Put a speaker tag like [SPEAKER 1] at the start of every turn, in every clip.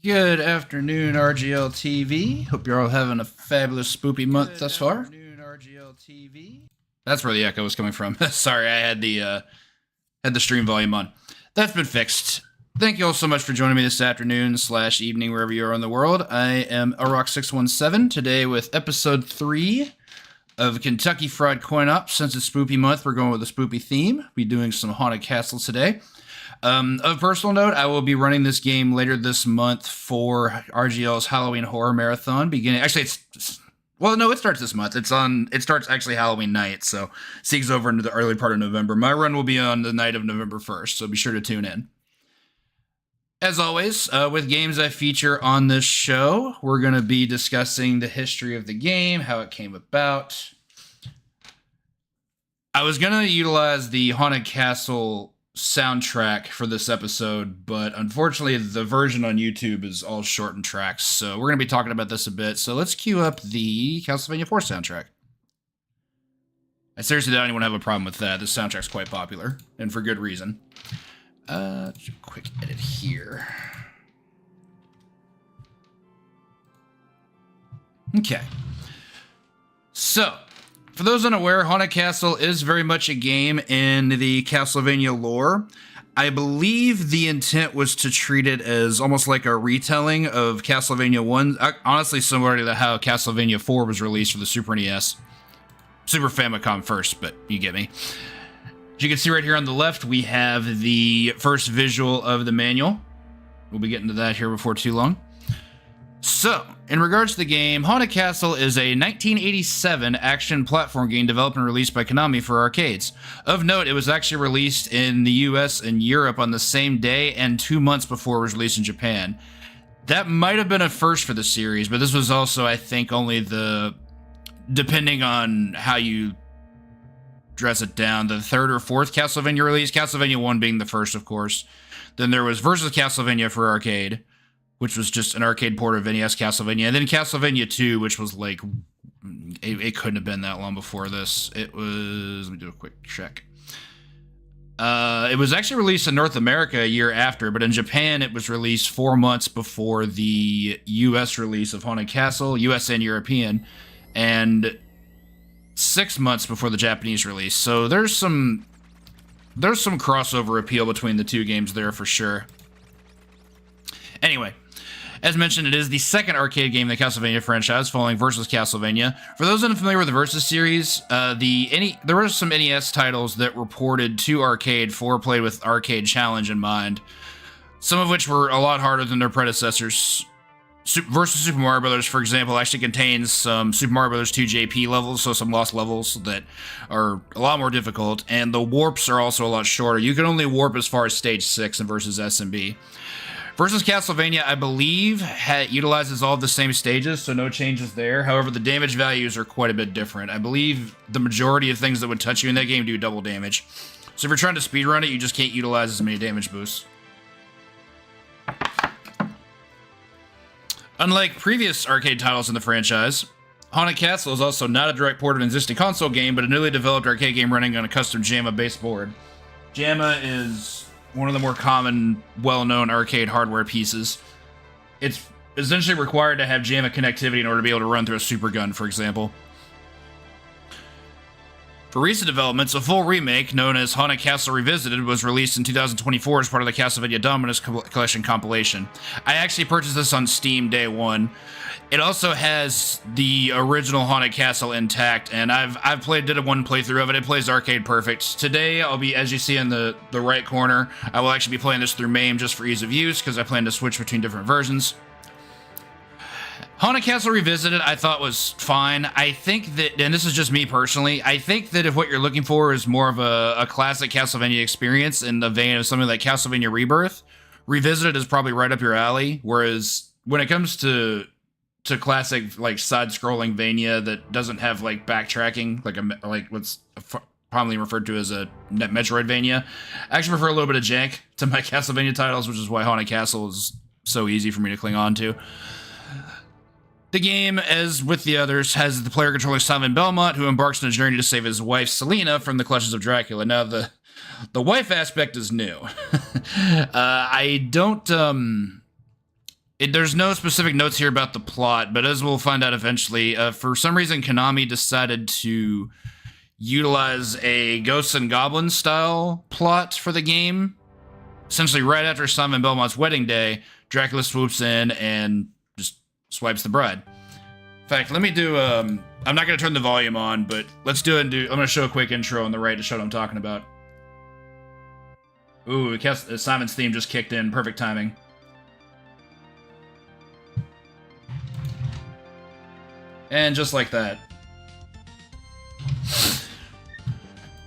[SPEAKER 1] Good afternoon, RGL TV. Hope you're all having a fabulous spoopy month thus far. Good afternoon, RGL TV. That's where the echo was coming from. Sorry, I had the stream volume on. That's been fixed. Thank you all so much for joining me this afternoon / evening, wherever you are in the world. I am LRock617 today with episode 3 of Kentucky Fried Coin Op. Since it's spoopy month, we're going with a spoopy theme. We'll be doing some haunted castles today. Of a personal note, I will be running this game later this month for RGL's Halloween Horror Marathon. Actually, it starts this month. It starts actually Halloween night, so Sieg's over into the early part of November. My run will be on the night of November 1st, so be sure to tune in. As always, with games I feature on this show, we're going to be discussing the history of the game, how it came about. I was going to utilize the Haunted Castle soundtrack for this episode, but unfortunately the version on YouTube is all shortened tracks, so we're going to be talking about this a bit. So let's cue up the Castlevania 4 soundtrack. I seriously don't even have a problem with that. This soundtrack's quite popular, and for good reason. Quick edit here. Okay. So, for those unaware, Haunted Castle is very much a game in the Castlevania lore. I believe the intent was to treat it as almost like a retelling of Castlevania 1. Honestly, similar to how Castlevania 4 was released for the Super NES. Super Famicom first, but you get me. As you can see right here on the left, we have the first visual of the manual. We'll be getting to that here before too long. So, in regards to the game, Haunted Castle is a 1987 action platform game developed and released by Konami for arcades. Of note, it was actually released in the US and Europe on the same day and 2 months before it was released in Japan. That might have been a first for the series, but this was also, I think, only depending on how you dress it down, the third or fourth Castlevania release, Castlevania 1 being the first, of course. Then there was Versus Castlevania for arcade, which was just an arcade port of NES Castlevania, and then Castlevania 2, which was like, it couldn't have been that long before this. It was, let me do a quick check. It was actually released in North America a year after, but in Japan it was released 4 months before the US release of Haunted Castle, US and European, and 6 months before the Japanese release. So there's some crossover appeal between the two games there for sure. Anyway, as mentioned, it is the second arcade game in the Castlevania franchise, following Versus Castlevania. For those unfamiliar with the Versus series, there were some NES titles that were ported to arcade for played with arcade challenge in mind, some of which were a lot harder than their predecessors. Versus Super Mario Brothers, for example, actually contains some Super Mario Brothers 2 JP levels, so some lost levels that are a lot more difficult, and the warps are also a lot shorter. You can only warp as far as stage 6 in Versus SMB. Versus Castlevania, I believe, utilizes all of the same stages, so no changes there. However, the damage values are quite a bit different. I believe the majority of things that would touch you in that game do double damage. So if you're trying to speedrun it, you just can't utilize as many damage boosts. Unlike previous arcade titles in the franchise, Haunted Castle is also not a direct port of an existing console game, but a newly developed arcade game running on a custom JAMMA-based board. JAMMA is one of the more common, well-known arcade hardware pieces. It's essentially required to have JAMMA connectivity in order to be able to run through a Super Gun, for example. For recent developments, a full remake, known as Haunted Castle Revisited, was released in 2024 as part of the Castlevania Dominus Collection compilation. I actually purchased this on Steam day one. It also has the original Haunted Castle intact, and I've did a one playthrough of it. It plays arcade perfect. Today, I'll be, as you see in the right corner, I will actually be playing this through MAME just for ease of use, because I plan to switch between different versions. Haunted Castle Revisited, I thought was fine. I think that, and this is just me personally, I think that if what you're looking for is more of a classic Castlevania experience in the vein of something like Castlevania Rebirth, Revisited is probably right up your alley. Whereas when it comes to classic like side-scrolling Vania that doesn't have like backtracking, like what's commonly referred to as a Metroidvania, I actually prefer a little bit of jank to my Castlevania titles, which is why Haunted Castle is so easy for me to cling on to. The game, as with the others, has the player controlling Simon Belmont, who embarks on a journey to save his wife, Selena, from the clutches of Dracula. Now, the wife aspect is new. I don't, There's no specific notes here about the plot, but as we'll find out eventually, for some reason Konami decided to utilize a Ghosts and Goblins style plot for the game. Essentially, right after Simon Belmont's wedding day, Dracula swoops in and just swipes the bride. In fact, let me do, I'm not going to turn the volume on, but let's do it and I'm going to show a quick intro on the right to show what I'm talking about. Ooh, Simon's theme just kicked in. Perfect timing. And just like that.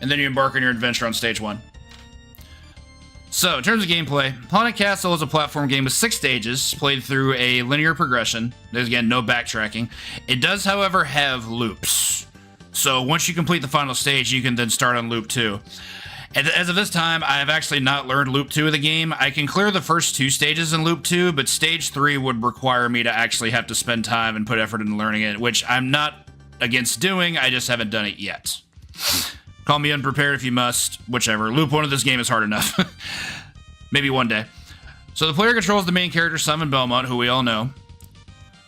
[SPEAKER 1] And then you embark on your adventure on stage 1. So, in terms of gameplay, Haunted Castle is a platform game with 6 stages, played through a linear progression. There's, again, no backtracking. It does, however, have loops. So, once you complete the final stage, you can then start on loop 2. As of this time, I have actually not learned loop 2 of the game. I can clear the first 2 stages in loop 2, but stage 3 would require me to actually have to spend time and put effort into learning it, which I'm not against doing, I just haven't done it yet. Call me unprepared if you must, whichever. Loop 1 of this game is hard enough. Maybe one day. So the player controls the main character, Simon Belmont, who we all know.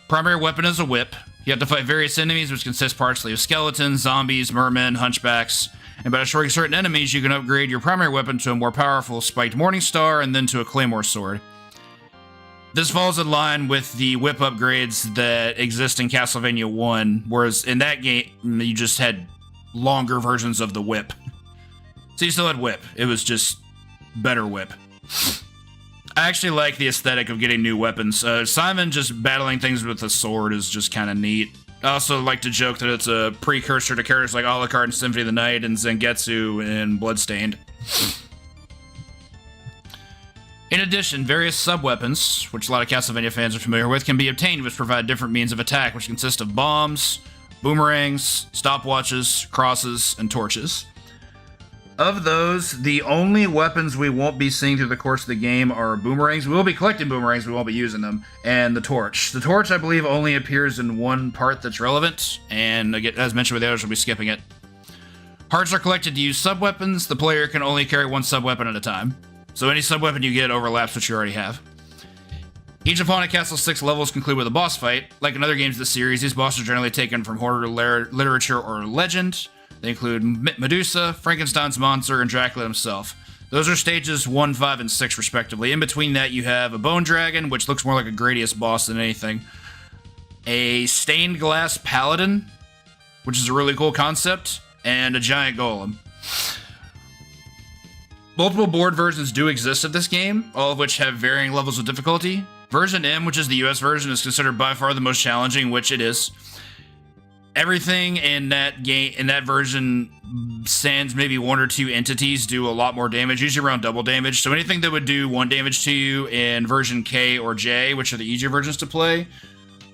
[SPEAKER 1] Primary weapon is a whip. You have to fight various enemies, which consist partially of skeletons, zombies, mermen, hunchbacks. And by destroying certain enemies, you can upgrade your primary weapon to a more powerful spiked Morningstar and then to a Claymore sword. This falls in line with the whip upgrades that exist in Castlevania 1, whereas in that game, you just had longer versions of the whip. So you still had whip. It was just better whip. I actually like the aesthetic of getting new weapons. Simon just battling things with a sword is just kind of neat. I also like to joke that it's a precursor to characters like Alucard in Symphony of the Night and Zangetsu in Bloodstained. In addition, various sub-weapons, which a lot of Castlevania fans are familiar with, can be obtained, which provide different means of attack, which consist of bombs, boomerangs, stopwatches, crosses, and torches. Of those, the only weapons we won't be seeing through the course of the game are boomerangs. We will be collecting boomerangs, we won't be using them, and the torch. The torch, I believe, only appears in one part that's relevant, and again, as mentioned with the others, we'll be skipping it. Hearts are collected to use sub-weapons. The player can only carry one sub-weapon at a time, so any sub-weapon you get overlaps what you already have. Each of Haunted Castle's 6 levels conclude with a boss fight. Like in other games of the series, these bosses are generally taken from horror literature or legend. They include Medusa, Frankenstein's monster, and Dracula himself. Those are stages 1, 5, and 6, respectively. In between that, you have a bone dragon, which looks more like a Gradius boss than anything. A stained glass paladin, which is a really cool concept, and a giant golem. Multiple board versions do exist of this game, all of which have varying levels of difficulty. Version M, which is the US version, is considered by far the most challenging, which it is. Everything in that game, in that version, sans maybe 1 or 2 entities do a lot more damage, usually around double damage. So anything that would do 1 damage to you in version K or J, which are the easier versions to play,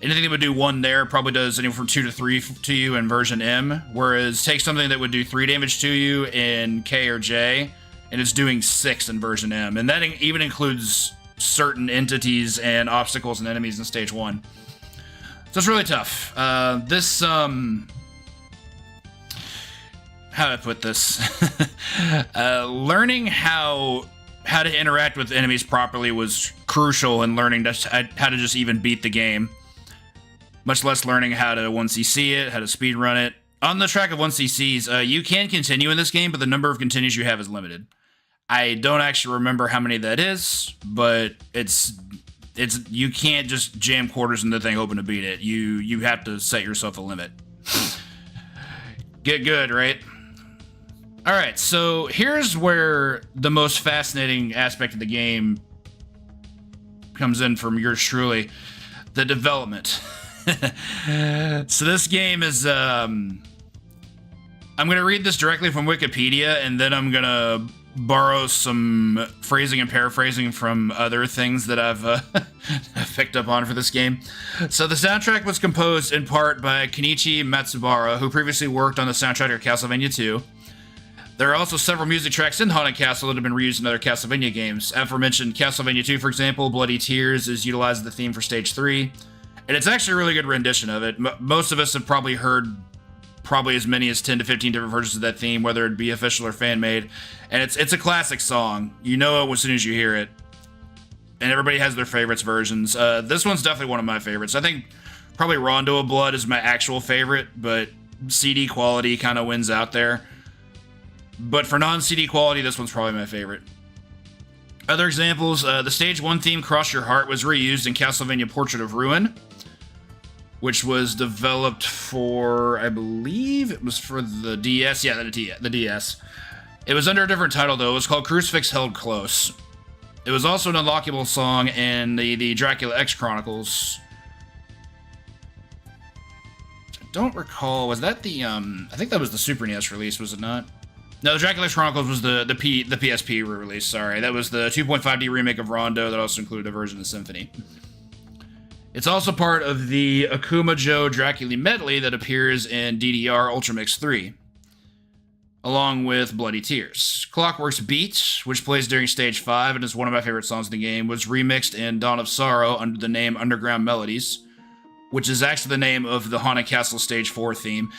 [SPEAKER 1] anything that would do 1 there probably does anywhere from 2 to 3 to you in version M. Whereas take something that would do 3 damage to you in K or J, and it's doing 6 in version M. And that even includes certain entities and obstacles and enemies in stage 1. So it's really tough. How do I put this? Learning how to interact with enemies properly was crucial in learning how to just even beat the game. Much less learning how to 1cc it, how to speedrun it. On the track of 1cc's, you can continue in this game, but the number of continues you have is limited. I don't actually remember how many that is, but it's you can't just jam quarters in the thing hoping to beat it. You have to set yourself a limit. Get good, right? All right, so here's where the most fascinating aspect of the game comes in from yours truly, the development. So this game is I'm going to read this directly from Wikipedia, and then I'm going to borrow some phrasing and paraphrasing from other things that I've picked up on for this game. So the soundtrack was composed in part by Kenichi Matsubara, who previously worked on the soundtrack of Castlevania 2. There are also several music tracks in Haunted Castle that have been reused in other Castlevania games. Aforementioned Castlevania 2, for example, Bloody Tears is utilized as the theme for Stage 3. And it's actually a really good rendition of it. Most of us have probably heard as many as 10 to 15 different versions of that theme, whether it be official or fan-made. And it's a classic song. You know it as soon as you hear it. and everybody has their favorites versions. This one's definitely one of my favorites. I think probably Rondo of Blood is my actual favorite, but CD quality kind of wins out there. But for non-CD quality, this one's probably my favorite. Other examples, the Stage 1 theme, Cross Your Heart, was reused in Castlevania Portrait of Ruin, which was developed for, I believe it was for the DS. Yeah, the DS. It was under a different title, though. It was called Crucifix Held Close. It was also an unlockable song in the Dracula X Chronicles. I don't recall. Was that the, I think that was the Super NES release, was it not? No, the Dracula X Chronicles was the PSP release, sorry. That was the 2.5D remake of Rondo that also included a version of Symphony. It's also part of the Akuma Joe Dracula medley that appears in DDR Ultramix 3, along with Bloody Tears. Clockwork's Beat, which plays during Stage 5 and is one of my favorite songs in the game, was remixed in Dawn of Sorrow under the name Underground Melodies, which is actually the name of the Haunted Castle Stage 4 theme.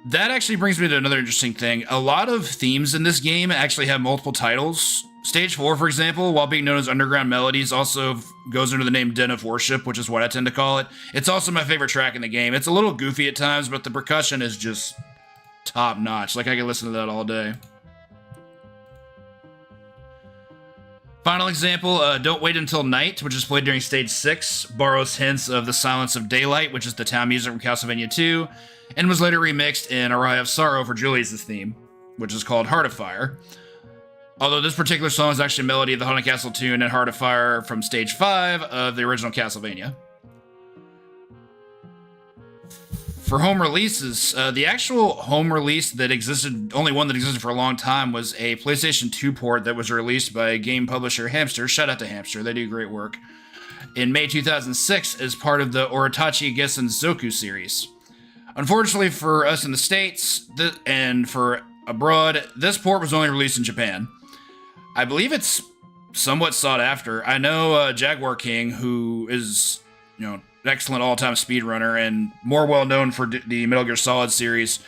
[SPEAKER 1] That actually brings me to another interesting thing. A lot of themes in this game actually have multiple titles. Stage 4, for example, while being known as Underground Melodies, also goes under the name Den of Worship, which is what I tend to call it. It's also my favorite track in the game. It's a little goofy at times, but the percussion is just top-notch. Like, I could listen to that all day. Final example, Don't Wait Until Night, which is played during Stage 6, borrows hints of The Silence of Daylight, which is the town music from Castlevania 2, and was later remixed in Aria of Sorrow for Julius' theme, which is called Heart of Fire. Although this particular song is actually a melody of the Haunted Castle tune and Heart of Fire from Stage 5 of the original Castlevania. For home releases, the actual home release that existed, only one that existed for a long time, was a PlayStation 2 port that was released by game publisher Hamster. Shout out to Hamster, they do great work. In May 2006 as part of the Oritachi Gessen Zoku series. Unfortunately for us in the States and for abroad, this port was only released in Japan. I believe it's somewhat sought after. I know Jaguar King, who is, an excellent all-time speedrunner and more well-known for the Metal Gear Solid series,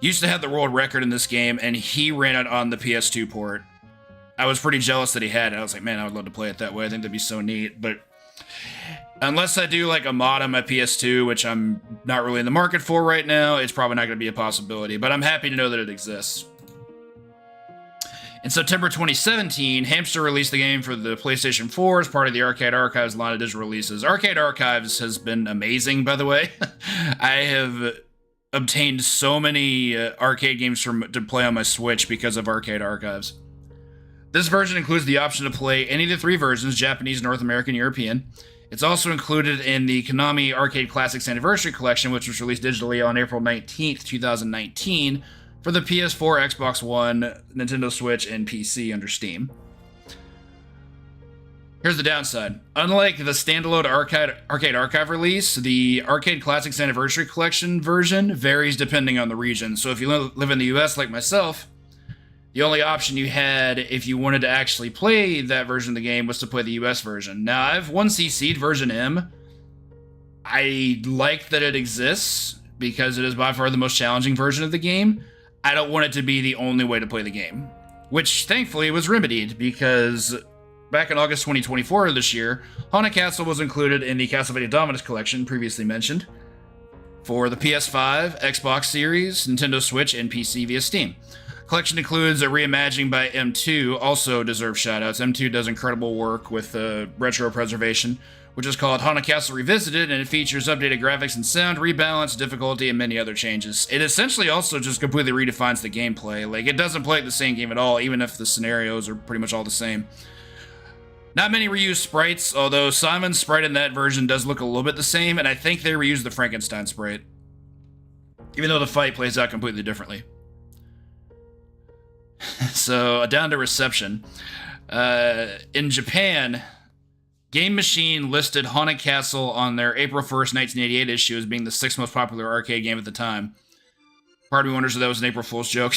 [SPEAKER 1] used to have the world record in this game, and he ran it on the PS2 port. I was pretty jealous that he had it. I was like, man, I would love to play it that way. I think that'd be so neat, but unless I do like a mod on my PS2, which I'm not really in the market for right now, it's probably not going to be a possibility, but I'm happy to know that it exists. In September 2017, Hamster released the game for the PlayStation 4 as part of the Arcade Archives line of digital releases. Arcade Archives has been amazing, by the way. I have obtained so many arcade games to play on my Switch because of Arcade Archives. This version includes the option to play any of the 3 versions, Japanese, North American, European. It's also included in the Konami Arcade Classics Anniversary Collection, which was released digitally on April 19th, 2019, for the PS4, Xbox One, Nintendo Switch, and PC under Steam. Here's the downside. Unlike the standalone Arcade Archive release, the Arcade Classics Anniversary Collection version varies depending on the region. So if you live in the US like myself, the only option you had if you wanted to actually play that version of the game was to play the US version. Now, I've 1cc'd version M. I like that it exists because it is by far the most challenging version of the game. I don't want it to be the only way to play the game, which thankfully was remedied because back in August 2024 of this year, Haunted Castle was included in the Castlevania Dominus collection previously mentioned for the PS5, Xbox Series, Nintendo Switch, and PC via Steam. Collection includes a reimagining by M2, also deserves shoutouts. M2 does incredible work with retro preservation, which is called Haunted Castle Revisited, and it features updated graphics and sound, rebalance, difficulty, and many other changes. It essentially also just completely redefines the gameplay. Like, it doesn't play like the same game at all, even if the scenarios are pretty much all the same. Not many reused sprites, although Simon's sprite in that version does look a little bit the same, and I think they reused the Frankenstein sprite, even though the fight plays out completely differently. So, down to reception. In Japan, Game Machine listed Haunted Castle on their April 1st, 1988 issue as being the 6th most popular arcade game at the time. Part of me wonders if that was an April Fool's joke.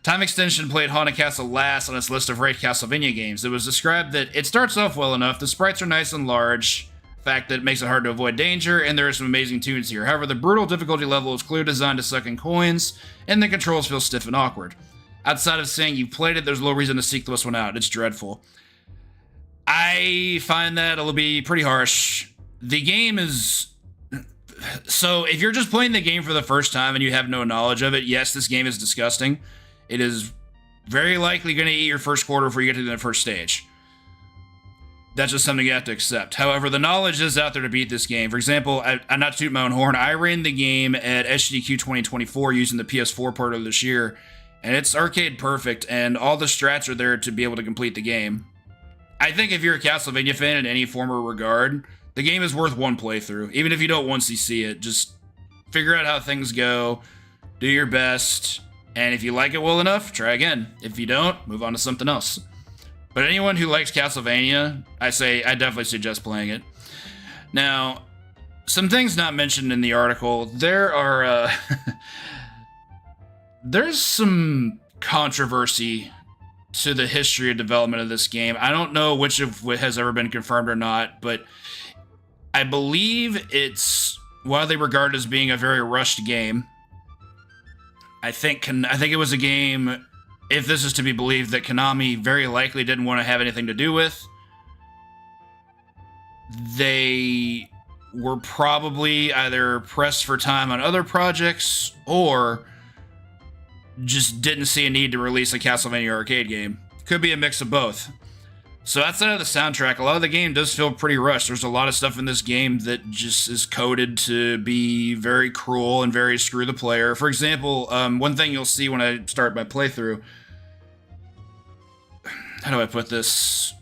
[SPEAKER 1] Time Extension played Haunted Castle last on its list of rated Castlevania games. It was described that it starts off well enough, the sprites are nice and large, fact that it makes it hard to avoid danger, and there are some amazing tunes here. However, the brutal difficulty level is clearly designed to suck in coins, and the controls feel stiff and awkward. Outside of saying you've played it, there's little reason to seek this one out. It's dreadful. I find that it'll be pretty harsh. The game is... So, if you're just playing the game for the first time and you have no knowledge of it, yes, this game is disgusting. It is very likely going to eat your first quarter before you get to the first stage. That's just something you have to accept. However, the knowledge is out there to beat this game. For example, I'm not to toot my own horn, I ran the game at SGDQ 2024 using the PS4 part of this year, and it's arcade perfect, and all the strats are there to be able to complete the game. I think if you're a Castlevania fan in any form or regard, the game is worth one playthrough. Even if you don't once you see it, just figure out how things go, do your best, and if you like it well enough, try again. If you don't, move on to something else. But anyone who likes Castlevania, I definitely suggest playing it. Now, some things not mentioned in the article. There are, there's some controversy to the history of development of this game. I don't know which of it has ever been confirmed or not, but I believe it's widely regarded as being a very rushed game. I think it was a game, if this is to be believed, that Konami very likely didn't want to have anything to do with. They were probably either pressed for time on other projects or just didn't see a need to release a Castlevania arcade game. Could be a mix of both. So outside of the soundtrack, a lot of the game does feel pretty rushed. There's a lot of stuff in this game that just is coded to be very cruel and very screw the player. For example, one thing you'll see when I start my playthrough, how do I put this?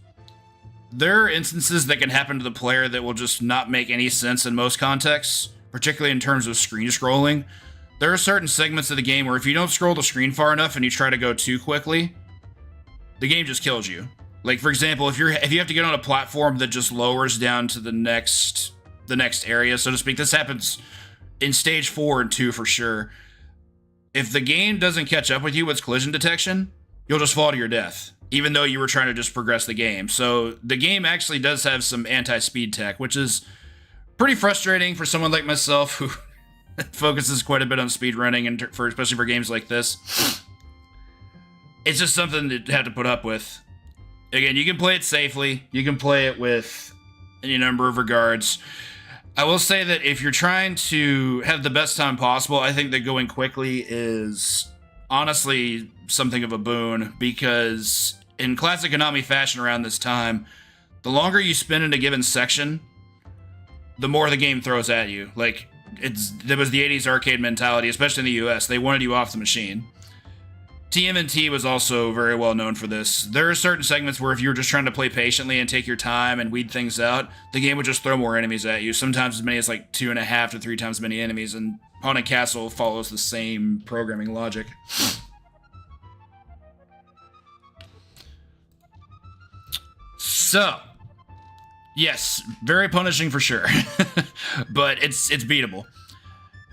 [SPEAKER 1] There are instances that can happen to the player that will just not make any sense in most contexts, particularly in terms of screen scrolling. There are certain segments of the game where if you don't scroll the screen far enough and you try to go too quickly, the game just kills you. Like, for example, if you have to get on a platform that just lowers down to the next area, so to speak, this happens in stage 4 and 2 for sure. If the game doesn't catch up with you with collision detection, you'll just fall to your death, even though you were trying to just progress the game. So the game actually does have some anti-speed tech, which is pretty frustrating for someone like myself who focuses quite a bit on speedrunning, and especially for games like this. It's just something to have to put up with. Again, you can play it safely. You can play it with any number of regards. I will say that if you're trying to have the best time possible, I think that going quickly is honestly something of a boon, because in classic Konami fashion around this time, the longer you spend in a given section, the more the game throws at you. Like, there was the 80s arcade mentality, especially in the US. They wanted you off the machine. TMNT was also very well known for this. There are certain segments where if you were just trying to play patiently and take your time and weed things out, the game would just throw more enemies at you, sometimes as many as like 2.5 to 3 times as many enemies, and Haunted Castle follows the same programming logic. So, yes, very punishing for sure, but it's beatable.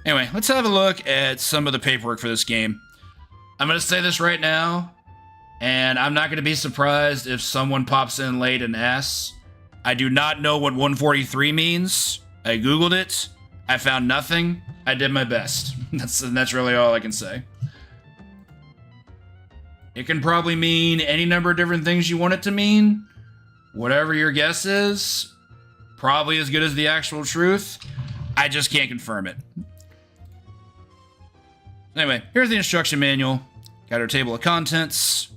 [SPEAKER 1] Anyway, let's have a look at some of the paperwork for this game. I'm going to say this right now, and I'm not going to be surprised if someone pops in late and asks. I do not know what 143 means. I Googled it. I found nothing. I did my best. That's really all I can say. It can probably mean any number of different things you want it to mean. Whatever your guess is, probably as good as the actual truth. I just can't confirm it. Anyway, here's the instruction manual. Got our table of contents.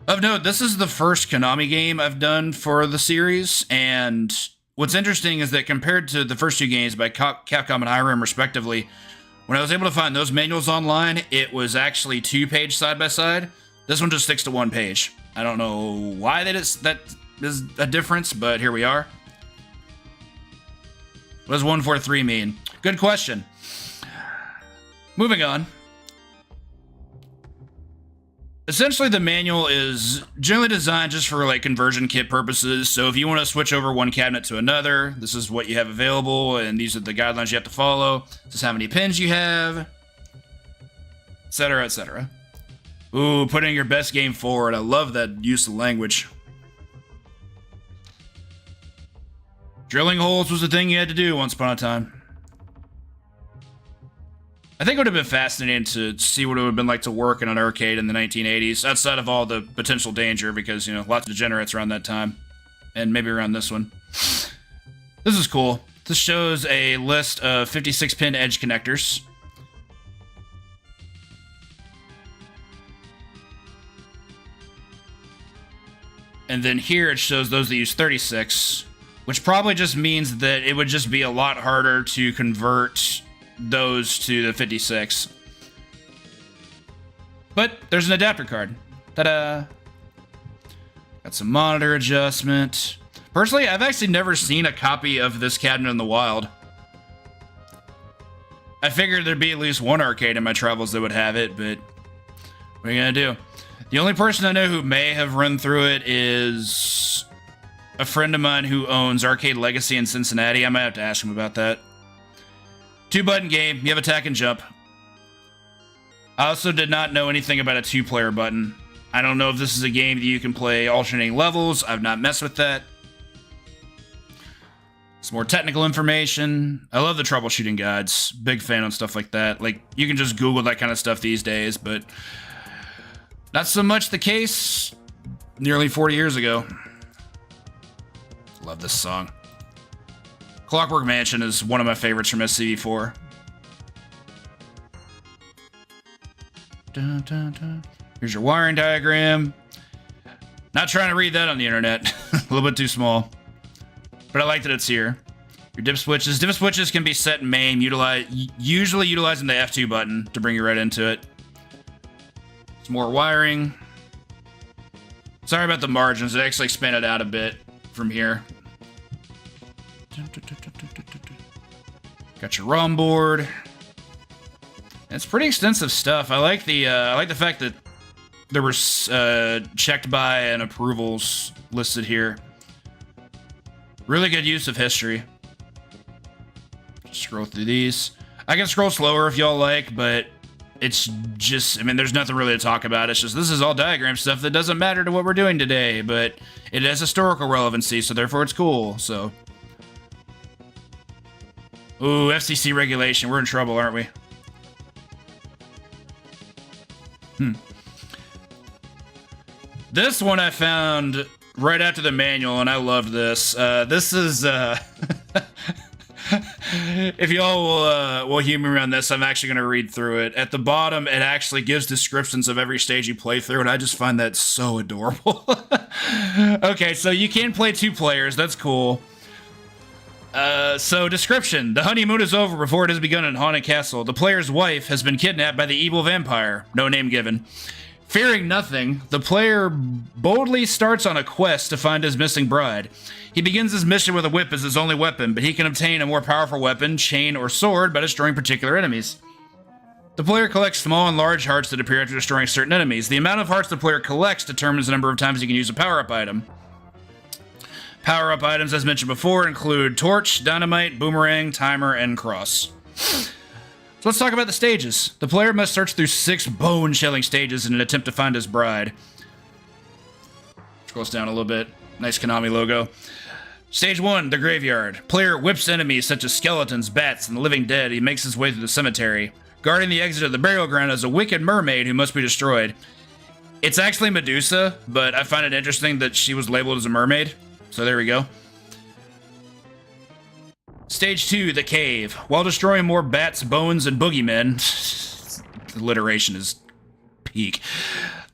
[SPEAKER 1] Of note, this is the first Konami game I've done for the series, and what's interesting is that compared to the first two games by Capcom and Irem respectively, when I was able to find those manuals online, it was actually 2-page side-by-side. This one just sticks to 1 page. I don't know why that is a difference, but here we are. What does 143 mean? Good question. Moving on. Essentially, the manual is generally designed just for like conversion kit purposes. So if you want to switch over one cabinet to another, this is what you have available, and these are the guidelines you have to follow. This is how many pins you have, etc., etc. Ooh, putting your best game forward. I love that use of language. Drilling holes was the thing you had to do once upon a time. I think it would have been fascinating to see what it would have been like to work in an arcade in the 1980s, outside of all the potential danger, because, you know, lots of degenerates around that time. And maybe around this one. This is cool. This shows a list of 56-pin edge connectors. And then here it shows those that use 36, which probably just means that it would just be a lot harder to convert those to the 56. But there's an adapter card. Ta-da! Got some monitor adjustment. Personally, I've actually never seen a copy of this cabinet in the wild. I figured there'd be at least one arcade in my travels that would have it, but what are you gonna do? The only person I know who may have run through it is a friend of mine who owns Arcade Legacy in Cincinnati. I might have to ask him about that. 2-button game. You have attack and jump. I also did not know anything about a 2-player button. I don't know if this is a game that you can play alternating levels. I've not messed with that. Some more technical information. I love the troubleshooting guides. Big fan on stuff like that. Like, you can just Google that kind of stuff these days, but not so much the case nearly 40 years ago. Love this song. Clockwork Mansion is one of my favorites from SCV4. Dun, dun, dun. Here's your wiring diagram. Not trying to read that on the internet. A little bit too small. But I like that it's here. Your dip switches. Dip switches can be set in main, usually utilizing the F2 button to bring you right into it. Some more wiring. Sorry about the margins. It actually expanded out a bit from here. Got your ROM board. It's pretty extensive stuff. I like the fact that there was checked by and approvals listed here. Really good use of history. Just scroll through these. I can scroll slower if y'all like, but it's just, I mean, there's nothing really to talk about. It's just, this is all diagram stuff that doesn't matter to what we're doing today, but it has historical relevancy, so therefore it's cool, so. Ooh, FCC regulation. We're in trouble, aren't we? This one I found right after the manual, and I loved this. This is, if y'all will humor me on this, I'm actually going to read through it. At the bottom, it actually gives descriptions of every stage you play through, and I just find that so adorable. Okay, so you can play 2 players. That's cool. So description. The honeymoon is over before it has begun in Haunted Castle. The player's wife has been kidnapped by the evil vampire. No name given. Fearing nothing, the player boldly starts on a quest to find his missing bride. He begins his mission with a whip as his only weapon, but he can obtain a more powerful weapon, chain, or sword by destroying particular enemies. The player collects small and large hearts that appear after destroying certain enemies. The amount of hearts the player collects determines the number of times he can use a power-up item. Power-up items, as mentioned before, include torch, dynamite, boomerang, timer, and cross. So let's talk about the stages. The player must search through 6 bone-shelling stages in an attempt to find his bride. Scrolls down a little bit. Nice Konami logo. Stage 1, the graveyard. Player whips enemies such as skeletons, bats, and the living dead. He makes his way through the cemetery. Guarding the exit of the burial ground is a wicked mermaid who must be destroyed. It's actually Medusa, but I find it interesting that she was labeled as a mermaid. So there we go. Stage 2, the cave. While destroying more bats, bones, and boogeymen, the alliteration is peak.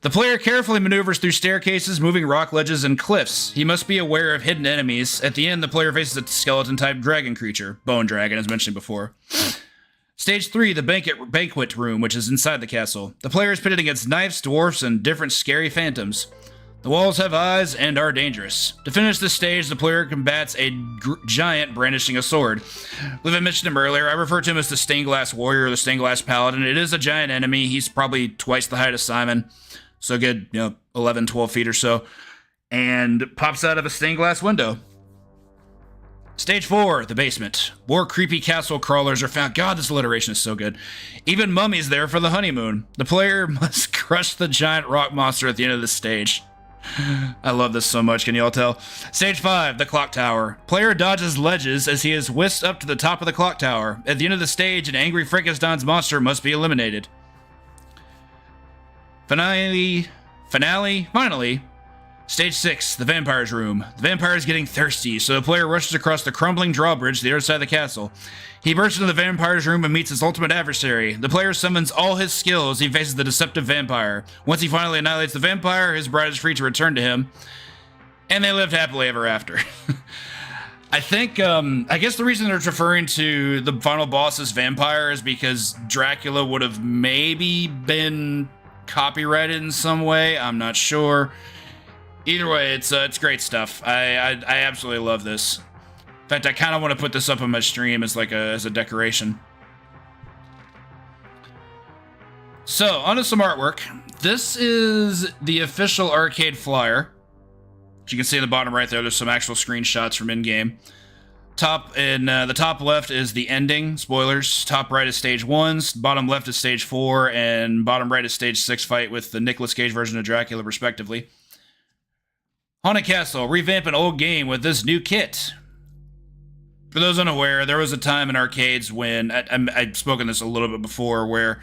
[SPEAKER 1] The player carefully maneuvers through staircases, moving rock ledges, and cliffs. He must be aware of hidden enemies. At the end, the player faces a skeleton-type dragon creature, bone dragon, as mentioned before. Stage 3, the banquet room, which is inside the castle. The player is pitted against knights, dwarfs, and different scary phantoms. The walls have eyes and are dangerous. To finish this stage, the player combats a giant brandishing a sword. Liv mentioned him earlier. I refer to him as the Stained Glass Warrior or the Stained Glass Paladin. It is a giant enemy. He's probably twice the height of Simon. So good, 11, 12 feet or so. And pops out of a stained glass window. Stage 4, the basement. More creepy castle crawlers are found. God, this alliteration is so good. Even mummies there for the honeymoon. The player must crush the giant rock monster at the end of the stage. I love this so much, can you all tell? Stage 5, the clock tower. Player dodges ledges as he is whisked up to the top of the clock tower. At the end of the stage, an angry Frankenstein's monster must be eliminated. Finally, Stage 6, the vampire's room. The vampire is getting thirsty, so the player rushes across the crumbling drawbridge to the other side of the castle. He bursts into the vampire's room and meets his ultimate adversary. The player summons all his skills. He faces the deceptive vampire. Once he finally annihilates the vampire, his bride is free to return to him. And they lived happily ever after. I think, I guess the reason they're referring to the final boss as vampire is because Dracula would have maybe been copyrighted in some way. I'm not sure. Either way, it's great stuff. I absolutely love this. In fact, I kind of want to put this up on my stream as like as a decoration. So, onto some artwork. This is the official arcade flyer. As you can see in the bottom right there, there's some actual screenshots from in-game. The top left is the ending, spoilers. Top right is stage 1, bottom left is stage 4, and bottom right is stage 6 fight with the Nicolas Cage version of Dracula, respectively. Haunted Castle, revamp an old game with this new kit. For those unaware, there was a time in arcades when, I've spoken this a little bit before, where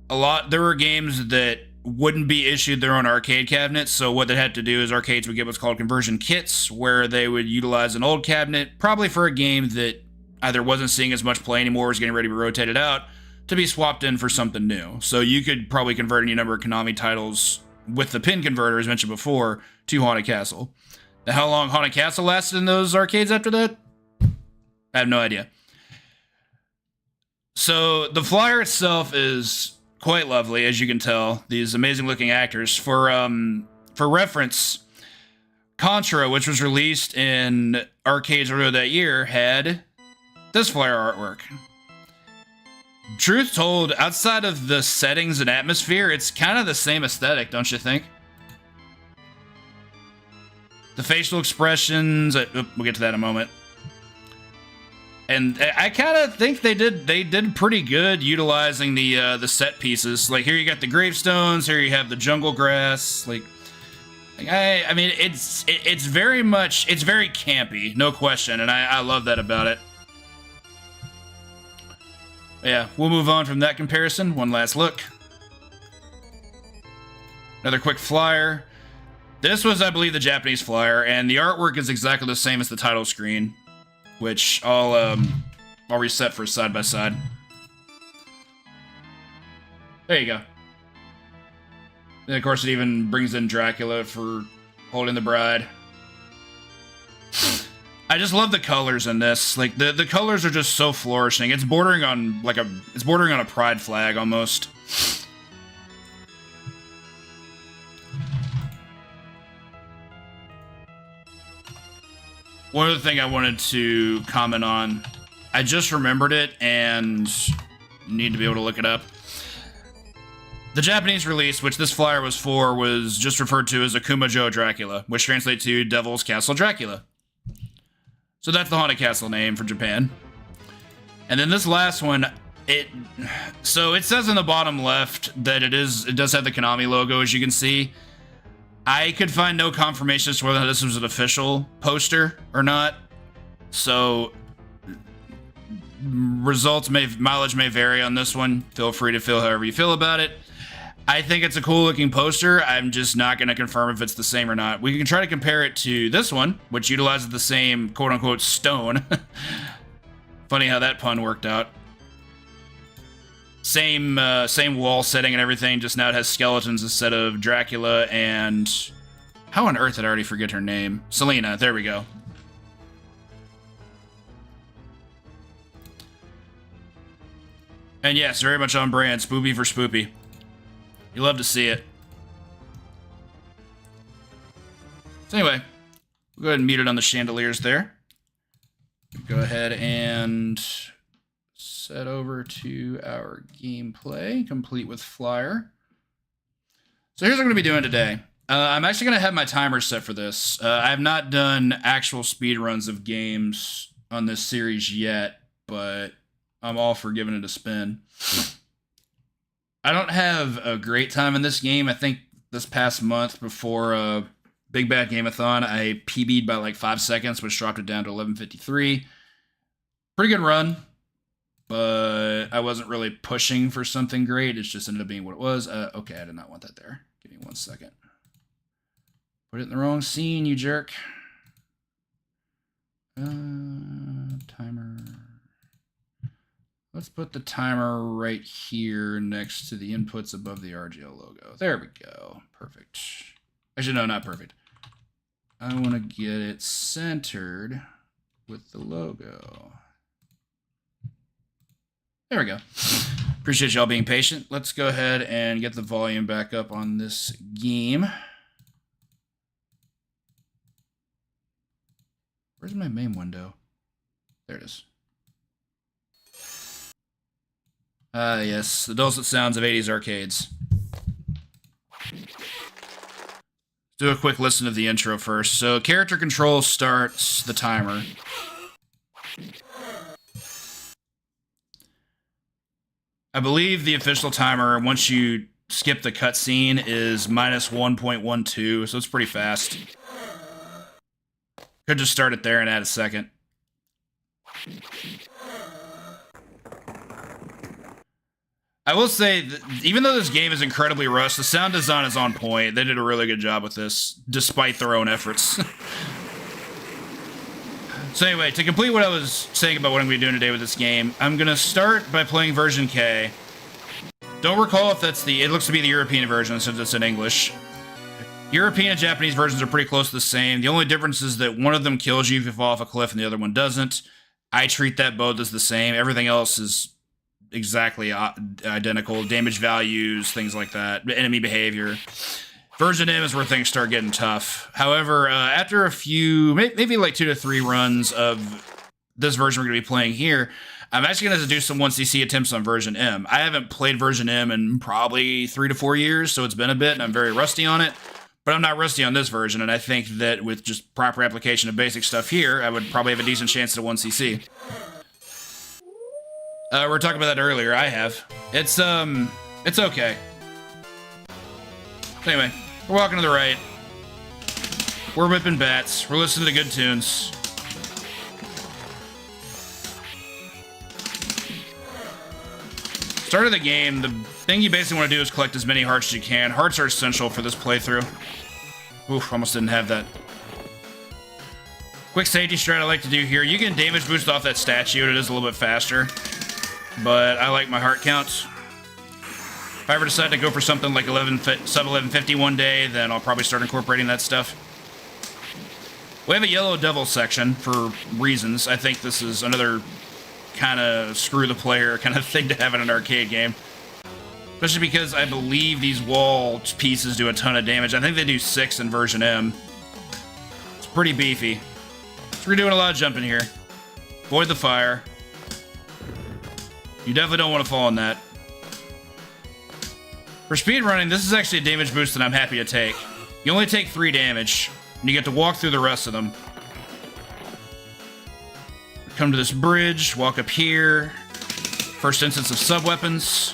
[SPEAKER 1] there were games that wouldn't be issued their own arcade cabinets, so what they had to do is arcades would get what's called conversion kits, where they would utilize an old cabinet, probably for a game that either wasn't seeing as much play anymore or was getting ready to be rotated out, to be swapped in for something new. So you could probably convert any number of Konami titles with the pin converter, as mentioned before, to Haunted Castle. Now, how long Haunted Castle lasted in those arcades after that? I have no idea. So the flyer itself is quite lovely, as you can tell. These amazing looking actors. For reference, Contra, which was released in arcades earlier that year, had this flyer artwork. Truth told, outside of the settings and atmosphere, it's kind of the same aesthetic, don't you think? The facial expressions, we'll get to that in a moment. And I kind of think they did pretty good utilizing the set pieces. Like here you got the gravestones, here you have the jungle grass. I mean it's very campy, no question, and I love that about it. Yeah, we'll move on from that comparison. One last look. Another quick flyer. This was, I believe, the Japanese flyer, and the artwork is exactly the same as the title screen, which I'll reset for side by side. There you go. And of course, it even brings in Dracula for holding the bride. I just love the colors in this. Like the colors are just so flourishing. It's bordering on a pride flag almost. One other thing I wanted to comment on, I just remembered it and need to be able to look it up. The Japanese release, which this flyer was for, was just referred to as Akumajo Dracula, which translates to Devil's Castle Dracula. So that's the Haunted Castle name for Japan. And then this last one, so it says in the bottom left that it does have the Konami logo, as you can see. I could find no confirmation as to whether this was an official poster or not. So mileage may vary on this one. Feel free to feel however you feel about it. I think it's a cool looking poster. I'm just not going to confirm if it's the same or not. We can try to compare it to this one, which utilizes the same quote unquote stone. Funny how that pun worked out. Same wall setting and everything, just now it has skeletons instead of Dracula and... How on earth did I already forget her name? Selena, there we go. And yes, very much on brand, spoopy for spoopy. You love to see it. So anyway, we'll go ahead and mute it on the chandeliers there. Go ahead and set over to our gameplay, complete with flyer. So here's what I'm going to be doing today. I'm actually going to have my timer set for this. I have not done actual speedruns of games on this series yet, but I'm all for giving it a spin. I don't have a great time in this game. I think this past month before Big Bad Game-a-thon. I PB'd by like 5 seconds, which dropped it down to 11:53. Pretty good run, but I wasn't really pushing for something great. It just ended up being what it was. Okay, I did not want that there. Give me 1 second. Put it in the wrong scene, you jerk. Timer. Let's put the timer right here next to the inputs above the RGL logo. There we go. Perfect. Actually, no, not perfect. I want to get it centered with the logo. There we go. Appreciate y'all being patient. Let's go ahead and get the volume back up on this game. Where's my main window? There it is. Yes, the dulcet sounds of 80s arcades. Let's do a quick listen of the intro first. So, character control starts the timer. I believe the official timer, once you skip the cutscene, is minus 1.12, so it's pretty fast. Could just start it there and add a second. I will say, that even though this game is incredibly rushed, the sound design is on point. They did a really good job with this, despite their own efforts. So anyway, to complete what I was saying about what I'm going to be doing today with this game, I'm going to start by playing version K. Don't recall if that's it looks to be the European version since it's in English. European and Japanese versions are pretty close to the same. The only difference is that one of them kills you if you fall off a cliff and the other one doesn't. I treat that both as the same. Everything else is exactly identical. Damage values, things like that. Enemy behavior. Version M is where things start getting tough. However, after a few, maybe like 2 to 3 runs of this version we're going to be playing here, I'm actually going to do some 1cc attempts on version M. I haven't played version M in probably 3 to 4 years, so it's been a bit, and I'm very rusty on it. But I'm not rusty on this version, and I think that with just proper application of basic stuff here, I would probably have a decent chance at a 1cc. We were talking about that earlier. I have. It's okay. Anyway, we're walking to the right. We're whipping bats. We're listening to good tunes. Start of the game, the thing you basically want to do is collect as many hearts as you can. Hearts are essential for this playthrough. Oof, almost didn't have that. Quick safety strat I like to do here. You can damage boost off that statue. It is a little bit faster. But I like my heart counts. If I ever decide to go for something like sub 1150 one day, then I'll probably start incorporating that stuff. We have a yellow devil section for reasons. I think this is another kind of screw the player kind of thing to have in an arcade game. Especially because I believe these wall pieces do a ton of damage. I think they do 6 in version M. It's pretty beefy. So we're doing a lot of jumping here. Avoid the fire. You definitely don't want to fall in that. For speedrunning, this is actually a damage boost that I'm happy to take. You only take 3 damage, and you get to walk through the rest of them. Come to this bridge, walk up here. First instance of sub-weapons.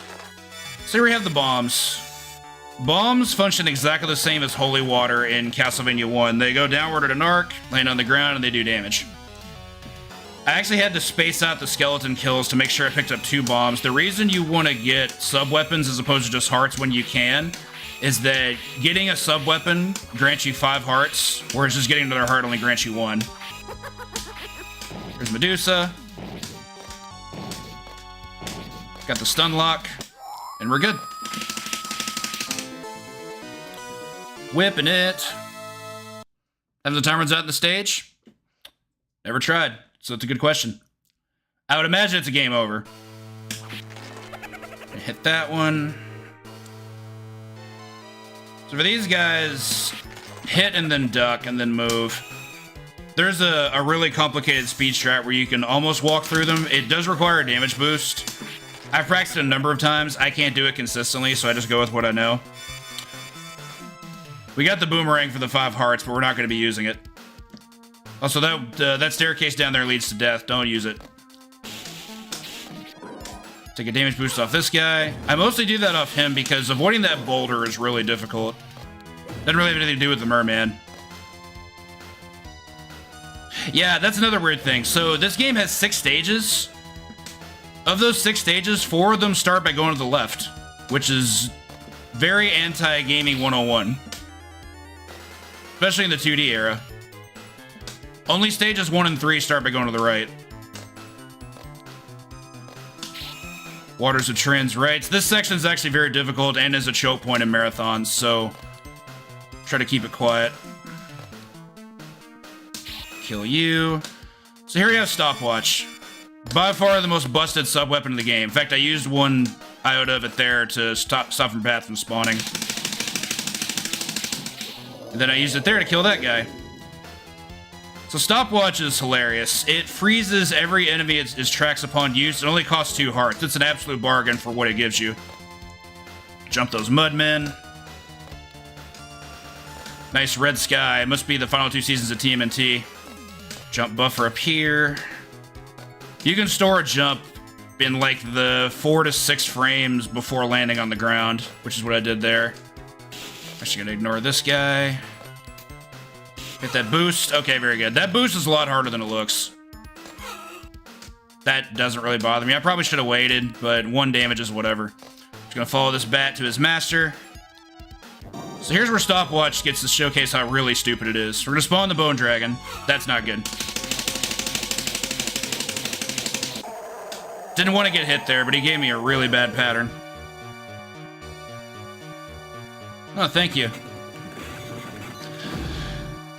[SPEAKER 1] So here we have the bombs. Bombs function exactly the same as holy water in Castlevania 1. They go downward at an arc, land on the ground, and they do damage. I actually had to space out the skeleton kills to make sure I picked up 2 bombs. The reason you want to get sub-weapons as opposed to just hearts when you can is that getting a sub-weapon grants you 5 hearts, whereas just getting another heart only grants you 1. There's Medusa. Got the stun lock, and we're good. Whipping it. Have the time runs out in the stage? Never tried. So it's a good question. I would imagine it's a game over. Hit that one. So for these guys, hit and then duck and then move. There's a really complicated speed strat where you can almost walk through them. It does require a damage boost. I've practiced it a number of times. I can't do it consistently, so I just go with what I know. We got the boomerang for the 5 hearts, but we're not going to be using it. Also, that staircase down there leads to death. Don't use it. Take a damage boost off this guy. I mostly do that off him because avoiding that boulder is really difficult. Doesn't really have anything to do with the merman. Yeah, that's another weird thing. So this game has 6 stages. Of those 6 stages, 4 of them start by going to the left, which is very anti-gaming 101. Especially in the 2D era. Only stages 1 and 3 start by going to the right. Waters of Trans Rights. This section is actually very difficult and is a choke point in marathons, so try to keep it quiet. Kill you. So here we have Stopwatch. By far the most busted sub-weapon in the game. In fact, I used 1 iota of it there to stop from path from spawning. And then I used it there to kill that guy. So Stopwatch is hilarious. It freezes every enemy it tracks upon use. It only costs 2 hearts. It's an absolute bargain for what it gives you. Jump those mudmen. Nice red sky. It must be the final 2 seasons of TMNT. Jump buffer up here. You can store a jump in like the 4 to 6 frames before landing on the ground, which is what I did there. Actually gonna ignore this guy. Hit that boost. Okay, very good. That boost is a lot harder than it looks. That doesn't really bother me. I probably should have waited, but 1 damage is whatever. Just gonna follow this bat to his master. So here's where Stopwatch gets to showcase how really stupid it is. We're gonna spawn the Bone Dragon. That's not good. Didn't want to get hit there, but he gave me a really bad pattern. Oh, thank you.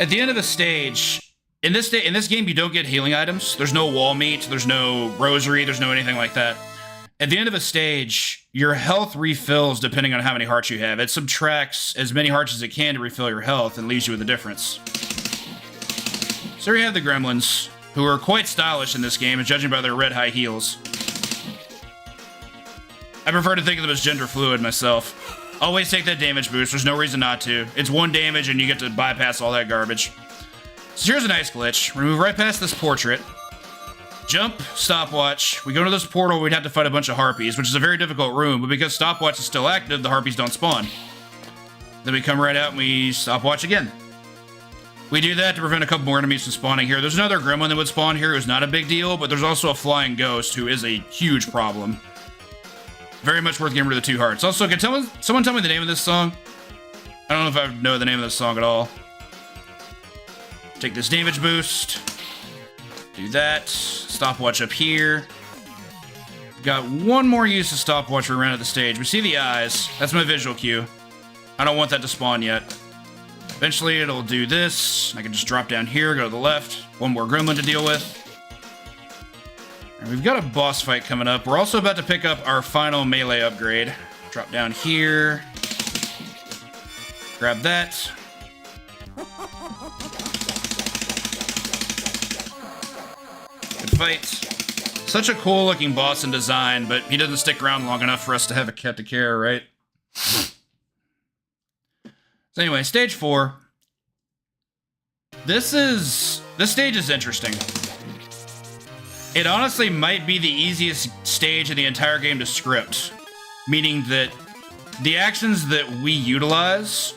[SPEAKER 1] At the end of the stage, in this game, you don't get healing items. There's no wall meat, there's no rosary, there's no anything like that. At the end of a stage, your health refills depending on how many hearts you have. It subtracts as many hearts as it can to refill your health and leaves you with a difference. So here you have the gremlins, who are quite stylish in this game, and judging by their red high heels. I prefer to think of them as gender fluid myself. Always take that damage boost. There's no reason not to. It's 1 damage and you get to bypass all that garbage. So here's a nice glitch. We move right past this portrait. Jump, Stopwatch. We go to this portal, we'd have to fight a bunch of harpies, which is a very difficult room, but because Stopwatch is still active, the harpies don't spawn. Then we come right out and we Stopwatch again. We do that to prevent a couple more enemies from spawning here. There's another gremlin that would spawn here who's not a big deal, but there's also a flying ghost who is a huge problem. Very much worth getting rid of the 2 hearts. Also, can someone tell me the name of this song? I don't know if I know the name of this song at all. Take this damage boost. Do that. Stopwatch up here. Got 1 more use of Stopwatch we ran at the stage. We see the eyes. That's my visual cue. I don't want that to spawn yet. Eventually, it'll do this. I can just drop down here, go to the left. 1 more gremlin to deal with. And we've got a boss fight coming up. We're also about to pick up our final melee upgrade. Drop down here. Grab that. Good fight. Such a cool looking boss in design, but he doesn't stick around long enough for us to have a cat to care, right? So anyway, stage 4. This stage is interesting. It honestly might be the easiest stage in the entire game to script, meaning that the actions that we utilize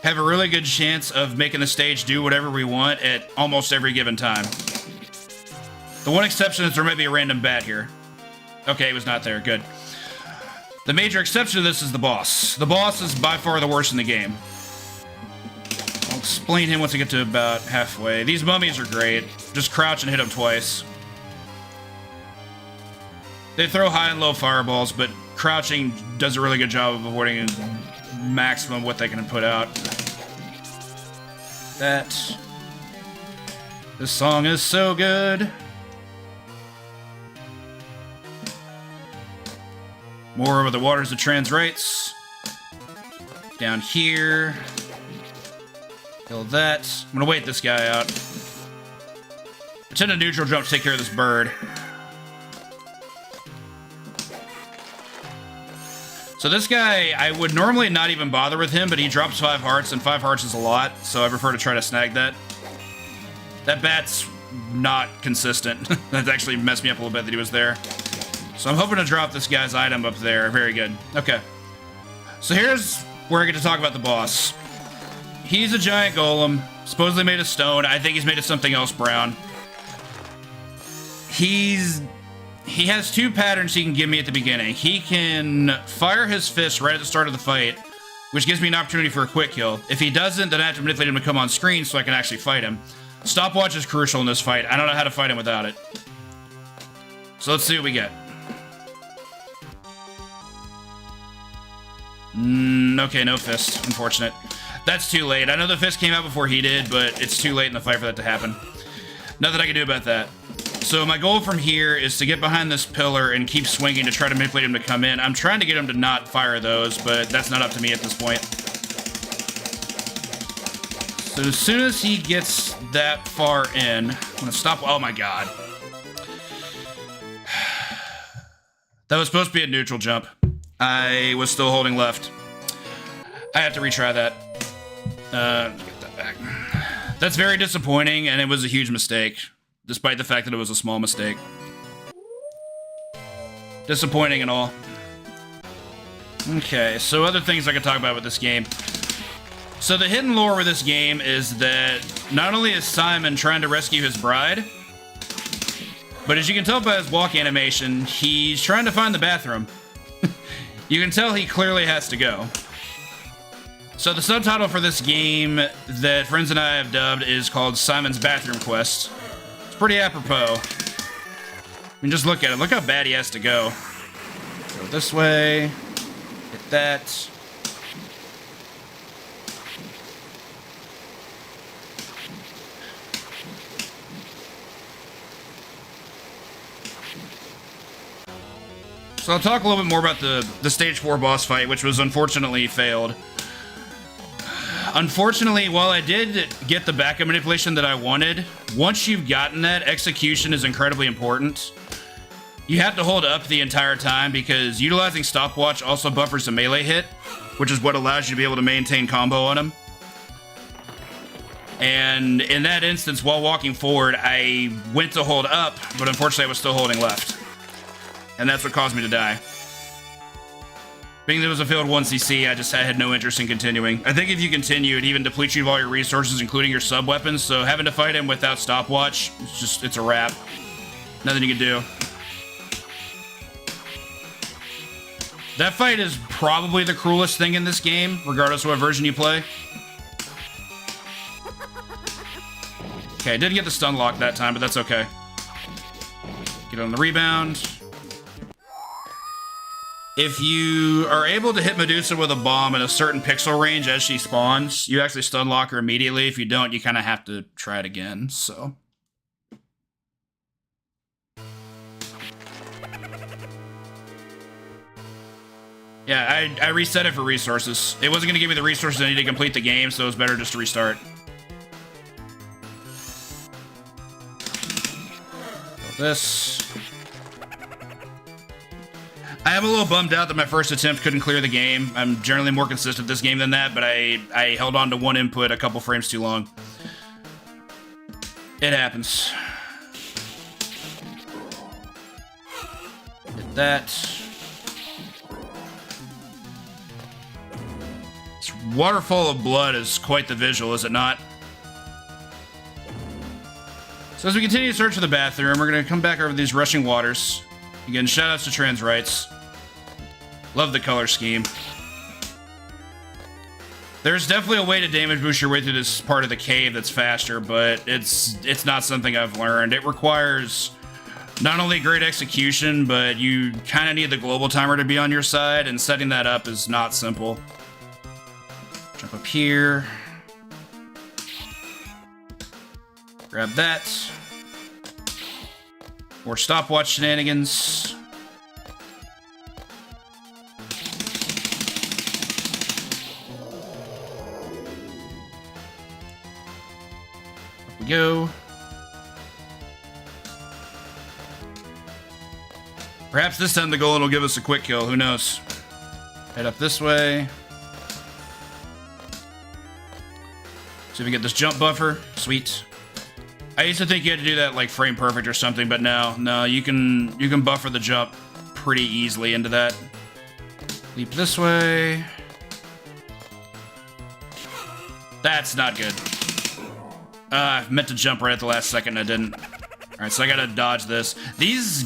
[SPEAKER 1] have a really good chance of making the stage do whatever we want at almost every given time. The one exception is there might be a random bat here. Okay, it was not there. Good. The major exception to this is the boss. The boss is by far the worst in the game. I'll explain him once I get to about halfway. These mummies are great. Just crouch and hit them twice. They throw high and low fireballs, but crouching does a really good job of avoiding maximum what they can put out. That. This song is so good. More over the waters of Trans Rights. Down here. Kill that. I'm gonna wait this guy out. Pretend a neutral jump to take care of this bird. So this guy, I would normally not even bother with him, but he drops 5 hearts, and 5 hearts is a lot, so I prefer to try to snag that. That bat's not consistent. That actually messed me up a little bit that he was there. So I'm hoping to drop this guy's item up there. Very good. Okay. So here's where I get to talk about the boss. He's a giant golem, supposedly made of stone. I think he's made of something else brown. He has two patterns he can give me at the beginning. He can fire his fist right at the start of the fight, which gives me an opportunity for a quick kill. If he doesn't, then I have to manipulate him to come on screen so I can actually fight him. Stopwatch is crucial in this fight. I don't know how to fight him without it. So let's see what we get. Okay, no fist. Unfortunate. That's too late. I know the fist came out before he did, but it's too late in the fight for that to happen. Nothing I can do about that. So my goal from here is to get behind this pillar and keep swinging to try to manipulate him to come in. I'm trying to get him to not fire those, but that's not up to me at this point. So as soon as he gets that far in, I'm gonna stop. Oh my god. That was supposed to be a neutral jump. I was still holding left. I have to retry that. Get that back. That's very disappointing, and it was a huge mistake, despite the fact that it was a small mistake. Disappointing and all. Okay, so other things I could talk about with this game. So the hidden lore with this game is that not only is Simon trying to rescue his bride, but as you can tell by his walk animation, he's trying to find the bathroom. You can tell he clearly has to go. So the subtitle for this game that friends and I have dubbed is called Simon's Bathroom Quest. It's pretty apropos. I mean, just look at it. Look how bad he has to go. Go this way. Hit that. So I'll talk a little bit more about the Stage 4 boss fight, which was unfortunately failed. Unfortunately, while I did get the backup manipulation that I wanted, once you've gotten that, execution is incredibly important. You have to hold up the entire time because utilizing stopwatch also buffers the melee hit, which is what allows you to be able to maintain combo on him. And in that instance, while walking forward, I went to hold up, but unfortunately I was still holding left. And that's what caused me to die. Being that it was a failed 1cc, I had no interest in continuing. I think if you continue, it even depletes you of all your resources, including your sub-weapons, so having to fight him without stopwatch, it's a wrap. Nothing you can do. That fight is probably the cruelest thing in this game, regardless of what version you play. Okay, I did get the stun lock that time, but that's okay. Get on the rebound. If you are able to hit Medusa with a bomb in a certain pixel range as she spawns, you actually stun lock her immediately. If you don't, you kind of have to try it again, so. Yeah, I reset it for resources. It wasn't going to give me the resources I need to complete the game, so it was better just to restart. This. I am a little bummed out that my first attempt couldn't clear the game. I'm generally more consistent this game than that, but I held on to one input a couple frames too long. It happens. Hit that. This waterfall of blood is quite the visual, is it not? So as we continue to search for the bathroom, we're going to come back over these rushing waters. Again, shoutouts to trans rights. Love the color scheme. There's definitely a way to damage boost your way through this part of the cave that's faster, but it's not something I've learned. It requires not only great execution, but you kind of need the global timer to be on your side, and setting that up is not simple. Jump up here. Grab that. More stopwatch shenanigans. Up we go. Perhaps this time the golem will give us a quick kill, who knows? Head up this way. See if we get this jump buffer. Sweet. I used to think you had to do that like frame perfect or something, but no, you can buffer the jump pretty easily into that. Leap this way. That's not good. I meant to jump right at the last second, I didn't. Alright, so I gotta dodge this. These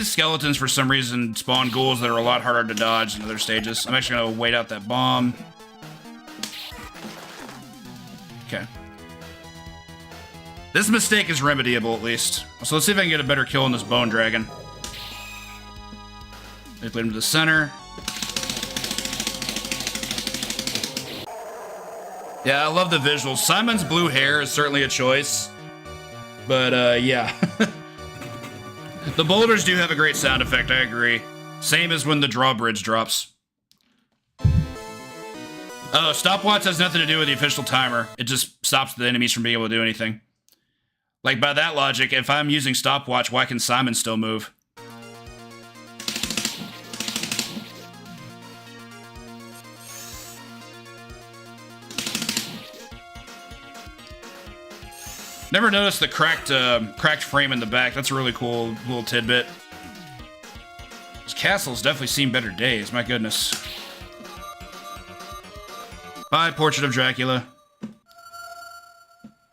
[SPEAKER 1] skeletons, for some reason, spawn ghouls that are a lot harder to dodge in other stages. I'm actually gonna wait out that bomb. Okay. This mistake is remediable, at least. So let's see if I can get a better kill on this bone dragon. Let's lead him to the center. Yeah, I love the visuals. Simon's blue hair is certainly a choice. But, yeah. The boulders do have a great sound effect, I agree. Same as when the drawbridge drops. Oh, stopwatch has nothing to do with the official timer. It just stops the enemies from being able to do anything. Like, by that logic, if I'm using stopwatch, why can Simon still move? Never noticed the cracked frame in the back. That's a really cool little tidbit. This castle's definitely seen better days, my goodness. Bye, Portrait of Dracula.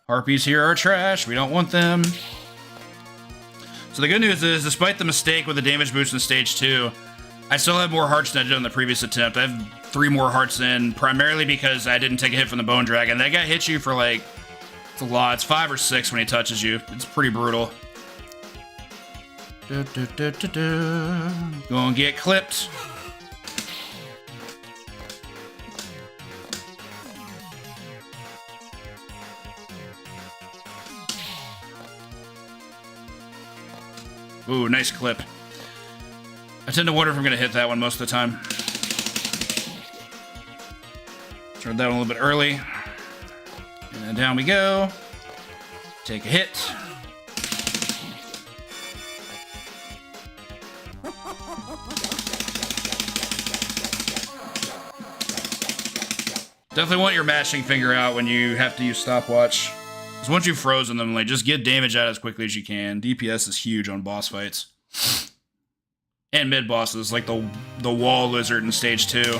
[SPEAKER 1] Harpies here are trash. We don't want them. So the good news is, despite the mistake with the damage boost in stage 2, I still have more hearts than I did on the previous attempt. I have 3 more hearts in, primarily because I didn't take a hit from the Bone Dragon. That guy hits you for like... It's a lot. It's 5 or 6 when he touches you. It's pretty brutal. Gonna get clipped. Ooh, nice clip. I tend to wonder if I'm gonna hit that one most of the time. Tried that one a little bit early. And then down we go. Take a hit. Definitely want your mashing finger out when you have to use stopwatch. Because once you've frozen them, like, just get damage out as quickly as you can. DPS is huge on boss fights. And mid-bosses, like the wall lizard in stage 2.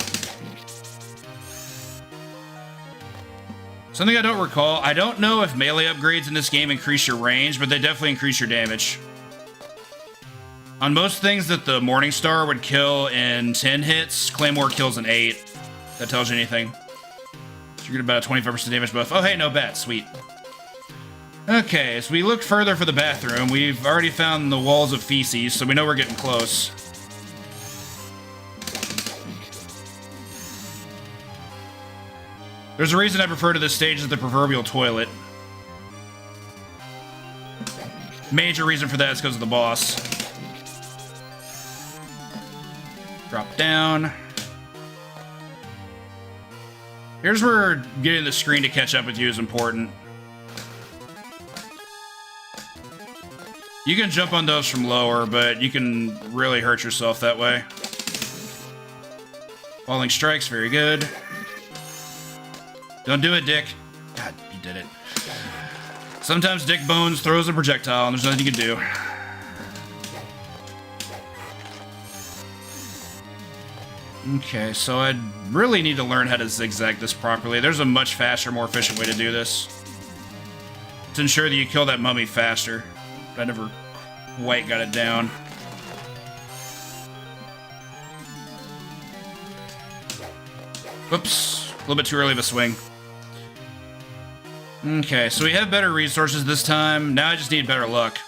[SPEAKER 1] Something I don't recall, I don't know if melee upgrades in this game increase your range, but they definitely increase your damage. On most things that the Morningstar would kill in 10 hits, Claymore kills in 8. If that tells you anything. So you're getting about a 25% damage buff. Oh hey, no bat, sweet. Okay, so we looked further for the bathroom. We've already found the walls of feces, so we know we're getting close. There's a reason I prefer to this stage as the proverbial toilet. Major reason for that is because of the boss. Drop down. Here's where getting the screen to catch up with you is important. You can jump on those from lower, but you can really hurt yourself that way. Falling strikes, very good. Don't do it, Dick. God, you did it. Sometimes Dick Bones throws a projectile and there's nothing you can do. Okay, so I really need to learn how to zigzag this properly. There's a much faster, more efficient way to do this. To ensure that you kill that mummy faster. But I never quite got it down. Whoops. A little bit too early of a swing. Okay, so we have better resources this time. Now I just need better luck.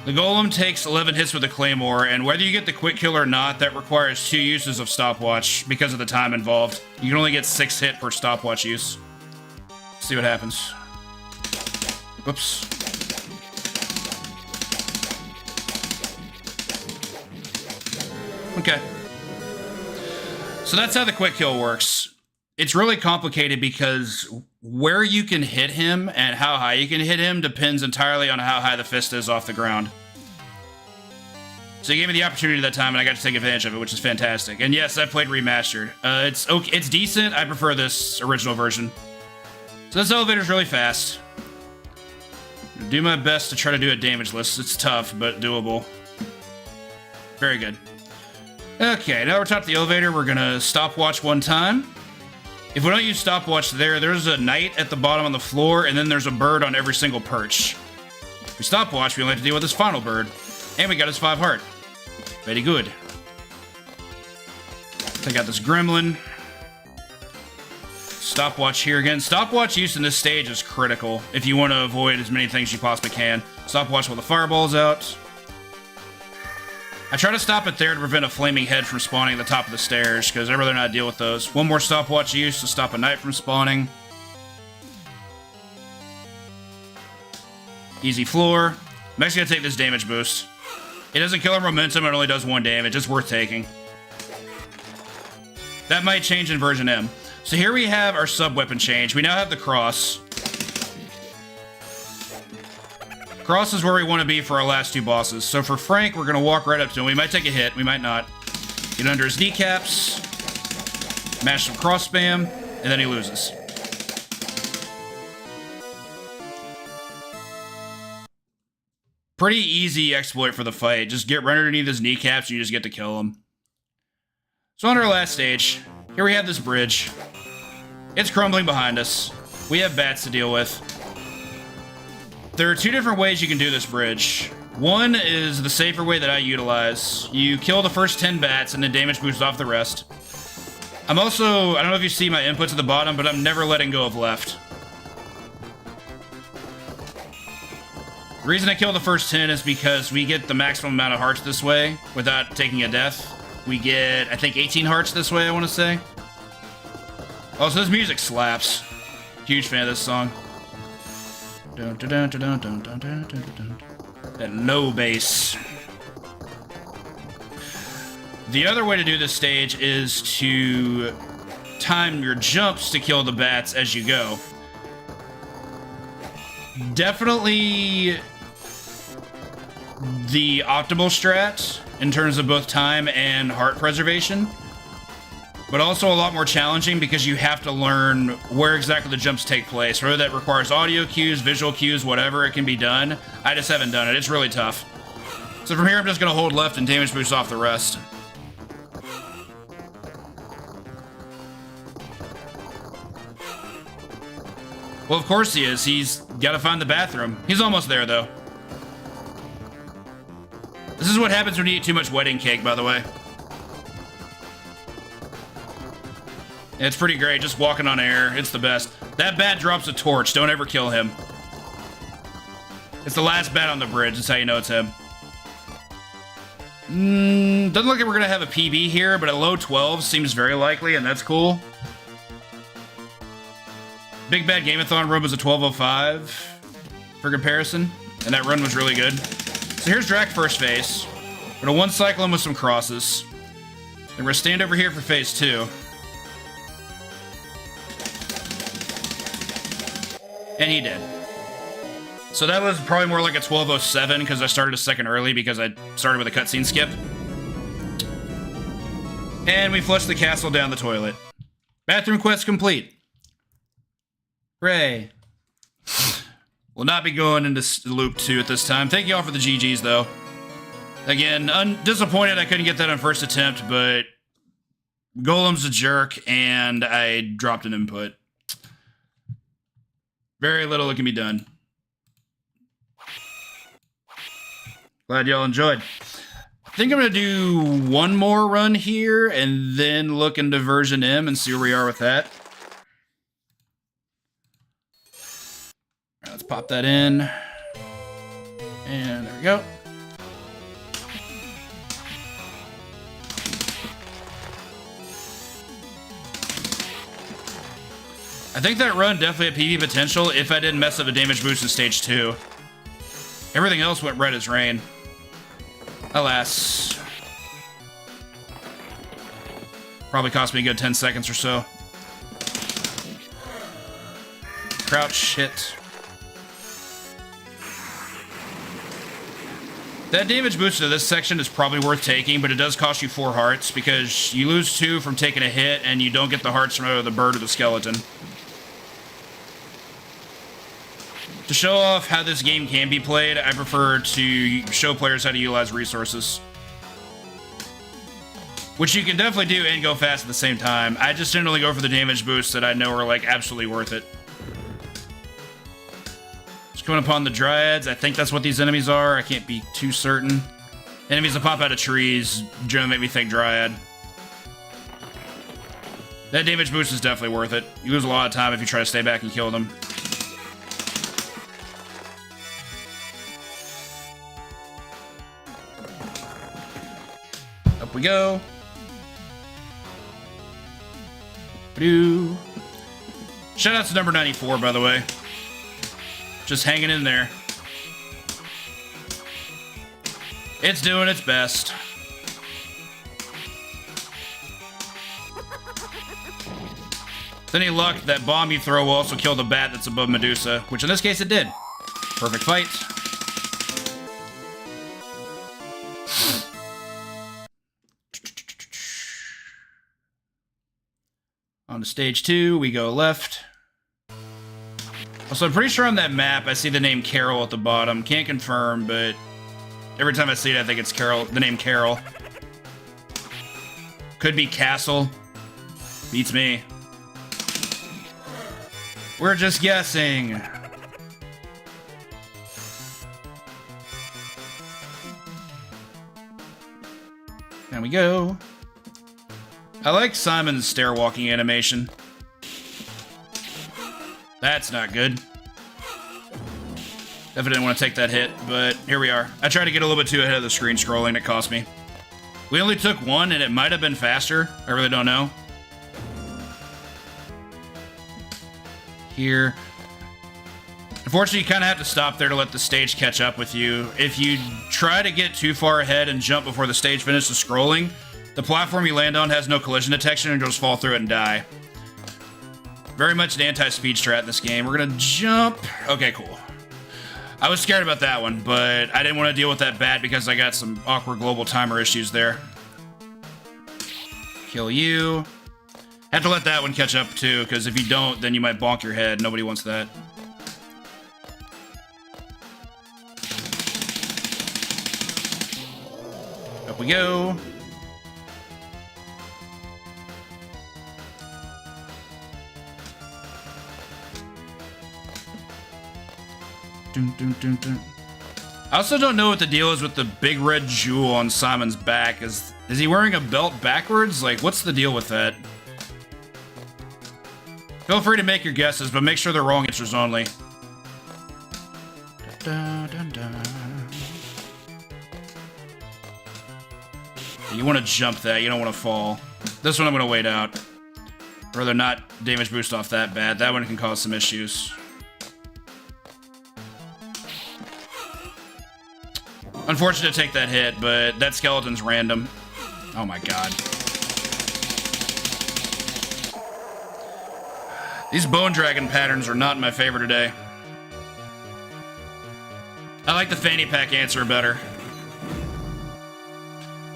[SPEAKER 1] The golem takes 11 hits with the claymore, and whether you get the quick kill or not, that requires 2 uses of stopwatch because of the time involved. You can only get 6 hit per stopwatch use. Let's see what happens. Whoops. Okay. So that's how the quick kill works. It's really complicated because where you can hit him and how high you can hit him depends entirely on how high the fist is off the ground. So you gave me the opportunity that time and I got to take advantage of it, which is fantastic. And yes, I played remastered. It's okay, it's decent. I prefer this original version. So this elevator's really fast. I'll do my best to try to do it damageless. It's tough, but doable. Very good. Okay, now we're top of the elevator. We're gonna stopwatch one time. If we don't use stopwatch there's a knight at the bottom on the floor, and then there's a bird on every single perch. If we stopwatch, we only have to deal with this final bird. And we got his 5 heart. Very good. Take out this gremlin. Stopwatch here again. Stopwatch use in this stage is critical if you want to avoid as many things you possibly can. Stopwatch while the fireball's out. I try to stop it there to prevent a flaming head from spawning at the top of the stairs, because I'd rather not deal with those. One more stopwatch use to stop a knight from spawning. Easy floor. I'm actually going to take this damage boost. It doesn't kill our momentum, it only does 1 damage. It's worth taking. That might change in version M. So here we have our sub-weapon change. We now have the cross. Cross is where we want to be for our last 2 bosses. So for Frank, we're going to walk right up to him. We might take a hit, we might not. Get under his kneecaps. Mash some cross spam, and then he loses. Pretty easy exploit for the fight. Just get right underneath his kneecaps, and you just get to kill him. So on our last stage, here we have this bridge. It's crumbling behind us. We have bats to deal with. There are 2 different ways you can do this bridge. One is the safer way that I utilize. You kill the first 10 bats and then damage boost off the rest. I'm also, I don't know if you see my inputs at the bottom, but I'm never letting go of left. The reason I kill the first 10 is because we get the maximum amount of hearts this way without taking a death. We get, I think, 18 hearts this way, I want to say. Oh, so this music slaps. Huge fan of this song. That low bass. The other way to do this stage is to time your jumps to kill the bats as you go. Definitely the optimal strat in terms of both time and heart preservation, but also a lot more challenging because you have to learn where exactly the jumps take place. Whether that requires audio cues, visual cues, whatever, it can be done. I just haven't done it. It's really tough. So from here, I'm just going to hold left and damage boost off the rest. Well, of course he is. He's got to find the bathroom. He's almost there, though. This is what happens when you eat too much wedding cake, by the way. It's pretty great, just walking on air. It's the best. That bat drops a torch. Don't ever kill him. It's the last bat on the bridge. That's how you know it's him. Doesn't look like we're going to have a PB here, but a low 12 seems very likely, and that's cool. Big Bad Game-a-thon run was a 12:05 for comparison, and that run was really good. So here's Drac first phase. We're going to 1 cycle him with some crosses. Then we're going to stand over here for phase 2. And he did. So that was probably more like a 12:07 because I started a second early because I started with a cutscene skip. And we flushed the castle down the toilet. Bathroom quest complete. Hooray. We'll not be going into loop 2 at this time. Thank you all for the GGs, though. Again, disappointed I couldn't get that on first attempt, but Golem's a jerk, and I dropped an input. Very little that can be done. Glad y'all enjoyed. I think I'm going to do 1 more run here, and then look into version M and see where we are with that. Let's pop that in. And there we go. I think that run definitely had PvP potential if I didn't mess up a damage boost in stage 2. Everything else went red as rain. Alas. Probably cost me a good 10 seconds or so. Crouch, hit. That damage boost to this section is probably worth taking, but it does cost you 4 hearts because you lose 2 from taking a hit and you don't get the hearts from either the bird or the skeleton. To show off how this game can be played, I prefer to show players how to utilize resources. Which you can definitely do and go fast at the same time. I just generally go for the damage boosts that I know are like absolutely worth it. Just coming upon the Dryads. I think that's what these enemies are. I can't be too certain. Enemies that pop out of trees generally make me think Dryad. That damage boost is definitely worth it. You lose a lot of time if you try to stay back and kill them. Up we go. Shout out to number 94, by the way. Just hanging in there. It's doing its best. With any luck, that bomb you throw will also kill the bat that's above Medusa, which in this case it did. Perfect fight. On to stage 2, we go left. Also, I'm pretty sure on that map I see the name Carol at the bottom. Can't confirm, but every time I see it, I think it's Carol. The name Carol. Could be Castle. Beats me. We're just guessing. There we go. I like Simon's stair walking animation. That's not good. Definitely didn't want to take that hit, but here we are. I tried to get a little bit too ahead of the screen scrolling. It cost me. We only took one, and it might have been faster. I really don't know. Here. Unfortunately, you kind of have to stop there to let the stage catch up with you. If you try to get too far ahead and jump before the stage finishes scrolling, the platform you land on has no collision detection and you'll just fall through it and die. Very much an anti-speed strat in this game. We're gonna jump. Okay, cool. I was scared about that one, but I didn't want to deal with that bat because I got some awkward global timer issues there. Kill you. Have to let that one catch up too, because if you don't, then you might bonk your head. Nobody wants that. Up we go. Dun, dun, dun, dun. I also don't know what the deal is with the big red jewel on Simon's back. Is he wearing a belt backwards? Like, what's the deal with that? Feel free to make your guesses, but make sure they're wrong answers only. Dun, dun, dun. You want to jump that, you don't want to fall. This one I'm going to wait out. I'd rather not damage boost off that bad. That one can cause some issues. Unfortunate to take that hit, but that skeleton's random. Oh my god. These bone dragon patterns are not my favorite today. I like the fanny pack answer better.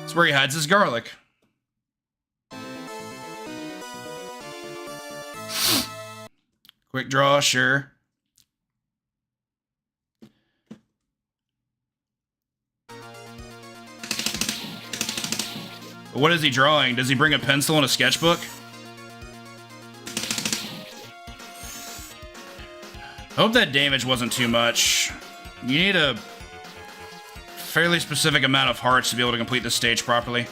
[SPEAKER 1] That's where he hides his garlic. Quick draw, sure. What is he drawing? Does he bring a pencil and a sketchbook? I hope that damage wasn't too much. You need a fairly specific amount of hearts to be able to complete this stage properly.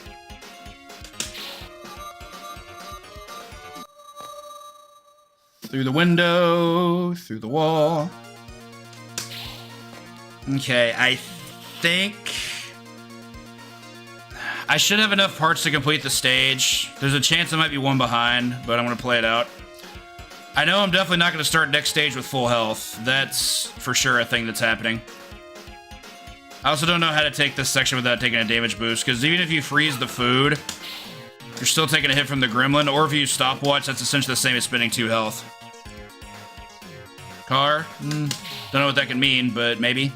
[SPEAKER 1] Through the window, through the wall. Okay, I think I should have enough parts to complete the stage. There's a chance I might be one behind, but I'm going to play it out. I know I'm definitely not going to start next stage with full health. That's for sure a thing that's happening. I also don't know how to take this section without taking a damage boost, because even if you freeze the food, you're still taking a hit from the gremlin, or if you stopwatch, that's essentially the same as spending 2 health. Car? Don't know what that can mean, but maybe.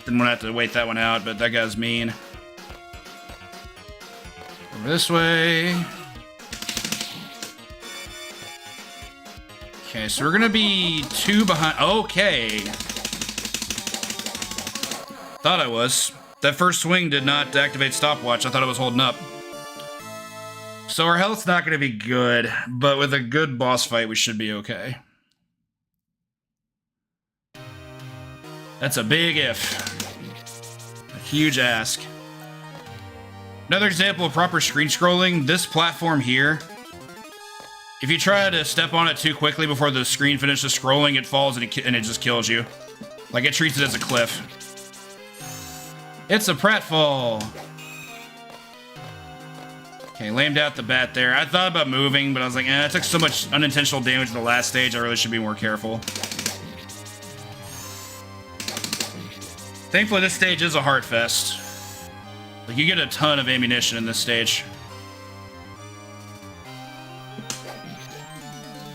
[SPEAKER 1] Didn't want to have to wait that one out, but that guy's mean. Over this way. Okay, so we're gonna be 2 behind. Okay. Thought I was. That first swing did not activate stopwatch. I thought it was holding up. So our health's not going to be good, but with a good boss fight, we should be okay. That's a big if. A huge ask. Another example of proper screen scrolling, this platform here. If you try to step on it too quickly before the screen finishes scrolling, it falls and it just kills you. Like, it treats it as a cliff. It's a pratfall. Okay, lamed out the bat there. I thought about moving, but I was like, I took so much unintentional damage in the last stage, I really should be more careful. Thankfully, this stage is a heart fest. Like, you get a ton of ammunition in this stage.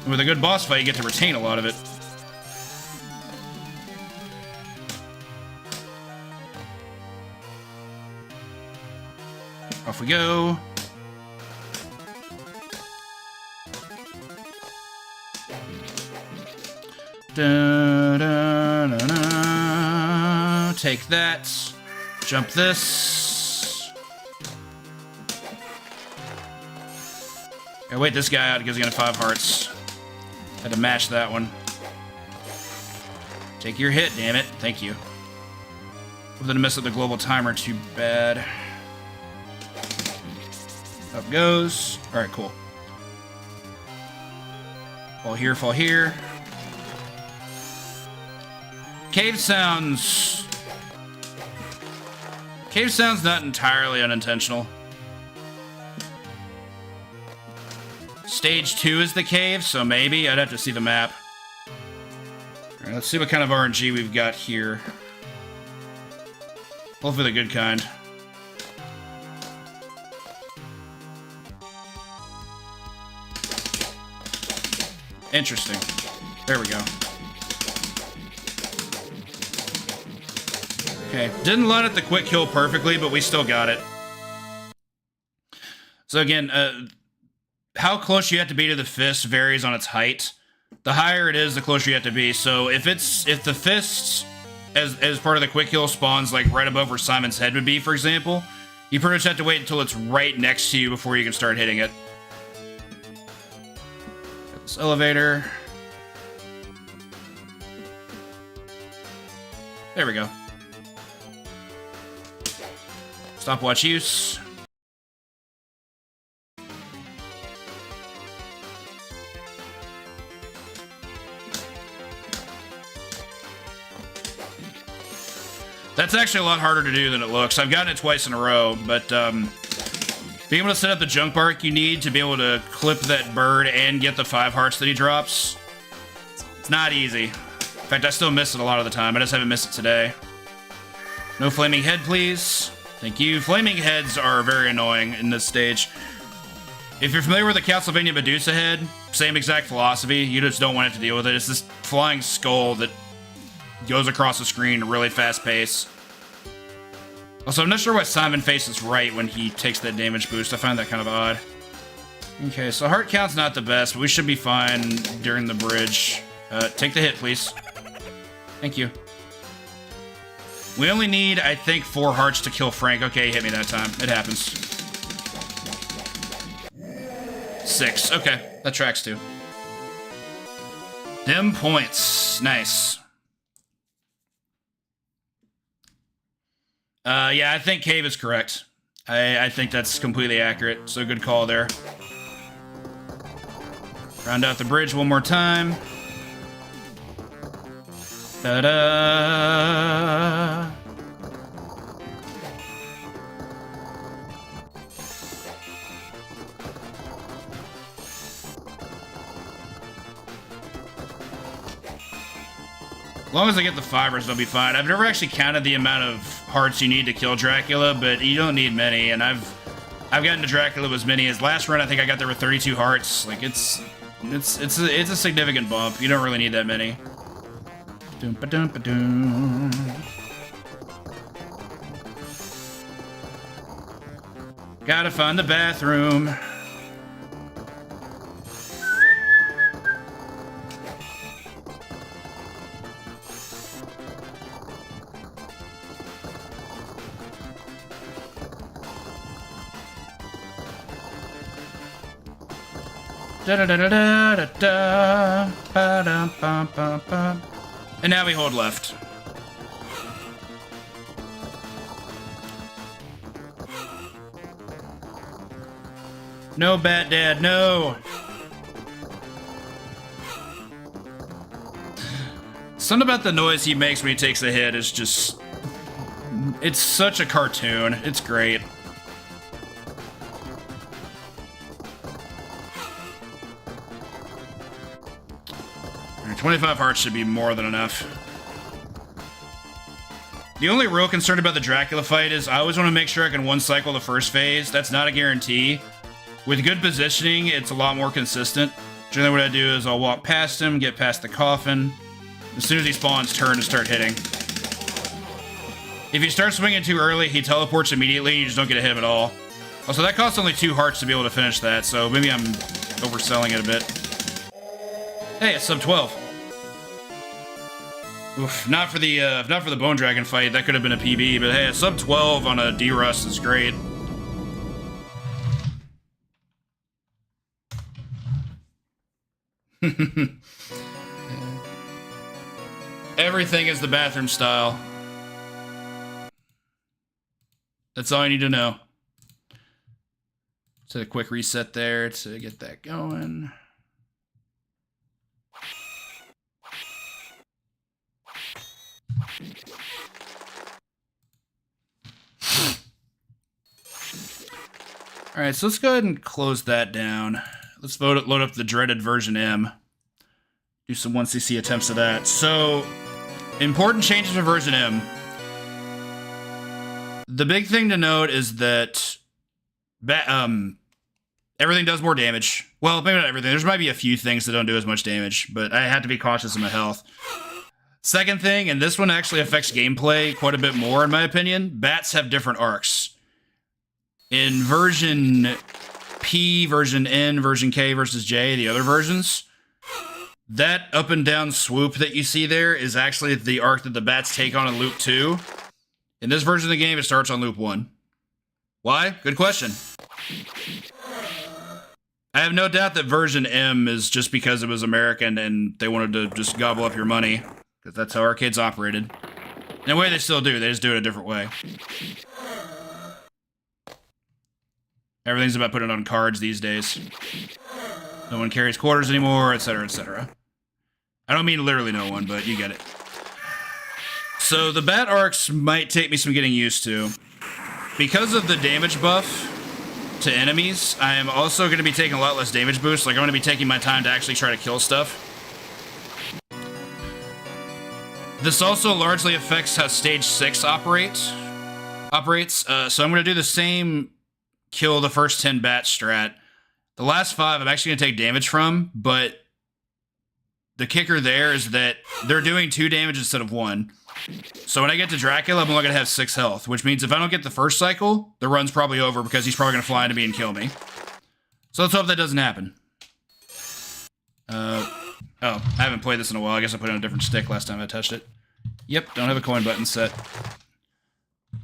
[SPEAKER 1] And with a good boss fight, you get to retain a lot of it. Off we go. Da, da, da, da. Take that. Jump this. Yeah, wait this guy out because he's gonna 5 hearts. Had to mash that one. Take your hit, damn it. Thank you. Hope didn't mess up the global timer too bad. Up goes. Alright, cool. Fall here, fall here. Cave sounds... Cave sounds not entirely unintentional. Stage 2 is the cave, so maybe. I'd have to see the map. Alright, let's see what kind of RNG we've got here. Hopefully the good kind. Interesting. There we go. Okay, didn't line up the quick kill perfectly, but we still got it. So again, how close you have to be to the fist varies on its height. The higher it is, the closer you have to be. So if the fist, as part of the quick kill, spawns like right above where Simon's head would be, for example, you pretty much have to wait until it's right next to you before you can start hitting it. Got this elevator. There we go. Stopwatch use. That's actually a lot harder to do than it looks. I've gotten it twice in a row, but being able to set up the junk bark you need to be able to clip that bird and get the 5 hearts that he drops, it's not easy. In fact, I still miss it a lot of the time. I just haven't missed it today. No flaming head, please. Thank you. Flaming heads are very annoying in this stage. If you're familiar with the Castlevania Medusa head, same exact philosophy. You just don't want to have to deal with it. It's this flying skull that goes across the screen at a really fast pace. Also, I'm not sure why Simon faces right when he takes that damage boost. I find that kind of odd. Okay, so heart count's not the best, but we should be fine during the bridge. Take the hit, please. Thank you. We only need, I think, 4 hearts to kill Frank. Okay, he hit me that time. It happens. 6. Okay, that tracks too. Dim points. Nice. Yeah, I think cave is correct. I think that's completely accurate, so good call there. Round out the bridge one more time. Ta-da! As long as I get the fibers, I'll be fine. I've never actually counted the amount of hearts you need to kill Dracula, but you don't need many, and I've gotten to Dracula with as many as last run. I think I got there with 32 hearts. Like, it's a significant bump. You don't really need that many. Doom-ba-doom-ba-doom. Gotta find the bathroom. And now we hold left. No, Bat Dad, no! Something about the noise he makes when he takes a hit is just... It's such a cartoon. It's great. Alright, 25 hearts should be more than enough. The only real concern about the Dracula fight is I always want to make sure I can one-cycle the first phase. That's not a guarantee. With good positioning, it's a lot more consistent. Generally what I do is I'll walk past him, get past the coffin. As soon as he spawns, turn and start hitting. If you start swinging too early, he teleports immediately, you just don't get a hit at all. Also, that costs only 2 hearts to be able to finish that, so maybe I'm overselling it a bit. Hey, it's sub 12. Oof, not for the Bone Dragon fight, that could have been a PB, but hey, a sub 12 on a D-Rust is great. Everything is the bathroom style. That's all I need to know. So a quick reset there to get that going. All right, so let's go ahead and close that down. Let's load up the dreaded version M. Do some 1cc attempts of that. So, important changes for version M. The big thing to note is that everything does more damage. Well, maybe not everything. There's might be a few things that don't do as much damage, but I had to be cautious of my health. Second thing, and this one actually affects gameplay quite a bit more in my opinion, bats have different arcs. In version P, version N, version K versus J, the other versions, that up and down swoop that you see there is actually the arc that the bats take on in loop 2. In this version of the game, it starts on loop 1. Why? Good question. I have no doubt that version M is just because it was American and they wanted to just gobble up your money, because that's how arcades operated. In a way, they still do. They just do it a different way. Everything's about putting it on cards these days. No one carries quarters anymore, etc., etc. I don't mean literally no one, but you get it. So the bat arcs might take me some getting used to. Because of the damage buff to enemies, I am also going to be taking a lot less damage boost. Like, I'm going to be taking my time to actually try to kill stuff. This also largely affects how Stage 6 operates. So I'm going to do the same kill the first 10 bat strat. The last 5 I'm actually going to take damage from, but the kicker there is that they're doing 2 damage instead of 1. So when I get to Dracula, I'm only going to have 6 health, which means if I don't get the first cycle, the run's probably over because he's probably going to fly into me and kill me. So let's hope that doesn't happen. Oh, I haven't played this in a while. I guess I put it on a different stick last time I touched it. Yep, don't have a coin button set.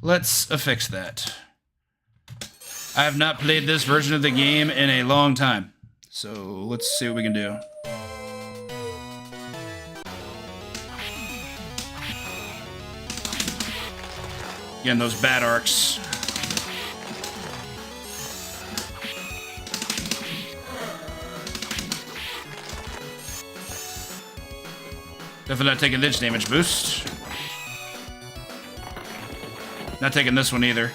[SPEAKER 1] Let's affix that. I have not played this version of the game in a long time. So let's see what we can do. Again, those bat arcs. Definitely not taking this damage boost. Not taking this one either.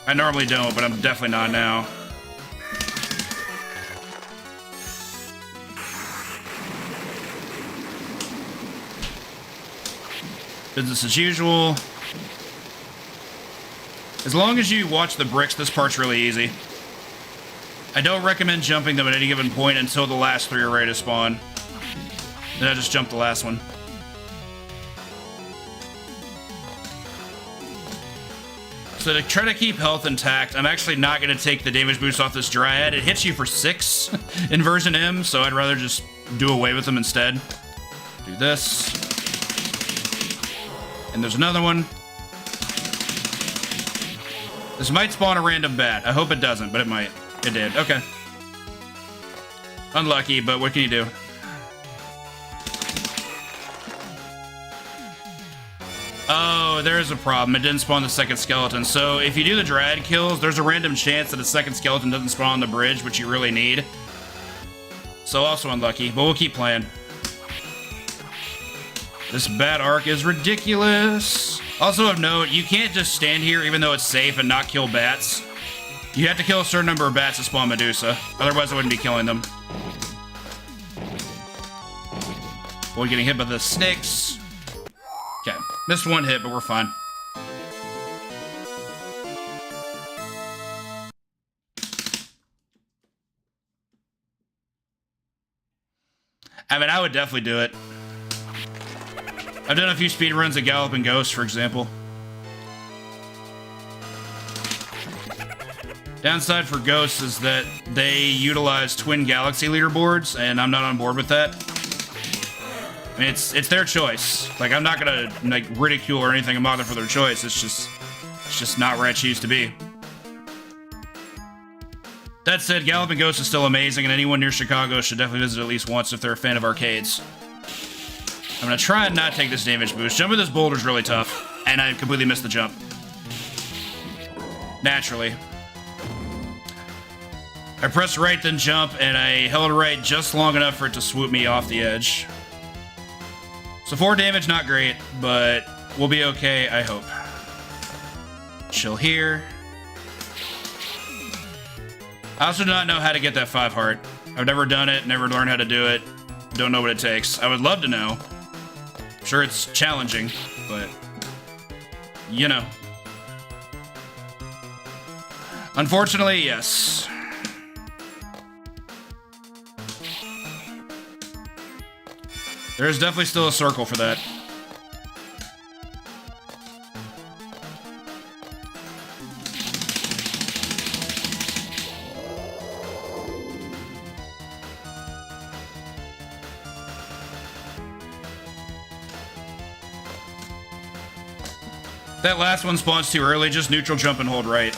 [SPEAKER 1] I normally don't, but I'm definitely not now. Business as usual. As long as you watch the bricks, this part's really easy. I don't recommend jumping them at any given point until the last 3 are ready to spawn. Then I just jumped the last one. So to try to keep health intact, I'm actually not going to take the damage boost off this Dryad. It hits you for 6 in version M, so I'd rather just do away with them instead. Do this. And there's another one. This might spawn a random bat. I hope it doesn't, but it might. It did. Okay. Unlucky, but what can you do? Oh, there's a problem. It didn't spawn the second skeleton. So if you do the Dryad kills, there's a random chance that a second skeleton doesn't spawn on the bridge, which you really need. So also unlucky, but we'll keep playing. This bat arc is ridiculous. Also of note, you can't just stand here even though it's safe and not kill bats. You have to kill a certain number of bats to spawn Medusa. Otherwise I wouldn't be killing them. Boy, getting hit by the snakes. Okay, missed one hit, but we're fine. I mean, I would definitely do it. I've done a few speedruns of Galloping Ghost, for example. Downside for Ghosts is that they utilize twin galaxy leaderboards, and I'm not on board with that. I mean, it's their choice. Like, I'm not gonna like ridicule or anything about them for their choice. It's just not where I choose to be. That said, Galloping Ghost is still amazing, and anyone near Chicago should definitely visit at least once if they're a fan of arcades. I'm gonna try and not take this damage boost. Jumping this boulder is really tough, and I completely missed the jump. Naturally. I pressed right, then jump, and I held right just long enough for it to swoop me off the edge. So 4 damage, not great, but we'll be okay, I hope. Chill here. I also do not know how to get that 5 heart. I've never done it, never learned how to do it. Don't know what it takes. I would love to know. I'm sure it's challenging, but you know. Unfortunately, yes. There's definitely still a circle for that. That last one spawns too early, just neutral jump and hold right.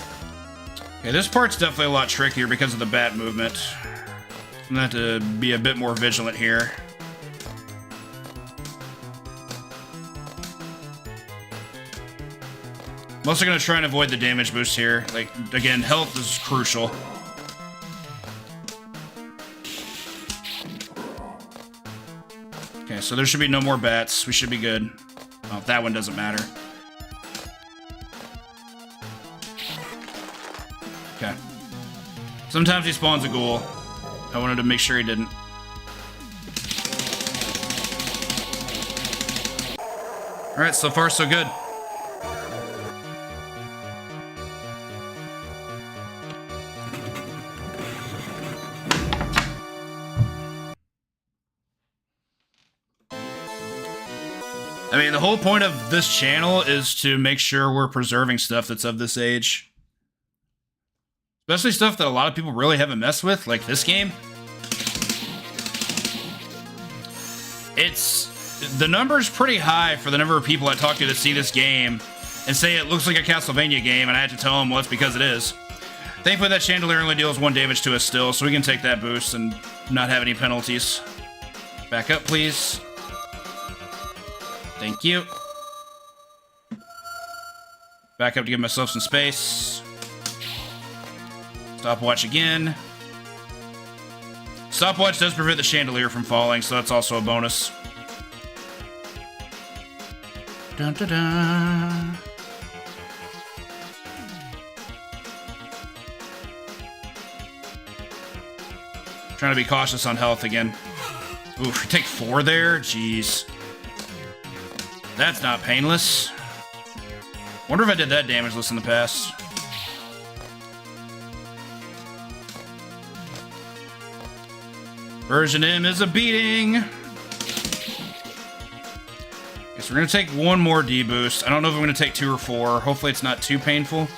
[SPEAKER 1] Okay, this part's definitely a lot trickier because of the bat movement. I'm gonna have to be a bit more vigilant here. I'm also gonna try and avoid the damage boost here. Like, again, health is crucial. Okay, so there should be no more bats. We should be good. Oh, that one doesn't matter. Okay. Sometimes he spawns a ghoul. I wanted to make sure he didn't. Alright, so far so good. I mean, the whole point of this channel is to make sure we're preserving stuff that's of this age. Especially stuff that a lot of people really haven't messed with, like this game. The number's pretty high for the number of people I talk to that see this game and say it looks like a Castlevania game, and I had to tell them, well, it's because it is. Thankfully, that chandelier only deals 1 damage to us still, so we can take that boost and not have any penalties. Back up, please. Thank you. Back up to give myself some space. Stopwatch again. Stopwatch does prevent the chandelier from falling, so that's also a bonus. Dun, dun, dun. Trying to be cautious on health again. Oof, take 4 there? Jeez. That's not painless. Wonder if I did that damageless in the past. Version M is a beating. Okay, so we're gonna take 1 more D-boost. I don't know if I'm gonna take 2 or 4. Hopefully it's not too painful.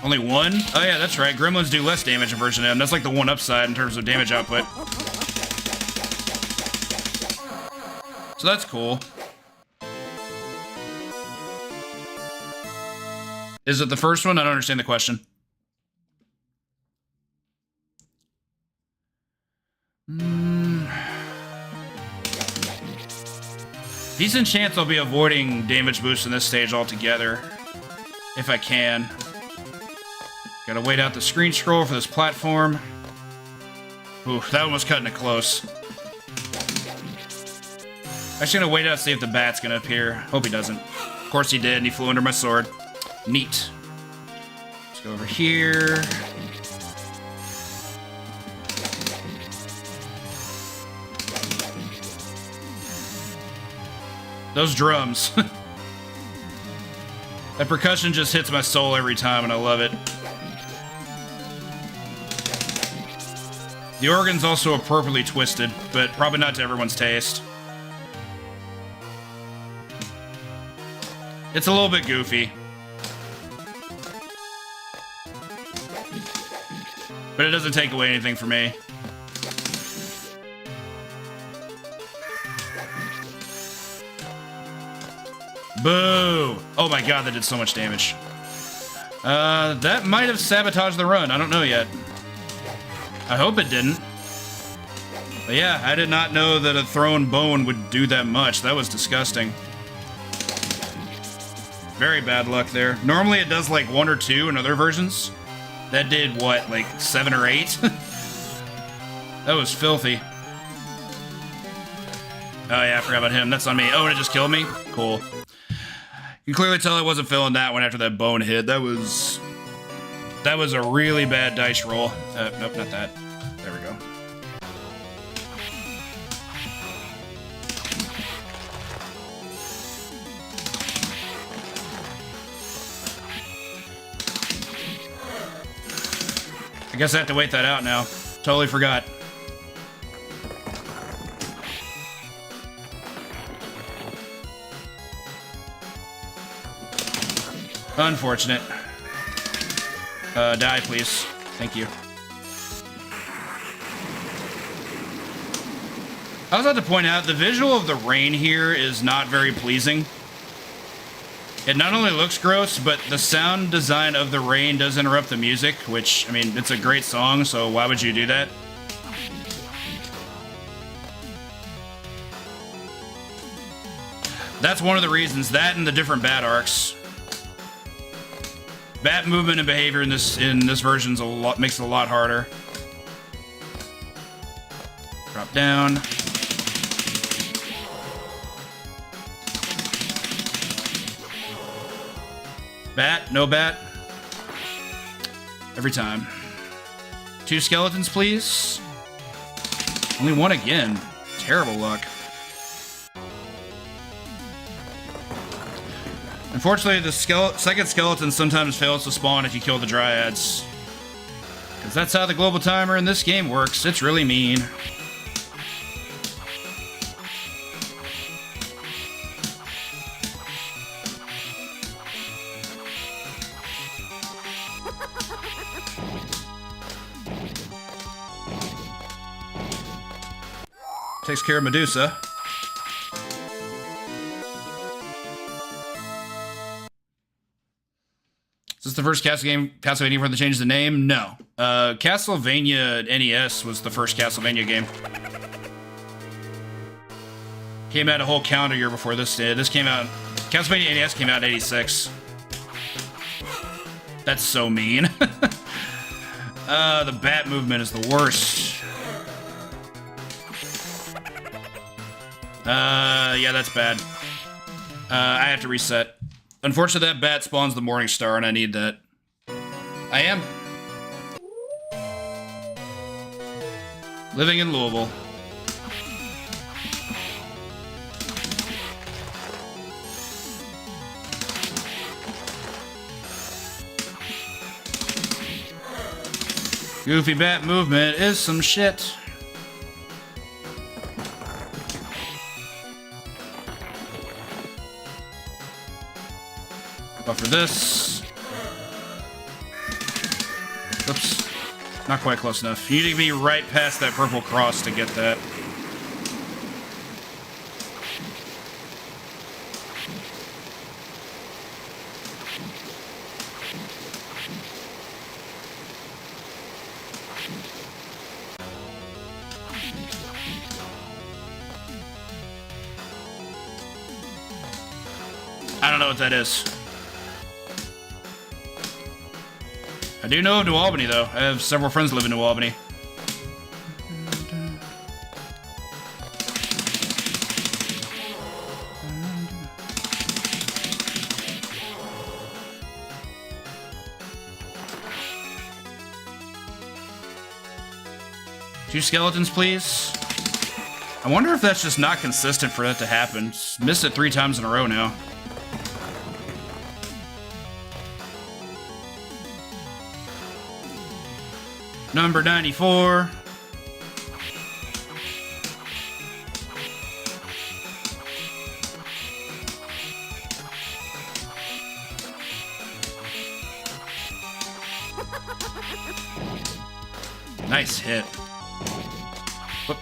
[SPEAKER 1] Only 1? Oh yeah, that's right. Gremlins do less damage in version M. That's like the one upside in terms of damage output. So that's cool. Is it the first one? I don't understand the question. Decent chance I'll be avoiding damage boost in this stage altogether. If I can. Gotta wait out the screen scroll for this platform. Ooh, that one was cutting it close. Actually gonna wait out to see if the bat's gonna appear. Hope he doesn't. Of course he did, and he flew under my sword. Neat. Let's go over here. Those drums. That percussion just hits my soul every time, and I love it. The organ's also appropriately twisted, but probably not to everyone's taste. It's a little bit goofy. But it doesn't take away anything from me. Boo! Oh my god, that did so much damage. That might have sabotaged the run. I don't know yet. I hope it didn't. But yeah, I did not know that a thrown bone would do that much. That was disgusting. Very bad luck there. Normally it does like 1 or 2 in other versions. That did what, like 7 or 8? That was filthy. Oh yeah, I forgot about him. That's on me. Oh, and it just killed me? Cool. You can clearly tell I wasn't feeling that one after that bone hit. That was a really bad dice roll. Nope, not that. There we go. I guess I have to wait that out now. Totally forgot. Unfortunate. Die, please. Thank you. I was about to point out, the visual of the rain here is not very pleasing. It not only looks gross, but the sound design of the rain does interrupt the music, which, I mean, it's a great song, so why would you do that? That's one of the reasons. That and the different bat arcs. Bat movement and behavior in this version's makes it a lot harder. Drop down. Bat, no bat. Every time. 2 skeletons, please. Only 1 again. Terrible luck. Unfortunately, the second skeleton sometimes fails to spawn if you kill the dryads. Because that's how the global timer in this game works. It's really mean. Takes care of Medusa. Is this the first Castlevania where they changed the name? No. Castlevania NES was the first Castlevania game. Came out a whole calendar year before this did. Castlevania NES came out in '86. That's so mean. The bat movement is the worst. Yeah, that's bad. I have to reset. Unfortunately, that bat spawns the Morning Star, and I need that. I am. Living in Louisville. Goofy bat movement is some shit. Buffer this. Oops. Not quite close enough. You need to be right past that purple cross to get that. I don't know what that is. I do know of New Albany, though. I have several friends live in New Albany. Two skeletons, please. I wonder if that's just not consistent for that to happen. Just missed it 3 times in a row now. Number 94. Nice hit. Whoop.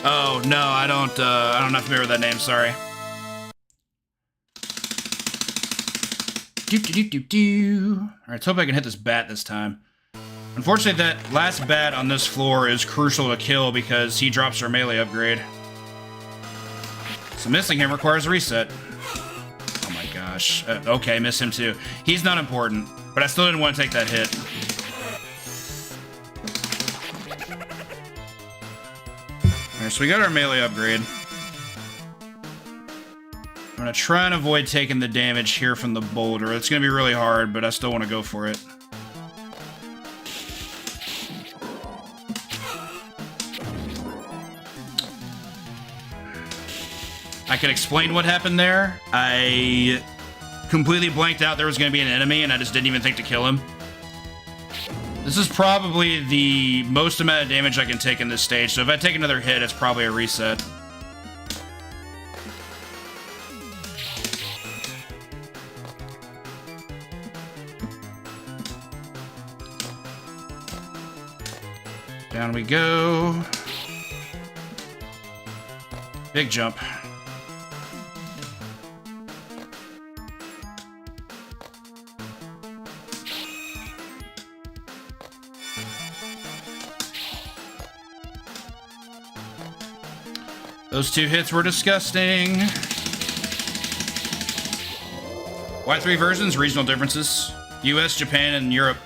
[SPEAKER 1] Oh no, I'm not familiar with that name. Sorry. All right, let's hope I can hit this bat this time. Unfortunately, that last bat on this floor is crucial to kill because he drops our melee upgrade. So missing him requires a reset. Oh my gosh. Okay, miss him too. He's not important, but I still didn't want to take that hit. All right, so we got our melee upgrade. I'm going to try and avoid taking the damage here from the boulder. It's going to be really hard, but I still want to go for it. I can explain what happened there. I completely blanked out there was going to be an enemy, and I just didn't even think to kill him. This is probably the most amount of damage I can take in this stage, so if I take another hit, it's probably a reset. Down we go. Big jump. Those 2 hits were disgusting. Why 3 versions? Regional differences. US, Japan, and Europe.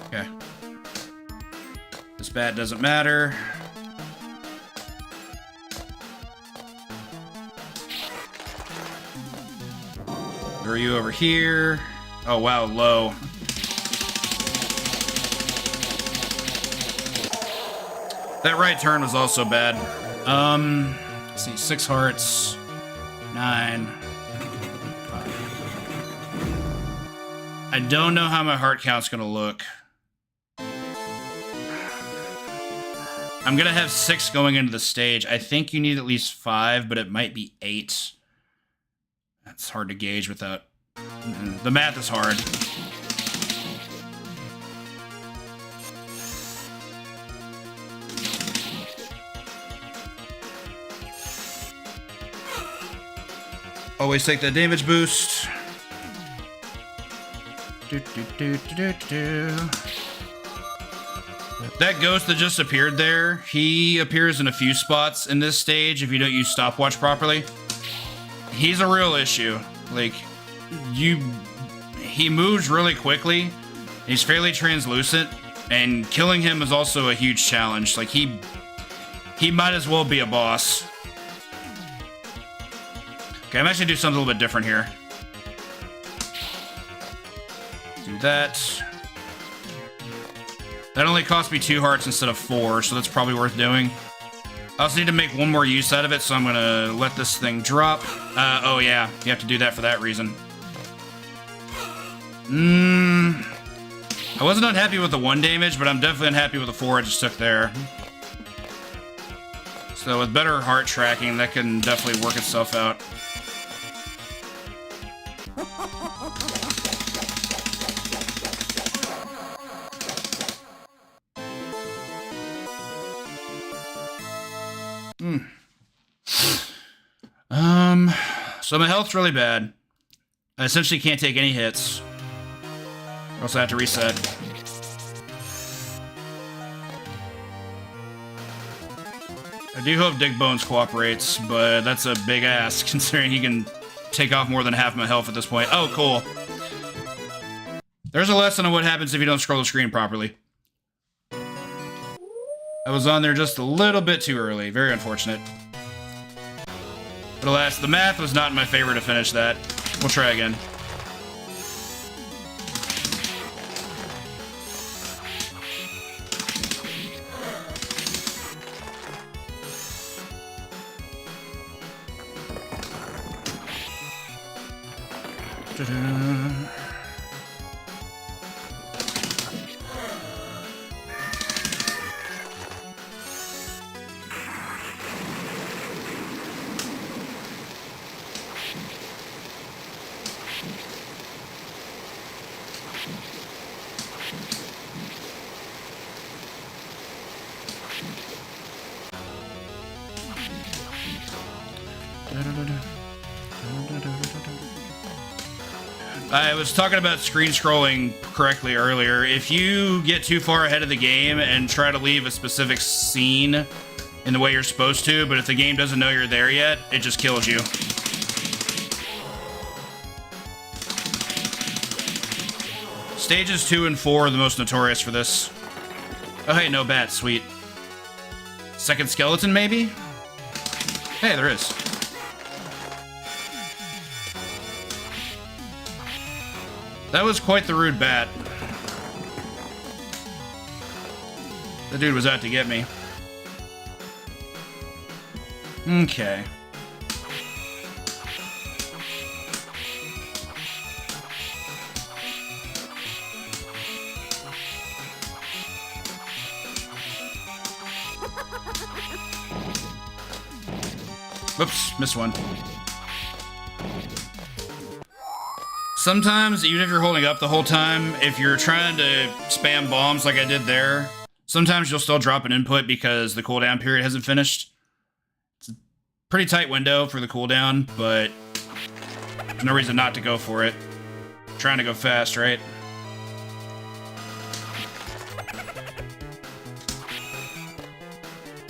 [SPEAKER 1] Okay. This bat doesn't matter. Are you over here? Oh wow, low. That right turn was also bad. Let's see, 6 hearts, 9. 5. I don't know how my heart count's gonna look. I'm gonna have 6 going into the stage. I think you need at least 5, but it might be 8. That's hard to gauge without... The math is hard. Always take that damage boost. That ghost that just appeared there, he appears in a few spots in this stage if you don't use stopwatch properly. He's a real issue. Like, he moves really quickly. He's fairly translucent, and killing him is also a huge challenge. Like, he might as well be a boss. Okay, I'm actually gonna do something a little bit different here. Do that. That only cost me 2 hearts instead of 4, so that's probably worth doing. I also need to make one more use out of it, so I'm gonna let this thing drop. Oh yeah, you have to do that for that reason. I wasn't unhappy with the 1 damage, but I'm definitely unhappy with the 4 I just took there. So with better heart tracking, that can definitely work itself out. So my health's really bad. I essentially can't take any hits. Or else I have to reset. I do hope Dick Bones cooperates, but that's a big ask considering he can take off more than half my health at this point. Oh, cool. There's a lesson on what happens if you don't scroll the screen properly. I was on there just a little bit too early. Very unfortunate. But alas, the math was not in my favor to finish that. We'll try again. I was talking about screen scrolling correctly earlier. If you get too far ahead of the game and try to leave a specific scene in the way you're supposed to, but if the game doesn't know you're there yet, it just kills you. Stages 2 and 4 are the most notorious for this. Oh, hey, no bats. Sweet. Second skeleton, maybe? Hey, there is. That was quite the rude bat. The dude was out to get me. Okay. Whoops, missed one. Sometimes, even if you're holding up the whole time, if you're trying to spam bombs like I did there, sometimes you'll still drop an input because the cooldown period hasn't finished. It's a pretty tight window for the cooldown, but there's no reason not to go for it. I'm trying to go fast, right?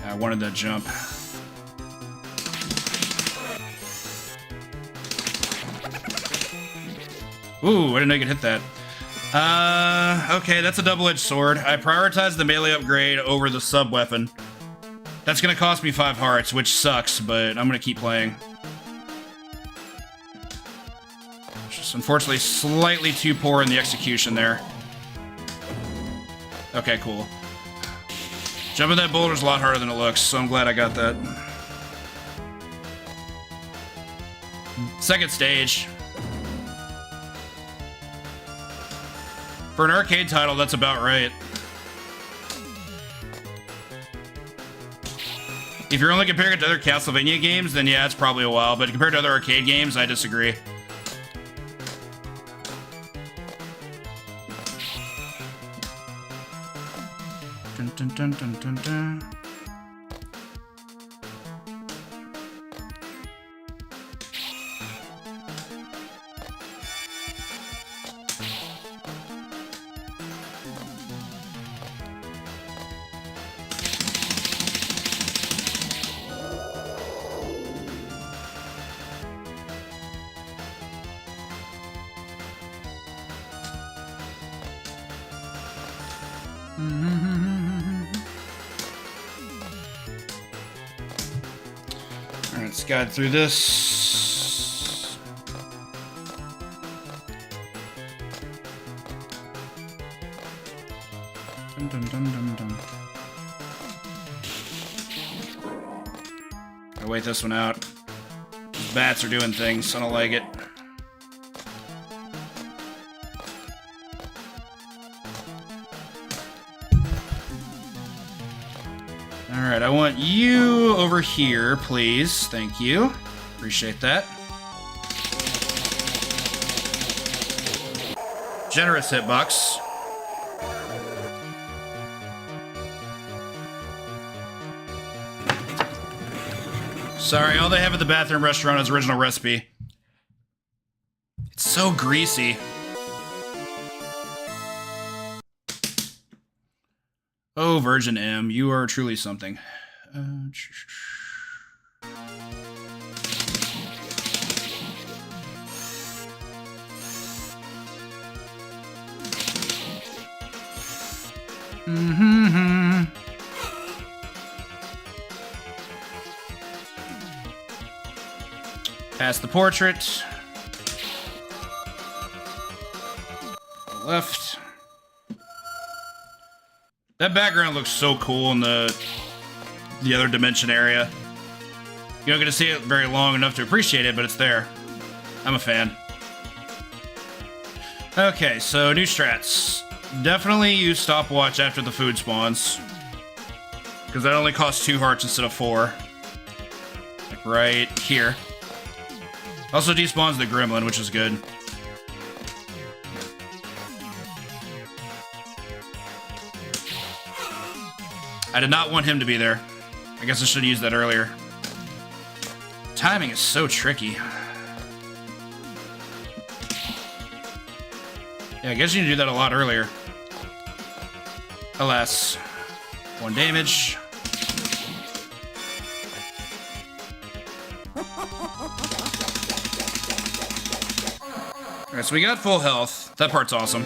[SPEAKER 1] I wanted that jump. Ooh, I didn't know you could hit that. Okay, that's a double-edged sword. I prioritized the melee upgrade over the sub-weapon. That's gonna cost me 5 hearts, which sucks, but I'm gonna keep playing. Just unfortunately slightly too poor in the execution there. Okay, cool. Jumping that boulder's a lot harder than it looks, so I'm glad I got that. Second stage. For an arcade title, that's about right. If you're only comparing it to other Castlevania games, then yeah, it's probably a while. But compared to other arcade games, I disagree. Dun, dun, dun, dun, dun, dun. Alright, let's guide through this. Dun, dun, dun, dun, dun. Gotta wait this one out. These bats are doing things, I don't like it. Alright, I want you over here, please. Thank you. Appreciate that. Generous hitbox. Sorry, all they have at the bathroom restaurant is original recipe. It's so greasy. Oh, Virgin M, you are truly something. Past the portrait. Left. That background looks so cool in the other dimension area. You're not going to see it very long enough to appreciate it, but it's there. I'm a fan. Okay, so new strats. Definitely use stopwatch after the food spawns. Because that only costs 2 hearts instead of 4. Like right here. Also despawns the gremlin, which is good. I did not want him to be there. I guess I should have used that earlier. Timing is so tricky. Yeah, I guess you need to do that a lot earlier. Alas. 1 damage. Alright, so we got full health. That part's awesome.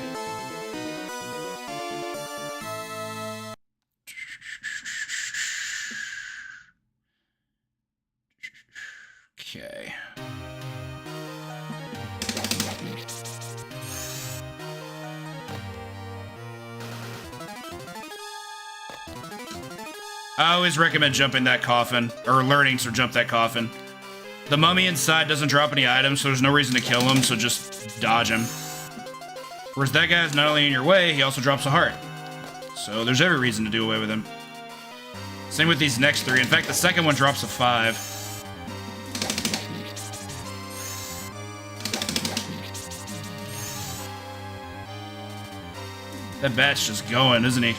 [SPEAKER 1] Okay. I always recommend jumping that coffin, or learning to jump that coffin. The mummy inside doesn't drop any items, so there's no reason to kill him, so just dodge him. Whereas that guy's not only in your way, he also drops a heart. So there's every reason to do away with him. Same with these next 3. In fact, the second one drops a 5. That bat's just going, isn't he?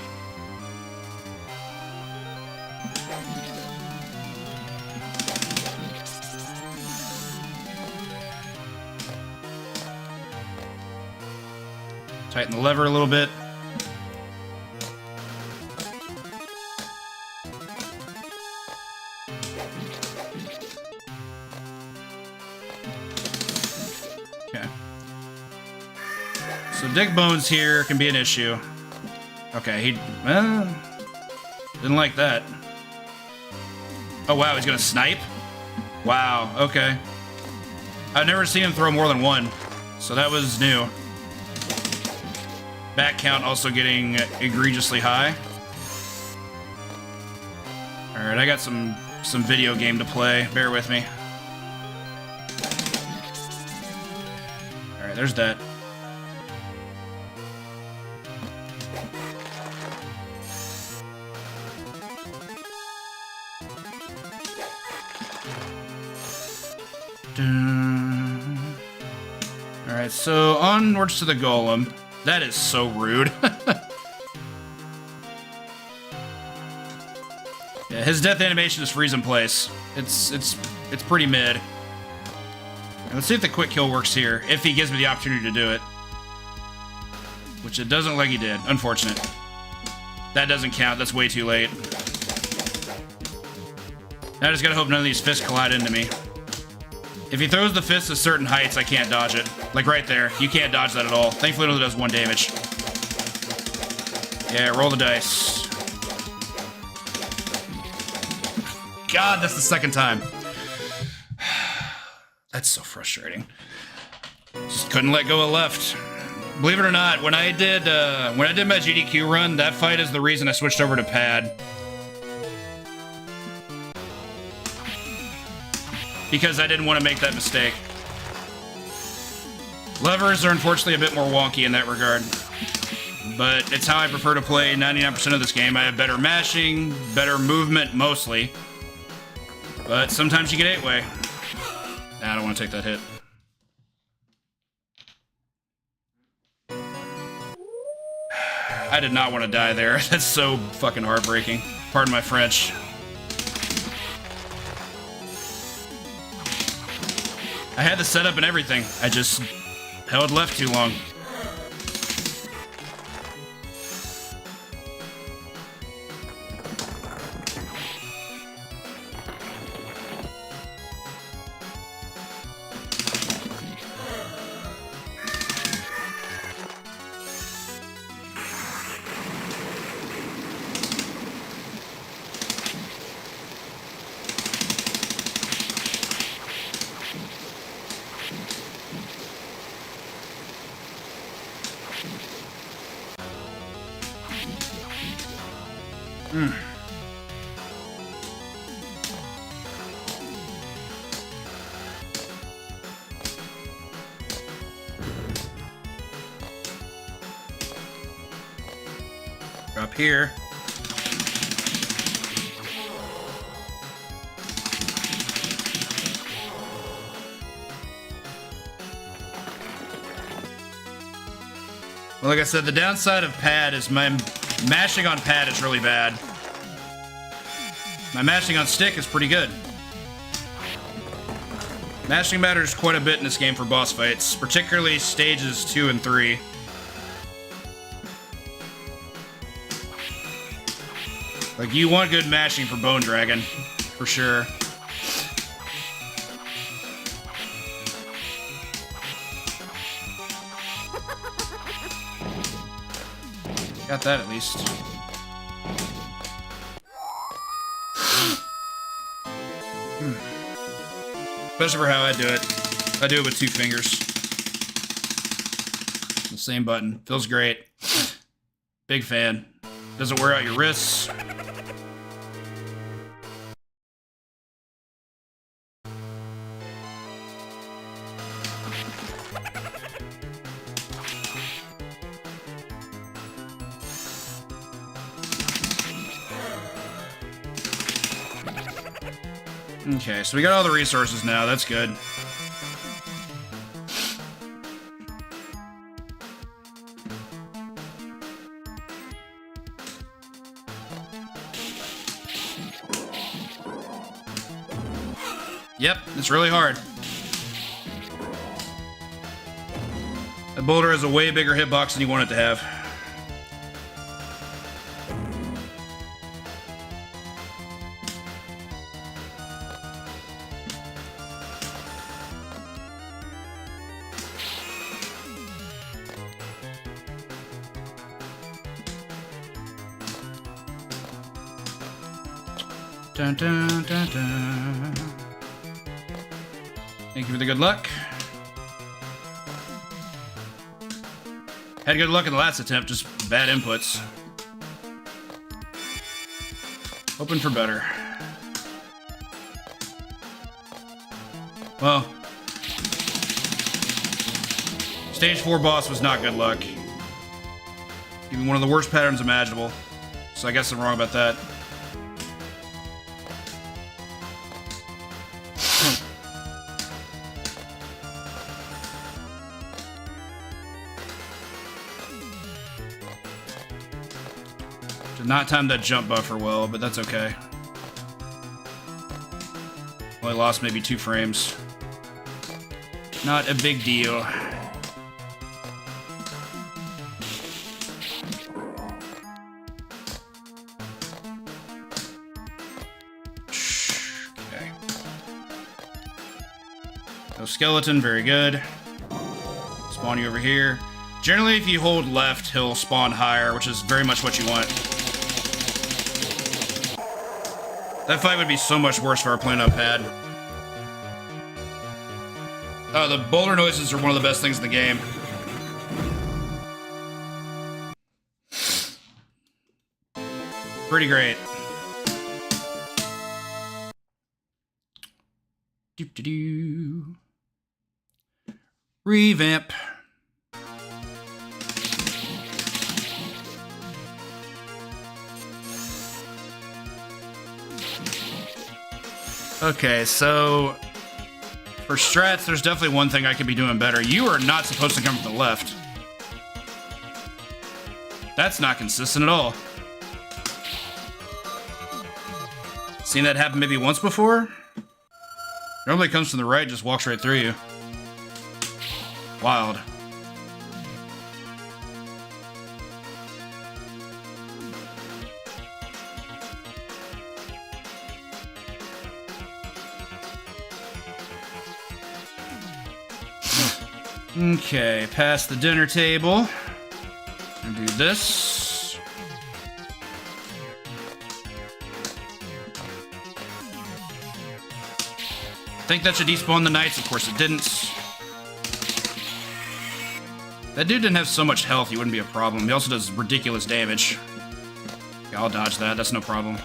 [SPEAKER 1] Tighten the lever a little bit. Okay. So dig bones here can be an issue. Okay, he didn't like that. Oh wow, he's gonna snipe? Wow, okay. I've never seen him throw more than 1, so that was new. Back count also getting egregiously high. Alright, I got some video game to play. Bear with me. Alright, there's that. Alright, so onwards to the golem. That is so rude. Yeah, his death animation is freeze in place. It's pretty mid. And let's see if the quick kill works here, if he gives me the opportunity to do it. Which it doesn't look like he did. Unfortunate. That doesn't count. That's way too late. Now I just gotta hope none of these fists collide into me. If he throws the fist at certain heights, I can't dodge it. Like right there. You can't dodge that at all. Thankfully, it only does 1 damage. Yeah, roll the dice. God, that's the 2nd time. That's so frustrating. Just couldn't let go of left. Believe it or not, when I did my GDQ run, that fight is the reason I switched over to pad. Because I didn't want to make that mistake. Levers are unfortunately a bit more wonky in that regard. but it's how I prefer to play 99% of this game. I have better mashing, better movement mostly, but sometimes you get 8-way. Nah, I don't want to take that hit. I did not want to die there. That's so fucking heartbreaking. Pardon my French. I had the setup and everything. I just held left too long. Up here. Well, like I said, the downside of pad is my mashing on pad is really bad. My mashing on stick is pretty good. Mashing matters quite a bit in this game for boss fights, particularly stages 2 and 3. Like, you want good mashing for Bone Dragon, for sure. Got that at least. Especially for how I do it. I do it with 2 fingers. The same button. Feels great. Big fan. Doesn't wear out your wrists. Okay, so we got all the resources now. That's good. Yep, it's really hard. The boulder has a way bigger hitbox than you want it to have. Dun, dun, dun, dun. Thank you for the good luck. Had good luck in the last attempt, just bad inputs. Hoping for better. Well, stage 4 boss was not good luck. Even one of the worst patterns imaginable. So I guess I'm wrong about that. Did not time that jump buffer well, but that's okay. Only lost maybe 2 frames. Not a big deal. Okay. No skeleton, very good. Spawn you over here. Generally, if you hold left, he'll spawn higher, which is very much what you want. That fight would be so much worse if I were playing on pad. Oh, the boulder noises are one of the best things in the game. Pretty great. Doop-de-doo. Revamp. Okay, so for strats, there's definitely one thing I could be doing better. You are not supposed to come from the left. That's not consistent at all. Seen that happen maybe once before? Normally comes from the right, just walks right through you. Wild. Okay, past the dinner table. And do this. I think that should despawn the knights. Of course it didn't. That dude didn't have so much health, he wouldn't be a problem. He also does ridiculous damage. Yeah, I'll dodge that, that's no problem.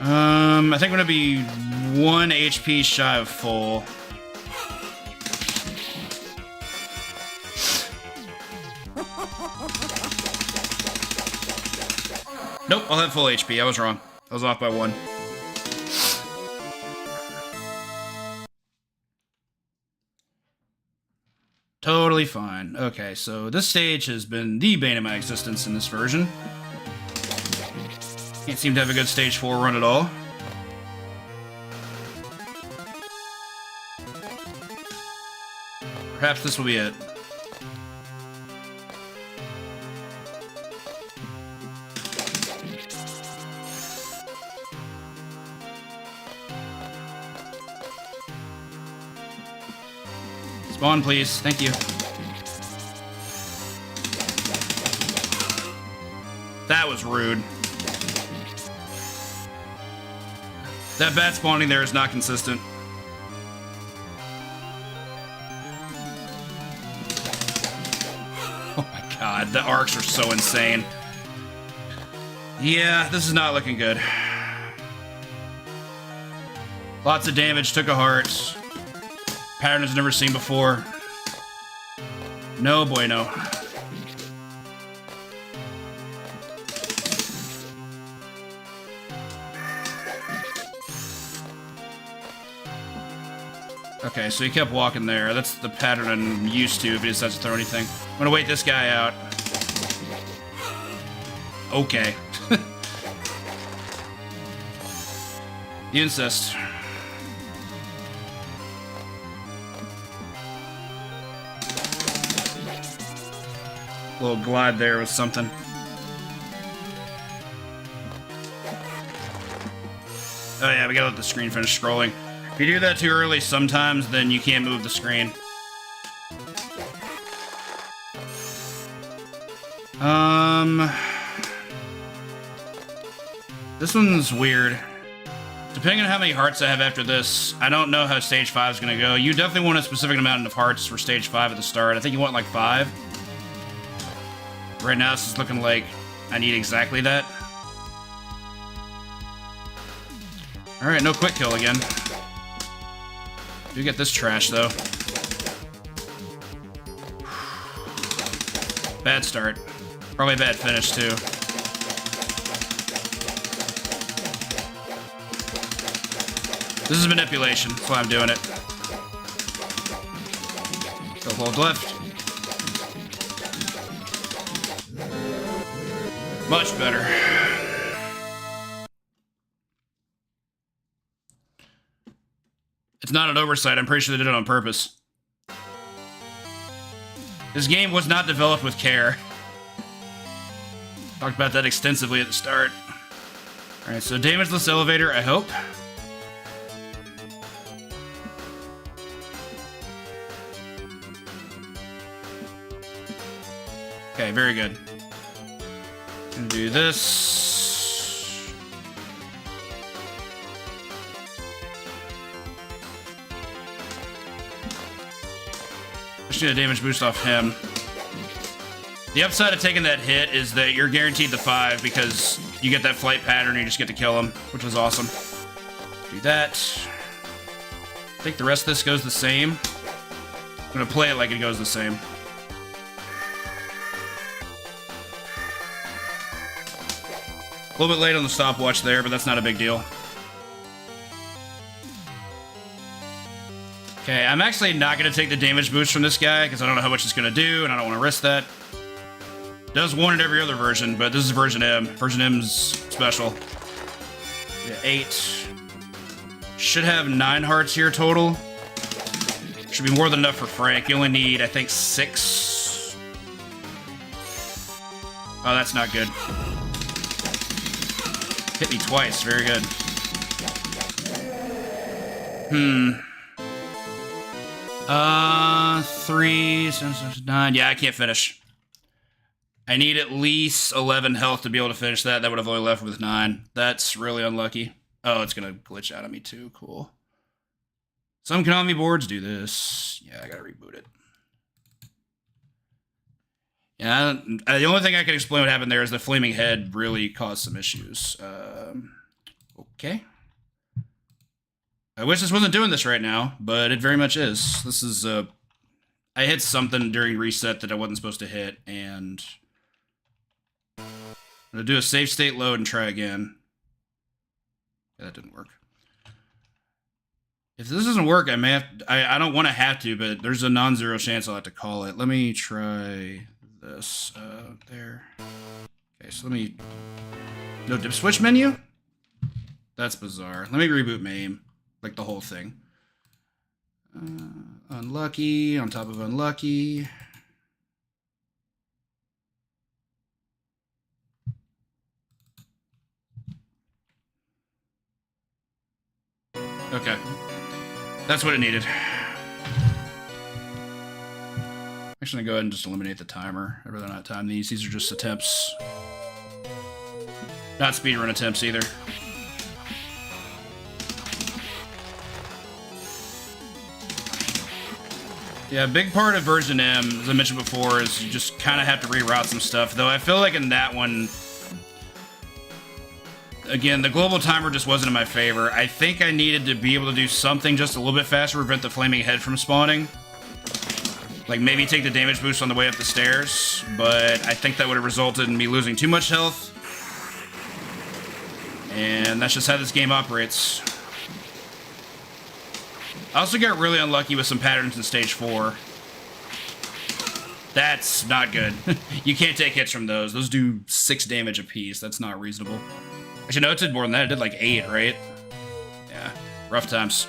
[SPEAKER 1] I think I'm gonna be 1 HP shy of full. Nope, I'll have full HP. I was wrong. I was off by 1. Totally fine. Okay, so this stage has been the bane of my existence in this version. Can't seem to have a good stage 4 run at all. Perhaps this will be it. Spawn, please. Thank you. That was rude. That bat spawning there is not consistent. Oh my god, the arcs are so insane. Yeah, this is not looking good. Lots of damage, took a heart. Pattern I've never seen before. No bueno. Okay, so he kept walking there. That's the pattern I'm used to if he decides to throw anything. I'm gonna wait this guy out. Okay. You insist. A little glide there was something. Oh yeah, we gotta let the screen finish scrolling. If you do that too early sometimes, then you can't move the screen. This one's weird. Depending on how many hearts I have after this, I don't know how stage 5 is gonna go. You definitely want a specific amount of hearts for stage 5 at the start. I think you want like 5. Right now, this is looking like I need exactly that. Alright, no quick kill again. Do get this trash, though. Bad start. Probably a bad finish, too. This is manipulation. That's why I'm doing it. Go hold left. Much better. It's not an oversight. I'm pretty sure they did it on purpose. This game was not developed with care. Talked about that extensively at the start. Alright, so damageless elevator, I hope. Okay, very good. Gonna do this. Just need a damage boost off him. The upside of taking that hit is that you're guaranteed the 5 because you get that flight pattern and you just get to kill him, which was awesome. Do that. I think the rest of this goes the same. I'm gonna play it like it goes the same. A little bit late on the stopwatch there, but that's not a big deal. Okay, I'm actually not going to take the damage boost from this guy because I don't know how much it's going to do, and I don't want to risk that. Does one in every other version, but this is version M. Version M's special. Yeah, 8. Should have 9 hearts here total. Should be more than enough for Frank. You only need, I think, 6. Oh, that's not good. Hit me twice. Very good. 3, 7, 9. Yeah, I can't finish. I need at least 11 health to be able to finish that. That would have only left with 9. That's really unlucky. Oh, it's going to glitch out of me too. Cool. Some Konami boards do this. Yeah, I got to reboot it. Yeah, the only thing I can explain what happened there is the flaming head really caused some issues. Okay. I wish this wasn't doing this right now, but it very much is. This is, I hit something during reset that I wasn't supposed to hit, and I'm going to do a save state load and try again. Yeah, that didn't work. If this doesn't work, I may have, I don't want to have to, but there's a non-zero chance I'll have to call it. Let me try this, there. Okay, so let me, no dip switch menu? That's bizarre. Let me reboot MAME, like the whole thing. Unlucky, on top of unlucky. Okay. That's what it needed. I'm actually gonna go ahead and just eliminate the timer. I'd rather not time these. These are just attempts. Not speedrun attempts either. Yeah, a big part of version M, as I mentioned before, is you just kind of have to reroute some stuff. Though I feel like in that one, again, the global timer just wasn't in my favor. I think I needed to be able to do something just a little bit faster to prevent the flaming head from spawning. Like maybe take the damage boost on the way up the stairs, but I think that would have resulted in me losing too much health. And that's just how this game operates. I also got really unlucky with some patterns in stage 4. That's not good. You can't take hits from those. Those do 6 damage apiece. That's not reasonable. Actually, no, it did more than that. It did like 8, right? Yeah, rough times.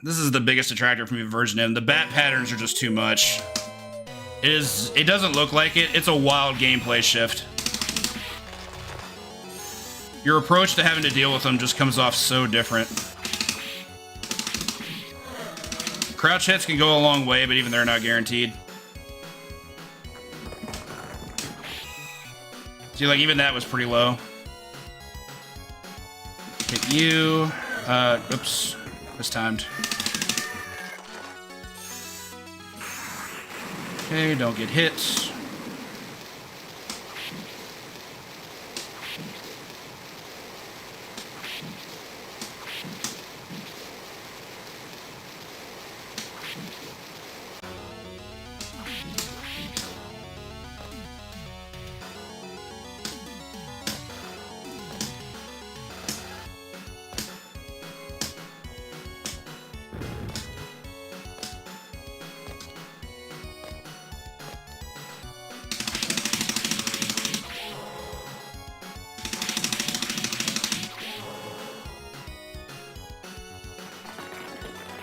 [SPEAKER 1] This is the biggest detractor from version M. The bat patterns are just too much. It doesn't look like it. It's a wild gameplay shift. Your approach to having to deal with them just comes off so different. Crouch hits can go a long way, but even they're not guaranteed. See, like, even that was pretty low. Hit you. Oops. Mistimed. Okay, don't get hit.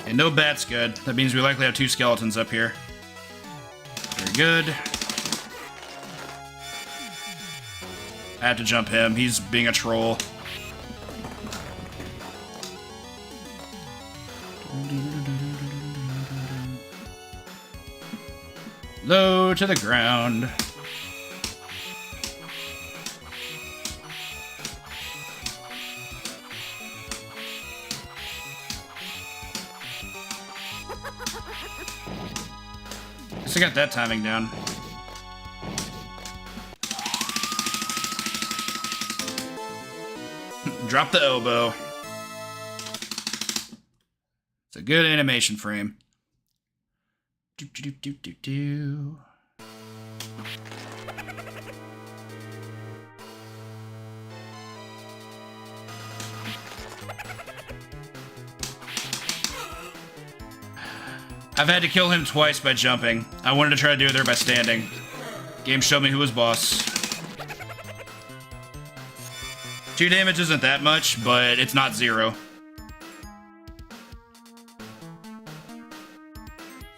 [SPEAKER 1] And no bat's good. That means we likely have 2 skeletons up here. Very good. I have to jump him. He's being a troll. Low to the ground. I got that timing down. Drop the elbow. a good animation frame. Do, do, do, do, do. I've had to kill him twice by jumping. I wanted to try to do it there by standing. Game showed me who was boss. 2 damage isn't that much, but it's not 0.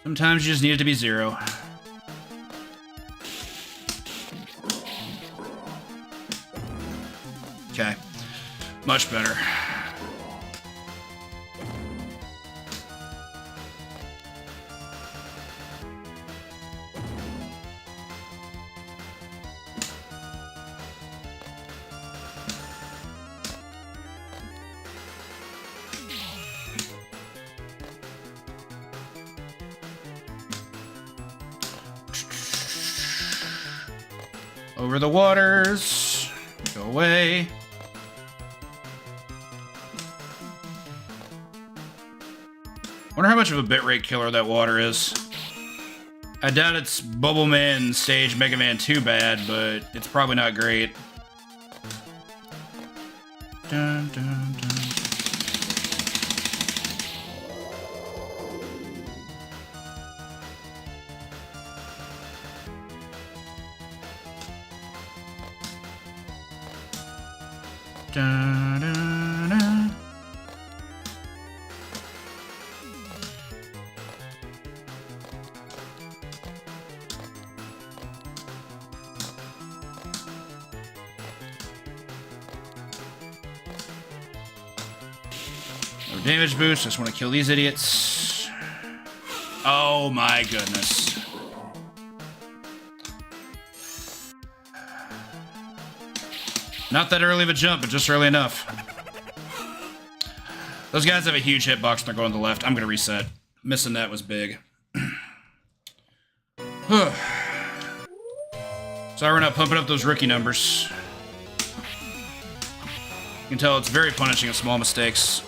[SPEAKER 1] Sometimes you just need it to be 0. Okay. Much better. Over the waters. Go away. Wonder how much of a bitrate killer that water is. I doubt it's Bubble Man stage Mega Man 2 bad, but it's probably not great. Dun, dun, dun. Da, da, da. No damage boost, just want to kill these idiots. Oh my goodness. Not that early of a jump, but just early enough. Those guys have a huge hitbox and they're going to the left. I'm going to reset. Missing that was big. Sorry we're not pumping up those rookie numbers. You can tell it's very punishing of small mistakes.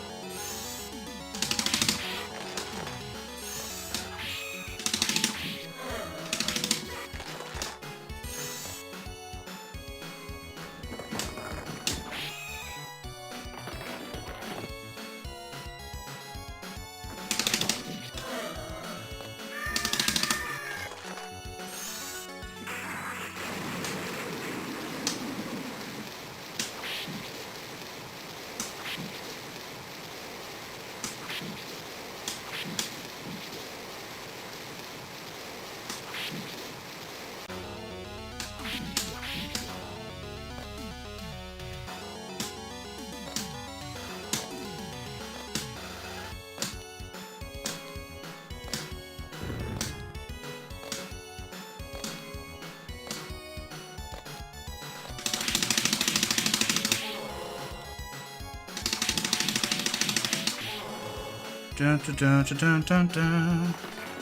[SPEAKER 1] Dun, dun, dun, dun, dun, dun.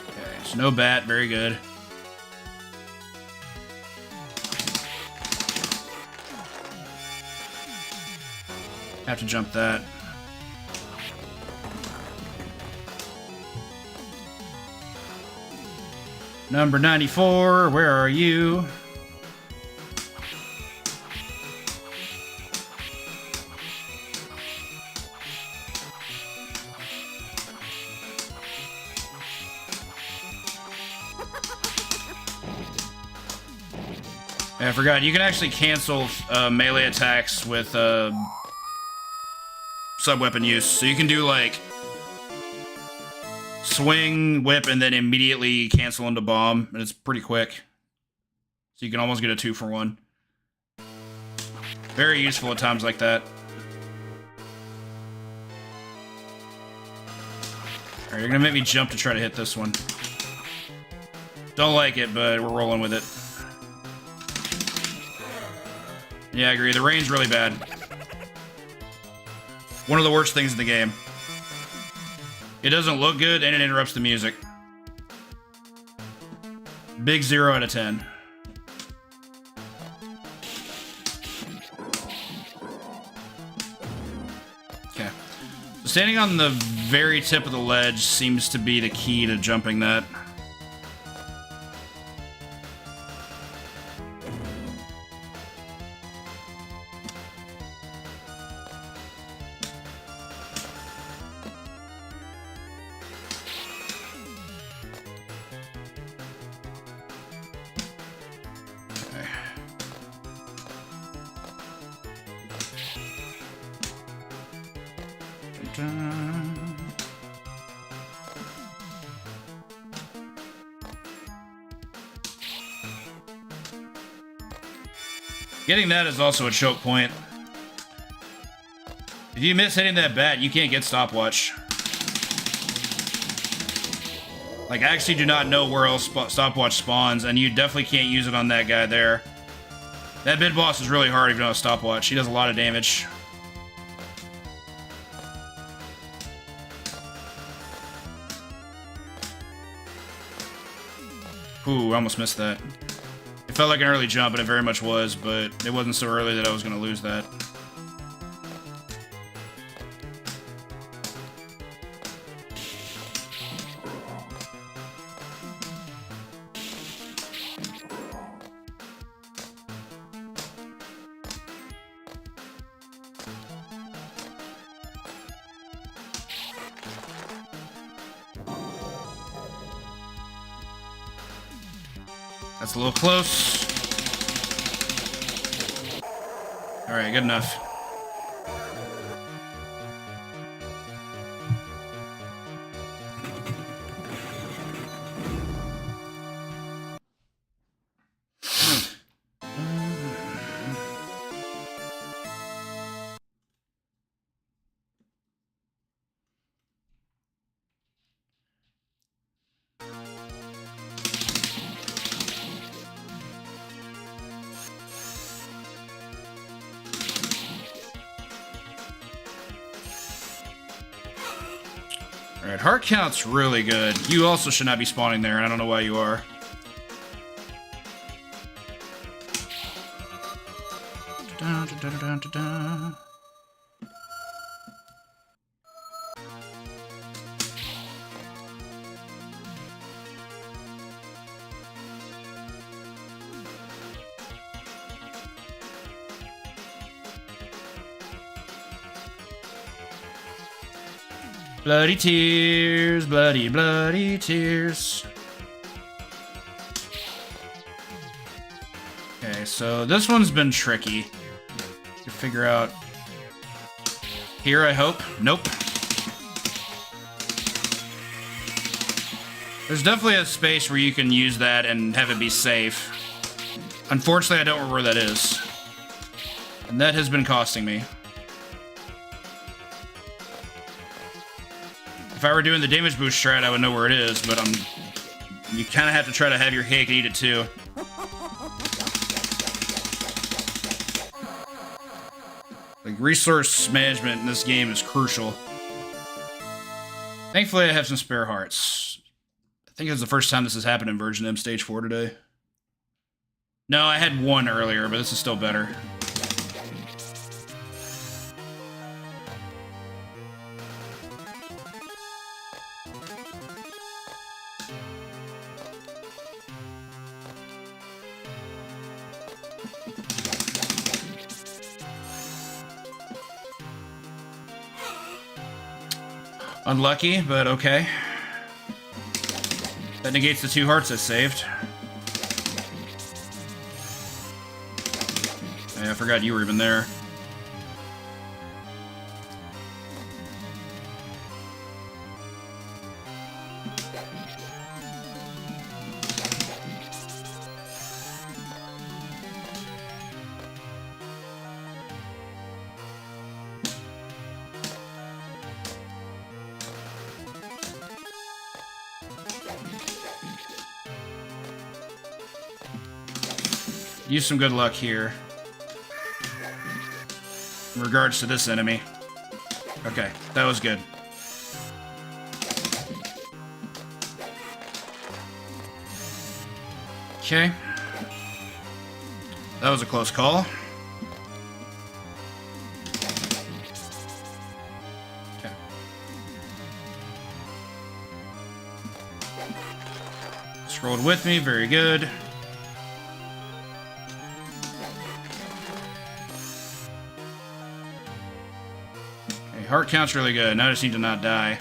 [SPEAKER 1] Okay, so no bat, very good. Have to jump that. Number 94, where are you? I forgot, you can actually cancel melee attacks with sub-weapon use. So you can do, like, swing, whip, and then immediately cancel into bomb. And it's pretty quick. So you can almost get a 2-for-1. Very useful at times like that. Alright, you're gonna make me jump to try to hit this one. Don't like it, but we're rolling with it. Yeah, I agree. The rain's really bad. One of the worst things in the game. It doesn't look good, and it interrupts the music. Big 0 out of 10. Okay. Standing on the very tip of the ledge seems to be the key to jumping that. Getting that is also a choke point. If you miss hitting that bat, you can't get stopwatch. Like, I actually do not know where else stopwatch spawns, and you definitely can't use it on that guy there. That mid boss is really hard if you don't have stopwatch. He does a lot of damage. Ooh, I almost missed that. It felt like an early jump, and it very much was, but it wasn't so early that I was going to lose that. That's a little close. All right, good enough. Alright, heart count's really good. You also should not be spawning there, and I don't know why you are. Bloody tears, bloody, bloody tears. Okay, so this one's been tricky to figure out. Here, I hope. Nope. There's definitely a space where you can use that and have it be safe. Unfortunately, I don't remember where that is. And that has been costing me. If I were doing the damage boost strat, I would know where it is, but you kind of have to try to have your cake and eat it too. Like, resource management in this game is crucial. Thankfully, I have some spare hearts. I think it's the first time this has happened in Version M Stage 4 today. No, I had one earlier, but this is still better. Unlucky, but okay. That negates the 2 hearts I saved. Hey, I forgot you were even there. Use some good luck here. In regards to this enemy. Okay, that was good. Okay. That was a close call. Okay. Scrolled with me, very good. Okay, heart count's really good. Now I just need to not die.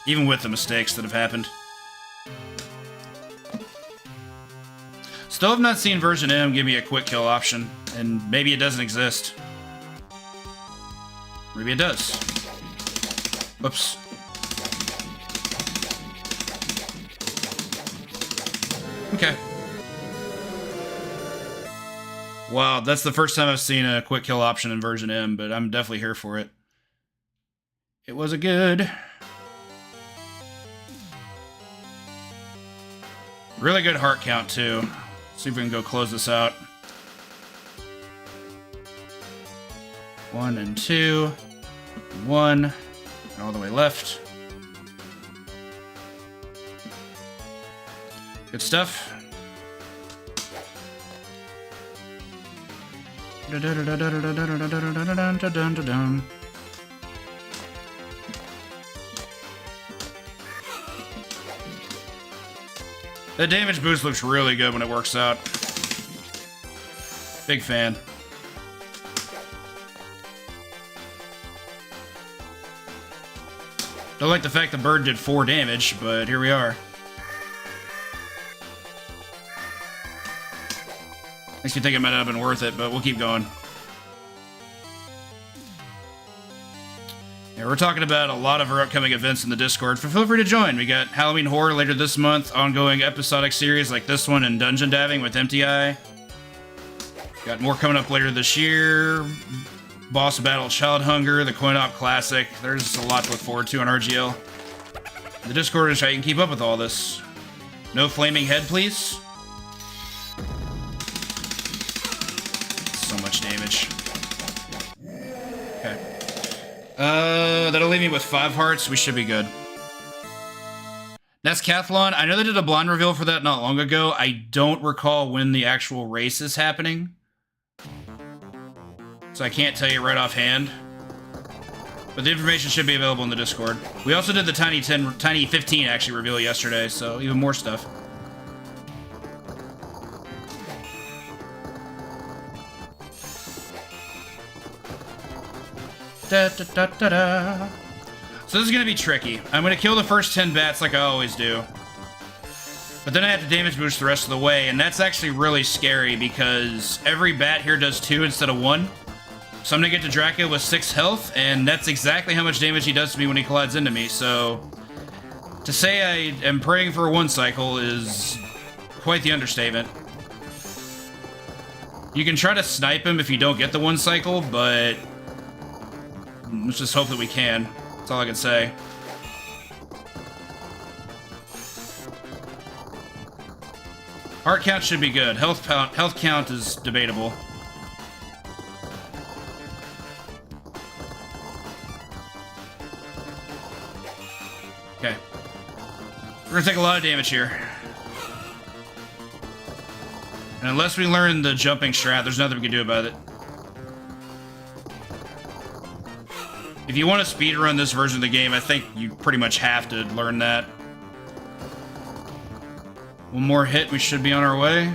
[SPEAKER 1] Even with the mistakes that have happened. Still have not seen version M give me a quick kill option, and maybe it doesn't exist. Maybe it does. Whoops. Okay. Wow, that's the first time I've seen a quick kill option in version M, but I'm definitely here for it. It was a good. Really good heart count, too. See if we can go close this out. 1 and 2. 1. And all the way left. Good stuff. The damage boost looks really good when it works out. Big fan. Don't like the fact the bird did 4 damage, but here we are. Makes me think it might not have been worth it, but we'll keep going. Yeah, we're talking about a lot of our upcoming events in the Discord, so feel free to join. We got Halloween Horror later this month, ongoing episodic series like this one, and Dungeon Diving with MTI. Got more coming up later this year. Boss Battle Child Hunger, the Coin-Op Classic. There's a lot to look forward to on RGL. The Discord is how you can keep up with all this. No flaming head, please. So much damage. Okay. That'll leave me with 5 hearts. We should be good. That's Cathlon. I know they did a blind reveal for that not long ago. I don't recall when the actual race is happening, so I can't tell you right offhand. But the information should be available in the Discord. We also did the Tiny 15 actually reveal yesterday, so even more stuff. Da, da, da, da, da. So this is going to be tricky. I'm going to kill the first 10 bats like I always do. But then I have to damage boost the rest of the way, and that's actually really scary because every bat here does 2 instead of 1. So I'm going to get to Dracula with 6 health, and that's exactly how much damage he does to me when he collides into me. So to say I am praying for a 1 cycle is quite the understatement. You can try to snipe him if you don't get the 1 cycle, but let's just hope that we can. That's all I can say. Heart count should be good. Health count is debatable. Okay. We're gonna take a lot of damage here. And unless we learn the jumping strat, there's nothing we can do about it. If you want to speedrun this version of the game, I think you pretty much have to learn that. One more hit, we should be on our way.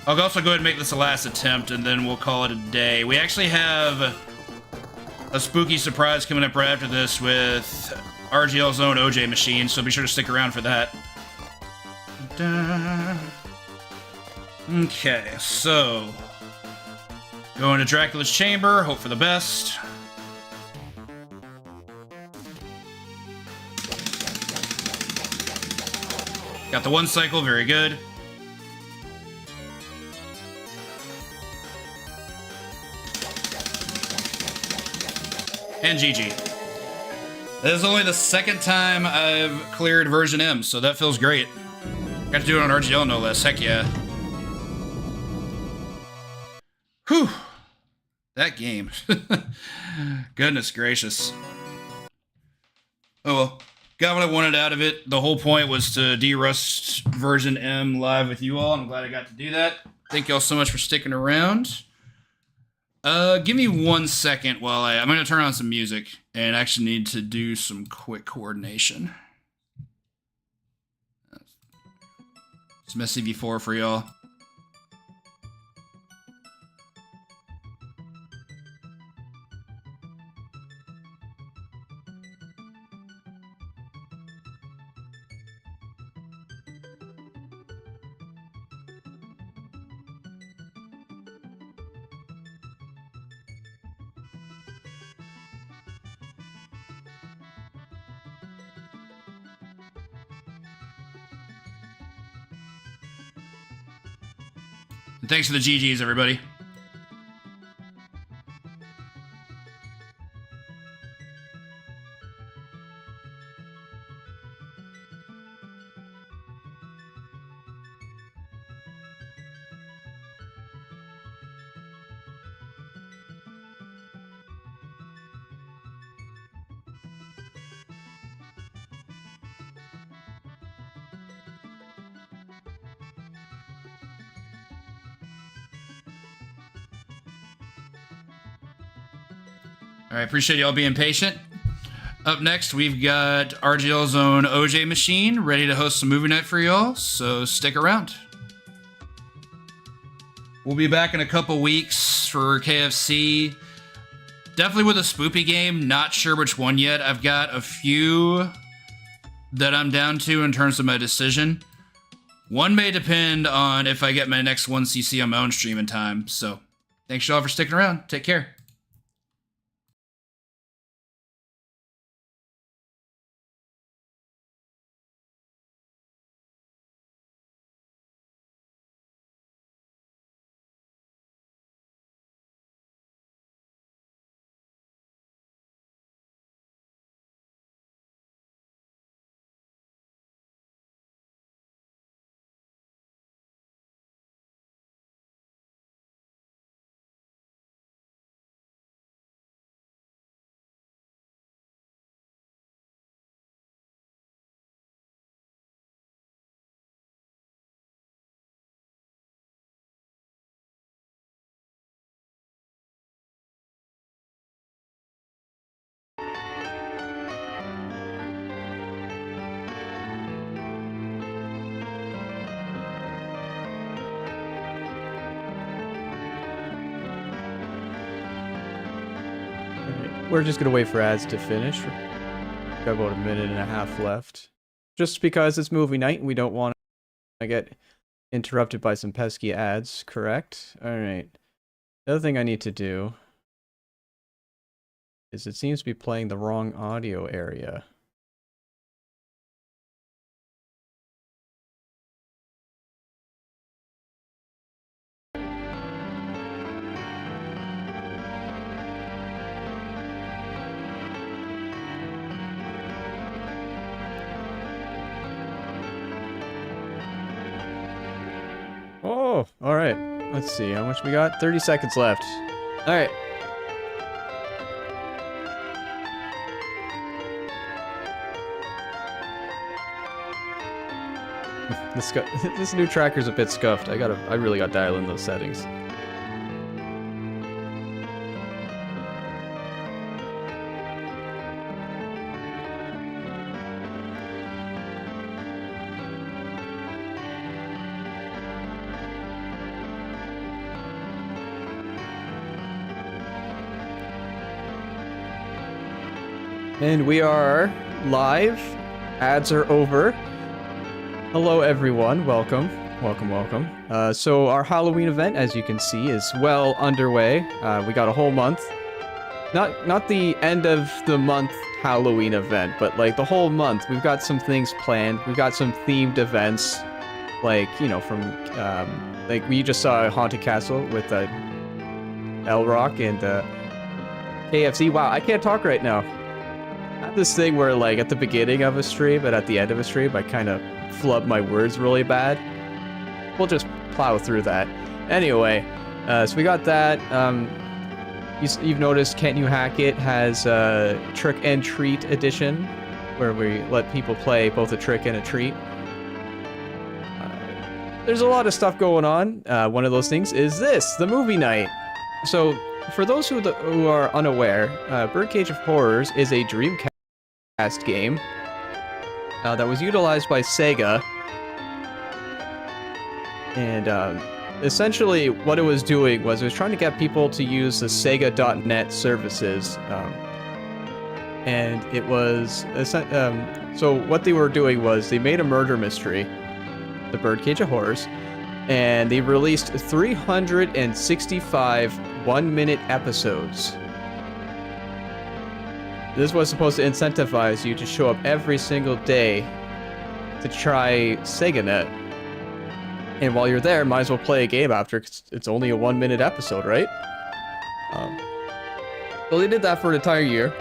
[SPEAKER 1] I'll also go ahead and make this the last attempt, and then we'll call it a day. We actually have a spooky surprise coming up right after this with RGL's own OJ machine, so be sure to stick around for that. Okay, so going to Dracula's chamber, hope for the best. Got the 1 cycle, very good. And GG. This is only the 2nd time I've cleared version M, so that feels great. Got to do it on RGL, no less. Heck yeah. Whew. That game. Goodness gracious. Oh well. Got what I wanted out of it. The whole point was to de-rust version M live with you all. I'm glad I got to do that. Thank you all so much for sticking around. Give me 1 second while I'm going to turn on some music, And I actually need to do some quick coordination. Some SCV4 for y'all. And thanks for the GGs, everybody. All right, appreciate y'all being patient. Up next, we've got RGL's own OJ Machine ready to host some movie night for y'all, so stick around. We'll be back in a couple weeks for KFC. Definitely with a spoopy game, not sure which one yet. I've got a few that I'm down to in terms of my decision. One may depend on if I get my next 1cc on my own stream in time, so thanks y'all for sticking around. Take care.
[SPEAKER 2] We're just gonna wait for ads to finish. Got about a minute and a half left. Just because it's movie night and we don't want to get interrupted by some pesky ads, correct? Alright. The other thing I need to do is it seems to be playing the wrong audio area. Oh, alright. Let's see, how much we got? 30 seconds left. Alright. This new tracker's a bit scuffed. I really got to dial in those settings. And we are live. Ads are over. Hello everyone, welcome. Welcome. So our Halloween event, as you can see, is well underway. We got a whole month. Not the end of the month Halloween event, but like the whole month. We've got some things planned. We've got some themed events. Like, you know, from like we just saw Haunted Castle with LRock and KFC. Wow, I can't talk right now. I have this thing where, like, at the beginning of a stream and at the end of a stream, I kind of flub my words really bad. We'll just plow through that. Anyway, so we got that. You've noticed Can't You Hack It has a Trick and Treat edition, where we let people play both a trick and a treat. There's a lot of stuff going on. One of those things is this, the movie night. So, for those who are unaware, Birdcage of Horrors is a Dreamcast game that was utilized by Sega. And essentially, what it was doing was it was trying to get people to use the Sega.net services. And it was... so what they were doing was they made a murder mystery, The Birdcage of Horrors, and they released 365 one-minute episodes. This was supposed to incentivize you to show up every single day to try SegaNet. And while you're there, might as well play a game after, 'cause it's only a one-minute episode, right? So they did that for an entire year.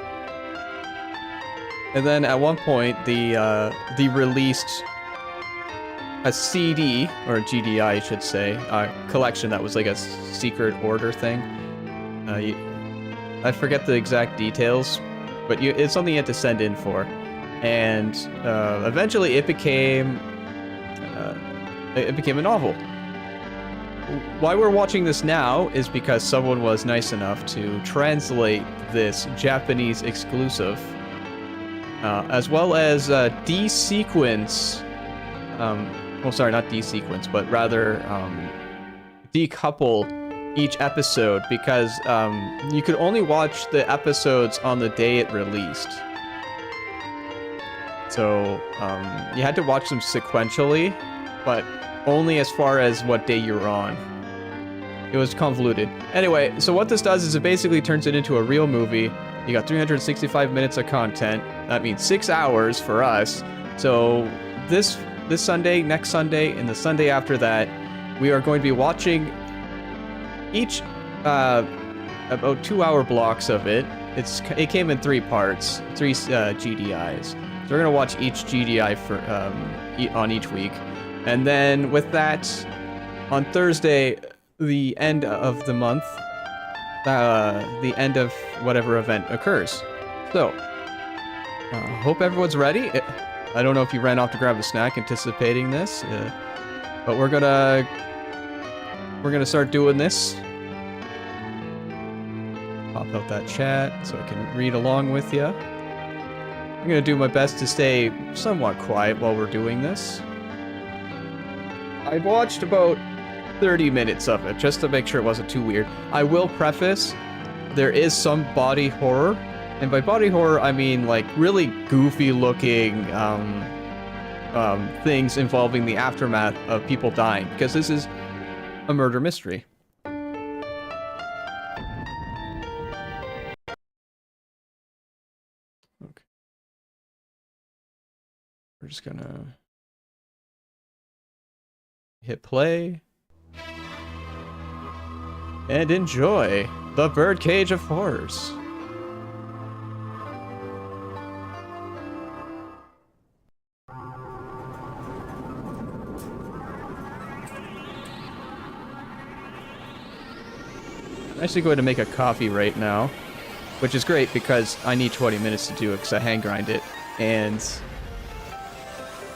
[SPEAKER 2] And then at one point, they released a CD, or a GDI, I should say, a collection that was like a secret order thing. I forget the exact details, but it's something you had to send in for. And eventually it became a novel. Why we're watching this now is because someone was nice enough to translate this Japanese exclusive, as well as desequence, well, sorry, not desequence, but rather decouple each episode, because you could only watch the episodes on the day it released. So you had to watch them sequentially, but only as far as what day you're on. It was convoluted. Anyway, so what this does is it basically turns it into a real movie. You got 365 minutes of content. That means 6 hours for us. So this Sunday, next Sunday, and the Sunday after that, we are going to be watching each about 2-hour blocks of it. It came in 3 parts, 3 GDIs. So we're gonna watch each GDI for on each week, and then with that, on Thursday, the end of the month, the end of whatever event occurs. So, hope everyone's ready. I don't know if you ran off to grab a snack anticipating this, but we're gonna start doing this. Pop out that chat so I can read along with you. I'm gonna do my best to stay somewhat quiet while we're doing this. I've watched about 30 minutes of it, just to make sure it wasn't too weird. I will preface, there is some body horror, and by body horror, I mean like really goofy looking things involving the aftermath of people dying, because this is a murder mystery. Okay. We're just gonna hit play and enjoy The Birdcage of Horrors. I'm actually going to make a coffee right now, which is great because I need 20 minutes to do it because I hand grind it, and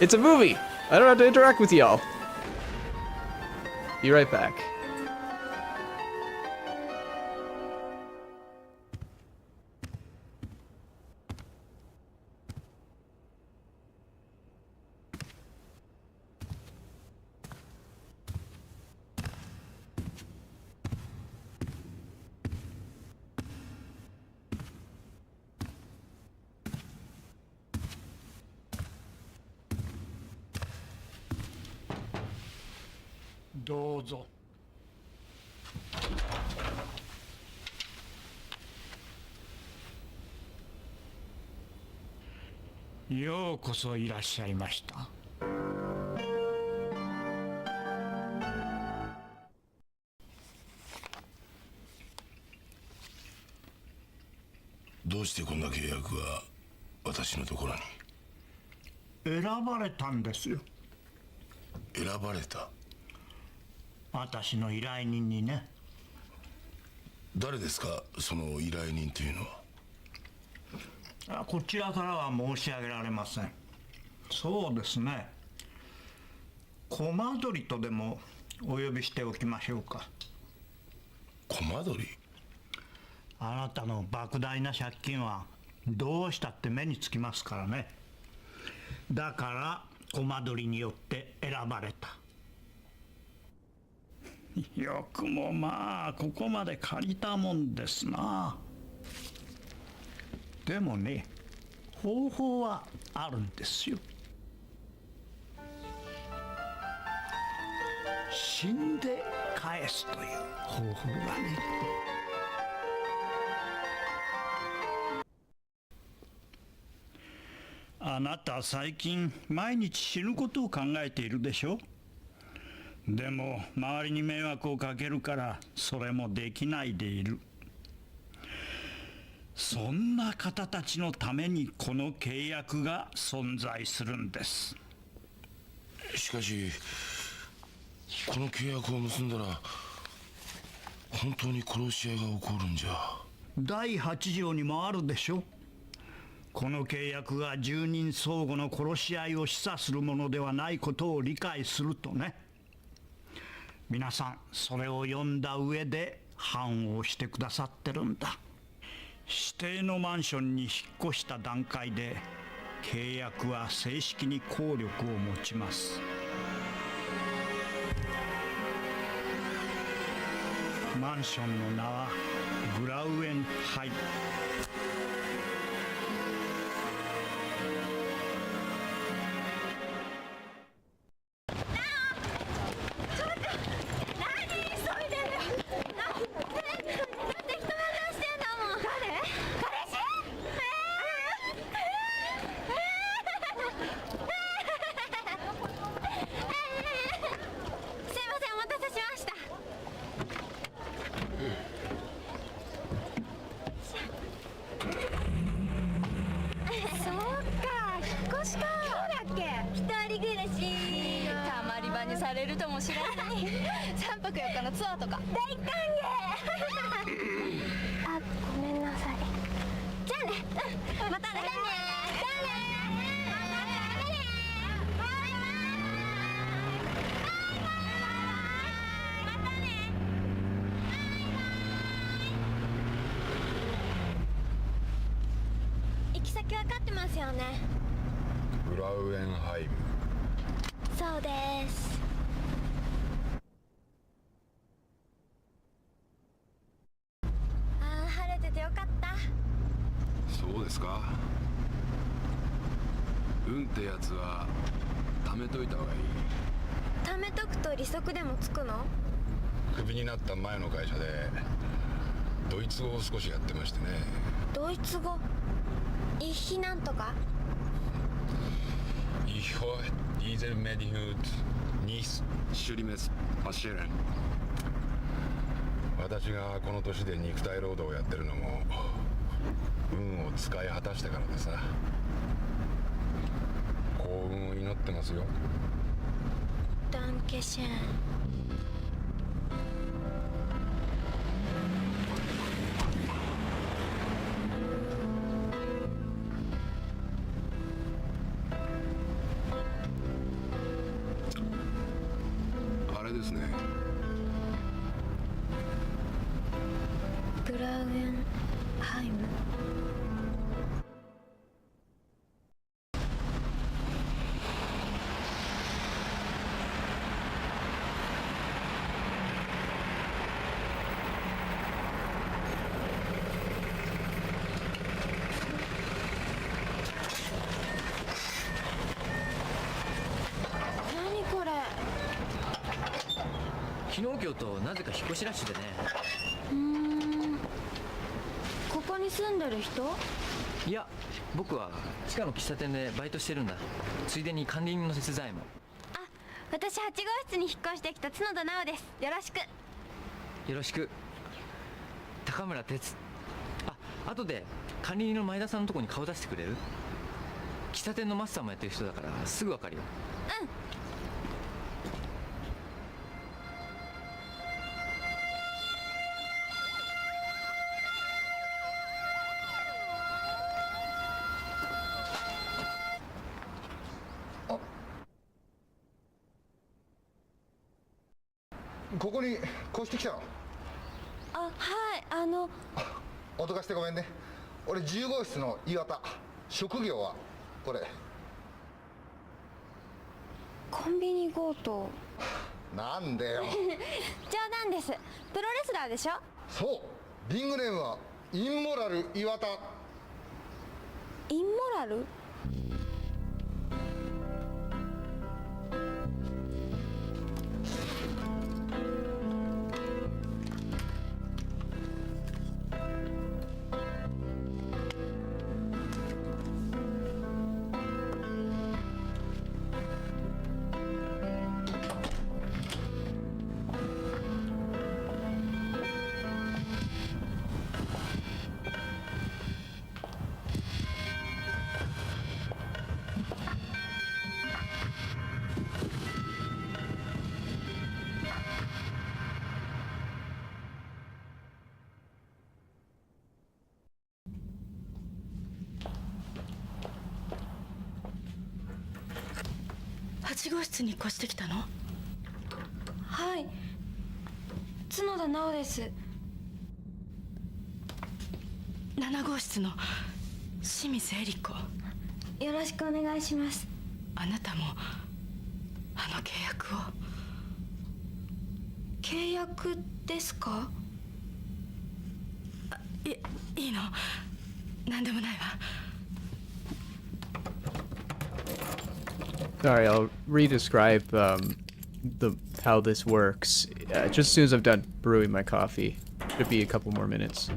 [SPEAKER 2] it's a movie! I don't have to interact with y'all. Be right back.
[SPEAKER 3] Dozo. ようこそいらっしゃいました。
[SPEAKER 4] どうしてこんな契約が私のところに？
[SPEAKER 3] 選ばれたんですよ。
[SPEAKER 4] 選ばれた？
[SPEAKER 3] 私の依頼人にね。
[SPEAKER 4] 誰ですか、その依頼人というのは？
[SPEAKER 3] こちらからは申し上げられません。そうですね。コマドリとでもお呼びしておきましょうか。
[SPEAKER 4] コマ撮り。
[SPEAKER 3] あなたの莫大な借金はどうしたって目につきますからね。だからコマ撮りによって選ばれた。よくもまあここまで借りたもんですな。でもね、方法はあるんですよ。死んで返すという方法がね。あなた最近毎日死ぬことを考えているでしょ。でも周りに迷惑をかけるからそれもできないでいる。そんな方たちのためにこの契約が存在するんです。
[SPEAKER 4] しかしこの契約を結んだら本当に殺し合いが起こるんじゃ。
[SPEAKER 3] 第8条にもあるでしょ。この契約が住人相互の殺し合いを示唆するものではないことを理解するとね。皆さんそれを読んだ上で判をしてくださってるんだ。指定のマンションに引っ越した段階で契約は正式に効力を持ちます。マンションの名はグラウエンハイム。
[SPEAKER 5] されるとも知らない。3泊4日のツアーとか大歓迎。あ、ごめんなさい。じゃあね、またね。行き先分かってますよね。
[SPEAKER 4] グラウエンハイム。
[SPEAKER 5] そうです。晴れててよかった。
[SPEAKER 6] そうですか。運ってやつは貯めといた方がいい。
[SPEAKER 5] 貯めとくと利息でもつくの？
[SPEAKER 4] クビになった前の会社でドイツ語を少しやってましてね。
[SPEAKER 5] ドイツ語？イヒなんとか
[SPEAKER 4] Ich habe diese Medihut nicht
[SPEAKER 6] Schlimes passieren。
[SPEAKER 4] 私がこの年で肉体労働をやってるのも運を使い果たしてからでさ。幸運を祈ってますよ。
[SPEAKER 5] ダンケシェン。
[SPEAKER 6] あれですね。
[SPEAKER 5] グラウエンハイム。何これ？
[SPEAKER 7] 昨日今日となぜか引っ越しラッシュでね。
[SPEAKER 5] ここに住んでる人？
[SPEAKER 7] いや、僕は地下の喫茶店でバイトしてるんだ。ついでに管理人の手伝いも。
[SPEAKER 5] あ、私8号室に引っ越してきた角田直です。よろしく。
[SPEAKER 7] よろしく。高村哲。あとで管理人の前田さんのとこに顔出してくれる？喫茶店のマスターもやってる人だからすぐわかるよ。
[SPEAKER 5] うん。
[SPEAKER 8] ここに越してきたの？
[SPEAKER 5] あ、はい、
[SPEAKER 8] 脅かしてごめんね。俺10号室の岩田。職業はこれ。
[SPEAKER 5] コンビニ強盗。
[SPEAKER 8] なんでよ。
[SPEAKER 5] 冗談です。プロレスラーでしょ。
[SPEAKER 8] そう、リングネームはインモラル岩田。
[SPEAKER 5] インモラル？8
[SPEAKER 9] 号室に越してきたの？
[SPEAKER 5] はい、角田直です。
[SPEAKER 9] 7号室の清水恵理子。
[SPEAKER 5] よろしくお願いします。
[SPEAKER 9] あなたもあの契約を。
[SPEAKER 5] 契約ですか？
[SPEAKER 9] いいの、何でもないわ。
[SPEAKER 2] Sorry, I'll re-describe how this works just as soon as I've done brewing my coffee. Should be a couple more minutes.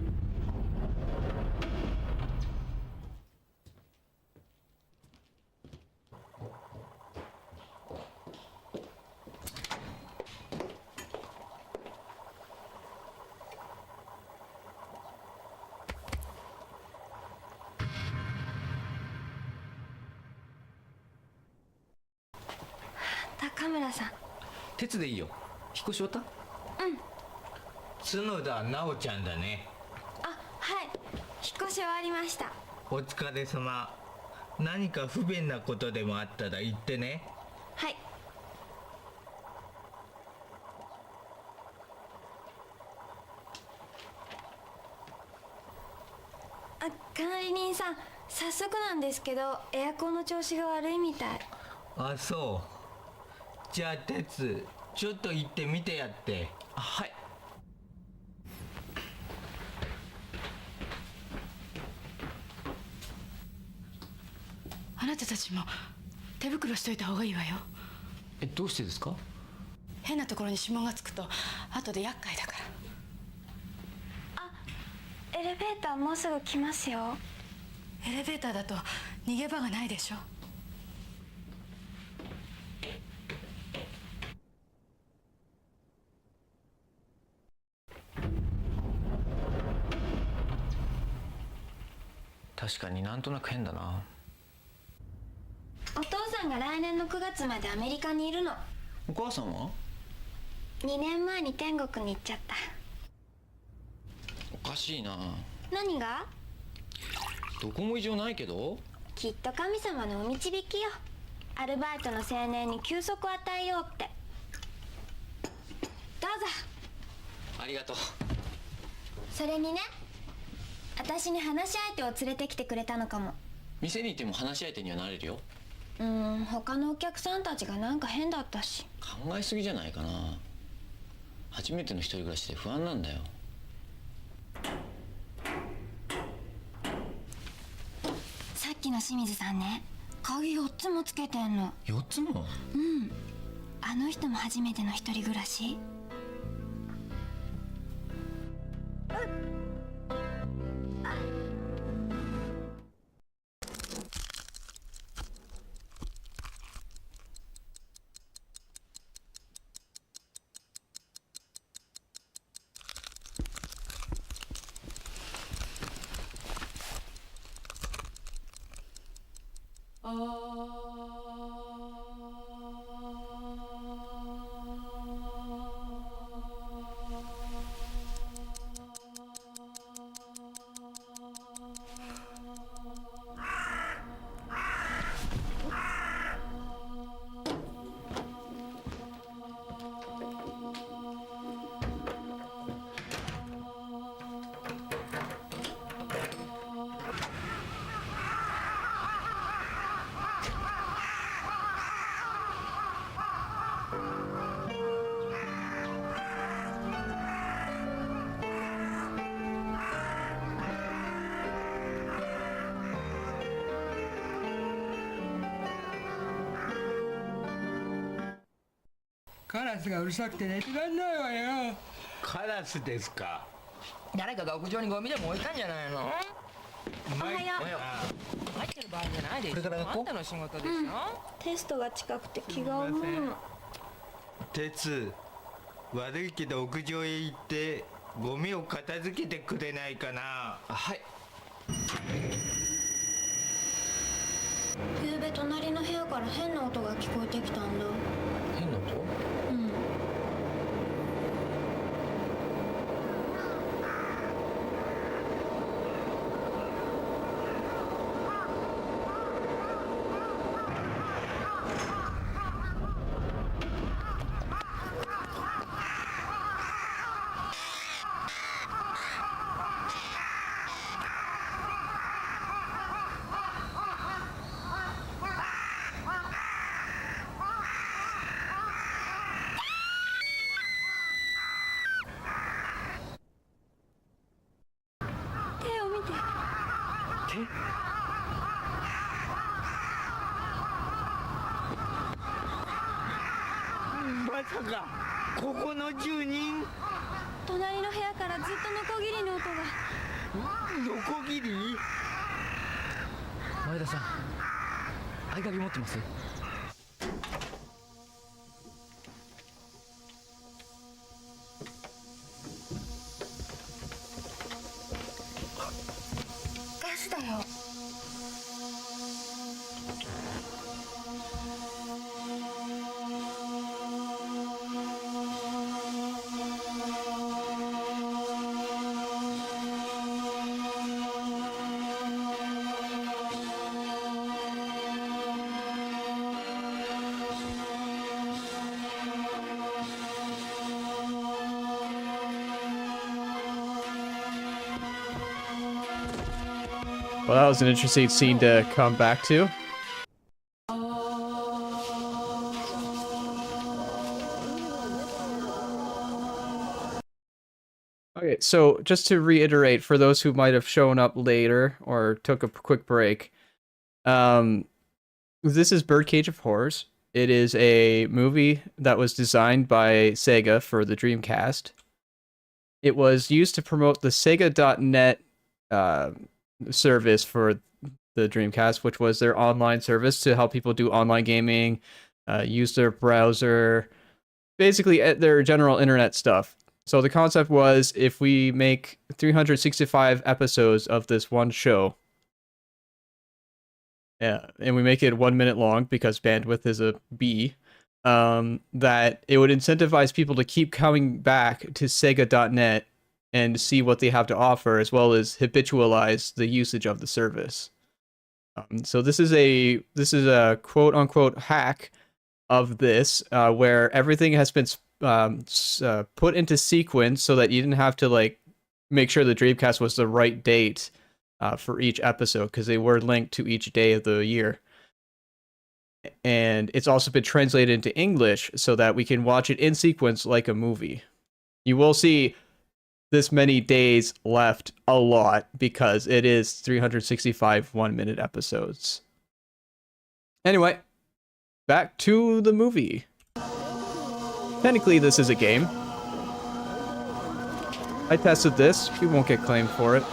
[SPEAKER 5] 高村さん。
[SPEAKER 7] 鉄でいいよ。引っ越し終わった？
[SPEAKER 10] 角田直ちゃんだね。
[SPEAKER 5] あ、はい、引っ越し終わりました。
[SPEAKER 10] お疲れ様。何か不便なことでもあったら言ってね。
[SPEAKER 5] はい。あ、管理人さん、早速なんですけどエアコンの調子が悪いみたい。
[SPEAKER 10] あ、そう。じゃあ鉄、ちょっと行ってみてやって。
[SPEAKER 7] はい。
[SPEAKER 9] あなたたちも手袋しといた方がいいわよ。
[SPEAKER 7] どうしてですか？
[SPEAKER 9] 変なところに指紋がつくと後で厄介だから。
[SPEAKER 5] エレベーターもうすぐ来ますよ。
[SPEAKER 9] エレベーターだと逃げ場がないでしょ。
[SPEAKER 7] 確かになんとなく変だな。
[SPEAKER 5] お父さんが来年の9月までアメリカにいるの。
[SPEAKER 7] お母さんは
[SPEAKER 5] 2年前に天国に行っちゃった。
[SPEAKER 7] おかしいな。
[SPEAKER 5] 何が？
[SPEAKER 7] どこも異常ないけど。
[SPEAKER 5] きっと神様のお導きよ。アルバイトの青年に休息を与えようって。どうぞ。
[SPEAKER 7] ありがとう。
[SPEAKER 5] それにね、私に話し相手を連れてきてくれたのかも。
[SPEAKER 7] 店にいても話し相手にはなれるよ。
[SPEAKER 5] 他のお客さんたちがなんか変だったし。
[SPEAKER 7] 考えすぎじゃないかな。初めての一人暮らしで不安なんだよ。
[SPEAKER 5] さっきの清水さんね、鍵4つもつけてんの。
[SPEAKER 7] 4つも？
[SPEAKER 5] あの人も初めての一人暮らし。
[SPEAKER 10] カラスがうるさくて寝てらんないわよ。カラスですか。
[SPEAKER 11] 誰かが屋上にゴミでも置いたんじゃないの？
[SPEAKER 5] おはよ
[SPEAKER 11] 入ってる場合じゃないでしょ。
[SPEAKER 10] これから学校
[SPEAKER 11] あんたの仕事でしょ。
[SPEAKER 5] テストが近くて気が重いの。
[SPEAKER 10] 鉄、悪いけど屋上へ行ってゴミを片付けてくれないかな。
[SPEAKER 7] はい。
[SPEAKER 5] ゆうべ隣の部屋から変な音が聞こえてきたんだ。
[SPEAKER 7] 変な音？
[SPEAKER 5] うん。手を見て。
[SPEAKER 10] まさかここの住人？
[SPEAKER 5] 隣の部屋からずっとノコギリの音が。
[SPEAKER 10] ノコギリ？
[SPEAKER 7] 前田さん、合鍵持ってます？
[SPEAKER 5] ガスだよ。
[SPEAKER 2] Well, that was an interesting scene to come back to. Okay, so just to reiterate, for those who might have shown up later or took a quick break, this is Birdcage of Horrors. It is a movie that was designed by Sega for the Dreamcast. It was used to promote the Sega.net service for the Dreamcast, which was their online service to help people do online gaming, use their browser, basically their general internet stuff. So the concept was, if we make 365 episodes of this one show, and we make it 1 minute long because bandwidth is a B, that it would incentivize people to keep coming back to Sega.net and see what they have to offer, as well as habitualize the usage of the service. So this is a quote unquote hack of this, where everything has been put into sequence so that you didn't have to like make sure the Dreamcast was the right date for each episode, because they were linked to each day of the year. And it's also been translated into English so that we can watch it in sequence like a movie. You will see this many days left a lot because it is 365 1-minute episodes. Anyway, back to the movie. Technically, this is a game. I tested this. We won't get claimed for it.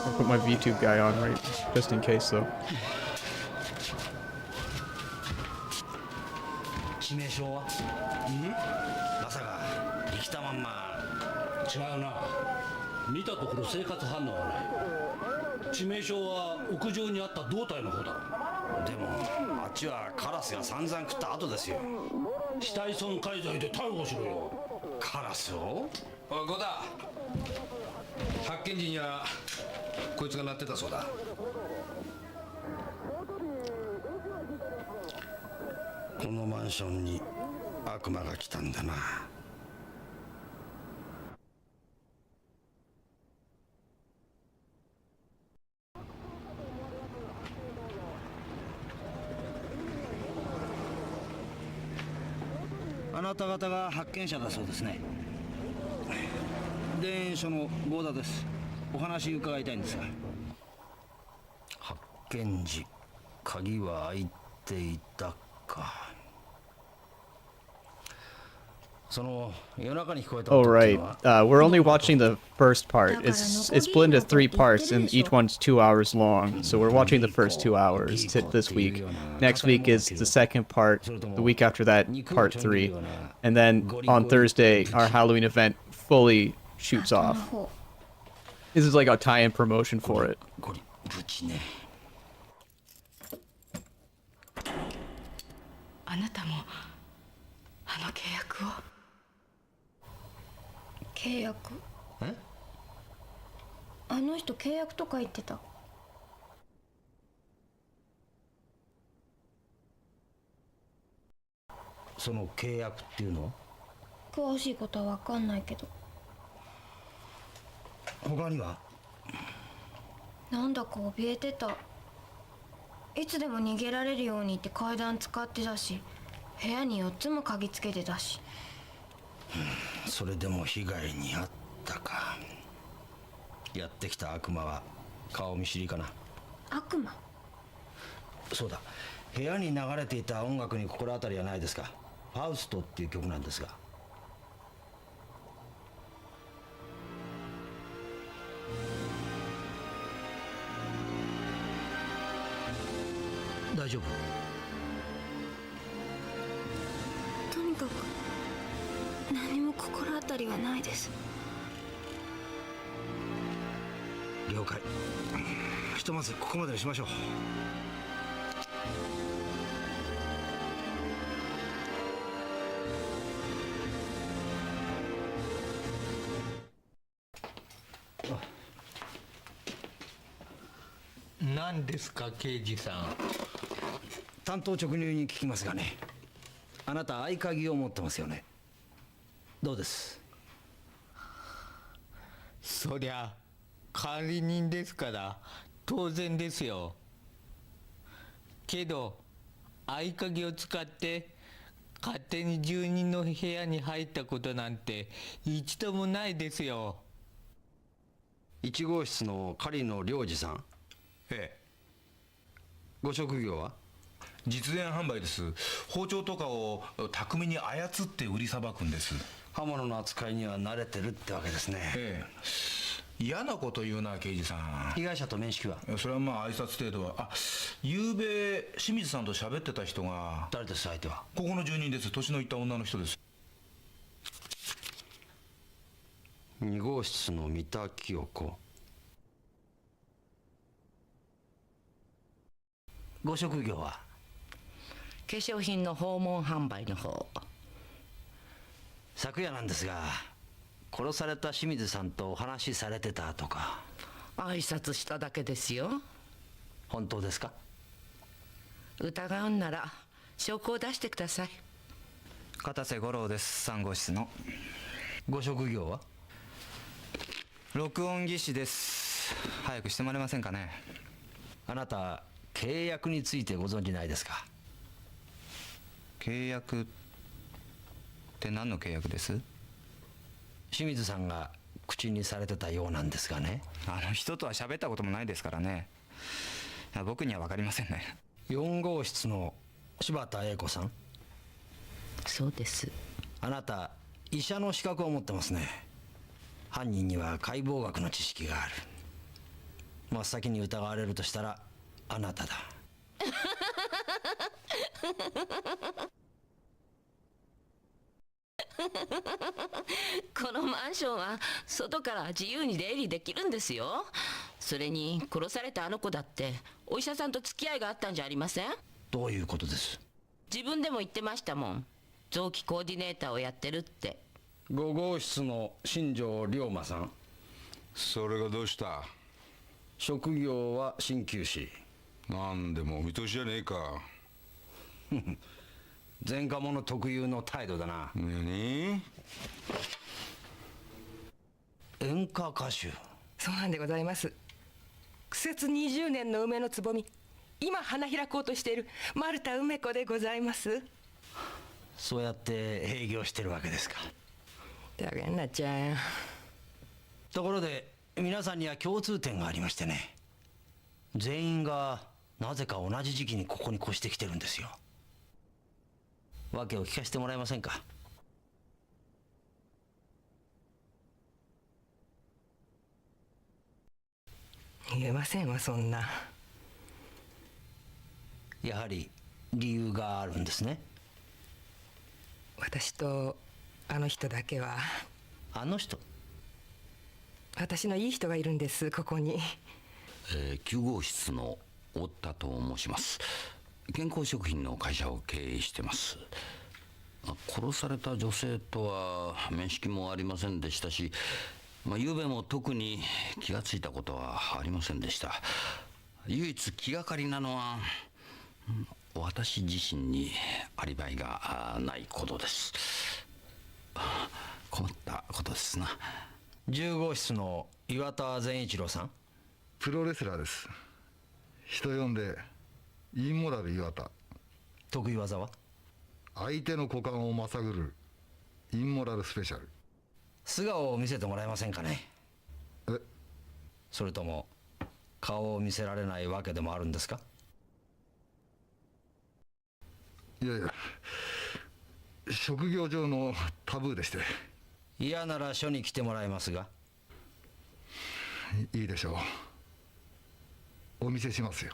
[SPEAKER 2] I'll put my VTube guy on, right? Just in case, though.
[SPEAKER 3] 致命傷は？まさか生きたまんま。違うな。見たところ生活反応はない。致命傷は屋上にあった胴体の方だろう。でもあっちはカラスが散々食った後ですよ。死体損壊罪で逮捕しろよ。カラスを？おい、ゴダ。発見時にはこいつが鳴ってたそうだ。このマンションに悪魔が来たんだな。あなた方が発見者だそうですね。田園署の合田です。お話伺いたいんですが。発見時鍵は開いていたか。その夜中に聞こえた
[SPEAKER 2] Oh
[SPEAKER 3] 音っていう
[SPEAKER 2] right.
[SPEAKER 3] のは
[SPEAKER 2] We're only watching the first part. It's split into 3 parts, and each one's 2 hours long. So we're watching the first 2 hours this week. Next week is the second part. The week after that, part 3. And then on Thursday, our Halloween event fully shoots off. This is like a tie-in promotion for it.
[SPEAKER 3] ゴリブチね。
[SPEAKER 9] あなたもあの契約を。
[SPEAKER 5] 契約？あの人契約とか言ってた。
[SPEAKER 3] その契約っていうのは？
[SPEAKER 5] 詳しいことは分かんないけど。
[SPEAKER 3] 他には？
[SPEAKER 5] なんだか怯えてた。いつでも逃げられるようにって階段使ってたし、部屋に4つも鍵つけてたし。
[SPEAKER 3] それでも被害に遭ったか。やってきた悪魔は顔見知りかな。
[SPEAKER 5] 悪魔？
[SPEAKER 3] そうだ、部屋に流れていた音楽に心当たりはないですか？ファウストっていう曲なんですが。大丈夫？
[SPEAKER 5] とにかく何も心当たりはないです。
[SPEAKER 3] 了解。ひとまずここまでにしましょう。
[SPEAKER 10] 何ですか刑事さん。
[SPEAKER 3] 担当直入に聞きますがね、あなた合鍵を持ってますよね。どうです？
[SPEAKER 10] そりゃ管理人ですから当然ですよ。けど合鍵を使って勝手に住人の部屋に入ったことなんて一度もないですよ。
[SPEAKER 3] 1号室の狩野良二さん。
[SPEAKER 4] ええ、
[SPEAKER 3] ご職業は？
[SPEAKER 4] 実演販売です。包丁とかを巧みに操って売りさばくんです。
[SPEAKER 3] 刃物の扱いには慣れてるってわけですね。
[SPEAKER 4] ええ、嫌なこと言うな刑事さん。
[SPEAKER 3] 被害者と面識は？
[SPEAKER 4] それはまあ挨拶程度は。あ、昨べ清水さんと喋ってた人が。
[SPEAKER 3] 誰です相手は？
[SPEAKER 4] ここの住人です。年のいった女の人です。
[SPEAKER 3] 2号室の三田清子。ご職業は？
[SPEAKER 11] 化粧品の訪問販売の方。
[SPEAKER 3] 昨夜なんですが、殺された清水さんとお話しされてたとか。
[SPEAKER 11] 挨拶しただけですよ。
[SPEAKER 3] 本当ですか？
[SPEAKER 11] 疑うんなら証拠を出してください。
[SPEAKER 12] 片瀬五郎です。3号室の。
[SPEAKER 3] ご職業は？
[SPEAKER 12] 録音技師です。早くしてもらえませんかね。
[SPEAKER 3] あなた契約についてご存じないですか？
[SPEAKER 12] 契約って何の契約です？
[SPEAKER 3] 清水さんが口にされてたようなんですがね。
[SPEAKER 12] あの人とは喋ったこともないですからね。僕には分かりませんね。
[SPEAKER 3] 4号室の柴田英子さん。
[SPEAKER 11] そうです。
[SPEAKER 3] あなた医者の資格を持ってますね。犯人には解剖学の知識がある。真っ先に疑われるとしたらあなただ。
[SPEAKER 11] このマンションは外から自由に出入りできるんですよ。それに殺されたあの子だってお医者さんと付き合いがあったんじゃありません？
[SPEAKER 3] どういうことです？
[SPEAKER 11] 自分でも言ってましたもん。臓器コーディネーターをやってるって。
[SPEAKER 3] 5号室の新庄龍馬さん。
[SPEAKER 6] それがどうした？
[SPEAKER 3] 職業は鍼灸師。
[SPEAKER 6] なんでもお見通しじゃねえか。
[SPEAKER 3] 前科者特有の態度だな。
[SPEAKER 6] 何？
[SPEAKER 3] 演歌歌手。
[SPEAKER 13] そうなんでございます。苦節20年の梅のつぼみ、今花開こうとしている丸田梅子でございます。
[SPEAKER 3] そうやって営業してるわけですか。
[SPEAKER 13] だけんなっちゃん。
[SPEAKER 3] ところで皆さんには共通点がありましてね。全員が
[SPEAKER 14] なぜか同じ時期にここに越してきてるんですよ。訳を聞かせてもらえませんか？
[SPEAKER 13] 言えませんわ、そんな。
[SPEAKER 14] やはり理由があるんですね。
[SPEAKER 13] 私とあの人だけは。
[SPEAKER 14] あの人？
[SPEAKER 13] 私のいい人がいるんです、ここに。
[SPEAKER 6] 9号室の太田と申します。健康食品の会社を経営してます。殺された女性とは面識もありませんでしたし、昨べも特に気がついたことはありませんでした。唯一気がかりなのは私自身にアリバイがないことです。困ったことですな。
[SPEAKER 14] 10号室の岩田善一郎さん？
[SPEAKER 8] プロレスラーです。人呼んでインモラル岩田。
[SPEAKER 14] 得意技は？
[SPEAKER 8] 相手の股間をまさぐるインモラルスペシャル。
[SPEAKER 14] 素顔を見せてもらえませんかね？それとも顔を見せられないわけでもあるんですか？
[SPEAKER 8] いやいや、職業上のタブーでして。
[SPEAKER 14] 嫌なら署に来てもらいますが。
[SPEAKER 8] いいでしょう。お見せしますよ。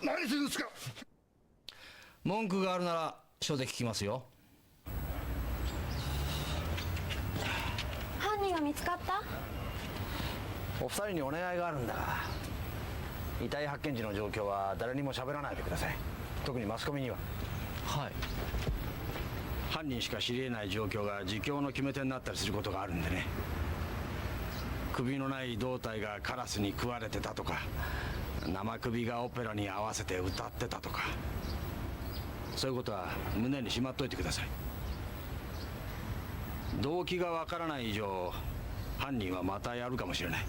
[SPEAKER 8] 何するんですか？
[SPEAKER 14] 文句があるなら署で聞きますよ。
[SPEAKER 5] 犯人は見つかった？
[SPEAKER 14] お二人にお願いがあるんだが、遺体発見時の状況は誰にも喋らないでください。特にマスコミには。
[SPEAKER 7] はい。
[SPEAKER 14] 犯人しか知り得ない状況が自供の決め手になったりすることがあるんでね。首のない胴体がカラスに食われてたとか、生首がオペラに合わせて歌ってたとか、そういうことは胸にしまっといてください。動機がわからない以上、犯人はまたやるかもしれない。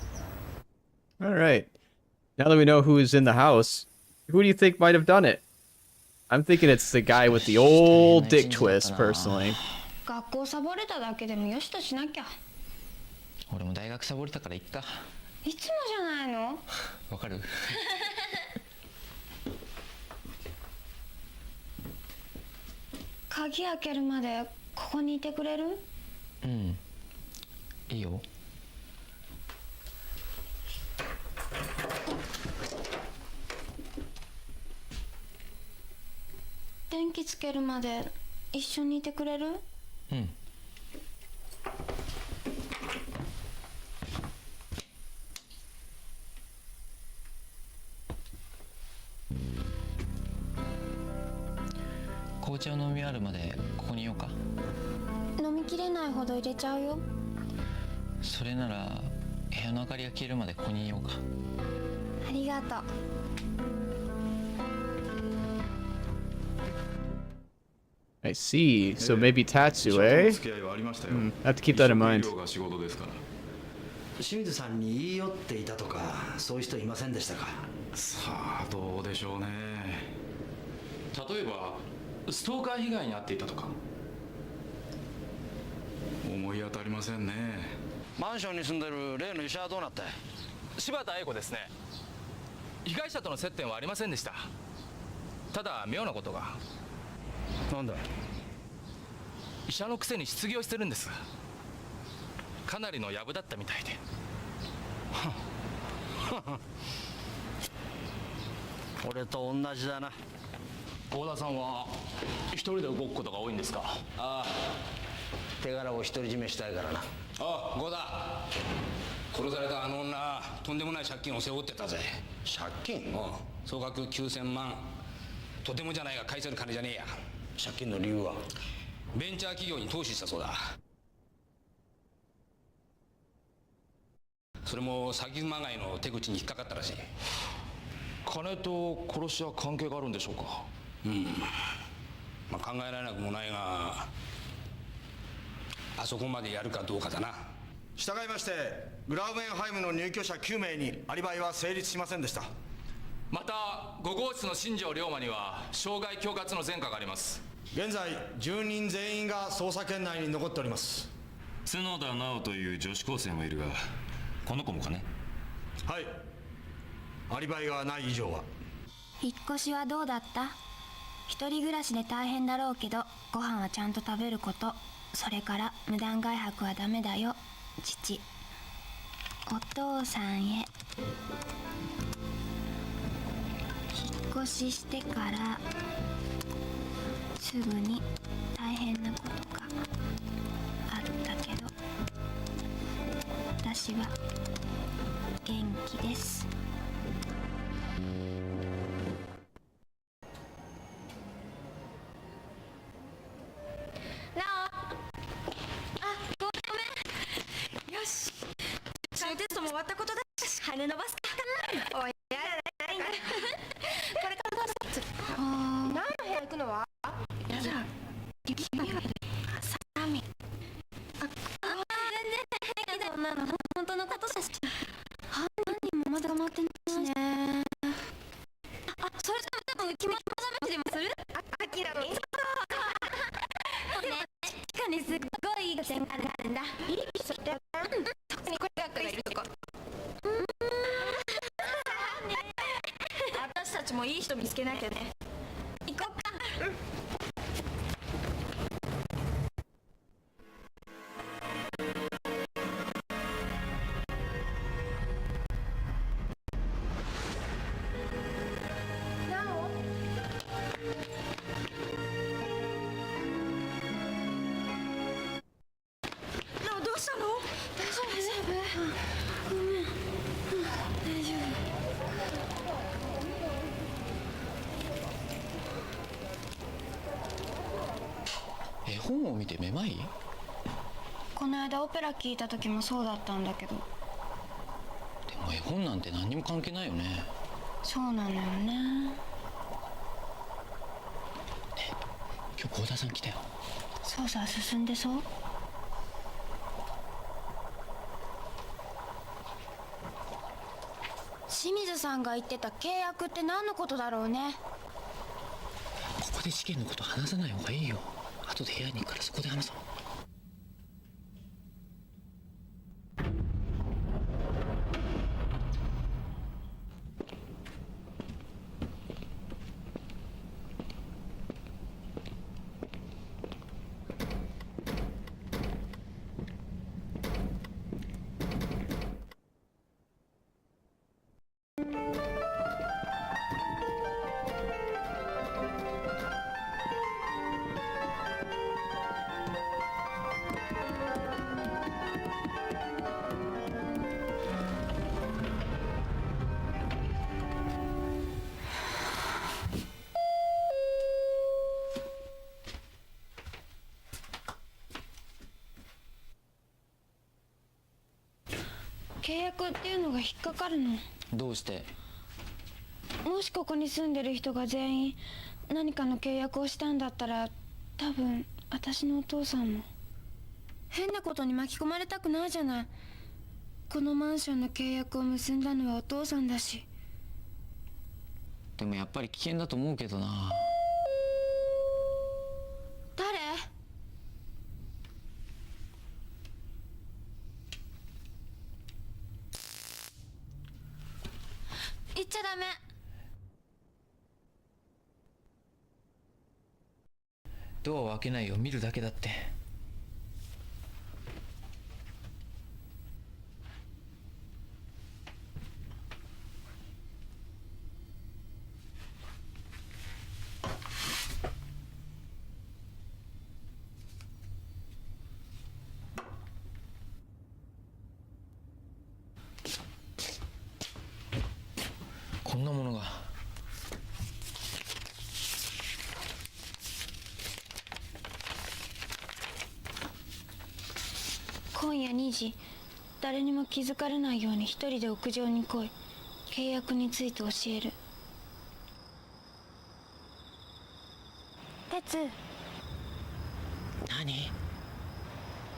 [SPEAKER 2] All right. Now that we know who is in the house, who do you think might have done it? I'm thinking it's the guy with the old dick twist, personally.
[SPEAKER 5] 学校サボれただけでもよしとしなきゃ。
[SPEAKER 7] 俺も大学サボれたからいっか。
[SPEAKER 5] いつもじゃないの？
[SPEAKER 7] わかる？
[SPEAKER 5] 鍵開けるまでここにいてくれる？
[SPEAKER 7] うん。いいよ。
[SPEAKER 5] 電気つけるまで一緒にいてくれる？
[SPEAKER 7] うん。紅茶を飲み終わるまでここにいようか。
[SPEAKER 5] 飲みきれないほど入れちゃうよ。
[SPEAKER 7] それなら部屋の明かりが消えるまでここにいようか。
[SPEAKER 5] ありがとう。
[SPEAKER 2] I see. So maybe Tatsu, eh? Have to keep that in mind.
[SPEAKER 14] 清水さんに言い寄っていたとか、そういう人いませんでしたか？
[SPEAKER 4] さあどうでしょうね。例えばストーカー被害に遭っていたとか。思い当たりませんね。
[SPEAKER 14] マンションに住んでる例の医者はどうなった？
[SPEAKER 7] 柴田英子ですね。被害者との接点はありませんでした。ただ妙なことが。
[SPEAKER 14] なんだ？
[SPEAKER 7] 医者のくせに失業してるんです。かなりのやぶだったみたいで。
[SPEAKER 14] 俺と同じだな。
[SPEAKER 7] 幸田さんは一人で動くことが多いんですか？
[SPEAKER 14] ああ、手柄を独り占めしたいからな。
[SPEAKER 4] ああ、郷田。殺されたあの女、とんでもない借金を背負ってたぜ。
[SPEAKER 14] 借金？
[SPEAKER 4] 総額9000万。とてもじゃないが返せる金じゃねえや。
[SPEAKER 14] 借金の理由は？
[SPEAKER 4] ベンチャー企業に投資したそうだ。それも詐欺まがいの手口に引っかかったらしい。
[SPEAKER 7] 金と殺しは関係があるんでしょうか？
[SPEAKER 4] 考えられなくもないが、あそこまでやるかどうかだな。
[SPEAKER 15] 従いましてグラウベンハイムの入居者9名にアリバイは成立しませんでした。
[SPEAKER 7] また5号室の新庄龍馬には傷害恐喝の前科があります。
[SPEAKER 15] 現在住人全員が捜査圏内に残っております。
[SPEAKER 16] 角田直という女子高生もいるが、この子もかね？
[SPEAKER 15] はい、アリバイがない以上は。
[SPEAKER 5] 引っ越しはどうだった？一人暮らしで大変だろうけど、ご飯はちゃんと食べること、それから無断外泊はダメだよ、父。お父さんへ。引っ越ししてからすぐに大変なことがあったけど、私は元気です。なお、ごめん。よし、テストも終わったことだし、羽伸ばすか。おい、やらないんだ。これからどうぞ。何の部屋行くのは？やだ、君はサミ。全然平気だ。そんなの本当のことだし。犯人もまだ捕まってないしね。それとも君はダメでもする？アキラの。地下にすっごいいい点があるんだ。いい点？特にこれがいるとこ。私たちもいい人見つけなきゃね。行こっか。どうしたの？大丈夫？ごめん。大丈
[SPEAKER 7] 夫。絵本を見てめまい？
[SPEAKER 5] この間オペラ聞いた時もそうだったんだけど。
[SPEAKER 7] でも絵本なんて何にも関係ないよね。
[SPEAKER 5] そうなのよね。
[SPEAKER 7] ねえ、今日幸田さん来たよ。
[SPEAKER 5] 捜査進んでそう？清水さんが言ってた契約って何のことだろうね。
[SPEAKER 7] ここで事件のこと話さない方がいいよ。後で部屋に行くからそこで話そう。
[SPEAKER 5] 契約っていうのが引っかかるの。
[SPEAKER 7] どうして？
[SPEAKER 5] もしここに住んでる人が全員何かの契約をしたんだったら、多分私のお父さんも。変なことに巻き込まれたくないじゃない。このマンションの契約を結んだのはお父さんだし。
[SPEAKER 7] でもやっぱり危険だと思うけどな。
[SPEAKER 5] 誰？言っちゃダメ。
[SPEAKER 7] ドアを開けないよう見るだけだって。こんなものが。
[SPEAKER 5] 今夜2時、誰にも気づかれないように一人で屋上に来い。契約について教える。鉄。
[SPEAKER 7] 何？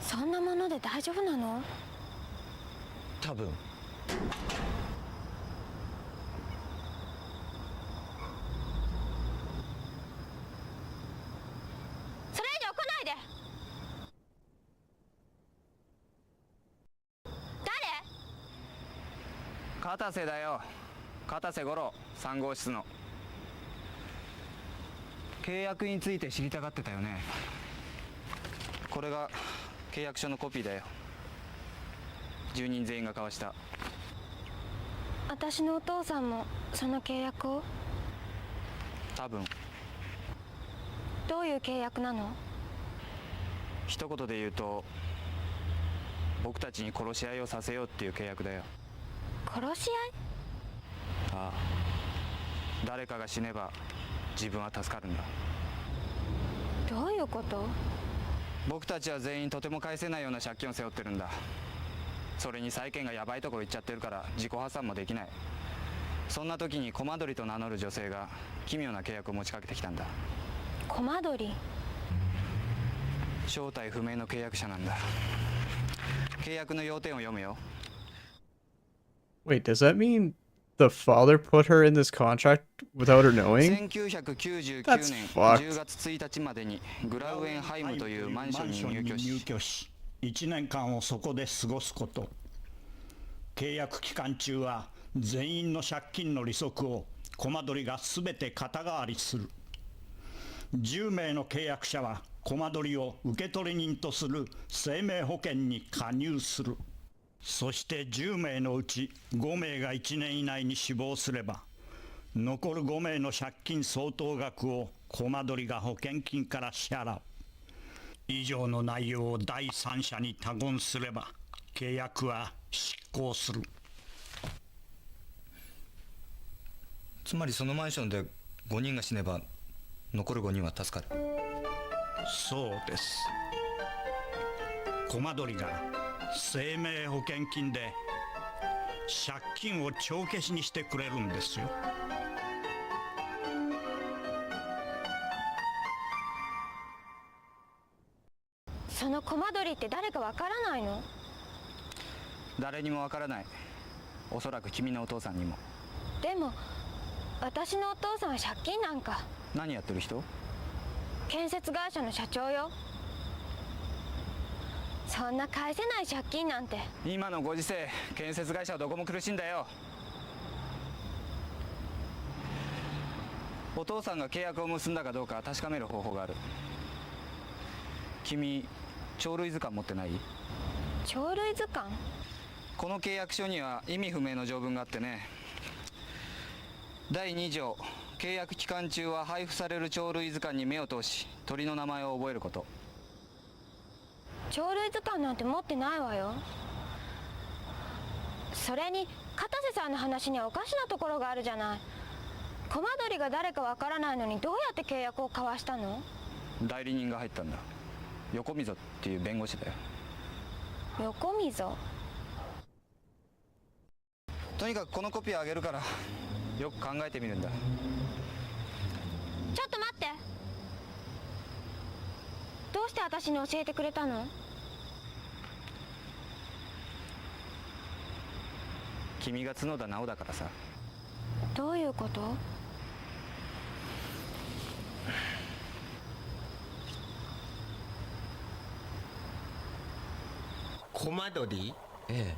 [SPEAKER 5] そんなもので大丈夫なの？
[SPEAKER 7] 多分。
[SPEAKER 12] 片瀬だよ。片瀬五郎、3号室の。契約について知りたがってたよね。これが契約書のコピーだよ。住人全員が交わした。
[SPEAKER 5] 私のお父さんもその契約を？
[SPEAKER 12] 多分。
[SPEAKER 5] どういう契約なの？
[SPEAKER 12] 一言で言うと、僕たちに殺し合いをさせようっていう契約だよ。
[SPEAKER 5] 殺し合い？
[SPEAKER 12] ああ、誰かが死ねば自分は助かるんだ。
[SPEAKER 5] どういうこと？
[SPEAKER 12] 僕たちは全員とても返せないような借金を背負ってるんだ。それに債権がヤバいところ行っちゃってるから自己破産もできない。そんな時に駒取と名乗る女性が奇妙な契約を持ちかけてきたんだ。
[SPEAKER 5] 駒取？
[SPEAKER 12] 正体不明の契約者なんだ。契約の要点を読むよ。
[SPEAKER 2] Wait, does that mean the father put her in this contract without her knowing?
[SPEAKER 12] 1999
[SPEAKER 2] That's
[SPEAKER 12] 年
[SPEAKER 2] fucked.
[SPEAKER 12] 10月1日までにグラウエンハイムというマンションに入居し、
[SPEAKER 3] 1年間をそこで過ごすこと。契約期間中は全員の借金の利息を駒取が全て肩代わりする。10名の契約者は駒取を受取人とする生命保険に加入する。そして10名のうち5名が1年以内に死亡すれば、残る5名の借金相当額を駒取が保険金から支払う。以上の内容を第三者に他言すれば契約は執行する。
[SPEAKER 12] つまりそのマンションで5人が死ねば残る5人は助かる。
[SPEAKER 3] そうです。駒取が生命保険金で借金を帳消しにしてくれるんですよ。
[SPEAKER 5] その駒取って誰かわからないの？
[SPEAKER 12] 誰にもわからない。おそらく君のお父さんにも。
[SPEAKER 5] でも私のお父さんは借金なんか。
[SPEAKER 12] 何やってる人？
[SPEAKER 5] 建設会社の社長よ。そんな返せない借金なんて。
[SPEAKER 12] 今のご時世、建設会社はどこも苦しいんだよ。お父さんが契約を結んだかどうか確かめる方法がある。君、鳥類図鑑持ってない？
[SPEAKER 5] 鳥類図鑑？
[SPEAKER 12] この契約書には意味不明の条文があってね。第2条、契約期間中は配布される鳥類図鑑に目を通し鳥の名前を覚えること。
[SPEAKER 5] 鳥類図鑑なんて持ってないわよ。それに片瀬さんの話にはおかしなところがあるじゃない。駒取が誰かわからないのにどうやって契約を交わしたの？
[SPEAKER 12] 代理人が入ったんだ。横溝っていう弁護士だよ。
[SPEAKER 5] 横溝？
[SPEAKER 12] とにかくこのコピーをあげるからよく考えてみるんだ。
[SPEAKER 5] ちょっと待って。どうして私に教えてくれたの？
[SPEAKER 12] 君が角田直だからさ。
[SPEAKER 5] どういうこと？
[SPEAKER 10] 駒取？
[SPEAKER 7] ええ、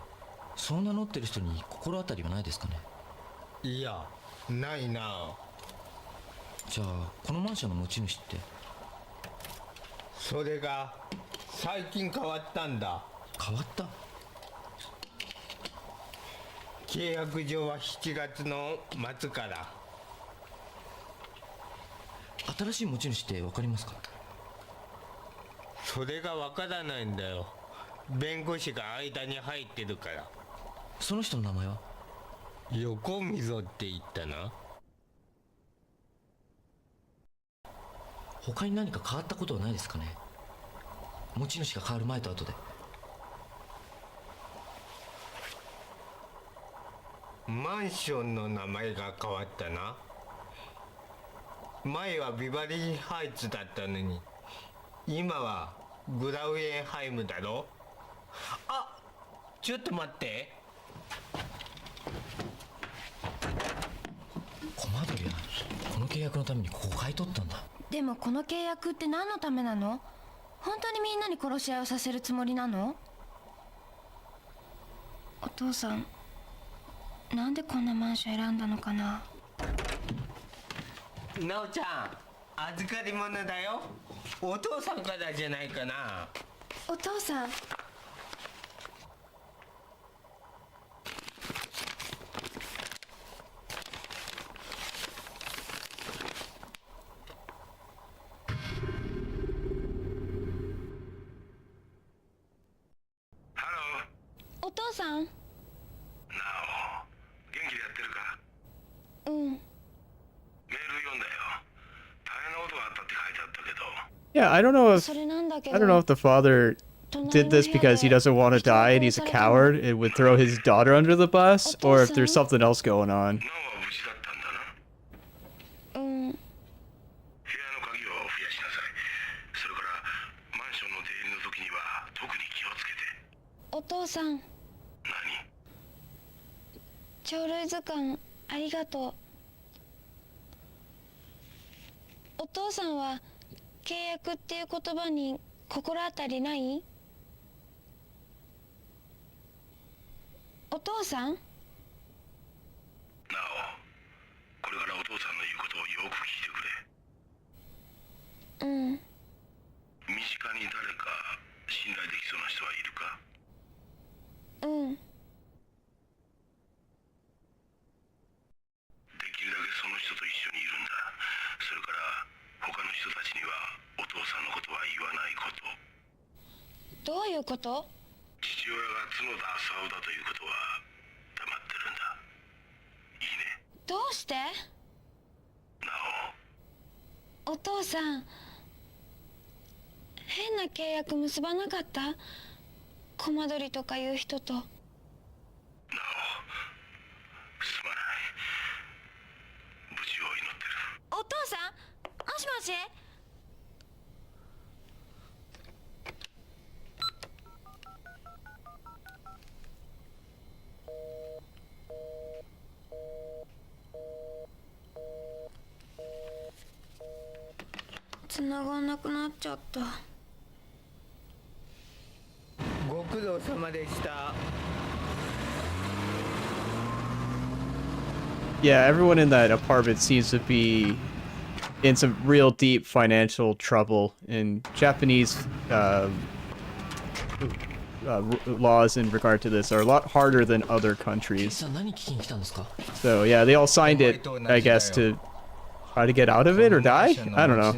[SPEAKER 7] そう名乗ってる人に心当たりはないですかね？
[SPEAKER 10] いや、ないな。
[SPEAKER 7] じゃあこのマンションの持ち主って？
[SPEAKER 10] それが最近変わったんだ。
[SPEAKER 7] 変わった？
[SPEAKER 10] 契約上は7月の末から。
[SPEAKER 7] 新しい持ち主って分かりますか？
[SPEAKER 10] それが分からないんだよ。弁護士が間に入ってるから。
[SPEAKER 7] その人の名前は？
[SPEAKER 10] 横溝って言ったな。
[SPEAKER 7] 他に何か変わったことはないですかね？持ち主が変わる前と後で。
[SPEAKER 10] マンションの名前が変わったな。前はビバリーハイツだったのに今はグラウエンハイムだろ。あ、ちょっと待って。
[SPEAKER 7] 駒取はこの契約のためにここを買い取ったんだ。
[SPEAKER 9] でもこの契約って何のためなの？本当にみんなに殺し合いをさせるつもりなの？お父さん
[SPEAKER 5] なんでこんなマンション選んだのかな。
[SPEAKER 10] なおちゃん、預かり物だよ。お父さんからじゃないかな。
[SPEAKER 5] お父さん。お父さん。な
[SPEAKER 4] お、元気でやってるか？
[SPEAKER 5] うん。
[SPEAKER 4] メール読んだよ。大変なことがあったって書いてあったけど。
[SPEAKER 2] Yeah, I don't know if
[SPEAKER 5] それなんだけど。
[SPEAKER 2] I don't know if the father did this because he doesn't want to die and he's a coward and would throw his daughter under the bus, or if there's something else going on.
[SPEAKER 5] うん。
[SPEAKER 4] 部屋の鍵を増やしなさい。それからマンションの出入りの時には特に気をつけて。
[SPEAKER 5] お父さん。鳥類図鑑ありがとう。お父さんは契約っていう言葉に心当たりない？お父さん？
[SPEAKER 4] なお、これからお父さんの言うことをよく聞いてくれ。
[SPEAKER 5] うん。
[SPEAKER 4] 身近に誰か信頼できそうな人はいるか？
[SPEAKER 5] うん。
[SPEAKER 4] できるだけその人と一緒にいるんだ。それから他の人たちにはお父さんのことは言わないこと。
[SPEAKER 5] どういうこと？
[SPEAKER 4] 父親が角田浅尾だということは黙ってるんだ。いいね。
[SPEAKER 5] どうして？
[SPEAKER 4] な
[SPEAKER 5] お父さん、変な契約結ばなかった？コマ撮りとかいう人と。
[SPEAKER 4] お、なお、すまない。無事を祈ってる。
[SPEAKER 5] お父さん、もしもし？繋がんなくなっちゃった。
[SPEAKER 10] ご苦労様でした。
[SPEAKER 2] Yeah, everyone in that apartment seems to be in some real deep financial trouble. In Japanese laws in regard to this are a lot harder than other countries. So yeah, they all signed it, I guess, to try to get out of it or die? I don't know.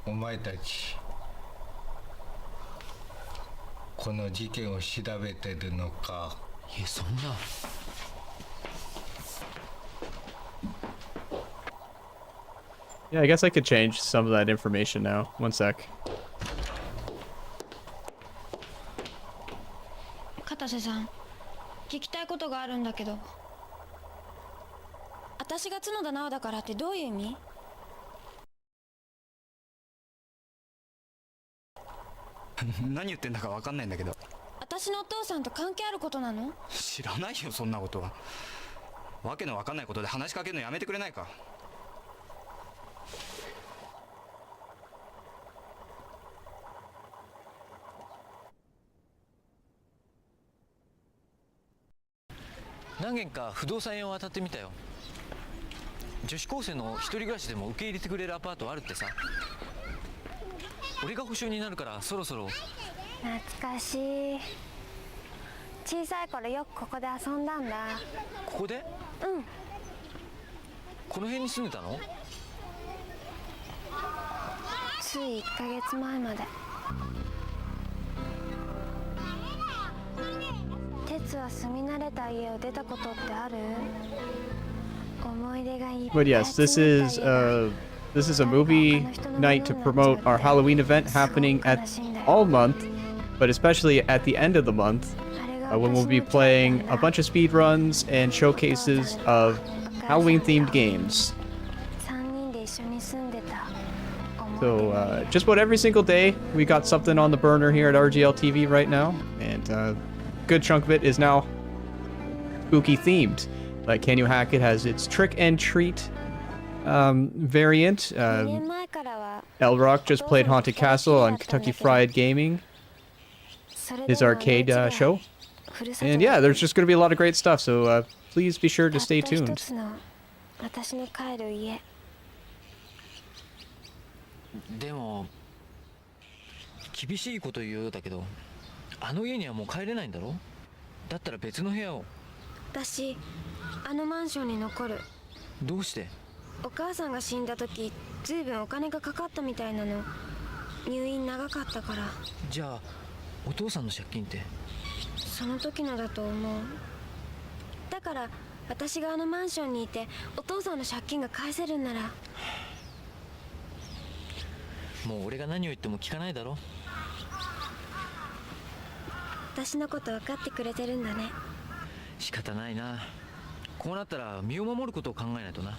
[SPEAKER 10] お前たちこの事件を調べてるのか。いや、そんな。
[SPEAKER 2] Yeah, I guess I could change some of that information now. One sec.
[SPEAKER 5] 片瀬さん、聞きたいことがあるんだけど。私が角田直だからってどういう意味？
[SPEAKER 12] 何言ってんだか分かんないんだけど。
[SPEAKER 5] 私のお父さんと関係あることなの？
[SPEAKER 12] 知らないよ、そんなことは。わけの分かんないことで話しかけるのやめてくれないか。
[SPEAKER 7] 何軒か不動産屋を当たってみたよ。女子高生の一人暮らしでも受け入れてくれるアパートあるってさ。俺が保証になるからそろそろ。
[SPEAKER 5] 懐かしい。小さい頃よくここで遊んだんだ。
[SPEAKER 7] ここで？
[SPEAKER 5] うん。
[SPEAKER 7] この辺に住んでたの？
[SPEAKER 5] つい1ヶ月前まで。鉄は住み慣れた家を出たことってある？思い出がいっぱい。
[SPEAKER 2] But yes, this is a movie night to promote our Halloween event happening at all month, but especially at the end of the month, when we'll be playing a bunch of speed runs and showcases of Halloween-themed games. So just about every single day, we got something on the burner here at RGL TV right now, and a good chunk of it is now spooky-themed. Like Can You Hack It has its trick and treat variant. LRock just played Haunted Castle on Kentucky Fried Gaming, his arcade show. And yeah, there's just going to be a lot of great stuff, so please be sure to stay tuned.
[SPEAKER 5] 私の帰る家。
[SPEAKER 7] でも厳しいこと言うようだけど、あの家にはもう帰れないんだろ。だったら別の部屋を。
[SPEAKER 5] 私あのマンションに残る。
[SPEAKER 7] どうして？
[SPEAKER 5] お母さんが死んだ時ずいぶんお金がかかったみたいなの。入院長かったから。
[SPEAKER 7] じゃあお父さんの借金って？
[SPEAKER 5] その時のだと思う。だから私があのマンションにいてお父さんの借金が返せるんなら。
[SPEAKER 7] もう俺が何を言っても聞かないだろ。
[SPEAKER 5] 私のこと分かってくれてるんだね。
[SPEAKER 7] 仕方ないな。こうなったら身を守ることを考えないとな。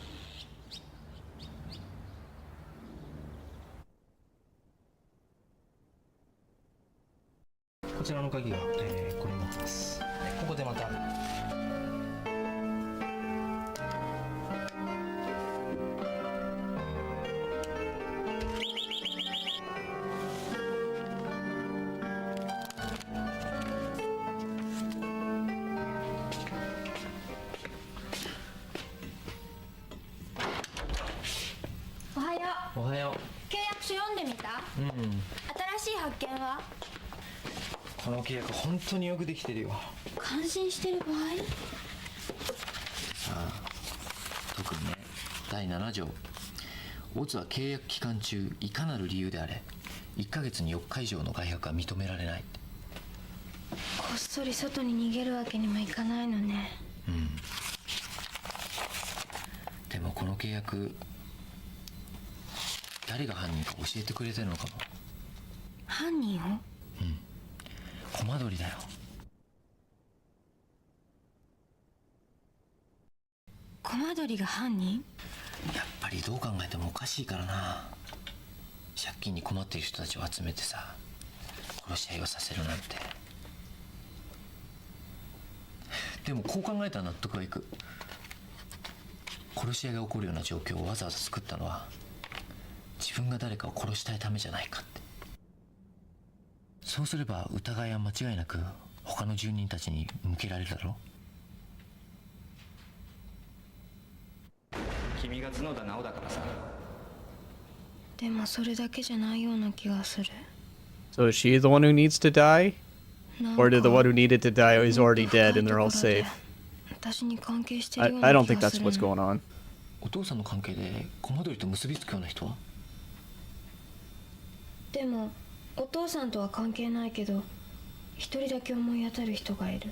[SPEAKER 17] こちらの鍵が、これになってます。ここでまた
[SPEAKER 5] おはよう。
[SPEAKER 7] おはよ
[SPEAKER 5] 契約書読んでみた？
[SPEAKER 7] う。うん。
[SPEAKER 5] 新しい発見は？
[SPEAKER 7] この契約本当によくできてるよ。
[SPEAKER 5] 感心してる場合？
[SPEAKER 7] さあ、特にね、第7条。オツは契約期間中いかなる理由であれ1ヶ月に4日以上の外泊は認められない。
[SPEAKER 5] こっそり外に逃げるわけにもいかないのね。
[SPEAKER 7] うん。でもこの契約誰が犯人か教えてくれてるのかも。
[SPEAKER 5] 犯人を？
[SPEAKER 7] うん。コマ撮りだよ。
[SPEAKER 5] コマ撮りが犯人？
[SPEAKER 7] やっぱりどう考えてもおかしいからな。借金に困っている人たちを集めてさ、殺し合いをさせるなんて。でもこう考えたら納得がいく。殺し合いが起こるような状況をわざわざ作ったのは自分が誰かを殺したいためじゃないかって。そうすれば疑いは間違いなく他の住人たちに向けられるだろう。
[SPEAKER 12] 君が角田直だからさ。
[SPEAKER 5] でもそれだけじゃないような気がする。
[SPEAKER 2] So is she the one who needs to die? Or did the one who needed to die is already dead and they're all safe?
[SPEAKER 5] 私に関係してるよう
[SPEAKER 2] I
[SPEAKER 5] な
[SPEAKER 2] don't
[SPEAKER 5] 気
[SPEAKER 2] think
[SPEAKER 5] がす
[SPEAKER 2] that's
[SPEAKER 5] る。
[SPEAKER 2] what's going on.
[SPEAKER 7] お父さんの関係でコマ撮りと結びつくような人は？
[SPEAKER 5] でもお父さんとは関係ないけど一人だけ思い当たる人がいる。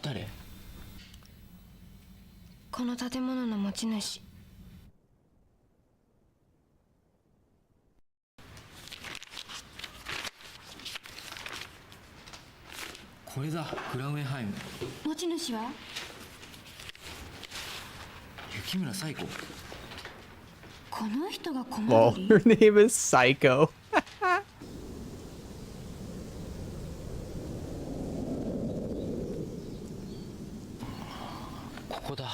[SPEAKER 7] 誰？
[SPEAKER 5] この建物の持ち主。
[SPEAKER 7] これだ、グラウエンハイム。
[SPEAKER 5] 持ち主は？
[SPEAKER 7] 雪村彩子。
[SPEAKER 5] この人がコマ
[SPEAKER 2] Well,
[SPEAKER 5] 撮り？
[SPEAKER 2] her name is Psycho.
[SPEAKER 7] ここだ。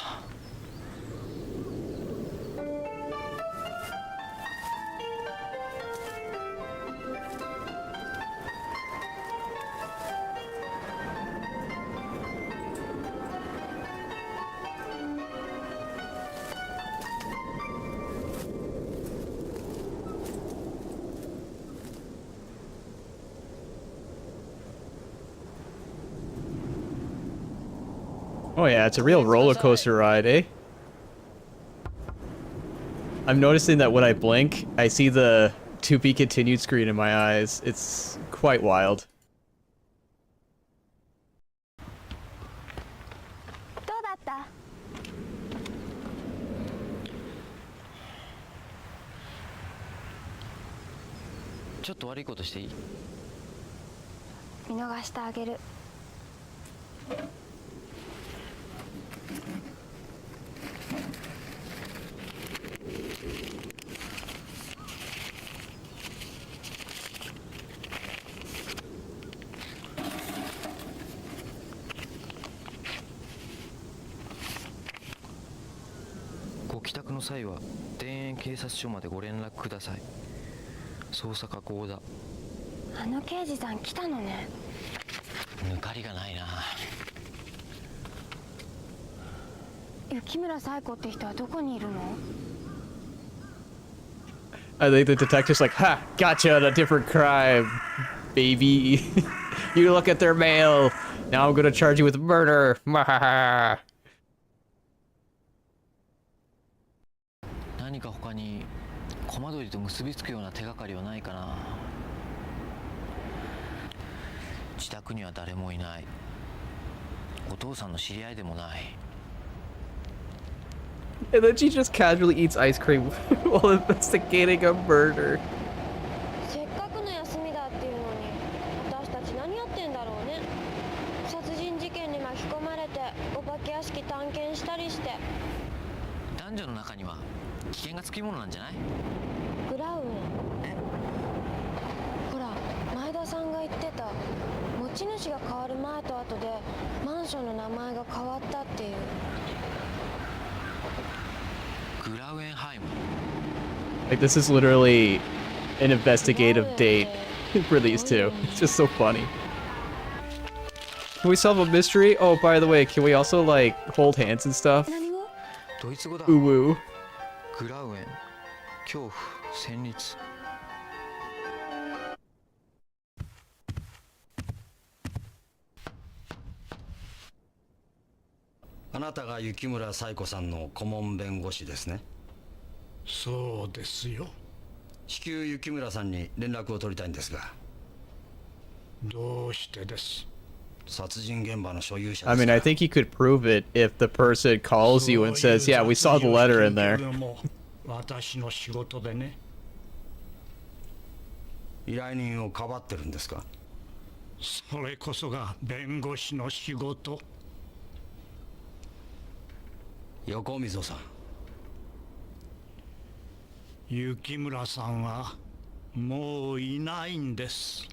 [SPEAKER 2] Oh yeah, it's a real roller coaster ride, eh? I'm noticing that when I blink, I see the to be continued screen in my eyes. It's quite wild.
[SPEAKER 5] どうだった？
[SPEAKER 7] ちょっと悪いことしていい？
[SPEAKER 5] 見逃してあげる。
[SPEAKER 7] ご帰宅の際は田園警察署までご連絡ください。捜査課合田。
[SPEAKER 5] あの刑事さん来たのね。
[SPEAKER 7] 抜かりりがないな。
[SPEAKER 5] 雪村冴子って人はどこにいるの？
[SPEAKER 2] I think the detective's like, ha, gotcha on a different crime, baby. You look at their mail. Now I'm gonna charge you with murder.
[SPEAKER 7] 何か他にコマドリと結びつくような手がかりはないかな。自宅には誰もいない。お父さんの知り合いでもない。
[SPEAKER 2] And then she just casually eats ice cream while investigating a murder.
[SPEAKER 5] せっかくの休みだっていうのに私たち何やってんだろうね。殺人事件に巻き込まれてお化け屋敷探検したりして。
[SPEAKER 7] 男女の中には危険がつきものなんじゃない？
[SPEAKER 5] グラウン。ほら前田さんが言ってた持ち主が変わる前と後でマンションの名前が変わったっていう。
[SPEAKER 7] グラウエンハイム。
[SPEAKER 2] Like, this is literally an investigative date for these two. It's just so funny. Can we solve a mystery? Oh, by the way, can we also, like, hold hands and stuff?
[SPEAKER 7] ドイツ語だ。
[SPEAKER 2] Ooh woo.
[SPEAKER 7] グラウエン、恐怖、戦慄。
[SPEAKER 14] あなたが雪村冴子さんの顧問弁護士ですね。
[SPEAKER 3] そうですよ。
[SPEAKER 14] 至急雪村さんに連絡を取りたいんですが。
[SPEAKER 3] どうしてです？
[SPEAKER 14] 殺人現場の所有者です。
[SPEAKER 2] I mean, I think he could prove it if the person calls you and says, yeah, we saw the letter in there.
[SPEAKER 3] 私の仕事でね。
[SPEAKER 14] 依頼人をかばってるんですか？
[SPEAKER 3] それこそが弁護士の仕事。
[SPEAKER 14] 横溝さん。
[SPEAKER 3] 雪村さんはもういないんです。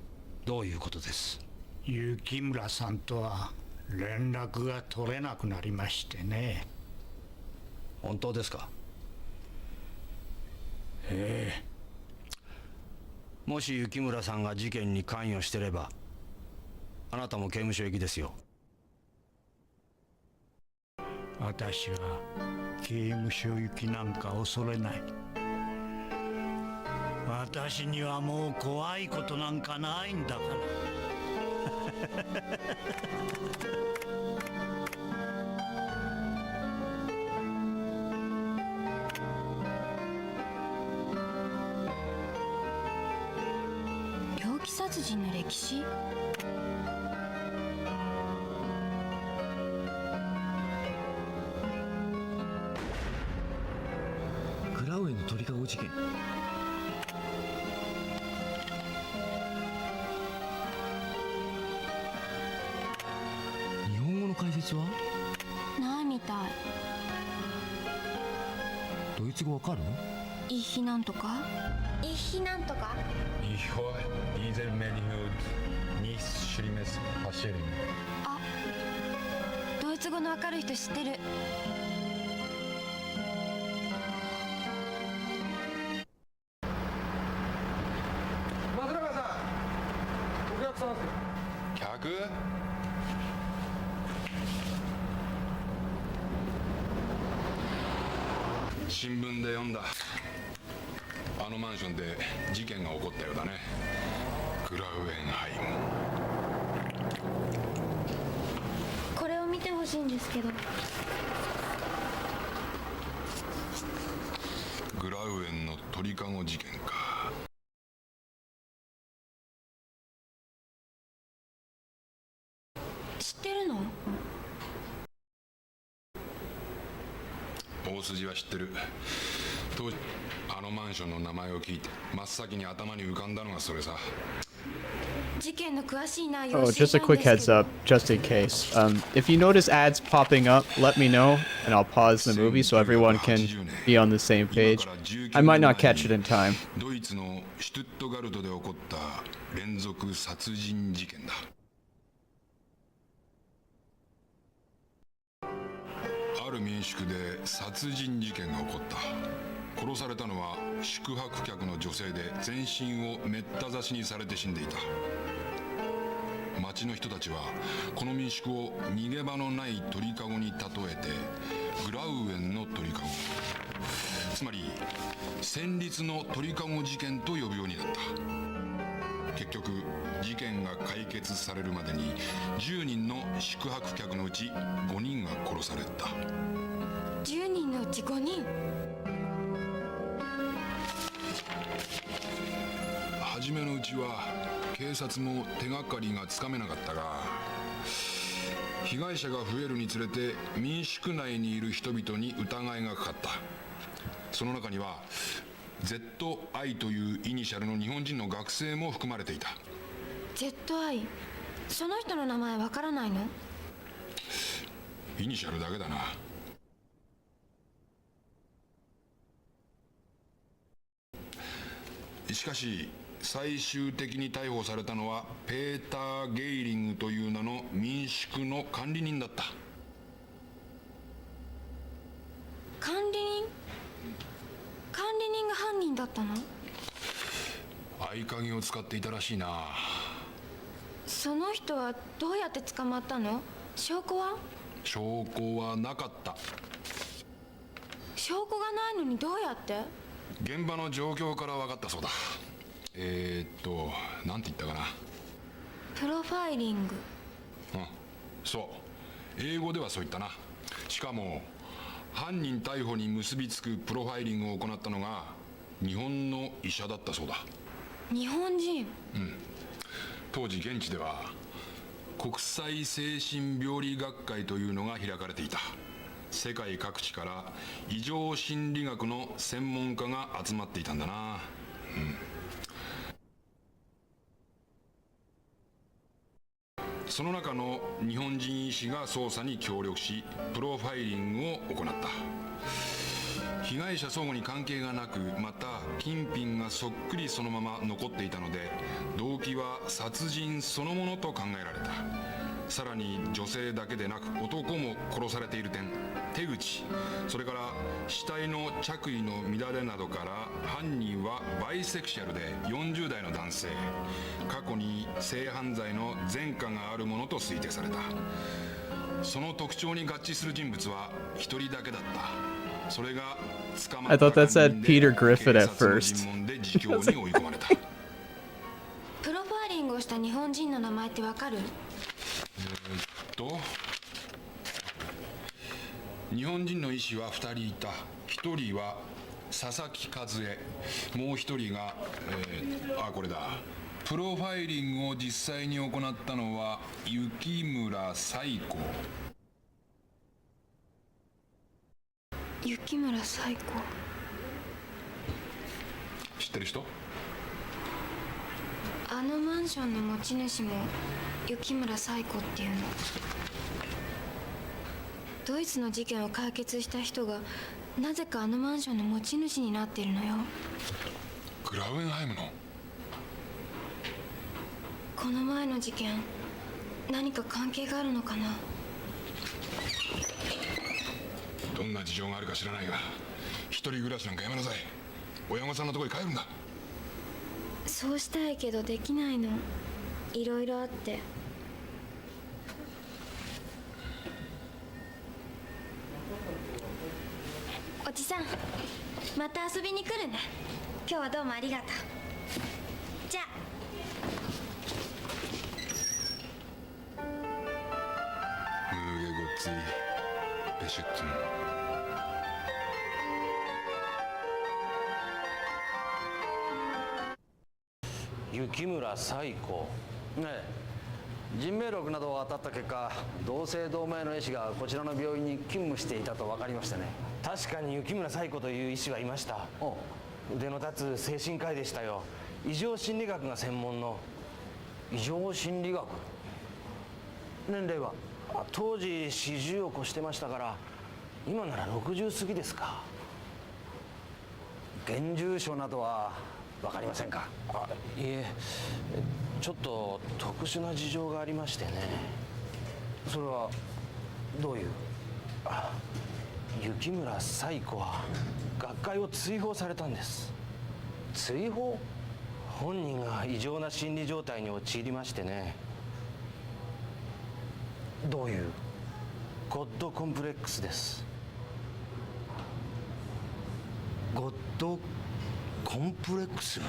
[SPEAKER 14] どういうことです？
[SPEAKER 3] 雪村さんとは連絡が取れなくなりましてね。
[SPEAKER 14] 本当ですか？
[SPEAKER 3] ええ。
[SPEAKER 14] もし雪村さんが事件に関与してればあなたも刑務所行きですよ。
[SPEAKER 3] 私は刑務所行きなんか恐れない。私にはもう怖いことなんかないんだから。
[SPEAKER 9] 猟奇殺人の歴史？
[SPEAKER 7] グラウエンの鳥かご事件。日本語の解説は？
[SPEAKER 9] ないみたい。
[SPEAKER 7] ドイツ語わかるの？
[SPEAKER 9] イヒなんとか？
[SPEAKER 5] イヒなんとか？
[SPEAKER 18] Ich höre diese Menühut nicht schlimmes passieren.
[SPEAKER 9] あ、ドイツ語のわかる人知ってる。
[SPEAKER 15] 松永さん、お客さんですよ。
[SPEAKER 18] 客？
[SPEAKER 4] 新聞で読んだ。あのマンションで事件が起こったようだね。グラウエンハイム。
[SPEAKER 5] これを見てほしいんですけど。
[SPEAKER 4] グラウエンの鳥かご事件か。
[SPEAKER 9] 知ってるの？
[SPEAKER 4] 大筋は知ってる。当時あのマンションの名前を聞いて真っ先に頭に浮かんだのがそれさ。
[SPEAKER 9] 事件の詳しい内容
[SPEAKER 2] Oh,
[SPEAKER 9] を知り
[SPEAKER 2] just
[SPEAKER 9] た
[SPEAKER 2] a
[SPEAKER 9] いん
[SPEAKER 2] quick
[SPEAKER 9] ですけ
[SPEAKER 2] heads
[SPEAKER 9] ど。
[SPEAKER 2] up, just in case. If you notice ads popping up, let me know, and I'll pause the movie so everyone can be on the same page. I might not catch it in time.
[SPEAKER 4] ドイツのシュトゥットガルトで起こった連続殺人事件だ。ある民宿で殺人事件が起こった。殺されたのは宿泊客の女性で全身をめった刺しにされて死んでいた。町の人たちはこの民宿を逃げ場のない鳥かごに例えてグラウエンの鳥かご、つまり戦慄の鳥かご事件と呼ぶようになった。結局事件が解決されるまでに10人の宿泊客のうち5人が殺された。
[SPEAKER 5] 10人のうち5人。
[SPEAKER 4] 初めのうちは警察も手がかりがつかめなかったが、被害者が増えるにつれて民宿内にいる人々に疑いがかかった。その中には ZI というイニシャルの日本人の学生も含まれていた。
[SPEAKER 5] ZI、 その人の名前わからないの？
[SPEAKER 4] イニシャルだけだな。しかし最終的に逮捕されたのはペーター・ゲイリングという名の民宿の管理人だった。
[SPEAKER 5] 管理人？管理人が犯人だったの？
[SPEAKER 4] 合鍵を使っていたらしいな。
[SPEAKER 5] その人はどうやって捕まったの？証拠は？
[SPEAKER 4] 証拠はなかった。
[SPEAKER 5] 証拠がないのにどうやって？
[SPEAKER 4] 現場の状況から分かったそうだ。なんて言ったかな。
[SPEAKER 5] プロファイリング。
[SPEAKER 4] うん、そう。英語ではそう言ったな。しかも犯人逮捕に結びつくプロファイリングを行ったのが日本の医者だったそうだ。
[SPEAKER 5] 日本人？
[SPEAKER 4] うん。当時現地では国際精神病理学会というのが開かれていた。世界各地から異常心理学の専門家が集まっていたんだな。うん。その中の日本人医師が捜査に協力しプロファイリングを行った。被害者相互に関係がなく、また金品がそっくりそのまま残っていたので動機は殺人そのものと考えられた。さらに女性だけでなく男も殺されている点、手口、それから死体の着衣の乱れなどから犯人はバイセクシャルで40代の男性、過去に性犯罪の前科があるものと推定された。その特徴に合致する人物は一人だけだった。それが捕ま
[SPEAKER 2] I
[SPEAKER 4] った
[SPEAKER 2] thought that said
[SPEAKER 4] 犯人で
[SPEAKER 2] Peter Griffith at
[SPEAKER 4] 警察の
[SPEAKER 2] first.
[SPEAKER 4] 尋問で自供に追い込まれた。
[SPEAKER 5] プロファイリングをした日本人の名前ってわかる？
[SPEAKER 4] 日本人の医師は2人いた。1人は佐々木和恵、もう1人が、これだ。プロファイリングを実際に行ったのは雪村彩子。
[SPEAKER 5] 雪村彩子。
[SPEAKER 4] 知ってる人？
[SPEAKER 5] あのマンションの持ち主も雪村彩子っていうの。ドイツの事件を解決した人がなぜかあのマンションの持ち主になってるのよ。
[SPEAKER 4] グラウエンハイムの？
[SPEAKER 5] この前の事件、何か関係があるのかな？
[SPEAKER 4] どんな事情があるか知らないが、一人暮らしなんかやめなさい。親御さんのところに帰るんだ。
[SPEAKER 5] そうしたいけどできないの。いろいろあって。おじさん、また遊びに来るね。今日はどうもありがとう。じゃあ。
[SPEAKER 4] ムーゲゴッツイベシュッツン。
[SPEAKER 14] 雪村彩子。人命録などを当たった結果、同姓同名の医師がこちらの病院に勤務していたと分かりましてね。
[SPEAKER 7] 確かに雪村彩子という医師はいました。腕の立つ精神科医でしたよ。異常心理学が専門の。
[SPEAKER 14] 異常心理学？年齢は？当時40を越してましたから、今なら60過ぎですか。現住所などは分かりませんか？いえ、ちょっと特殊な事情がありましてね。それはどういう？雪村彩子は学会を追放されたんです。追放？本人が異常な心理状態に陥りましてね。
[SPEAKER 12] どういう？ゴッドコンプレックスです。ゴッドコンプレックス？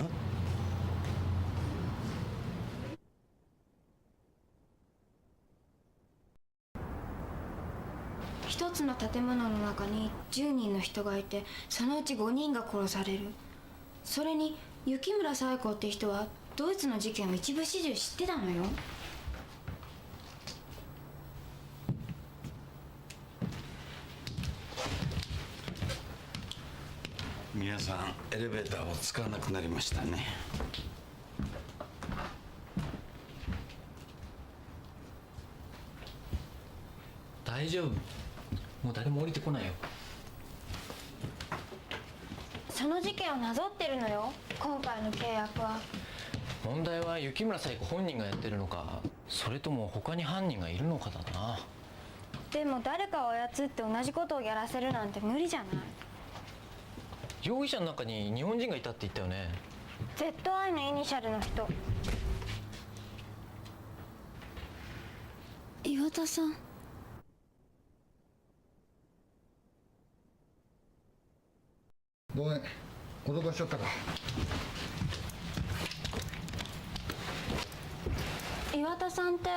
[SPEAKER 5] 一つの建物の中に10人の人がいて、そのうち5人が殺される。それに雪村冴子って人はドイツの事件を一部始終知ってたのよ。
[SPEAKER 6] 皆さんエレベーターを使わなくなりましたね。
[SPEAKER 7] 大丈夫、もう誰も降りてこないよ。
[SPEAKER 5] その事件をなぞってるのよ、今回の契約は。
[SPEAKER 7] 問題は雪村冴子本人がやってるのか、それとも他に犯人がいるのかだな。
[SPEAKER 5] でも誰かを操って同じことをやらせるなんて無理じゃない。
[SPEAKER 7] 容疑者の中に日本人がいたって言ったよね。
[SPEAKER 5] ZI のイニシャルの人。岩田さん。
[SPEAKER 8] ごめん、脅かしちゃったか。
[SPEAKER 5] 岩田さんって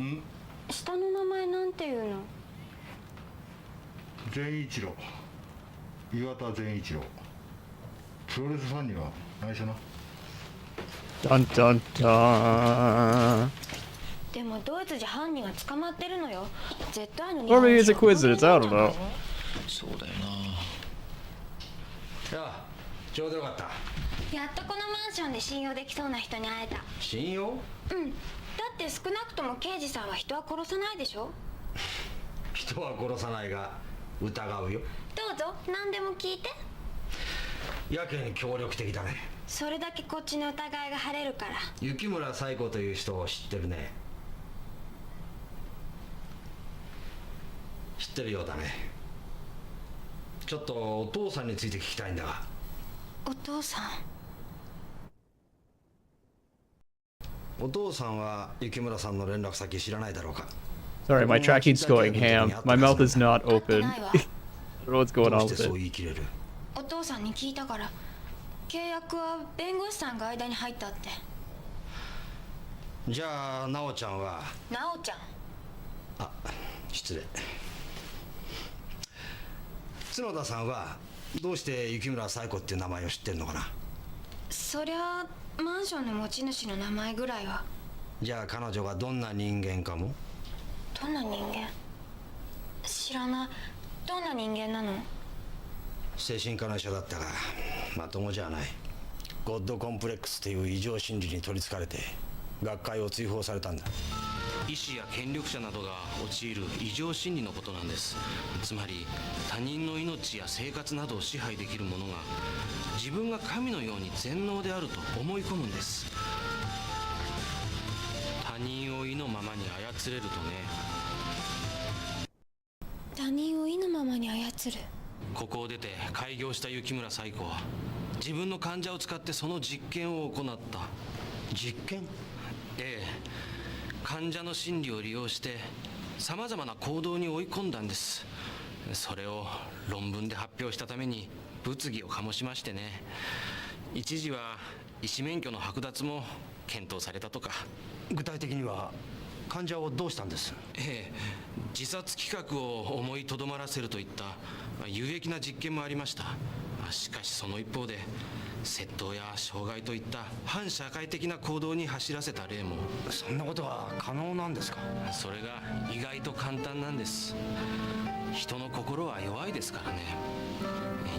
[SPEAKER 8] ん？
[SPEAKER 5] 下の名前なんていうの？
[SPEAKER 8] 善一郎、岩田善一郎。プロレスファンには内緒な。
[SPEAKER 2] Dun dun dun.
[SPEAKER 5] でもドイツじゃ犯人が捕まってるのよ。ZI の日
[SPEAKER 2] Or
[SPEAKER 5] 本
[SPEAKER 2] maybe
[SPEAKER 5] 人
[SPEAKER 2] it's a coincidence, I don't know.
[SPEAKER 7] そうだよな。
[SPEAKER 14] いや、ちょうどよかった。
[SPEAKER 5] やっとこのマンションで信用できそうな人に会えた。
[SPEAKER 14] 信用？
[SPEAKER 5] うん。だって少なくとも刑事さんは人は殺さないでしょ。
[SPEAKER 14] 人は殺さないが疑うよ。
[SPEAKER 5] どうぞ、何でも聞いて。
[SPEAKER 14] やけに協力的だね。
[SPEAKER 5] それだけこっちの疑いが晴れるから。
[SPEAKER 14] 雪村冴子という人を知ってるね。知ってるようだね。ちょっとお父さんについて聞きたいんだが。
[SPEAKER 5] お父さん。
[SPEAKER 14] お父さんは雪村さんの連絡先知らないだろうか。
[SPEAKER 2] Sorry, my tracking's going ham. My mouth is not open. I don't know what's going on with it.
[SPEAKER 5] お父さんに聞いたから。契約は弁護士さんが間に入ったって。
[SPEAKER 14] じゃあ奈緒ちゃんは。
[SPEAKER 5] 奈緒ちゃん。
[SPEAKER 14] あ、失礼。角田さんはどうして雪村冴子っていう名前を知ってるのかな。
[SPEAKER 5] そりゃマンションの持ち主の名前ぐらいは。
[SPEAKER 14] じゃあ彼女がどんな人間かも。
[SPEAKER 5] どんな人間？知らない。どんな人間なの？
[SPEAKER 14] 精神科の医者だったがまともじゃない。ゴッドコンプレックスという異常心理に取りつかれて学会を追放されたんだ。
[SPEAKER 6] 医師や権力者などが陥る異常心理のことなんです。つまり他人の命や生活などを支配できる者が自分が神のように全能であると思い込むんです。他人を意のままに操れるとね。
[SPEAKER 5] 他人を意のままに操る。
[SPEAKER 6] ここを出て開業した雪村冴子は自分の患者を使ってその実験を行った。
[SPEAKER 14] 実験？
[SPEAKER 6] ええ、患者の心理を利用してさまざまな行動に追い込んだんです。それを論文で発表したために物議を醸しましてね。一時は医師免許の剥奪も検討されたとか。
[SPEAKER 14] 具体的には患者をどうしたんです？
[SPEAKER 6] ええ、自殺企画を思いとどまらせるといった有益な実験もありました。しかしその一方で窃盗や傷害といった反社会的な行動に走らせた例も。
[SPEAKER 14] そんなことが可能なんですか？
[SPEAKER 6] それが意外と簡単なんです。人の心は弱いですからね。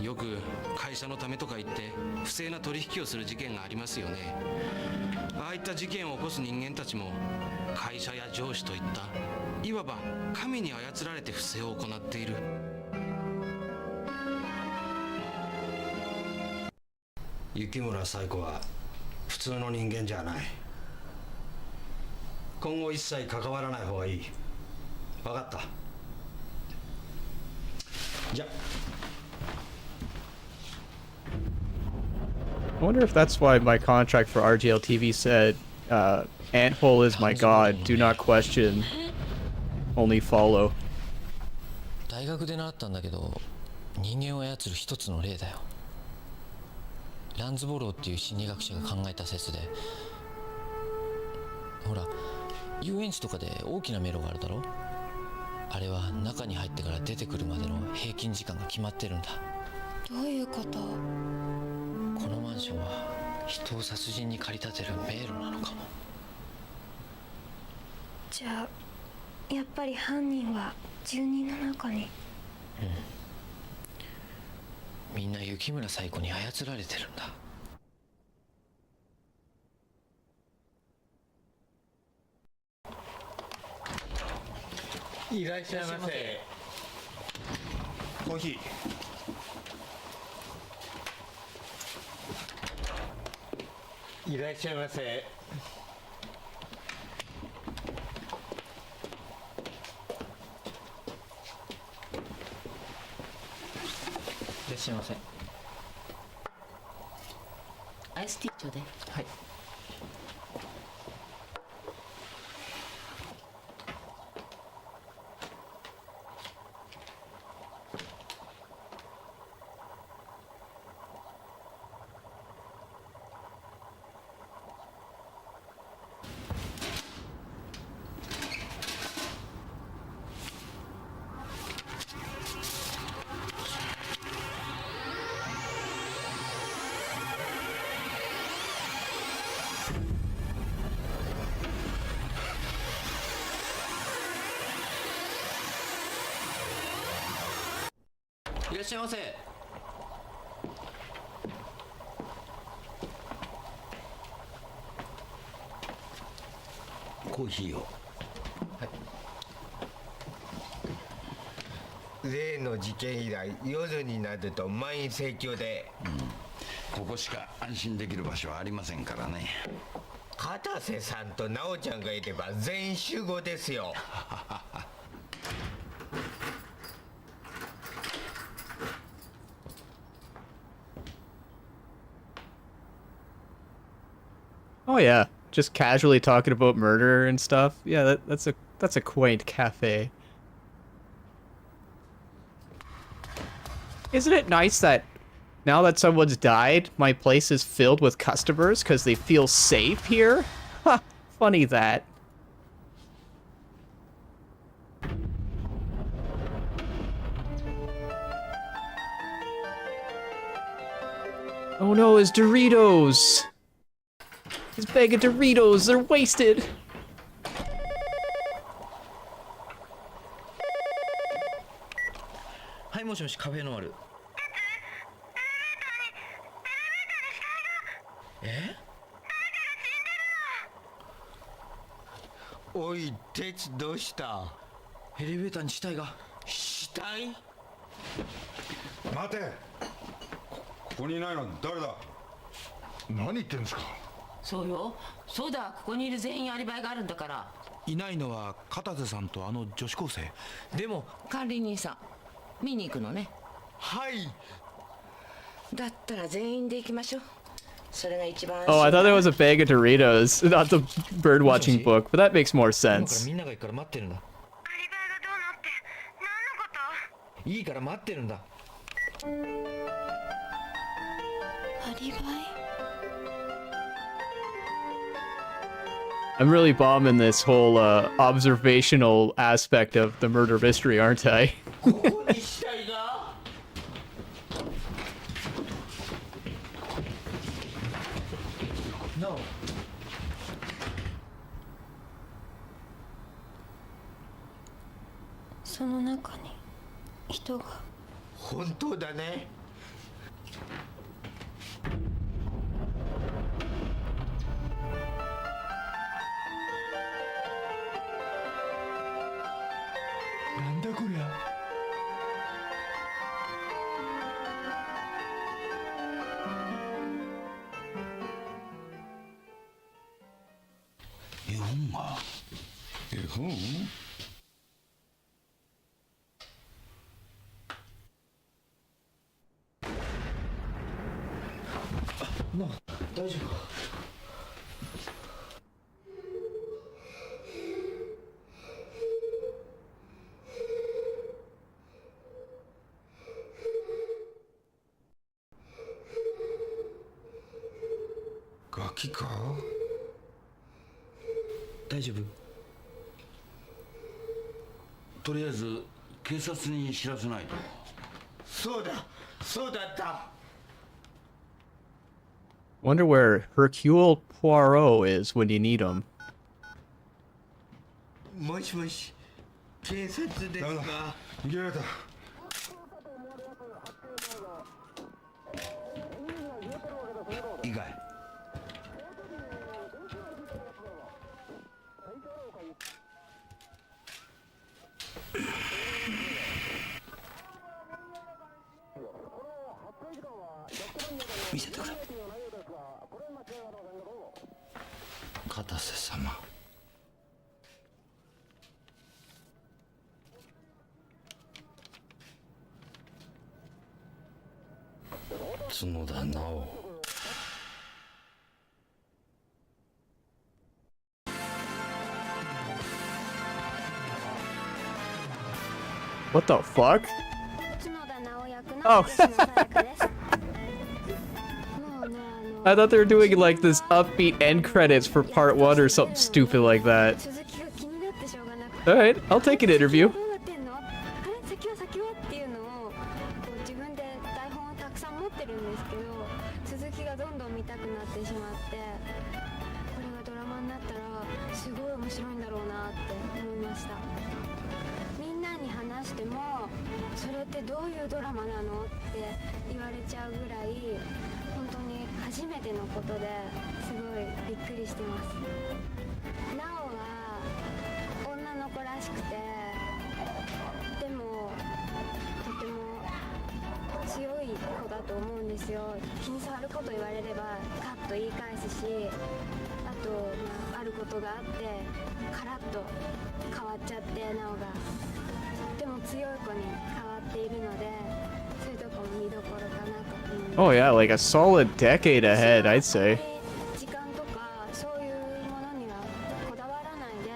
[SPEAKER 6] よく会社のためとか言って不正な取引をする事件がありますよね。ああいった事件を起こす人間たちも会社や上司といったいわば神に操られて不正を行っている。
[SPEAKER 14] 雪村冴子は普通の人間じゃない。今後一切関わらない方がいい。分かった。じゃ。
[SPEAKER 2] I wonder if that's why my contract for RGL TV said, Anthole is my god, do not question only follow.
[SPEAKER 7] 大学で習ったんだけど、人間を操る一つの例だよ。ランズボローっていう心理学者が考えた説で、ほら遊園地とかで大きな迷路があるだろ。あれは中に入ってから出てくるまでの平均時間が決まってるんだ。
[SPEAKER 5] どういうこと？
[SPEAKER 7] このマンションは人を殺人に駆り立てる迷路なのかも。
[SPEAKER 5] じゃあやっぱり犯人は住人の中に。
[SPEAKER 7] みんな雪村冴子に操られてるんだ。
[SPEAKER 10] いらっしゃいませ。
[SPEAKER 14] コーヒー。
[SPEAKER 10] いらっしゃいませ。
[SPEAKER 7] いらっしゃいませ。
[SPEAKER 11] アイスティーちょうだい。
[SPEAKER 7] はい。いらっしゃいませ。
[SPEAKER 6] コーヒーを。
[SPEAKER 10] 例の事件以来、夜になると満員盛況で、
[SPEAKER 6] ここしか安心できる場所はありませんからね。
[SPEAKER 10] 片瀬さんと直ちゃんがいれば全員集合ですよ。
[SPEAKER 2] Oh yeah, just casually talking about murder and stuff. Yeah, that's a quaint cafe. Isn't it nice that now that someone's died, my place is filled with customers because they feel safe here? Ha, funny that. Oh no, his Doritos! His bag of Doritos, they're wasted!
[SPEAKER 7] Hi, もしもし、カフェノワール。え？
[SPEAKER 10] おい、鉄どうした？
[SPEAKER 7] エレベーターに死体が。
[SPEAKER 10] 死体？
[SPEAKER 4] 待て。ここにいないの誰だ？何言ってんですか？
[SPEAKER 11] そうよ。そうだ、ここにいる全員アリバイがあるんだから。
[SPEAKER 14] いないのは片瀬さんとあの女子高生。
[SPEAKER 7] でも
[SPEAKER 11] 管理人さん見に行くのね。
[SPEAKER 10] はい。
[SPEAKER 11] だったら全員で行きましょう。それが一番。
[SPEAKER 2] Oh, I thought that was a bag of Doritos, not the bird watching book, but that makes more
[SPEAKER 7] 今から
[SPEAKER 2] sense.
[SPEAKER 7] みんなが行くから待ってるんだ。
[SPEAKER 5] アリバイがどうのって何のこと？
[SPEAKER 7] いいから待ってるんだ。
[SPEAKER 5] アリバイ？
[SPEAKER 2] I'm really bombing this whole observational aspect of the murder mystery, aren't I?
[SPEAKER 10] ここに死体が？No。
[SPEAKER 5] その中に人が。
[SPEAKER 10] 本当だね。
[SPEAKER 14] なんだこりゃ。
[SPEAKER 6] 絵本が。
[SPEAKER 4] 絵本？
[SPEAKER 7] なあ、大丈夫か？
[SPEAKER 15] 気か？
[SPEAKER 6] 大丈夫？とりあえず警察に知らせないと。
[SPEAKER 10] そうだった。
[SPEAKER 2] Wonder where Hercule Poirot is when you need him.
[SPEAKER 10] もしもし、警察ですか？
[SPEAKER 15] 逃げられた。
[SPEAKER 6] いいかい。見せてくれ。片瀬様。角田直。
[SPEAKER 2] What the fuck? Oh. I thought they were doing like this upbeat end credits for part 1 or something stupid like that. Alright, I'll take an interview.
[SPEAKER 5] それってどういうドラマなのって言われちゃうぐらい本当に初めてのことですごいびっくりしてます。ナオは女の子らしくてでもとても強い子だと思うんですよ。気に障ること言われればカッと言い返すし、あと、あることがあってカラッと変わっちゃってナオがとても強い子に変わっているので、そういうとこも見どころかなと思います。
[SPEAKER 2] Oh yeah, like a solid decade ahead, I'd say.
[SPEAKER 5] 時間とかそういうものにはこだわらないで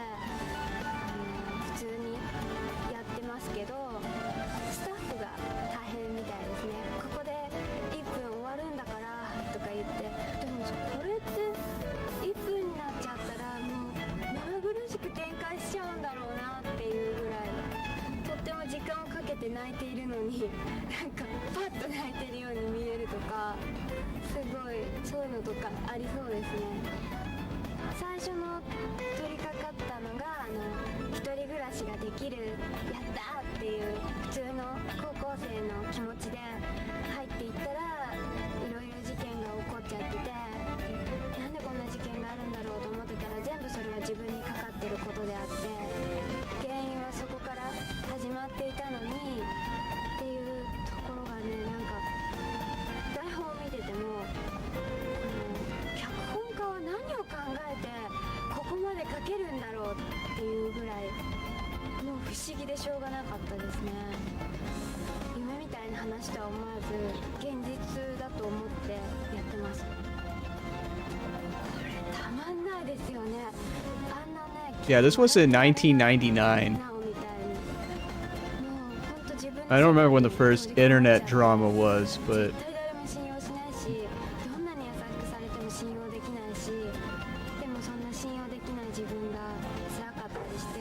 [SPEAKER 5] 普通にやってますけど、スタッフが大変みたいですね。ここで1分終わるんだからとか言って、でもこれって1分になっちゃったらもう目まぐるしく展開しちゃうんだろうなっていうぐらいとっても時間をかけて泣いているのになんかパッと泣いてるように見えるとか、すごいそういうのとかありそうですね。最初の取り掛かったのが一人暮らしができる、やったーっていう普通の高校生の気持ちで入っていったらいろいろ事件が起こっちゃってて、なんでこんな事件があるんだろうと思ってたら全部それは自分にかかってることであって、原因はそこから始まっていたのにっていうところがね、なんか台本を見てても脚本家は何を考えてここまで書けるんだろうっていうぐらいもう不思議でしょうがなかったですね。夢みたいな話とは思わず現実だと思ってやってます。これたまんないですよね。あんなね
[SPEAKER 2] Yeah, this was in 1999. I don't remember when the first internet drama was, but
[SPEAKER 5] 誰も信用しないし、どんなに優しくされても信用できないし、でもそんな信用できない自分が辛かったりして、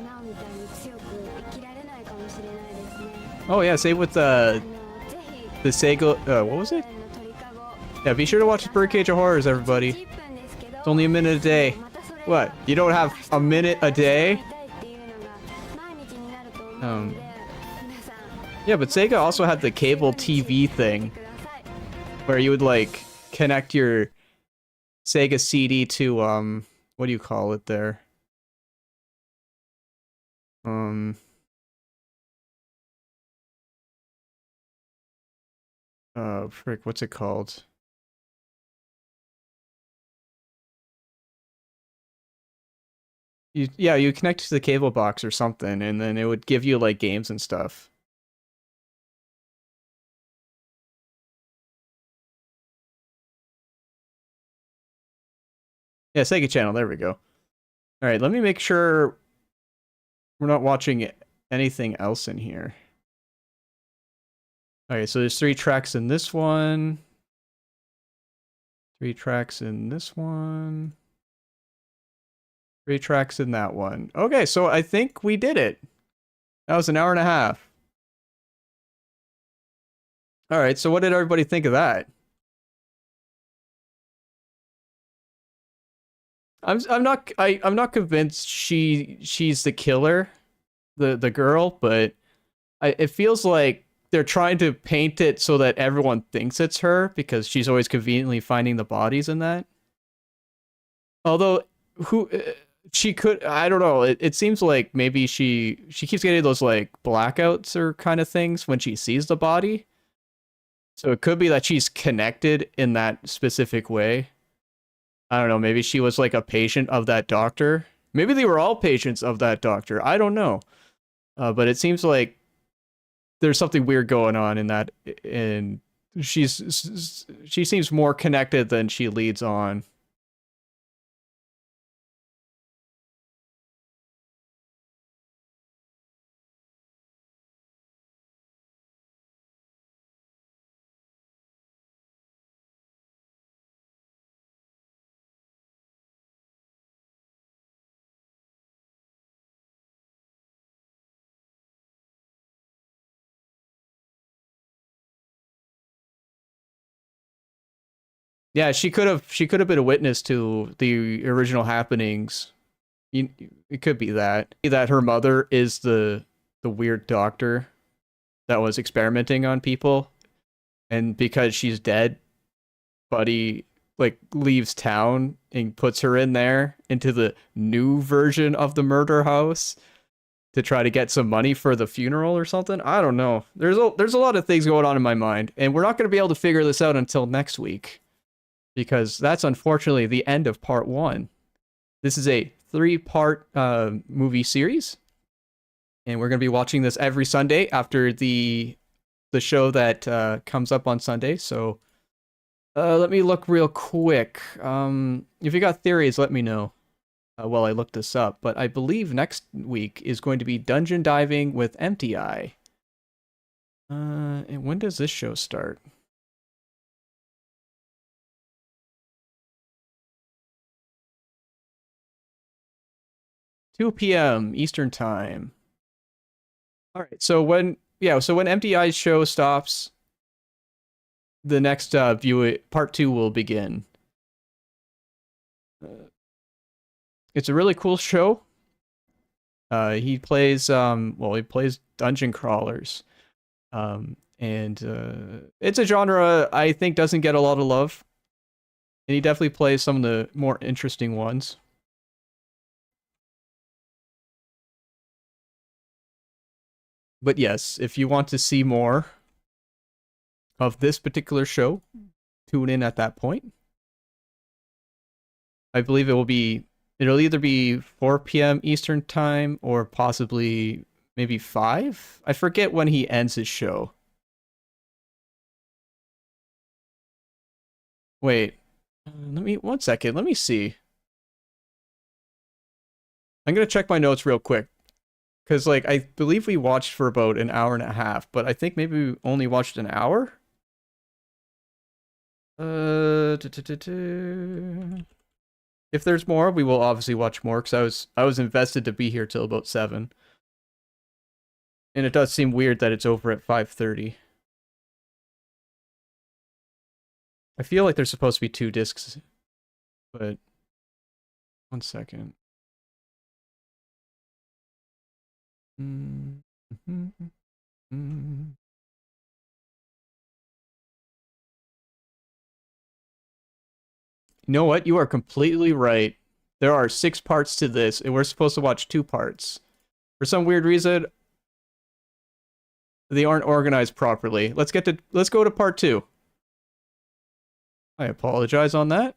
[SPEAKER 5] ナオみたいに強く生きられないかもしれないですね。
[SPEAKER 2] oh yeah, same with the Sega. What was it? Yeah, be sure to watch the Birdcage of Horrors, everybody. It's only a minute a day. What? You don't have a minute a day? Yeah, but Sega also had the cable TV thing, where you would like connect your Sega CD to what do you call it there? Frick, what's it called? You connect to the cable box or something, and then it would give you like games and stuff. Yeah, Sega Channel, there we go. Alright, let me make sure we're not watching anything else in here. Alright, so there's 3 tracks in this one. 3 tracks in this one. 3 tracks in that one. Okay, so I think we did it. That was an hour and a half. All right, so what did everybody think of that? I'm not convinced she's the killer, the girl, but it feels like they're trying to paint it so that everyone thinks it's her because she's always conveniently finding the bodies in that. Although she could, I don't know. It seems like maybe she keeps getting those like blackouts or kind of things when she sees the body. So it could be that she's connected in that specific way. I don't know, maybe she was like a patient of that doctor. Maybe they were all patients of that doctor. I don't know. But it seems like there's something weird going on in that, and she seems more connected than she leads on. Yeah, she could have been a witness to the original happenings. It could be that her mother is the weird doctor that was experimenting on people, and because she's dead, Buddy like leaves town and puts her in there into the new version of the murder house to try to get some money for the funeral or something. I don't know. There's a lot of things going on in my mind, and we're not going to be able to figure this out until next week, because that's unfortunately the end of part 1. This is a 3-part movie series, and we're going to be watching this every Sunday after the show that comes up on Sunday. So let me look real quick. If you got theories, let me know while I look this up. But I believe next week is going to be Dungeon Diving with Empty Eye. And when does this show start? $2 p.m. Eastern Time. All right, so when Empty Eye's show stops, the next part 2 will begin. It's a really cool show. He plays dungeon crawlers, and it's a genre I think doesn't get a lot of love, and he definitely plays some of the more interesting ones. But yes, if you want to see more of this particular show, tune in at that point. I believe it'll either be 4 p.m. Eastern Time or possibly maybe 5. I forget when he ends his show. Wait, one second. Let me see. I'm gonna check my notes real quick. Because, like, I believe we watched for about an hour and a half, but I think maybe we only watched an hour? If there's more, we will obviously watch more, because I was invested to be here till about 7. And it does seem weird that it's over at 5:30. I feel like there's supposed to be 2 discs, but... one second. You know what? You are completely right. There are 6 parts to this, and we're supposed to watch 2 parts. For some weird reason, they aren't organized properly. Let's go to part 2. I apologize on that.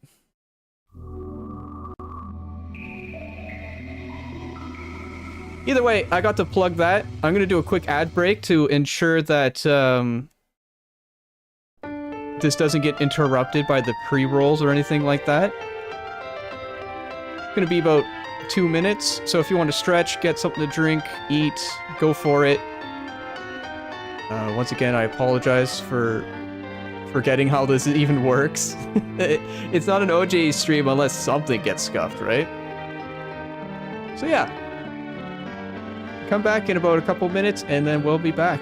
[SPEAKER 2] Either way, I got to plug that. I'm going to do a quick ad break to ensure that this doesn't get interrupted by the pre-rolls or anything like that. It's going to be about 2 minutes, so if you want to stretch, get something to drink, eat, go for it. Once again, I apologize for forgetting how this even works. It's not an OJ stream unless something gets scuffed, right? So yeah. Come back in about a couple minutes and then we'll be back.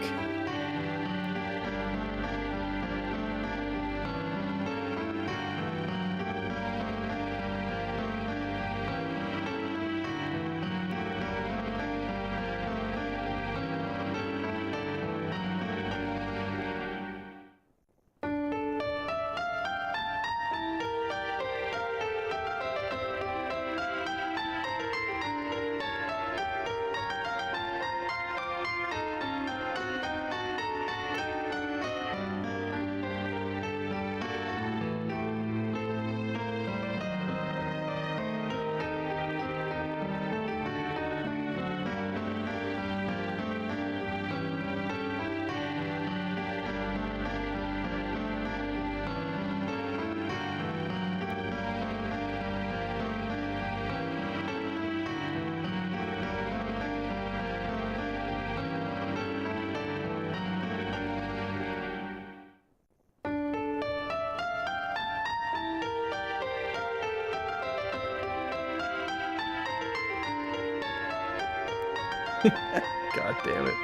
[SPEAKER 2] God damn it.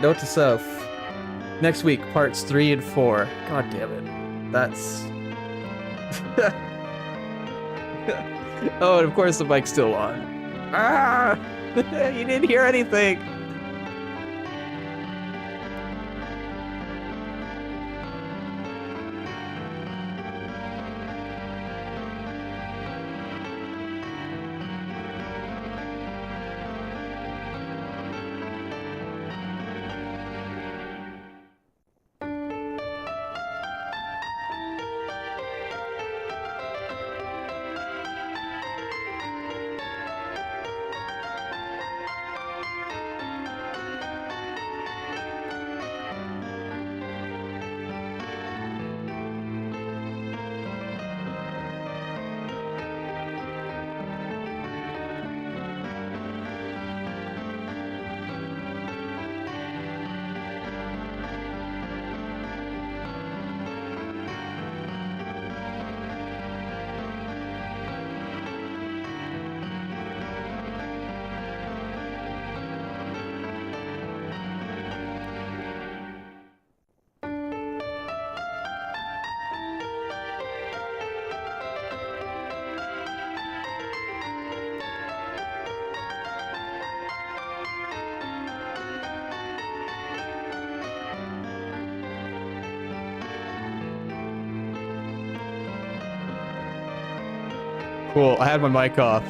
[SPEAKER 2] Note to self. Next week, parts 3 and 4. God damn it. That's... Oh, and of course the mic's still on. Ah! You didn't hear anything! Cool, I had my mic off.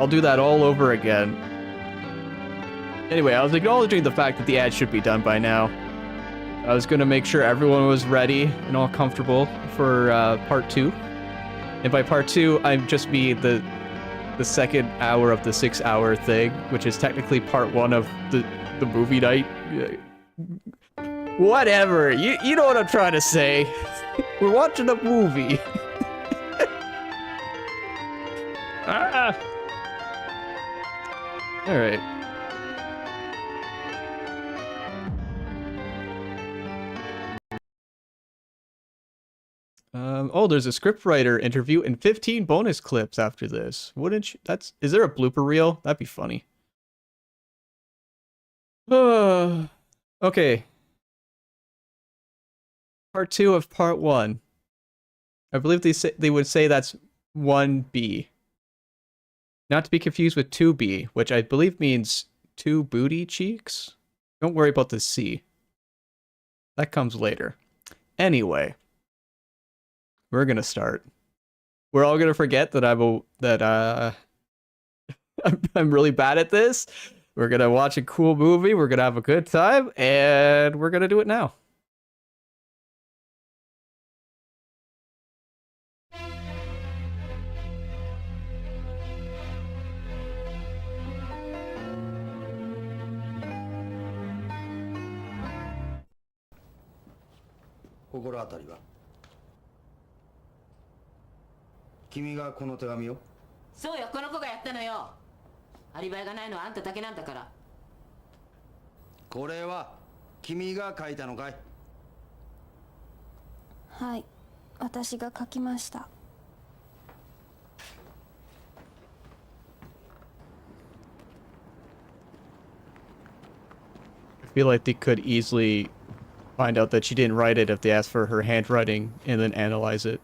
[SPEAKER 2] I'll do that all over again. Anyway, I was acknowledging the fact that the ad should be done by now. I was gonna make sure everyone was ready and all comfortable for part 2. And by part 2, I just mean the second hour of the 6-hour thing, which is technically part 1 of the movie night. Whatever, you know what I'm trying to say. We're watching a movie. Ah! Alright. Oh, there's a scriptwriter interview and 15 bonus clips after this. Wouldn't you? Is there a blooper reel? That'd be funny. Okay. Part 2 of part 1. I believe they would say that's 1B. Not to be confused with 2B, which I believe means 2 booty cheeks. Don't worry about the C. That comes later. Anyway. We're gonna start. We're all gonna forget that I'm really bad at this. We're gonna watch a cool movie, we're gonna have a good time, and we're gonna do it now.
[SPEAKER 15] 心当たりは君がこの手紙を？
[SPEAKER 11] そうよ、この子がやったのよ。アリバイがないのはあんただけなんだから。
[SPEAKER 15] これは君が書いたのかい？
[SPEAKER 5] はい、私が書きました。
[SPEAKER 2] I feel like they could easily find out that she didn't write it if they asked for her handwriting and then analyze it.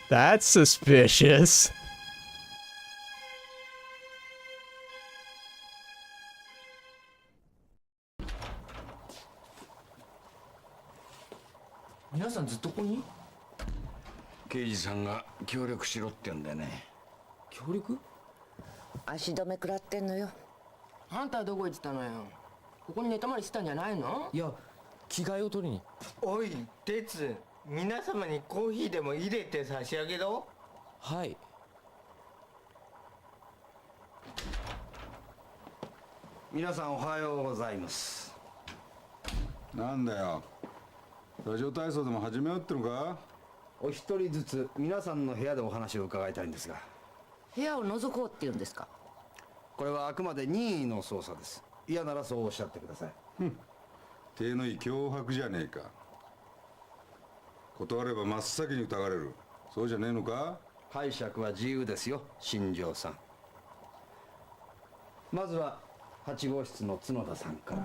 [SPEAKER 2] That's suspicious.
[SPEAKER 14] “刑事さんが協力しろって言うんだよね。”
[SPEAKER 13] 協力？
[SPEAKER 11] 足止め食らってんのよ。
[SPEAKER 13] あんたはどこ行ってたのよ。ここに寝泊まりしてたんじゃないの？
[SPEAKER 7] いや、着替えを取りに。
[SPEAKER 10] おい鉄、皆様にコーヒーでも入れて差し上げろ。
[SPEAKER 7] はい。
[SPEAKER 14] 皆さんおはようございます。
[SPEAKER 4] なんだよ、ラジオ体操でも始めようってのか？
[SPEAKER 14] お一人ずつ皆さんの部屋でお話を伺いたいんですが。
[SPEAKER 11] 部屋を覗こうって言うんですか？
[SPEAKER 14] これはあくまで任意の捜査です。嫌ならそうおっしゃってください。
[SPEAKER 4] 体のいい脅迫じゃねえか。断れば真っ先に疑われる。そうじゃねえのか？
[SPEAKER 14] 解釈は自由ですよ、新庄さん。まずは8号室の角田さんから。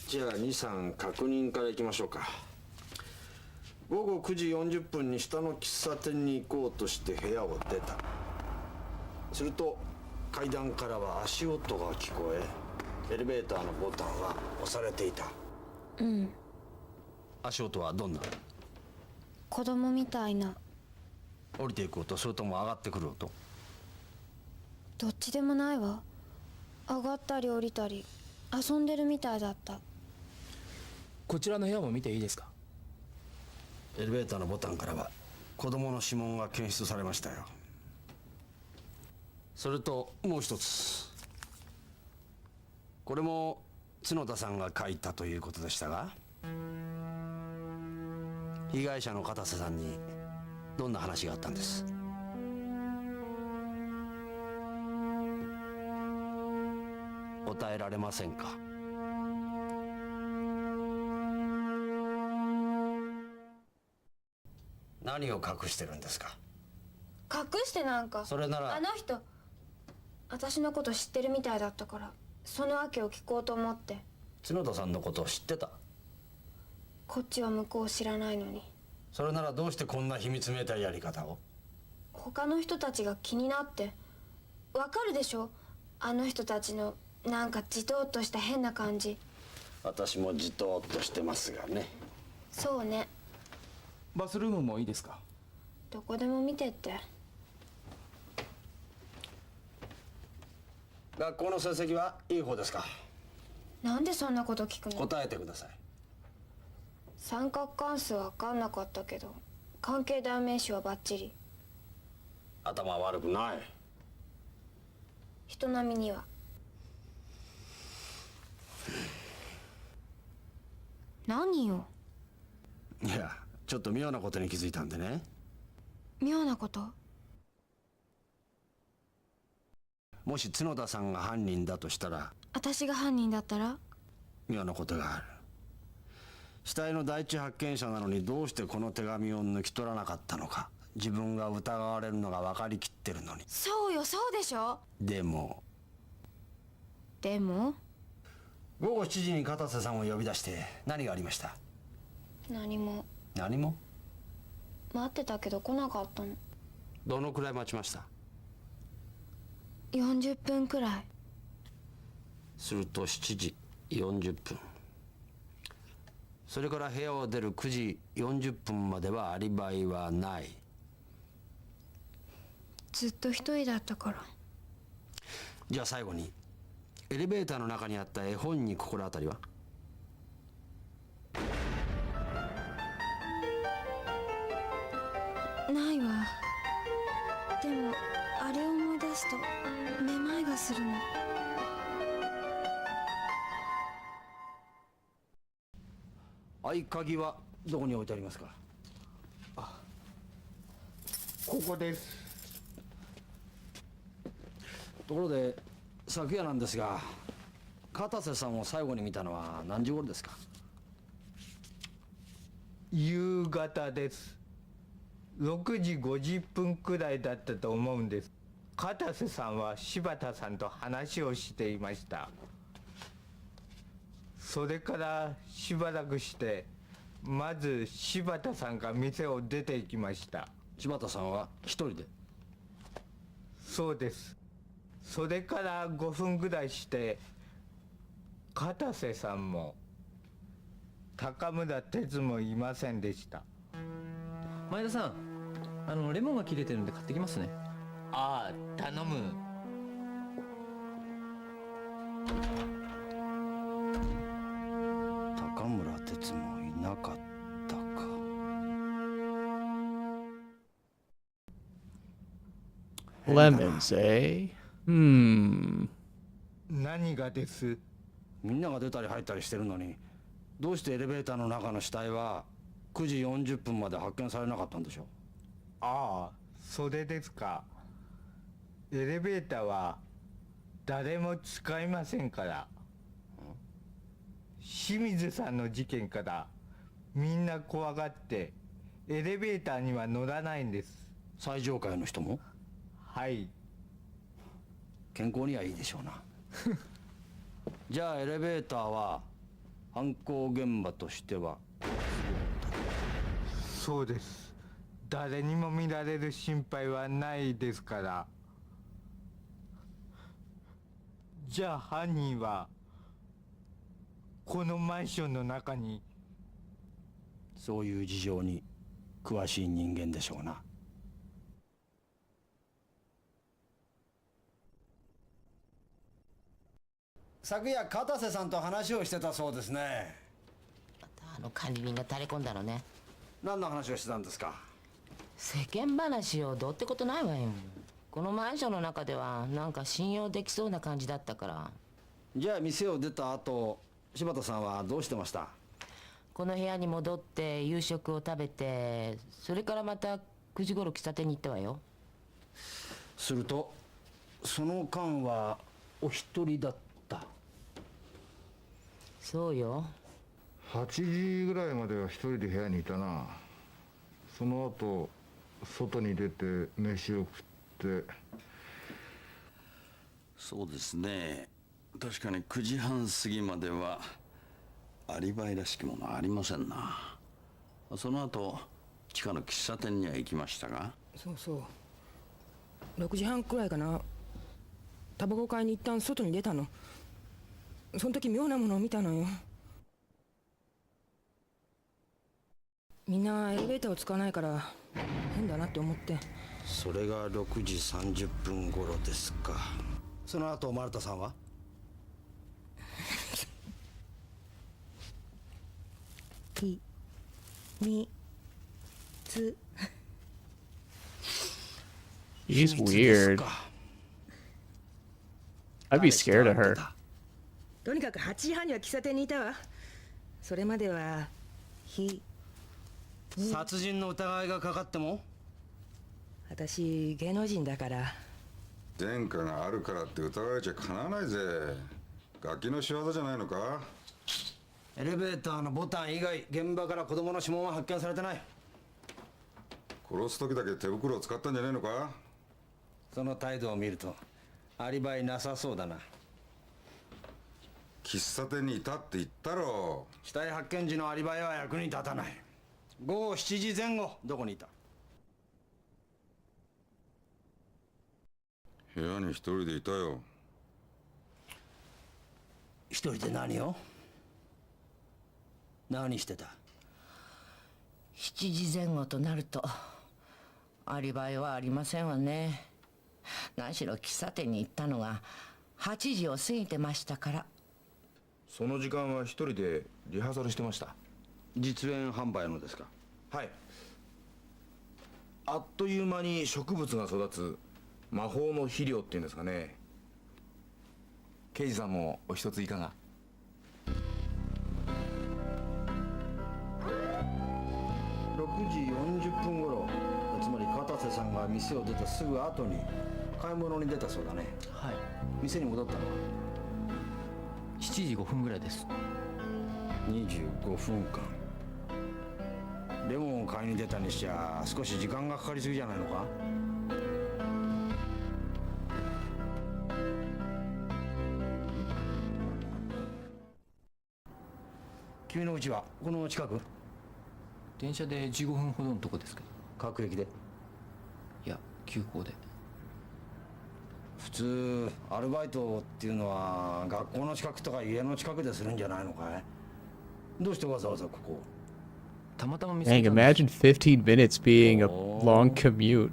[SPEAKER 14] じゃあ23確認からいきましょうか。午後9時40分に下の喫茶店に行こうとして部屋を出た。すると階段からは足音が聞こえ、エレベーターのボタンは押されていた。
[SPEAKER 5] うん。
[SPEAKER 14] 足音はどんな？
[SPEAKER 5] 子供みたいな。
[SPEAKER 14] 降りていく音、それとも上がってくる音？
[SPEAKER 5] どっちでもないわ。上がったり降りたり遊んでるみたいだった。
[SPEAKER 7] こちらの部屋も見ていいですか？
[SPEAKER 14] エレベーターのボタンからは子供の指紋が検出されましたよ。それともう一つ、これも角田さんが書いたということでしたが、被害者の片瀬さんにどんな話があったんです？答えられませんか？何を隠してるんですか？
[SPEAKER 5] 隠してなんか。
[SPEAKER 14] それなら
[SPEAKER 5] あの人私のこと知ってるみたいだったから、その訳を聞こうと思って。
[SPEAKER 14] 角田さんのことを知ってた？
[SPEAKER 5] こっちは向こう知らないのに。
[SPEAKER 14] それならどうしてこんな秘密めいたやり方を？
[SPEAKER 5] 他の人たちが気になって。わかるでしょ、あの人たちのなんかじとっとした変な感じ。
[SPEAKER 14] 私もじとっとしてますがね。
[SPEAKER 5] そうね。
[SPEAKER 7] バスルームもいいですか？
[SPEAKER 5] どこでも見てって。
[SPEAKER 14] 学校の成績はいい方ですか？
[SPEAKER 5] なんでそんなこと聞くの？
[SPEAKER 14] 答えてください。
[SPEAKER 5] 三角関数は分かんなかったけど、関係代名詞はバッチリ。
[SPEAKER 14] 頭悪くない。
[SPEAKER 5] 人並みには。何よ。
[SPEAKER 14] いや、ちょっと妙なことに気づいたんでね。
[SPEAKER 5] 妙なこと？
[SPEAKER 14] もし角田さんが犯人だとしたら。
[SPEAKER 5] 私が犯人だったら？
[SPEAKER 14] 妙なことがある。死体の第一発見者なのにどうしてこの手紙を抜き取らなかったのか。自分が疑われるのが分かりきってるのに。
[SPEAKER 5] そうよ、そうでしょ。
[SPEAKER 14] でも午後7時に片瀬さんを呼び出して何がありました？
[SPEAKER 5] 何も。
[SPEAKER 14] 何も？
[SPEAKER 5] 待ってたけど来なかったの。
[SPEAKER 14] どのくらい待ちました？
[SPEAKER 5] 40分くらい。
[SPEAKER 14] すると7時40分。それから部屋を出る9時40分まではアリバイはない。
[SPEAKER 5] ずっと一人だったから。
[SPEAKER 14] じゃあ最後にエレベーターの中にあった絵本に心当たりは？
[SPEAKER 5] ないわ。でもあれを思い出すとめまいがするの。
[SPEAKER 14] 合鍵はどこに置いてありますか？
[SPEAKER 10] ここです。
[SPEAKER 14] ところで昨夜なんですが、片瀬さんを最後に見たのは何時頃ですか？
[SPEAKER 10] 夕方です。6時50分くらいだったと思うんです。片瀬さんは柴田さんと話をしていました。それからしばらくしてまず柴田さんが店を出て行きました。
[SPEAKER 14] 柴田さんは一人で？
[SPEAKER 10] そうです。それから5分ぐらいして片瀬さんも高村哲もいませんでした。
[SPEAKER 7] 前田さん、レモンが切れてるんで買ってきますね。
[SPEAKER 10] ああ、頼む。
[SPEAKER 14] 高村哲もいなかったか。
[SPEAKER 2] Lemons, eh?
[SPEAKER 10] 何がです？
[SPEAKER 14] みんなが出たり入ったりしてるのに、どうしてエレベーターの中の死体は9時40分まで発見されなかったんでしょう？
[SPEAKER 10] ああ、それですか。エレベーターは誰も使いませんから。清水さんの事件からみんな怖がってエレベーターには乗らないんです。
[SPEAKER 14] 最上階の人も？
[SPEAKER 10] はい。
[SPEAKER 14] 健康にはいいでしょうな。じゃあエレベーターは犯行現場としては？
[SPEAKER 10] そうです。誰にも見られる心配はないですから。じゃあ犯人はこのマンションの中に？
[SPEAKER 14] そういう事情に詳しい人間でしょうな。昨夜片瀬さんと話をしてたそうですね。
[SPEAKER 11] 管理人が垂れ込んだのね。
[SPEAKER 14] 何の話をしてたんですか？
[SPEAKER 11] 世間話をどうってことないわよ。このマンションの中ではなんか信用できそうな感じだったから。
[SPEAKER 14] じゃあ店を出た後、柴田さんはどうしてました？
[SPEAKER 11] この部屋に戻って夕食を食べて、それからまた9時頃喫茶店に行ったわよ。
[SPEAKER 14] するとその間はお一人だった？
[SPEAKER 11] そうよ。
[SPEAKER 8] 8時ぐらいまでは一人で部屋にいたな。その後外に出て飯を食って。
[SPEAKER 6] そうですね、確かに9時半過ぎまではアリバイらしきものはありませんな。その後地下の喫茶店には行きましたが。
[SPEAKER 13] そうそう6時半くらいかな。タバコ買いに一旦外に出たの。その時妙なものを見たのよ。みんなエレベーターを使わないから変だなって思って。
[SPEAKER 14] それが6時30分頃ですか。その後丸田さんは？
[SPEAKER 13] ひみつ。
[SPEAKER 2] She's weird. I'd be scared of her.
[SPEAKER 13] とにかく8時半には喫茶店にいたわ。それまでは
[SPEAKER 14] 殺人の疑いがかかっても？
[SPEAKER 13] 私芸能人だから。
[SPEAKER 4] 前科があるからって疑われちゃかなわないぜ。ガキの仕業じゃないのか？
[SPEAKER 14] エレベーターのボタン以外現場から子供の指紋は発見されてない。
[SPEAKER 4] 殺す時だけ手袋を使ったんじゃないのか？
[SPEAKER 14] その態度を見るとアリバイなさそうだな。
[SPEAKER 4] 喫茶店にいたって言ったろ。
[SPEAKER 14] 死体発見時のアリバイは役に立たない。午後7時前後どこにいた？
[SPEAKER 4] 部屋に一人でいたよ。
[SPEAKER 14] 一人で何を？何してた
[SPEAKER 11] ？7時前後となるとアリバイはありませんわね。何しろ喫茶店に行ったのが8時を過ぎてましたから。
[SPEAKER 18] その時間は一人でリハーサルしてました。
[SPEAKER 14] 実演販売のですか？
[SPEAKER 18] はい。
[SPEAKER 15] あっという間に植物が育つ魔法の肥料っていうんですかね。刑事さんもお一ついかが。
[SPEAKER 14] 6時40分頃、つまり片瀬さんが店を出たすぐ後に買い物に出たそうだね。
[SPEAKER 7] はい。
[SPEAKER 14] 店に戻ったのは
[SPEAKER 7] 7時5分ぐらいです。
[SPEAKER 14] 25分間。レモンを買いに出たにしちゃ少し時間がかかりすぎじゃないのか。君の家はこの近く？
[SPEAKER 7] 電車で15分ほどのとこですけど。
[SPEAKER 14] 各駅で？
[SPEAKER 7] いや、急行で。
[SPEAKER 14] 普通アルバイトっていうのは学校の近くとか家の近くでするんじゃないのかい？どうしてわざわざここ？
[SPEAKER 7] たまたま見つ
[SPEAKER 2] Dang,
[SPEAKER 7] けたんです。
[SPEAKER 2] imagine 15 minutes being a long commute.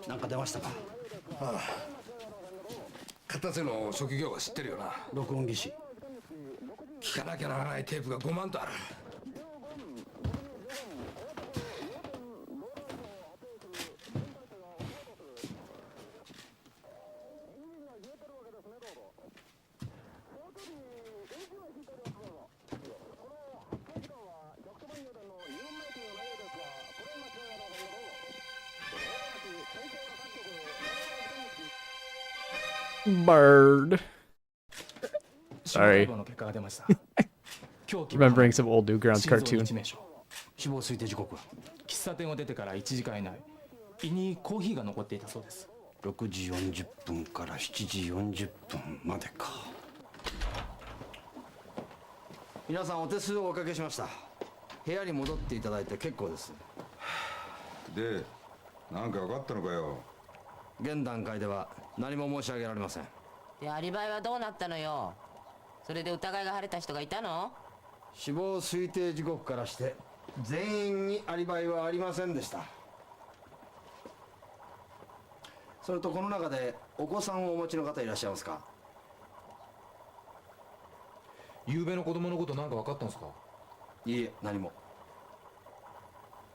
[SPEAKER 14] なんか出ましたか？
[SPEAKER 15] ああ、片瀬の職業は知ってるよな。
[SPEAKER 14] 録音技師。
[SPEAKER 15] 聞かなきゃならないテープが5万とある。
[SPEAKER 2] Bird. Sorry. Remembering some old Newgrounds cartoon.
[SPEAKER 17] 死亡推定時刻は喫茶店を出てから1時間以内。胃にコーヒーが残っていたそうです。
[SPEAKER 14] 6時40分から7時40分までか。皆さんお手数をおかけしました。部屋に戻っていただいて結構です。
[SPEAKER 8] で、なんか分かったのかよ。
[SPEAKER 14] 現段階では何も申し上げられません。
[SPEAKER 11] で、アリバイはどうなったのよ。それで疑いが晴れた人がいたの？
[SPEAKER 14] 死亡推定時刻からして全員にアリバイはありませんでした。それとこの中でお子さんをお持ちの方いらっしゃいますか？
[SPEAKER 15] 昨夜の子供のことなんか分かったんですか？
[SPEAKER 14] いいえ、何も。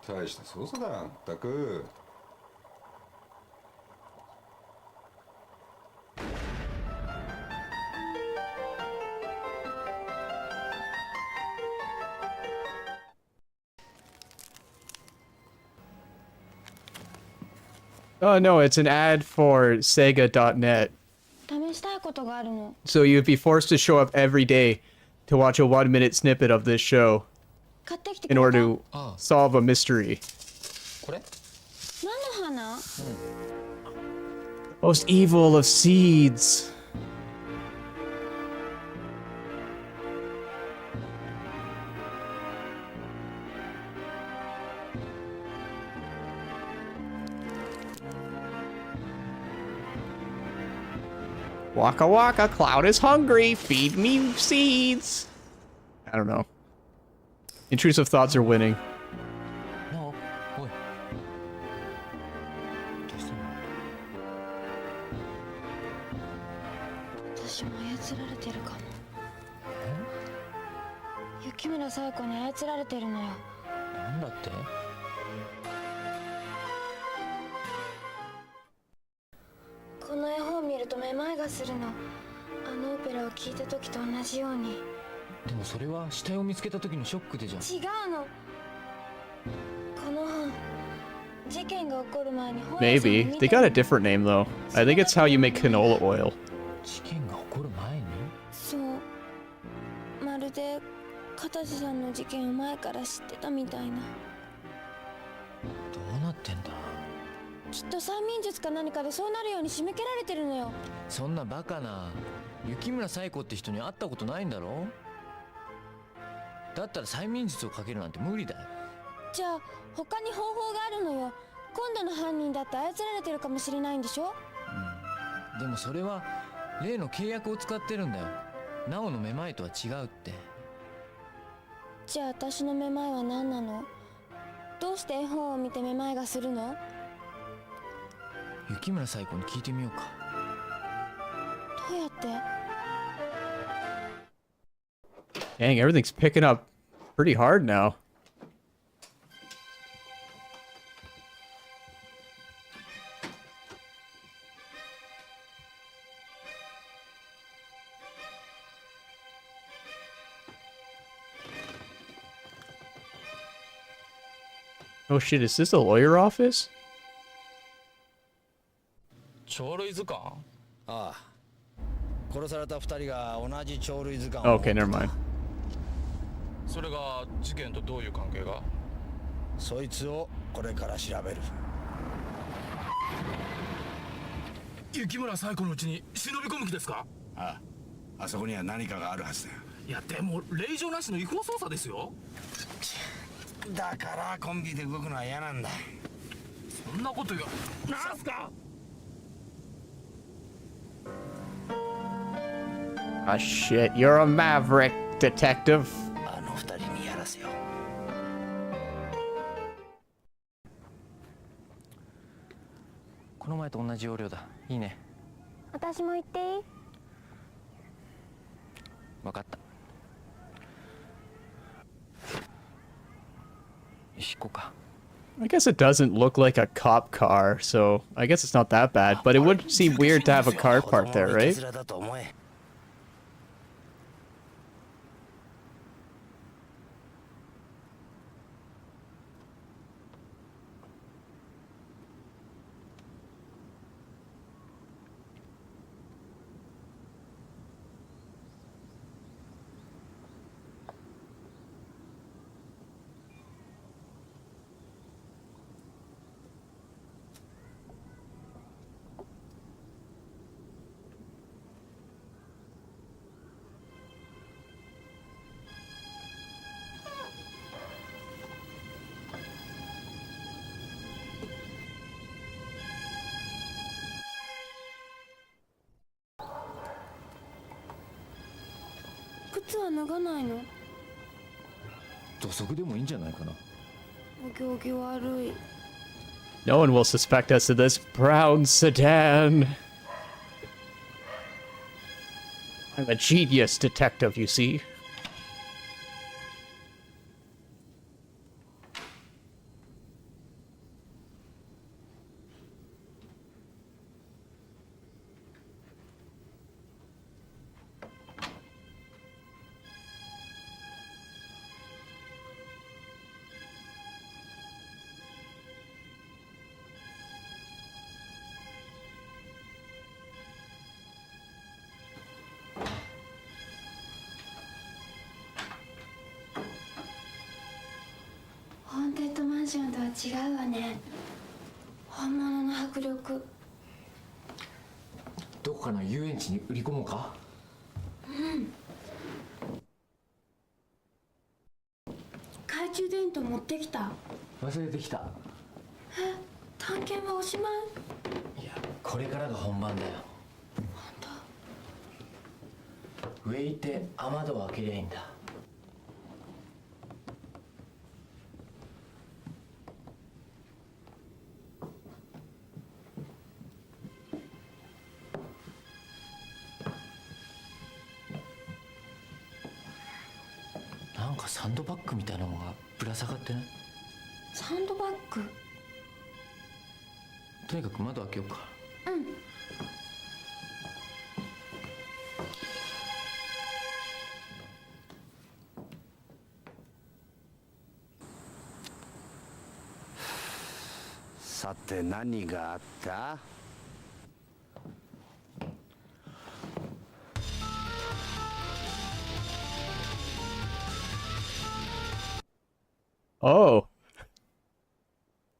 [SPEAKER 8] 大した捜査だな、ったく。
[SPEAKER 2] Oh no, it's an ad for Sega.net.
[SPEAKER 5] 試したいことがあるの。
[SPEAKER 2] So you'd be forced to show up every day to watch a 1-minute snippet of this show
[SPEAKER 5] 買ってきてく
[SPEAKER 2] in
[SPEAKER 5] れた。
[SPEAKER 2] order to solve a mystery.
[SPEAKER 7] これ？
[SPEAKER 5] 何の花？
[SPEAKER 2] Most evil of seeds. Waka waka, Cloud is hungry. Feed me seeds. I don't know. Intrusive thoughts are winning.
[SPEAKER 7] おい。どうしたの？
[SPEAKER 5] 私も操られてるかも。雪村冴子に操られてるのよ。
[SPEAKER 7] なんだって？
[SPEAKER 5] この絵本見るとめまいがするの。あのオペラを聞いた時と同じように。
[SPEAKER 7] でもそれは死体を見つけた時のショックでじゃん。
[SPEAKER 5] 違うの。この本、事件が起こる前に本屋さんで
[SPEAKER 2] Maybe.
[SPEAKER 5] 見
[SPEAKER 2] They
[SPEAKER 5] た
[SPEAKER 2] got
[SPEAKER 5] の。
[SPEAKER 2] a different name though. I think it's how you make canola oil.
[SPEAKER 7] 事件が起こる前に？
[SPEAKER 5] そう。まるで片瀬さんの事件を前から知ってたみたいな。
[SPEAKER 7] どうなってんだ？
[SPEAKER 5] きっと催眠術か何かでそうなるように締め切られてるのよ。
[SPEAKER 7] そんなバカな。雪村冴子って人に会ったことないんだろ？だったら催眠術をかけるなんて無理だよ。
[SPEAKER 5] じゃあ他に方法があるのよ。今度の犯人だって操られてるかもしれないんでしょ？
[SPEAKER 7] うん。でもそれは例の契約を使ってるんだよ。なおのめまいとは違うって。
[SPEAKER 5] じゃあ私のめまいは何なの？どうして絵本を見てめまいがするの？
[SPEAKER 7] 雪村冴子に聞いてみようか。
[SPEAKER 5] どうやって？
[SPEAKER 2] Dang, everything's picking up pretty hard now. Oh shit, is this a lawyer office?
[SPEAKER 14] 鳥類図鑑？ああ。殺された二人が同じ鳥類図鑑
[SPEAKER 2] Oh, okay, never mind.
[SPEAKER 14] それが事件とどういう関係が？そいつをこれから調べる。
[SPEAKER 17] 雪村最古のうちに忍び込む気ですか？
[SPEAKER 14] ああ、あそこには何かがあるはずだよ。
[SPEAKER 17] いやでも令状なしの違法捜査ですよ。
[SPEAKER 14] だからコンビで動くのは嫌なんだ。
[SPEAKER 17] そんなこと言う。なんすか
[SPEAKER 2] Ah shit, you're a maverick, detective.
[SPEAKER 14] あの二人にやらせよう。
[SPEAKER 7] この前と同じ要領だ。いいね。
[SPEAKER 5] 私も行っていい？
[SPEAKER 7] 分かった。よし、行こうか。
[SPEAKER 2] I guess it doesn't look like a cop car, so I guess it's not that bad, but it would seem weird to have a car parked there, right?
[SPEAKER 5] 靴は脱がないの？
[SPEAKER 17] 土足でもいいんじゃないかな。
[SPEAKER 5] お行儀悪い。
[SPEAKER 2] No one will suspect us of this brown sedan. I'm a genius detective, you see.
[SPEAKER 5] 違うわね。本物の迫力。
[SPEAKER 17] どこかの遊園地に売り込もうか？
[SPEAKER 5] うん。懐中電灯持ってきた。
[SPEAKER 17] 忘れてきた。
[SPEAKER 5] え、探検はおしまい？
[SPEAKER 17] いや、これからが本番だよ。
[SPEAKER 5] 本
[SPEAKER 17] 当。上行って雨戸を開けりゃいいんだ。なんかサンドバッグみたいなのがぶら下がってない？
[SPEAKER 5] サンドバッグ？
[SPEAKER 17] とにかく窓開けようか。
[SPEAKER 5] うん。
[SPEAKER 14] さて何があった？Oh.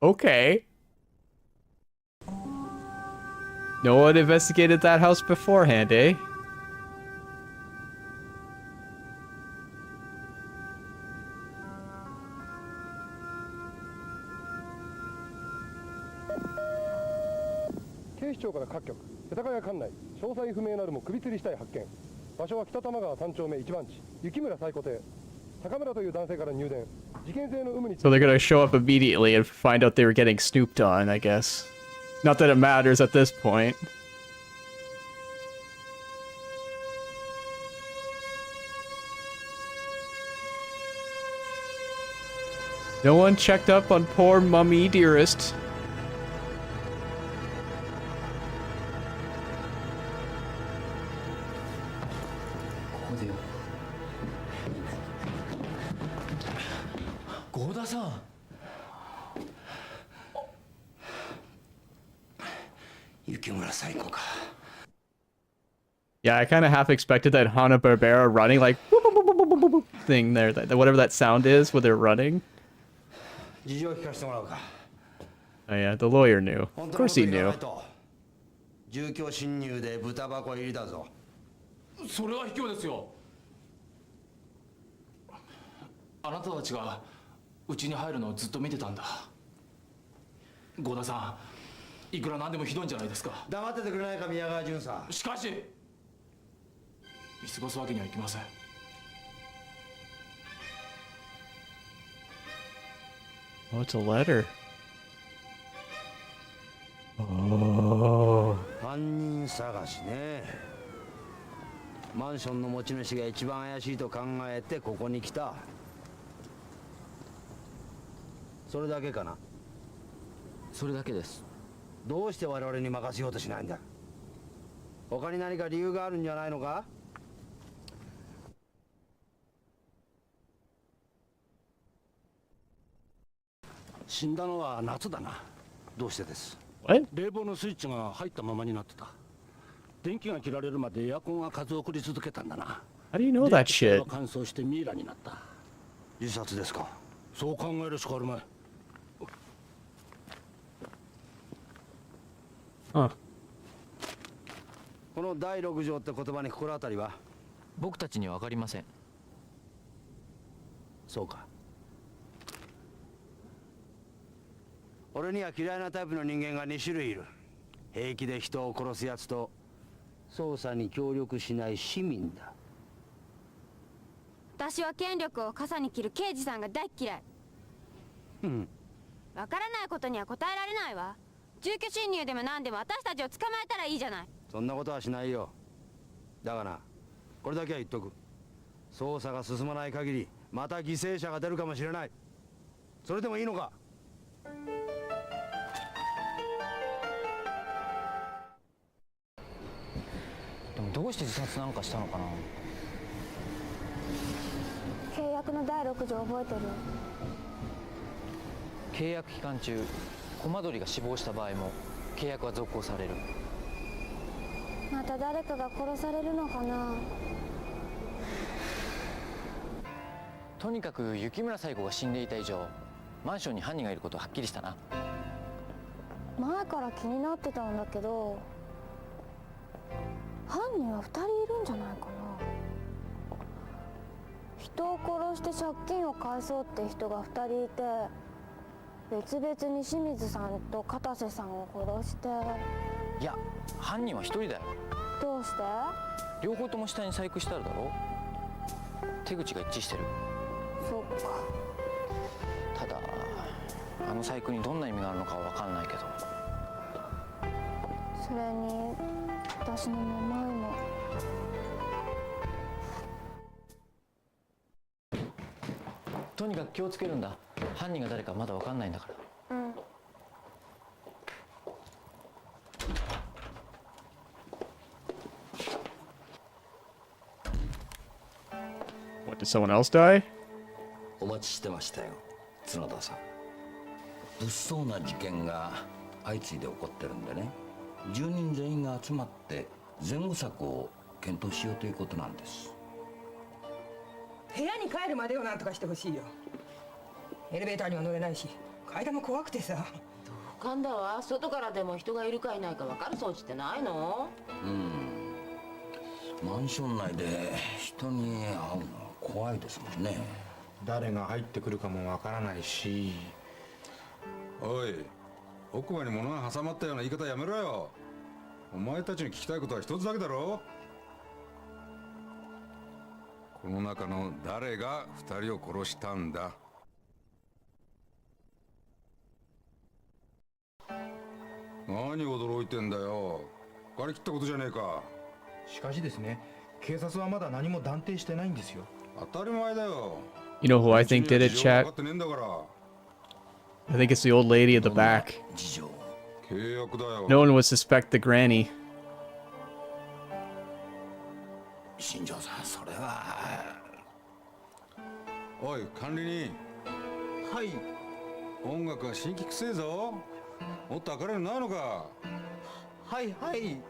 [SPEAKER 2] Okay. No one investigated that house beforehand, eh?
[SPEAKER 19] 警視庁から各局、世田谷管内、詳細不明なるも首吊り死体発見。場所は北玉川3丁目1番地、雪村最古邸。高村という男性から入電。事件性の有無に。
[SPEAKER 2] So they're gonna show up immediately and find out they were getting snooped on, I guess. Not that it matters at this point. No one checked up on poor Mummy Dearest. Yeah, I kind of half expected that Hanna-Barbera running like boop, boop, boop, boop, boop, boop, boop thing there, that whatever that sound is when they're running. Oh yeah, the lawyer knew. Of course he knew.
[SPEAKER 10] 住居侵入で豚箱入りだぞ。
[SPEAKER 17] それは卑怯ですよ。あなたたちがうちに入るのをずっと見てたんだ。郷田さん、いくらなんでもひどいんじゃないですか。
[SPEAKER 10] 黙っててくれないか、宮川巡査。
[SPEAKER 17] しかし見過ごすわけにはいきません。
[SPEAKER 2] Oh, it's a letter. Oh.
[SPEAKER 10] 犯人探しね。マンションの持ち主が一番怪しいと考えてここに来た。それだけかな。
[SPEAKER 7] それだけです。
[SPEAKER 10] どうして我々に任せようとしないんだ。他に何か理由があるんじゃないのか。
[SPEAKER 14] 死んだのは夏だな。どうしてです？
[SPEAKER 2] What?
[SPEAKER 14] 冷房のスイッチが入ったままになってた。電気が切られるまでエアコンが数送り続けたんだな。
[SPEAKER 2] How do you know that shit?
[SPEAKER 14] 乾燥してミイラになった。
[SPEAKER 10] 自殺ですか。
[SPEAKER 14] そう考えるしかあるまい。
[SPEAKER 2] Huh.
[SPEAKER 10] この第6条って言葉に心当たりは？
[SPEAKER 7] 僕たちには分かりません。
[SPEAKER 10] そうか。俺には嫌いなタイプの人間が2種類いる。平気で人を殺すやつと捜査に協力しない市民だ。
[SPEAKER 5] 私は権力を傘に切る刑事さんが大嫌い。わからないことには答えられないわ。住居侵入でも何でも私たちを捕まえたらいいじゃない。
[SPEAKER 10] そんなことはしないよ。だがな、これだけは言っとく。捜査が進まない限りまた犠牲者が出るかもしれない。それでもいいのか。
[SPEAKER 7] でもどうして自殺なんかしたのかな。
[SPEAKER 5] 契約の第6条覚えてる？
[SPEAKER 7] 契約期間中、駒取が死亡した場合も契約は続行される。
[SPEAKER 5] また誰かが殺されるのかな。
[SPEAKER 7] とにかく雪村冴子が死んでいた以上、マンションに犯人がいることははっきりしたな。
[SPEAKER 5] 前から気になってたんだけど、犯人は2人いるんじゃないかな。人を殺して借金を返そうって人が2人いて、別々に清水さんと片瀬さんを殺して。
[SPEAKER 7] いや、犯人は1人だよ。
[SPEAKER 5] どうして？
[SPEAKER 7] 両方とも下に細工してあるだろ。手口が一致してる。
[SPEAKER 5] そっか。
[SPEAKER 7] ただあの細工にどんな意味があるのかは分かんないけど。
[SPEAKER 5] それに私のめまいも。
[SPEAKER 7] とにかく気をつけるんだ。犯人が誰かまだ分かんないんだから。
[SPEAKER 5] うん。
[SPEAKER 2] What, did someone else die?
[SPEAKER 6] お待ちしてましたよ、角田さん。物騒な事件が相次いで起こってるんでね、住人全員が集まって前後策を検討しようということなんです。
[SPEAKER 13] 部屋に帰るまでをなんとかしてほしいよ。エレベーターには乗れないし、階段も怖くてさ。
[SPEAKER 11] 同感だわ。外からでも人がいるかいないか分かる装置ってないの？
[SPEAKER 6] マンション内で人に会うのは怖いですもんね。
[SPEAKER 15] 誰が入ってくるかもわからないし。
[SPEAKER 4] おい、奥歯に物が挟まったような言い方やめろよ。お前たちに聞きたいことは一つだけだろ。この中の誰が二人を殺したんだ。何驚いてんだよ。借り切ったことじゃねえか。
[SPEAKER 8] しかしですね、警察はまだ何も断定してないんですよ。
[SPEAKER 4] 当たり前だよ。
[SPEAKER 2] You know who I think did it, chat? I think it's the old lady at the back. No one would suspect the granny.
[SPEAKER 6] 新庄さん、それは。
[SPEAKER 20] おい、管理人。
[SPEAKER 10] はい。
[SPEAKER 20] 音楽は新規くせえぞ。もっと明るいのないのか。
[SPEAKER 10] はいはい。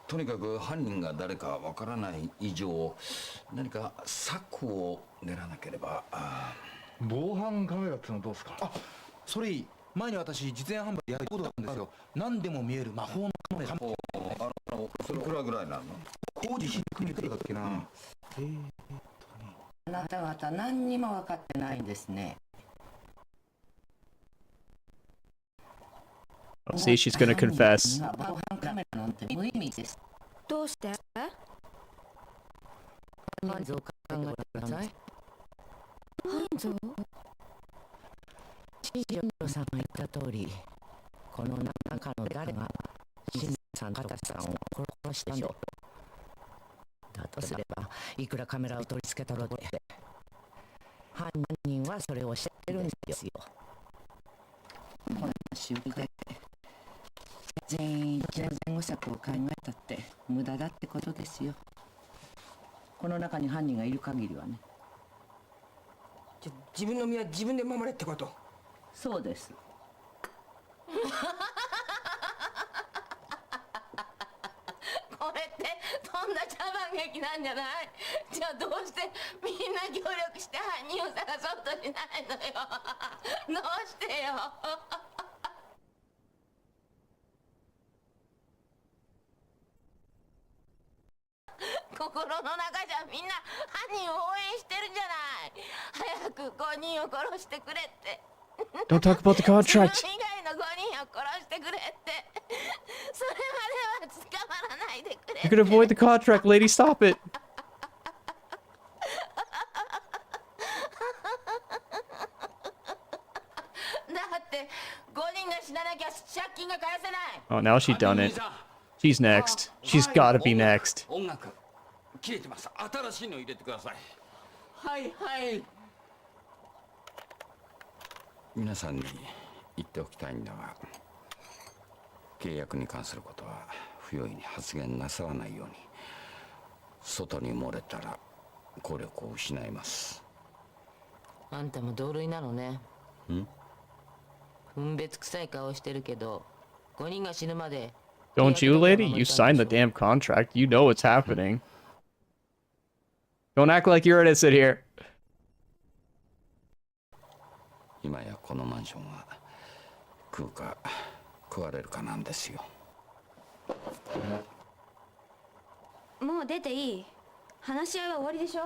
[SPEAKER 6] とにかく犯人が誰かわからない以上、何か策を練らなければ。
[SPEAKER 8] 防犯カメラってのはどうですか？
[SPEAKER 21] あ、それいい。前に私実演販売でやったことがあるんですよ。何でも見える魔法のカメラ。
[SPEAKER 6] それくらいぐらいなの？
[SPEAKER 21] 工事費組みだっけな。
[SPEAKER 11] あなた方何にも分かってないんですね。
[SPEAKER 2] Oh, see, she's gonna confess.
[SPEAKER 11] 防犯カメラなんて無意味です。
[SPEAKER 5] どうして？
[SPEAKER 11] 犯人像を考えてください。
[SPEAKER 5] 犯人像？
[SPEAKER 11] 新庄さんが言った通り、この中の誰が新さんと片瀬さんを殺したんでしょう。だとすれば、いくらカメラを取り付けたろで、犯人はそれを知ってるんですよ。こんな集会で全員一年前後策を考えたって無駄だってことですよ。この中に犯人がいる限りはね。
[SPEAKER 13] じゃ自分の身は自分で守れってこと？
[SPEAKER 11] そうです。
[SPEAKER 22] これってとんだ茶番劇なんじゃない？じゃあどうしてみんな協力して犯人を探そうとしないのよ。どうしてよ。心の中じゃみんな犯人を応援してるんじゃない。早く5人を殺してくれって。
[SPEAKER 2] Don't talk about the contract.
[SPEAKER 22] 自分以外の5人を殺してくれって。それまでは捕まらないでくれ。
[SPEAKER 2] You could avoid the contract, lady. Stop it.
[SPEAKER 22] だって5人が死ななきゃ借金が返せない。
[SPEAKER 2] Oh, now she done it. She's next. She's gotta be next.
[SPEAKER 6] 音楽切れてます。新しいの入れてください。
[SPEAKER 10] はいはい。
[SPEAKER 6] 皆さんに言っておきたいんだが、契約に関することは不用意に発言なさらないように。外に漏れたら効力を失います。
[SPEAKER 11] あんたも同類なのね。分別臭い顔してるけど、5人が死ぬまで。
[SPEAKER 2] Don't you, lady? You signed the damn contract. You know what's happening. Don't act like you're innocent here.
[SPEAKER 6] 今やこのマンションは食うか食われるかなんですよ。
[SPEAKER 5] もう出ていい？話し合いは終わりでしょ？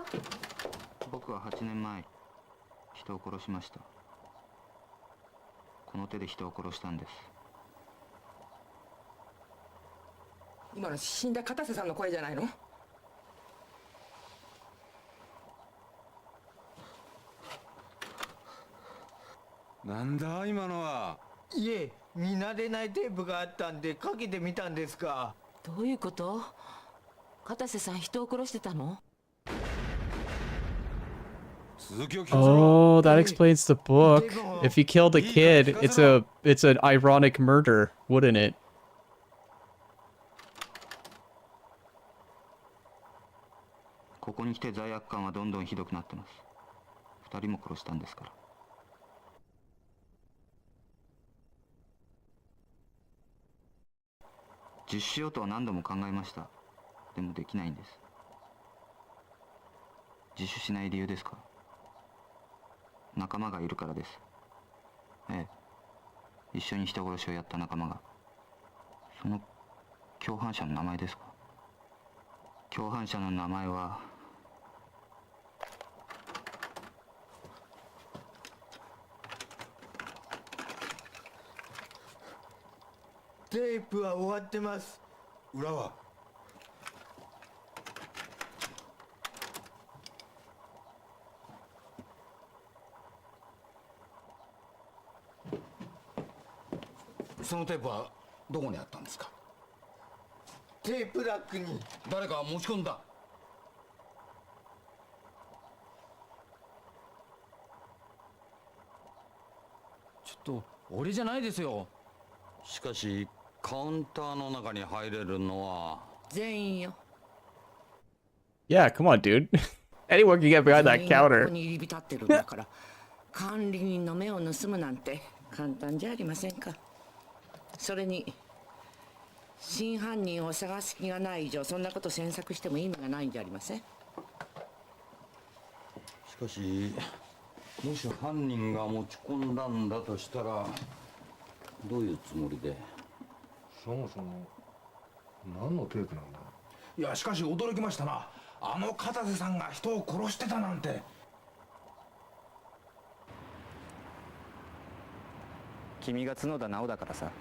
[SPEAKER 12] 僕は8年前人を殺しました。この手で人を殺したんです。
[SPEAKER 13] 今の死んだ片瀬さんの声じゃないの？
[SPEAKER 20] なんだ今のは。
[SPEAKER 10] いえ、見慣れないテープがあったんでかけてみたんですが。
[SPEAKER 11] どういうこと？片瀬さん人を殺してたの？
[SPEAKER 2] Oh, that explains the book. If he killed a kid, it's an ironic murder, wouldn't it?
[SPEAKER 12] ここに来て罪悪感はどんどんひどくなってます。2人も殺したんですから。自首しようとは何度も考えました。でもできないんです。自首しない理由ですか？仲間がいるからです。ええ、一緒に人殺しをやった仲間が。その共犯者の名前ですか？共犯者の名前は
[SPEAKER 10] テープは終わってます。
[SPEAKER 20] 裏は？
[SPEAKER 6] そのテープはどこにあったんですか？
[SPEAKER 10] テープラックに。
[SPEAKER 6] 誰か持ち込んだ？
[SPEAKER 7] と俺じゃないですよ。
[SPEAKER 6] しかしカウンターの中に入れるのは
[SPEAKER 11] 全員よ。
[SPEAKER 2] Yeah, come on, dude. Anyone can get behind that
[SPEAKER 11] こ
[SPEAKER 2] counter.
[SPEAKER 11] こに入り浸ってるんだから管理人の目を盗むなんて簡単じゃありませんか。それに真犯人を探す気がない以上そんなこと詮索しても意味がないんじゃありません。
[SPEAKER 6] しかしもし犯人が持ち込んだんだとしたらどういうつもりで。
[SPEAKER 8] そもそも何のテープなんだ。
[SPEAKER 21] いやしかし驚きましたな。あの片瀬さんが人を殺してたなんて。
[SPEAKER 12] 君が角田直だからさ。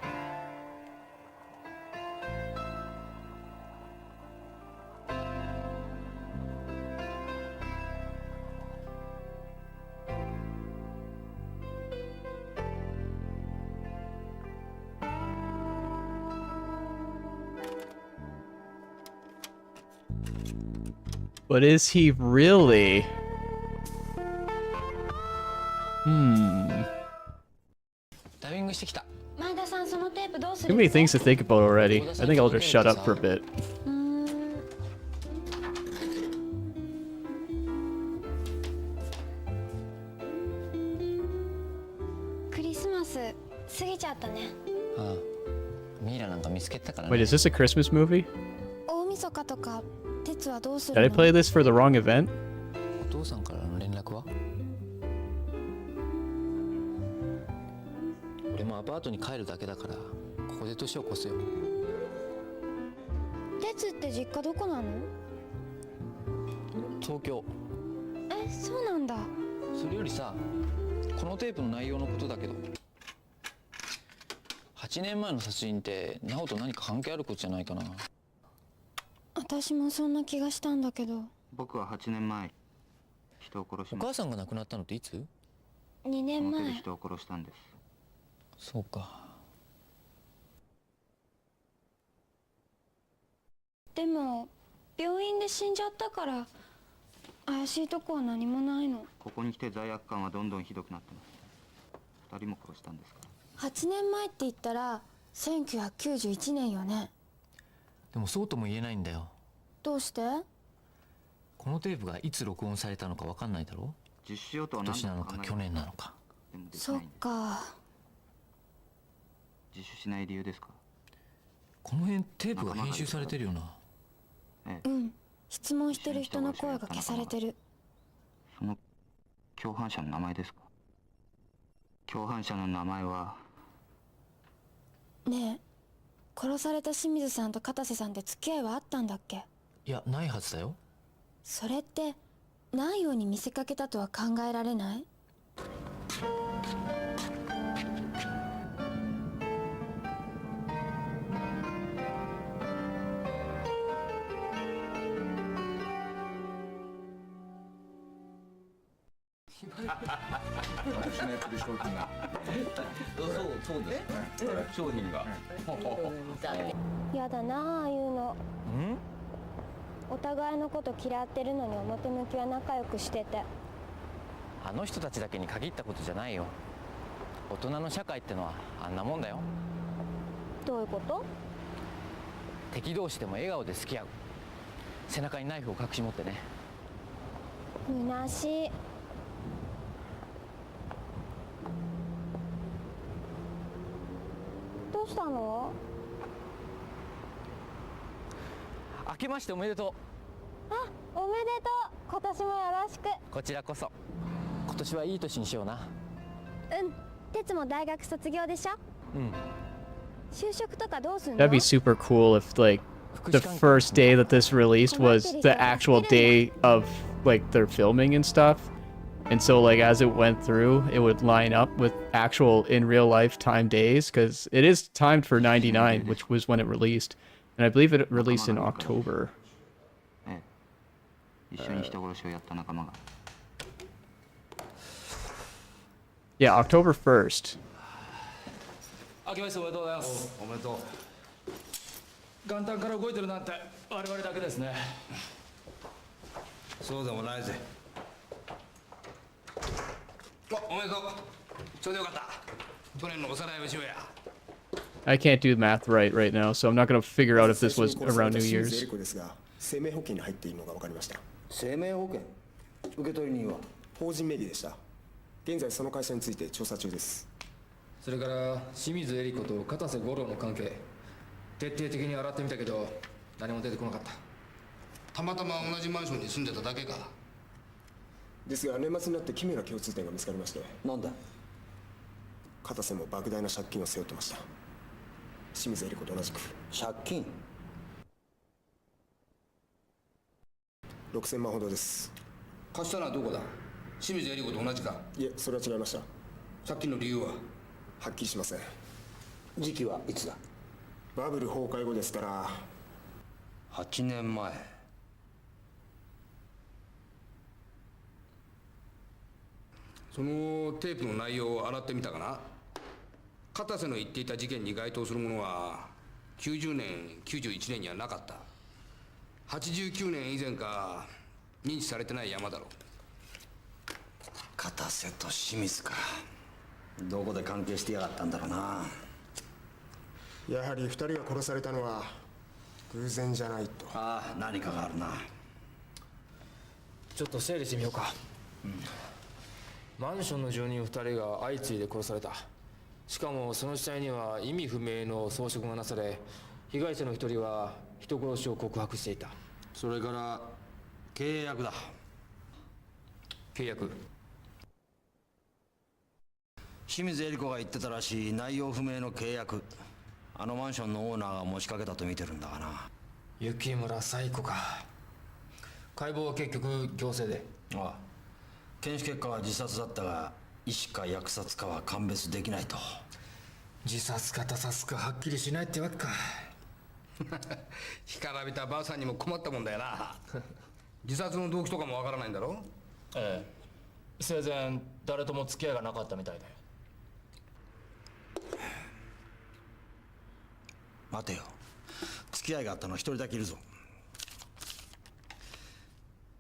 [SPEAKER 2] But is he really? Too many things to think about already. I think I'll just shut up for a bit.
[SPEAKER 5] クリスマス過ぎちゃったね。
[SPEAKER 7] ああ、ミイラなんか見つけたから
[SPEAKER 2] Wait,
[SPEAKER 7] ね。
[SPEAKER 2] is this a Christmas movie?
[SPEAKER 5] 大晦日とか鉄はどうす
[SPEAKER 2] Did
[SPEAKER 5] る
[SPEAKER 2] I
[SPEAKER 5] の？
[SPEAKER 2] play this for the wrong event?
[SPEAKER 7] お父さんからの連絡は？俺もアパートに帰るだけだからここで年を越すよ。
[SPEAKER 5] 鉄って実家どこなの？
[SPEAKER 7] 東京。
[SPEAKER 5] え、そうなんだ。
[SPEAKER 7] それよりさ、このテープの内容のことだけど、8年前の殺人って直と何か関係あることじゃないかな。
[SPEAKER 5] 私もそんな気がしたんだけど。
[SPEAKER 12] 僕は8年前人を殺しました。
[SPEAKER 7] お母さんが亡くなったのっていつ
[SPEAKER 5] ？2年前。
[SPEAKER 12] 人を殺したんです。
[SPEAKER 7] そうか。
[SPEAKER 5] でも病院で死んじゃったから怪しいとこは何もないの。
[SPEAKER 12] ここに来て罪悪感はどんどんひどくなってます。2人も殺したんですから。
[SPEAKER 5] 8年前って言ったら1991年よね。
[SPEAKER 7] でもそうとも言えないんだよ。
[SPEAKER 5] どうして？
[SPEAKER 7] このテープがいつ録音されたのか分かんないだろ。
[SPEAKER 12] 実施しようとは
[SPEAKER 7] 今年なのか去年なのか。
[SPEAKER 5] そっか。
[SPEAKER 12] 自首しない理由ですか？
[SPEAKER 7] この辺テープが編集されてるよな。
[SPEAKER 5] うん、質問してる人の声が消されてる。
[SPEAKER 12] その共犯者の名前ですか？共犯者の名前は。
[SPEAKER 5] ねえ、殺された清水さんと片瀬さんって付き合いはあったんだっけ？
[SPEAKER 7] いや、ないはずだよ。
[SPEAKER 5] それってないように見せかけたとは考えられない？
[SPEAKER 15] 私のやってる商品が
[SPEAKER 6] そうですね。商品が。
[SPEAKER 5] やだなあ、ああいうの。お互いのこと嫌ってるのに表向きは仲良くしてて。
[SPEAKER 7] あの人たちだけに限ったことじゃないよ。大人の社会ってのはあんなもんだよ。
[SPEAKER 5] どういうこと？
[SPEAKER 7] 敵同士でも笑顔で付き合う。背中にナイフを隠し持ってね。
[SPEAKER 5] 虚しい。どうしたの？
[SPEAKER 7] 明けましておめでと
[SPEAKER 5] あ、おめでとう。今年もよろしく。
[SPEAKER 7] う。こちらこそ。今年はいい年にしような。
[SPEAKER 5] うん。鉄も大学卒業でしょ？
[SPEAKER 7] うん。
[SPEAKER 5] 就職とかどうすんの？
[SPEAKER 2] That'd be super cool if like the first day that this released was the actual day of like their filming and stuff. And so like as it went through, it would line up with actual in real life time days because it is timed for 99, which was when it released. And I believe it released in October.
[SPEAKER 12] 一緒に人殺しをやった仲間が。
[SPEAKER 2] Yeah, October 1st.
[SPEAKER 17] 明けましておめでとうございます。
[SPEAKER 15] おめでとう。
[SPEAKER 17] 元旦から動いてるなんて我々だけですね。
[SPEAKER 20] そうでもないぜ。
[SPEAKER 15] おめでとう。ちょうどよかった。
[SPEAKER 2] I can't do math right now, so I'm not gonna figure out if this was around New Year's.
[SPEAKER 1] 生命保険に入っているのが分かりました。
[SPEAKER 14] 生命保険受取人は
[SPEAKER 1] 法人名義でした。現在その会社について調査中です。
[SPEAKER 16] それから清水恵理子と片瀬五郎の関係徹底的に洗ってみたけど何も出てこなかった。
[SPEAKER 14] たまたま同じマンションに住んでただけか。
[SPEAKER 1] ですが年末になって奇妙な共通点が見つかりまして。
[SPEAKER 14] なんだ。
[SPEAKER 1] 片瀬も莫大な借金を背負ってました。清水恵理子と同じく。
[SPEAKER 14] 借金
[SPEAKER 1] 6000万ほどです。
[SPEAKER 14] 貸したのはどこだ。清水恵理子と同じか。
[SPEAKER 1] いえ、それは違いました。
[SPEAKER 14] 借金の理由は
[SPEAKER 1] はっきりしません。
[SPEAKER 14] 時期はいつだ。
[SPEAKER 1] バブル崩壊後ですから。
[SPEAKER 6] 8年前。
[SPEAKER 14] そのテープの内容を洗ってみたかな。片瀬の言っていた事件に該当するものは90年91年にはなかった。89年以前か認知されてない山だろう。
[SPEAKER 6] 片瀬と清水か。どこで関係してやがったんだろうな。
[SPEAKER 1] やはり2人が殺されたのは偶然じゃないと。
[SPEAKER 6] ああ、何かがあるな。
[SPEAKER 16] ちょっと整理してみようか。マンションの住人2人が相次いで殺された。しかもその死体には意味不明の装飾がなされ、被害者の1人は人殺しを告白していた。
[SPEAKER 14] それから契約だ。
[SPEAKER 16] 契約。
[SPEAKER 6] 清水恵理子が言ってたらしい内容不明の契約。あのマンションのオーナーが持ちかけたと見てるんだがな。
[SPEAKER 16] 雪村彩子か。解剖は結局強制で。
[SPEAKER 6] ああ、検視結果は自殺だったが医師か虐殺かは鑑別できないと。
[SPEAKER 16] 自殺か他殺かはっきりしないってわけか。
[SPEAKER 14] 干からびたばあさんにも困ったもんだよな。自殺の動機とかもわからないんだろ。
[SPEAKER 16] ええ、生前誰とも付き合いがなかったみたいで。
[SPEAKER 6] 待てよ、付き合いがあったのは一人だけいるぞ。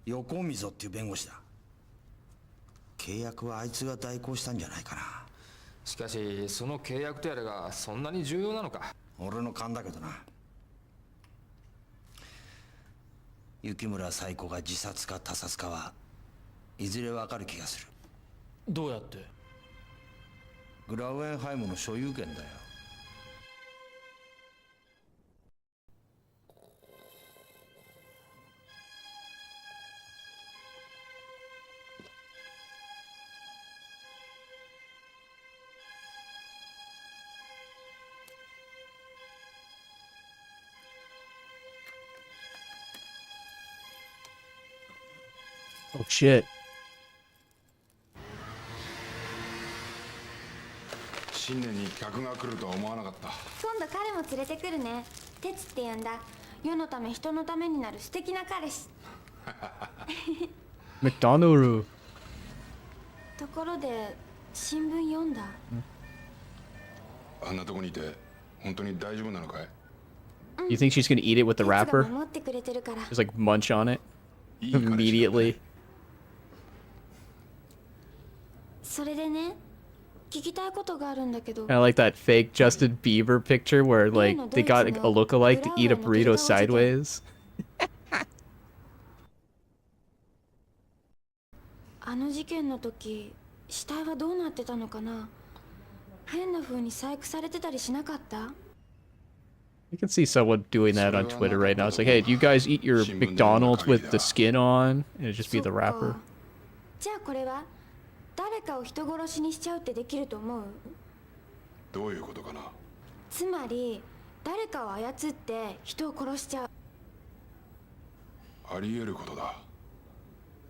[SPEAKER 6] 横溝っていう弁護士だ。契約はあいつが代行したんじゃないかな。
[SPEAKER 16] しかしその契約とやらがそんなに重要なのか。
[SPEAKER 6] 俺の勘だけどな。雪村彩子が自殺か他殺かはいずれわかる気がする。
[SPEAKER 16] どうやって。
[SPEAKER 6] グラウエンハイムの所有権だよ。
[SPEAKER 2] Oh shit.
[SPEAKER 4] 新年に客が来るとは思わなかった。
[SPEAKER 5] 今度彼も連れてくるね。哲って言うんだ。世のため人のためになる素敵な彼氏。
[SPEAKER 2] McDonald.
[SPEAKER 5] ところで新聞読んだ。
[SPEAKER 4] あんなとこにいて本当に大丈夫なのかい？
[SPEAKER 2] You think she's gonna eat it with the wrapper?
[SPEAKER 5] 守ってくれてるから。
[SPEAKER 2] Just like munch on it immediately.
[SPEAKER 5] それでね、聞きたいことがあるんだけど。
[SPEAKER 2] I like that fake Justin Bieber picture where like they got a lookalike to eat a burrito sideways.
[SPEAKER 5] あの事件の時、死体はどうなってたのかな。変な風に細工されてたりしなかった？
[SPEAKER 2] I can see someone doing that on Twitter right now. It's like, hey, do you guys eat your McDonald's with the skin on? And it'd just be the wrapper.
[SPEAKER 5] じゃあこれは誰かを人殺しにしちゃうってできると思う？
[SPEAKER 4] どういうことかな。
[SPEAKER 5] つまり誰かを操って人を殺しちゃう。
[SPEAKER 4] あり得ることだ。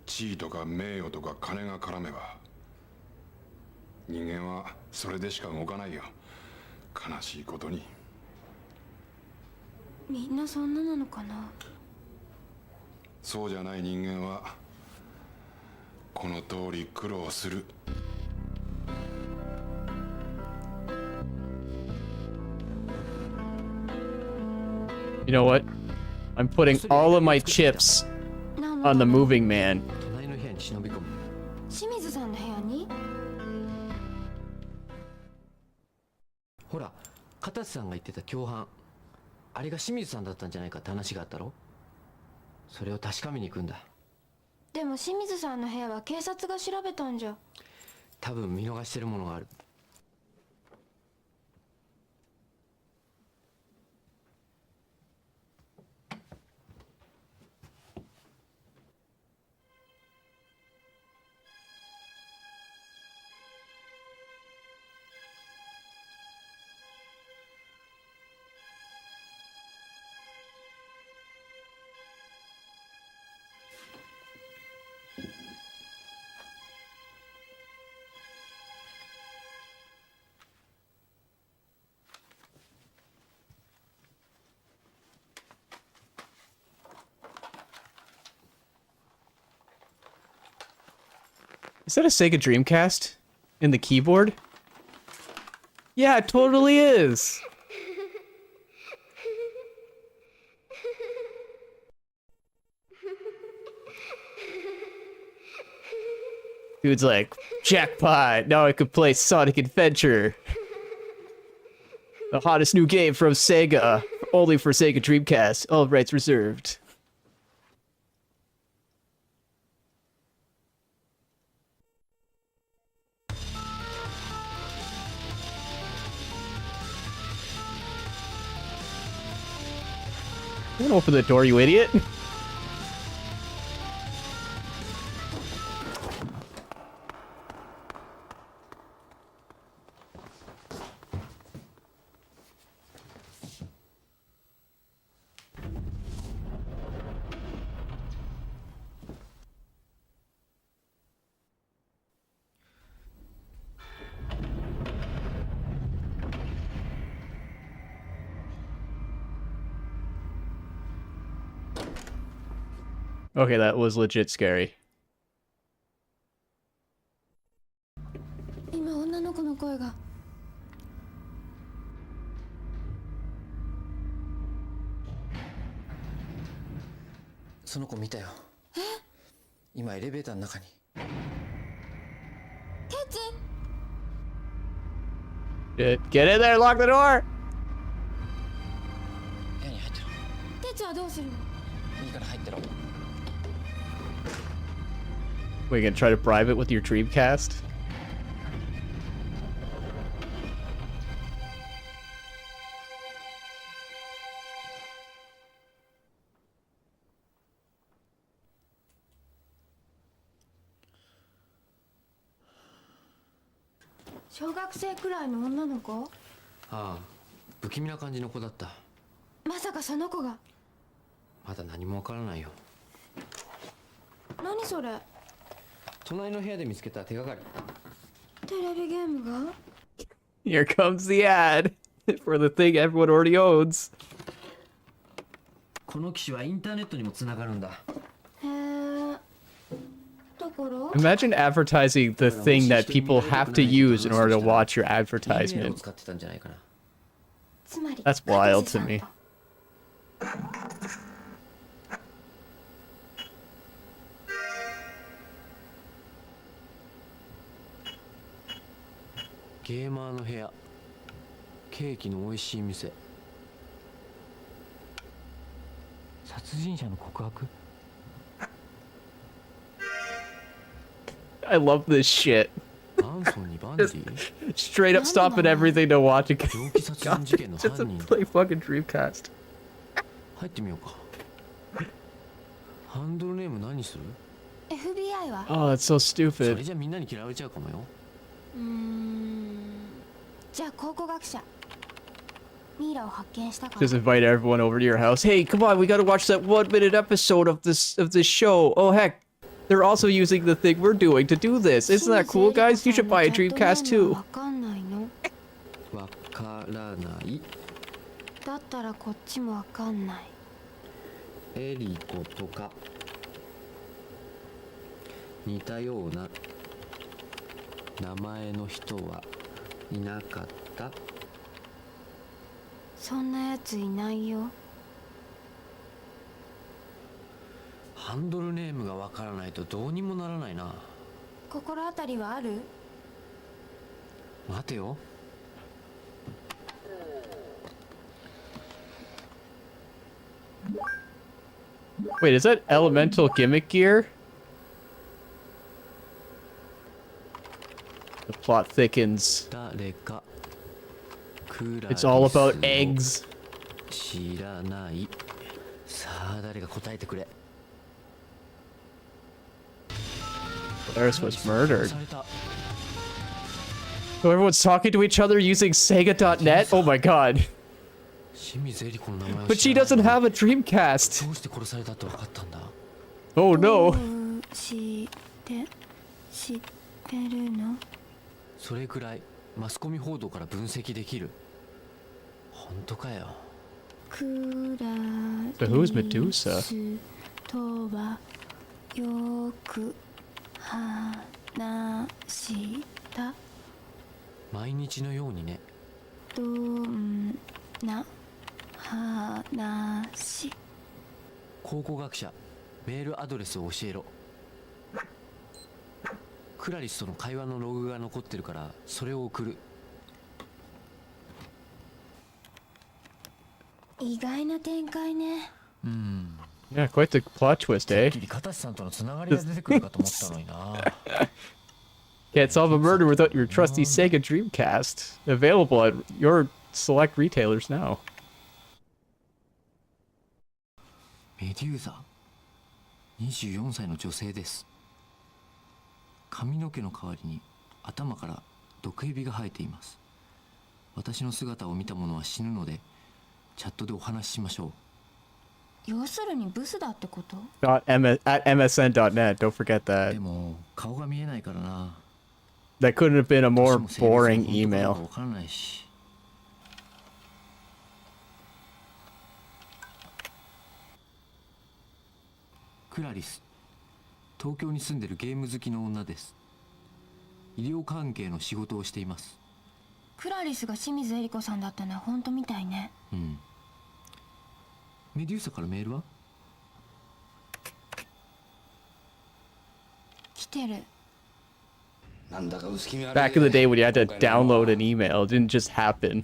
[SPEAKER 4] 地位とか名誉とか金が絡めば人間はそれでしか動かないよ。悲しいことに。
[SPEAKER 5] みんなそんななのかな。
[SPEAKER 4] そうじゃない人間はこの通り苦労する。
[SPEAKER 2] You know what? I'm putting all of my chips on the moving man.
[SPEAKER 16] 隣の部屋に忍び込む。
[SPEAKER 5] 清水さんの部屋に？
[SPEAKER 7] 片瀬さんが言ってた共犯、あれが清水さんだったんじゃないかって話があったろ。それを確かめに行くんだ。
[SPEAKER 5] でも清水さんの部屋は警察が調べたんじゃ。
[SPEAKER 7] 多分見逃してるものがある。
[SPEAKER 2] Is that a Sega Dreamcast? In the keyboard? Yeah, it totally is! Dude's like, jackpot! Now I could play Sonic Adventure! The hottest new game from Sega! Only for Sega Dreamcast. All rights reserved. Don't open the door, you idiot. Okay, that was legit scary.
[SPEAKER 5] 今女の子の声が。
[SPEAKER 7] その子見たよ。
[SPEAKER 5] え？
[SPEAKER 7] 今エレベーターの中に。
[SPEAKER 2] Get in there, lock the door!
[SPEAKER 7] 部屋に入ってろ。
[SPEAKER 5] テツはどうするの？
[SPEAKER 7] いいから入ってろ。
[SPEAKER 2] We're gonna try to bribe it with your Dreamcast?
[SPEAKER 5] 小学生くらいの女の子？
[SPEAKER 7] ああ、不気味な感じの子だった。
[SPEAKER 5] まさかその子が。
[SPEAKER 7] まだ何もわからないよ。
[SPEAKER 5] 何それ？
[SPEAKER 7] 隣の部屋で見つけた手がかり。
[SPEAKER 5] テレビゲームが？
[SPEAKER 2] Here comes the ad for the thing everyone already owns.
[SPEAKER 7] この機種はインターネットにもつながるんだ。
[SPEAKER 5] へえ。どころ？
[SPEAKER 2] Imagine advertising the thing that people have to use in order to watch your advertisement. That's wild to me.
[SPEAKER 7] ゲーマーの部屋、ケーキの美味しい店、殺人者の告白。
[SPEAKER 2] I love this shit. Just straight up stopping everything to watch it. God, just to play fucking Dreamcast.
[SPEAKER 7] 入ってみようか。ハンドルネーム何する？
[SPEAKER 5] FBI は？
[SPEAKER 2] Oh, that's so
[SPEAKER 7] それ
[SPEAKER 2] stupid.
[SPEAKER 7] じゃみんなに嫌われちゃうかもよ。
[SPEAKER 5] じゃあ考古学者。ミイラを発見したか
[SPEAKER 2] Just invite everyone over to your house. Hey, come on, we gotta watch that 1-minute episode of this show. Oh heck, they're also using the thing we're doing to do this. Isn't that cool, guys? You should buy a Dreamcast too.
[SPEAKER 5] わかんないの？
[SPEAKER 7] わからない。
[SPEAKER 5] だったらこっちもわかんない。
[SPEAKER 7] エリコとか似たような名前の人はいなかった？
[SPEAKER 5] そんなやついないよ。
[SPEAKER 7] ハンドルネームがわからないとどうにもならないな。
[SPEAKER 5] 心当たりはある？
[SPEAKER 7] 待てよ。
[SPEAKER 2] Wait, is that elemental gimmick gear? The plot thickens. It's all about eggs.
[SPEAKER 7] 知らない。さあ誰が答えてくれ。
[SPEAKER 2] Polaris was murdered. So everyone's talking to each other using Sega.net? Oh my god. But she doesn't have a Dreamcast. Oh no.
[SPEAKER 7] それくらいマスコミ報道から分析できる。本当かよ。
[SPEAKER 2] So who's Medusa?
[SPEAKER 5] とはよく話した
[SPEAKER 7] 毎日のようにね。
[SPEAKER 5] どんな話
[SPEAKER 7] 考古学者メールアドレスを教えろ。クラリスとの会話のログが残ってるからそれを送る。
[SPEAKER 5] 意外な展開ね。
[SPEAKER 2] Yeah, quite the plot twist, eh?
[SPEAKER 7] 片さんとのつながりが出てくるかと思ったのにな。
[SPEAKER 2] Can't solve a murder without your trusty Sega Dreamcast. Available at your select retailers now.
[SPEAKER 7] メデューサ、24歳の女性です。髪の毛の代わりに頭から毒蛇が生えています。私の姿を見た者は死ぬので、チャットでお話ししましょう。
[SPEAKER 5] 要するにブスだってこと？
[SPEAKER 2] At msn.net, don't forget that.
[SPEAKER 7] でも顔が見えないからな。
[SPEAKER 2] That couldn't have been a more boring email.
[SPEAKER 7] わからないし。クラリス、東京に住んでるゲーム好きの女です。医療関係の仕事をしています。
[SPEAKER 5] クラリスが清水恵理子さんだったのは本当みたいね。
[SPEAKER 7] うん。メデューサからメールは？
[SPEAKER 5] 来てる。
[SPEAKER 2] Back in the day when you had to download an email, it didn't just happen.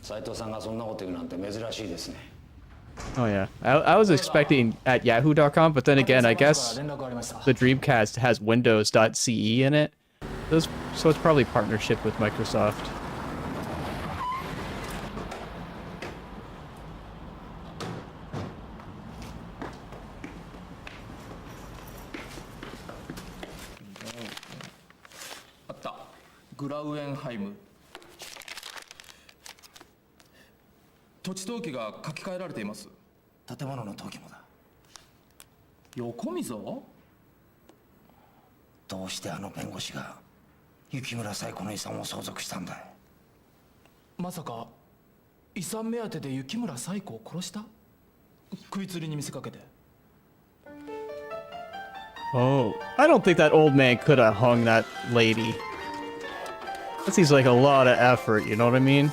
[SPEAKER 2] Oh yeah, I was expecting at yahoo.com, but then again, I guess the Dreamcast has Windows.ce in it, so it's probably partnership with Microsoft.
[SPEAKER 17] Atta, グラウエンハイム。土地登記が書き換えられています。
[SPEAKER 21] 建物の登記もだ。
[SPEAKER 17] 横溝？
[SPEAKER 21] どうしてあの弁護士が雪村冴子の遺産を相続したんだい？
[SPEAKER 17] まさか遺産目当てで雪村冴子を殺した？食いつりに見せかけて。
[SPEAKER 2] Oh, I don't think that old man could have hung that lady. That seems like a lot of effort, you know what I mean?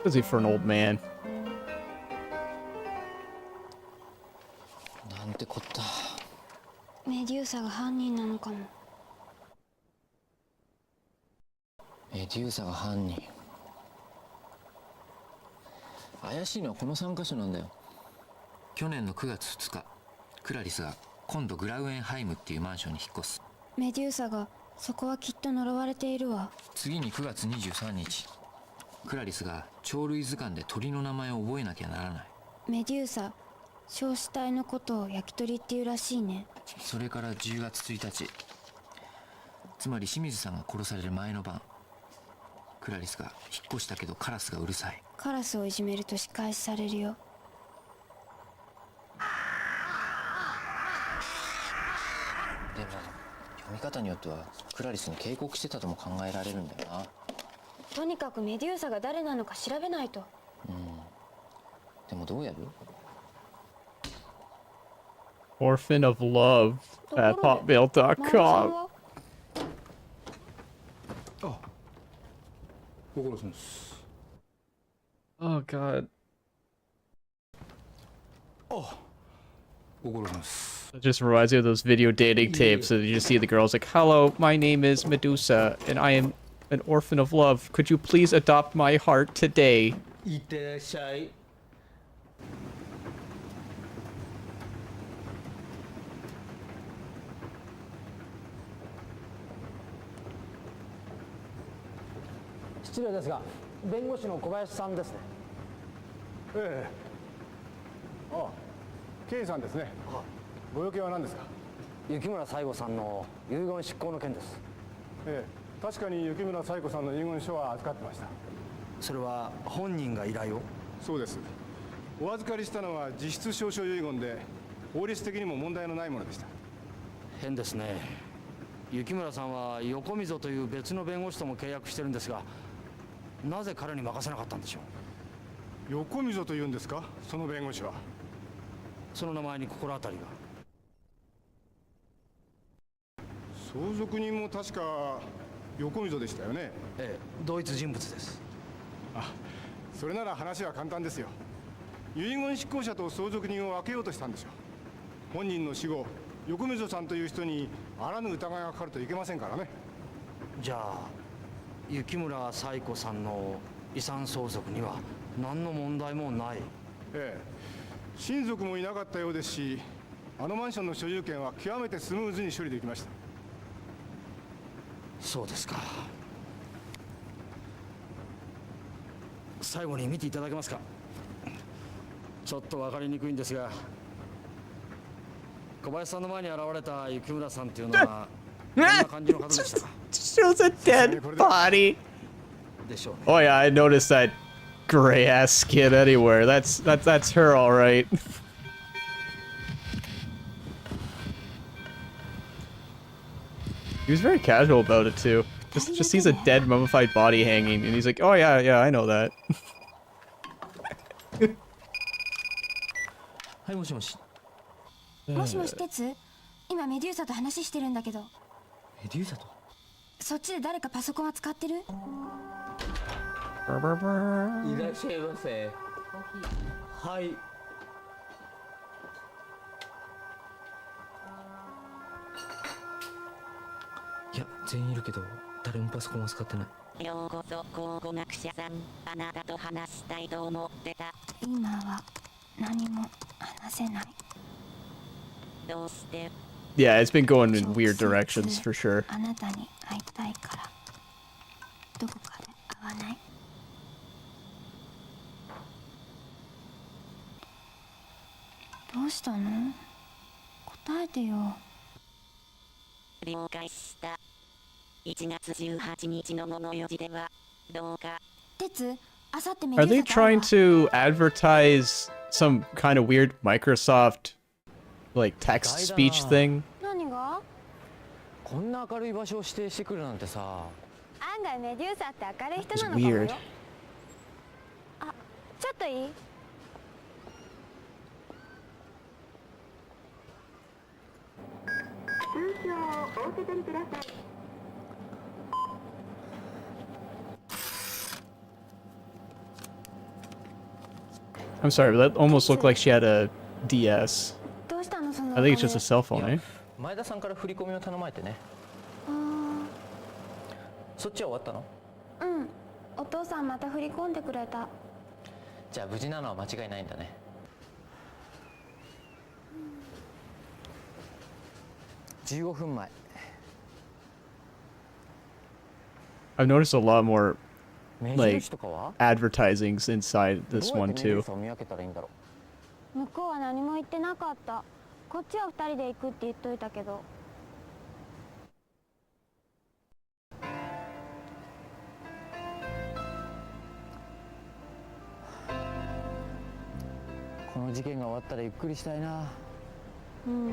[SPEAKER 2] Busy for an old man.
[SPEAKER 7] なんてこった。
[SPEAKER 5] メデューサが犯人なのかも。
[SPEAKER 7] メデューサが犯人。怪しいのはこの3カ所なんだよ。去年の9月2日、クラリスが今度グラウエンハイムっていうマンションに引っ越す。
[SPEAKER 5] メデューサがそこはきっと呪われているわ。
[SPEAKER 7] 次に9月23日、クラリスが鳥類図鑑で鳥の名前を覚えなきゃならない。
[SPEAKER 5] メデューサ、焼死体のことを焼き鳥っていうらしいね。
[SPEAKER 7] それから10月1日、つまり清水さんが殺される前の晩、クラリスが引っ越したけどカラスがうるさい。
[SPEAKER 5] カラスをいじめると仕返しされるよ。
[SPEAKER 7] でも読み方によってはクラリスに警告してたとも考えられるんだよな。
[SPEAKER 5] とにかくメデューサが誰なのか調べないと。
[SPEAKER 7] でもどうやる？
[SPEAKER 2] Orphan of Love at hotmail.com.
[SPEAKER 20] ご苦労様です。
[SPEAKER 2] Oh god.
[SPEAKER 20] ご苦労様です。
[SPEAKER 2] It just reminds me of those video dating tapes and you just see the girls like, hello, my name is Medusa and I am an orphan of love. Could you please adopt my heart today?
[SPEAKER 10] いってらっしゃい。
[SPEAKER 3] 失礼ですが、弁護士の小林さんですね。
[SPEAKER 19] ええ。あ、刑事さんですね。ご用件は何ですか？
[SPEAKER 3] 雪村西郷さんの遺言執行の件です。
[SPEAKER 19] ええ、確かに雪村西郷さんの遺言書は預かってました。
[SPEAKER 21] それは本人が依頼を？
[SPEAKER 19] そうです。お預かりしたのは実質証書遺言で、法律的にも問題のないものでした。
[SPEAKER 21] 変ですね。雪村さんは横溝という別の弁護士とも契約してるんですが、なぜ彼に任せなかったんでしょ
[SPEAKER 19] う？横溝というんですか、その弁護士は。
[SPEAKER 21] その名前に心当たりが？
[SPEAKER 19] 相続人も確か横溝でしたよね。
[SPEAKER 21] ええ、同一人物です。
[SPEAKER 19] あ、それなら話は簡単ですよ。遺言執行者と相続人を分けようとしたんでしょう。本人の死後、横溝さんという人にあらぬ疑いがかかるといけませんからね。
[SPEAKER 21] じゃあ雪村西子さんの遺産相続には何の問題もない？
[SPEAKER 19] ええ、親族もいなかったようですし、あのマンションの所有権は極めてスムーズに処理できました。
[SPEAKER 21] そうですか。最後に見ていただけますか？ちょっと分かりにくいんですが、小林さんの前に現れた雪村さんっていうのはこんな感じの方でしたか
[SPEAKER 2] ？Shows a dead body.
[SPEAKER 21] でしょうね。
[SPEAKER 2] Oh yeah, I noticed that gray ass skin anywhere. That's her, all right. He was very casual about it too. Just sees a dead mummified body hanging, and he's like, "Oh yeah, I know that."
[SPEAKER 7] はい、もしもし。
[SPEAKER 5] もしもし、鉄？今メデューサと話してるんだけど。
[SPEAKER 7] メデューサと？
[SPEAKER 5] そっちで誰かパソコンは使ってる？
[SPEAKER 10] いらっしゃいませ。はい。
[SPEAKER 7] いや、全員いるけど誰もパソコンは使ってない。
[SPEAKER 22] ようこそ考古学者さん、あなたと話したいと思ってた。
[SPEAKER 5] 今は何も話せない。
[SPEAKER 22] どうして？
[SPEAKER 2] Yeah, it's been going in weird directions for sure.
[SPEAKER 5] あなたに会いたいから。どこかで会わない？どうしたの？答えてよ。
[SPEAKER 22] 了解した。1月18日の午後4時ではどうか。
[SPEAKER 5] 鉄、あさってメデュ
[SPEAKER 2] Are
[SPEAKER 5] ー
[SPEAKER 2] they
[SPEAKER 5] サと会う
[SPEAKER 2] trying
[SPEAKER 5] わ。
[SPEAKER 2] to advertise some kind of weird Microsoft like text speech thing?
[SPEAKER 5] 何が？
[SPEAKER 7] こんな明るい場所を指定してくるなんてさ。
[SPEAKER 5] 案外メデューサって明るい人なのか
[SPEAKER 2] It's
[SPEAKER 5] もよ。
[SPEAKER 2] weird.
[SPEAKER 5] あ、ちょっといい？
[SPEAKER 22] 通称をお受け取りください。
[SPEAKER 2] I'm sorry, but that almost looked like she had a DS.
[SPEAKER 5] どうしたのその？
[SPEAKER 2] I think it's just a cell phone, eh?
[SPEAKER 7] 前田さんから振り込みを頼まれてね。そっちは終わったの？
[SPEAKER 5] うん。お父さんまた振り込んでくれた。
[SPEAKER 7] じゃあ無事なのは間違いないんだね。15分前。
[SPEAKER 2] I've noticed a lot more like advertisings inside this one too.
[SPEAKER 5] 向こうは何も言ってなかった。こっちは2人で行くって言っといたけど。
[SPEAKER 7] この事件が終わったらゆっくりしたいな。
[SPEAKER 5] うん。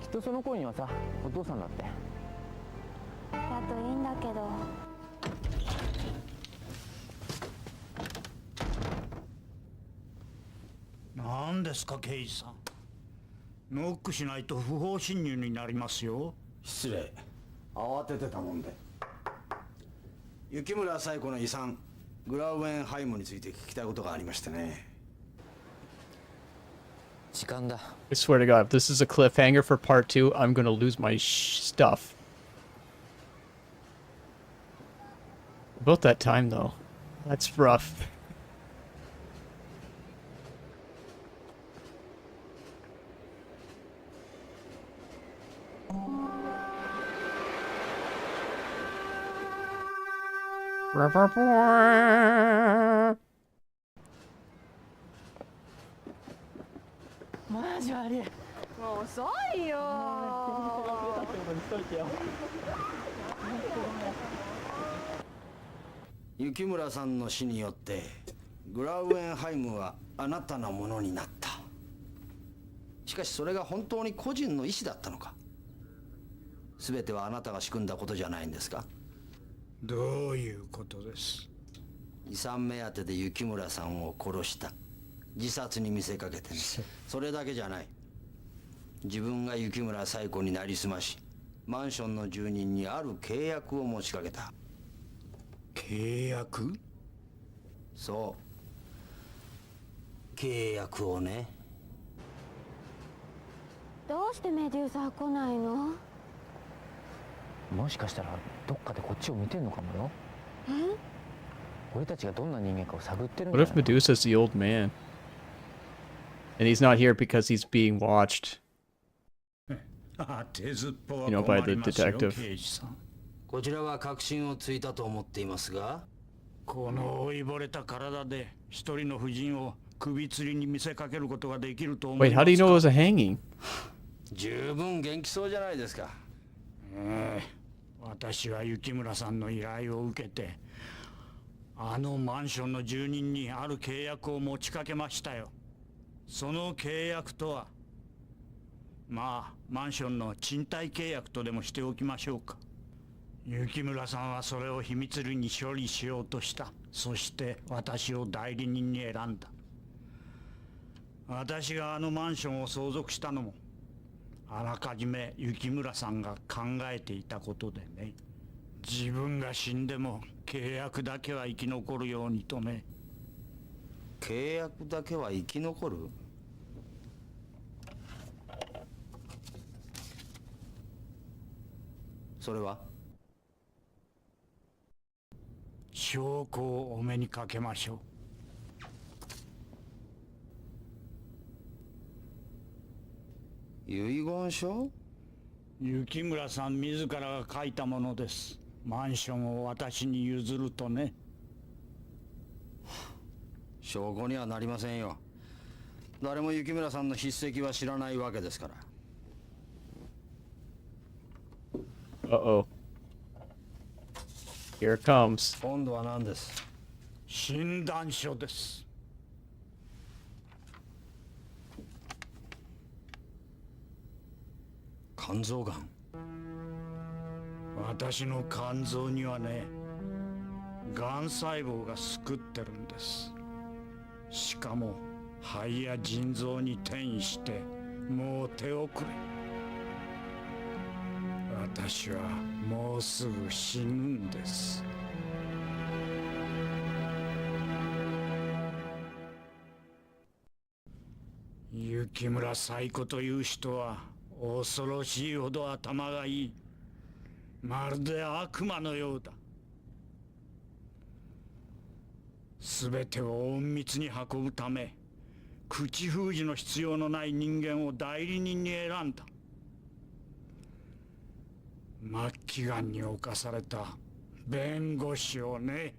[SPEAKER 7] きっとその頃にはさ、お父さんだって。
[SPEAKER 5] だといいんだけど。
[SPEAKER 9] 何ですか刑事さん。ノックしないと不法侵入になりますよ。
[SPEAKER 14] 失礼、慌ててたもんで。雪村西子の遺産グラウェンハイムについて聞きたいことがありましてね。
[SPEAKER 7] 時間だ。
[SPEAKER 2] I swear to God, if this is a cliffhanger for part 2, I'm gonna lose my stuff. About that time though. That's rough.
[SPEAKER 22] マジ悪い。もう遅いよ。
[SPEAKER 21] 雪村さんの死によってグラウエンハイムはあなたのものになった。しかしそれが本当に個人の意思だったのか。全てはあなたが仕組んだことじゃないんですか。
[SPEAKER 9] どういうことです？
[SPEAKER 21] 遺産目当てで雪村さんを殺した。自殺に見せかけてね。それだけじゃない。自分が雪村冴子になりすまし、マンションの住人にある契約を持ちかけた。
[SPEAKER 9] 契約？
[SPEAKER 21] そう。契約をね。
[SPEAKER 22] どうしてメデューサは来ないの？
[SPEAKER 7] もしかしたらどっかでこっちを見てんのかもよ。俺たちがどんな人間かを探ってるんじゃない？
[SPEAKER 2] What if Medusa's the old man? And he's not here because he's being watched, you know, by the detective.
[SPEAKER 21] こちらは確信をついたと思っていますが、
[SPEAKER 9] この老いぼれた体で一人の婦人を首吊りに見せかけることができると思い
[SPEAKER 2] Wait,
[SPEAKER 9] ますか？
[SPEAKER 2] how do you know it was a hanging?
[SPEAKER 21] 十分元気そうじゃないですか。
[SPEAKER 9] 私は雪村さんの依頼を受けてあのマンションの住人にある契約を持ちかけましたよ。その契約とはまあマンションの賃貸契約とでもしておきましょうか。雪村さんはそれを秘密裏に処理しようとした。そして私を代理人に選んだ。私があのマンションを相続したのもあらかじめ雪村さんが考えていたことでね。自分が死んでも契約だけは生き残るようにとね。
[SPEAKER 21] 契約だけは生き残る？それは？
[SPEAKER 9] 証拠をお目にかけましょ
[SPEAKER 21] う。遺言書？
[SPEAKER 9] 雪村さん自らが書いたものです。マンションを私に譲るとね。
[SPEAKER 21] 証拠にはなりませんよ。誰も雪村さんの筆跡は知らないわけですから。
[SPEAKER 2] Uh-oh. Here it comes.
[SPEAKER 21] 今度は何です？
[SPEAKER 9] 診断書です。
[SPEAKER 21] 肝臓がん？
[SPEAKER 9] 私の肝臓にはね、がん細胞がすくってるんです。しかも肺や腎臓に転移してもう手遅れ。私はもうすぐ死ぬんです。雪村冴子という人は恐ろしいほど頭がいい。まるで悪魔のようだ。すべてを隠密に運ぶため、口封じの必要のない人間を代理人に選んだ。末期がんに侵された弁護士をね。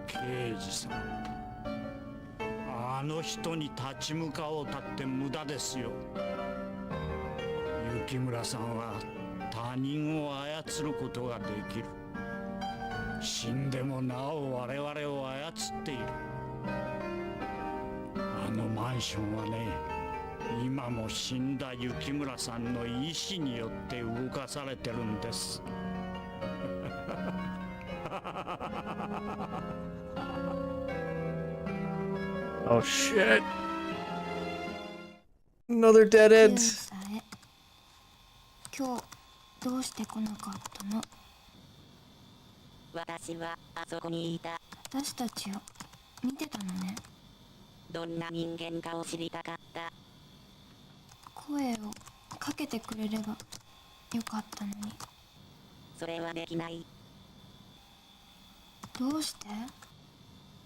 [SPEAKER 9] 刑事さん、あの人に立ち向かおうたって無駄ですよ。雪村さんは他人を操ることができる。死んでもなお我々を操っている。あのマンションはね、今も死んだ雪村さんの意志によって動かされてるんです。
[SPEAKER 2] Oh shit. Another dead end.
[SPEAKER 5] 今日どうして来なかったの？
[SPEAKER 22] 私はあそこにいた。
[SPEAKER 5] 私たちを見てたのね。
[SPEAKER 22] どんな人間かを知りたかった。
[SPEAKER 5] 声をかけてくれればよかったのに。
[SPEAKER 22] それはできない。
[SPEAKER 5] どうして？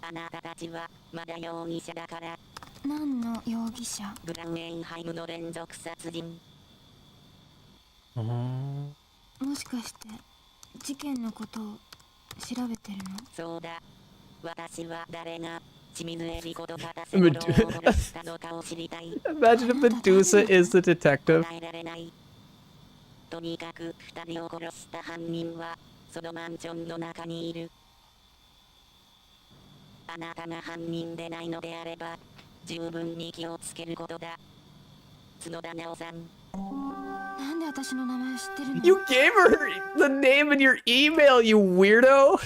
[SPEAKER 22] あなたたちはまだ容疑者だから。
[SPEAKER 5] 何の容疑者？
[SPEAKER 22] ブラウエンハイムの連続殺人。
[SPEAKER 5] もしかして事件のことを調べてるの？
[SPEAKER 22] そうだ。私は誰が清水エリコと片瀬五郎を殺したのかを知りたい。
[SPEAKER 2] Imagine if Medusa is the detective.
[SPEAKER 22] 答えられない。とにかく二人を殺した犯人はそのマンションの中にいる。あなたが犯人でないのであれば十分に気をつけることだ。角田直さん。
[SPEAKER 5] なんで私の名前知ってるの？
[SPEAKER 2] You gave her the name in your email, you weirdo!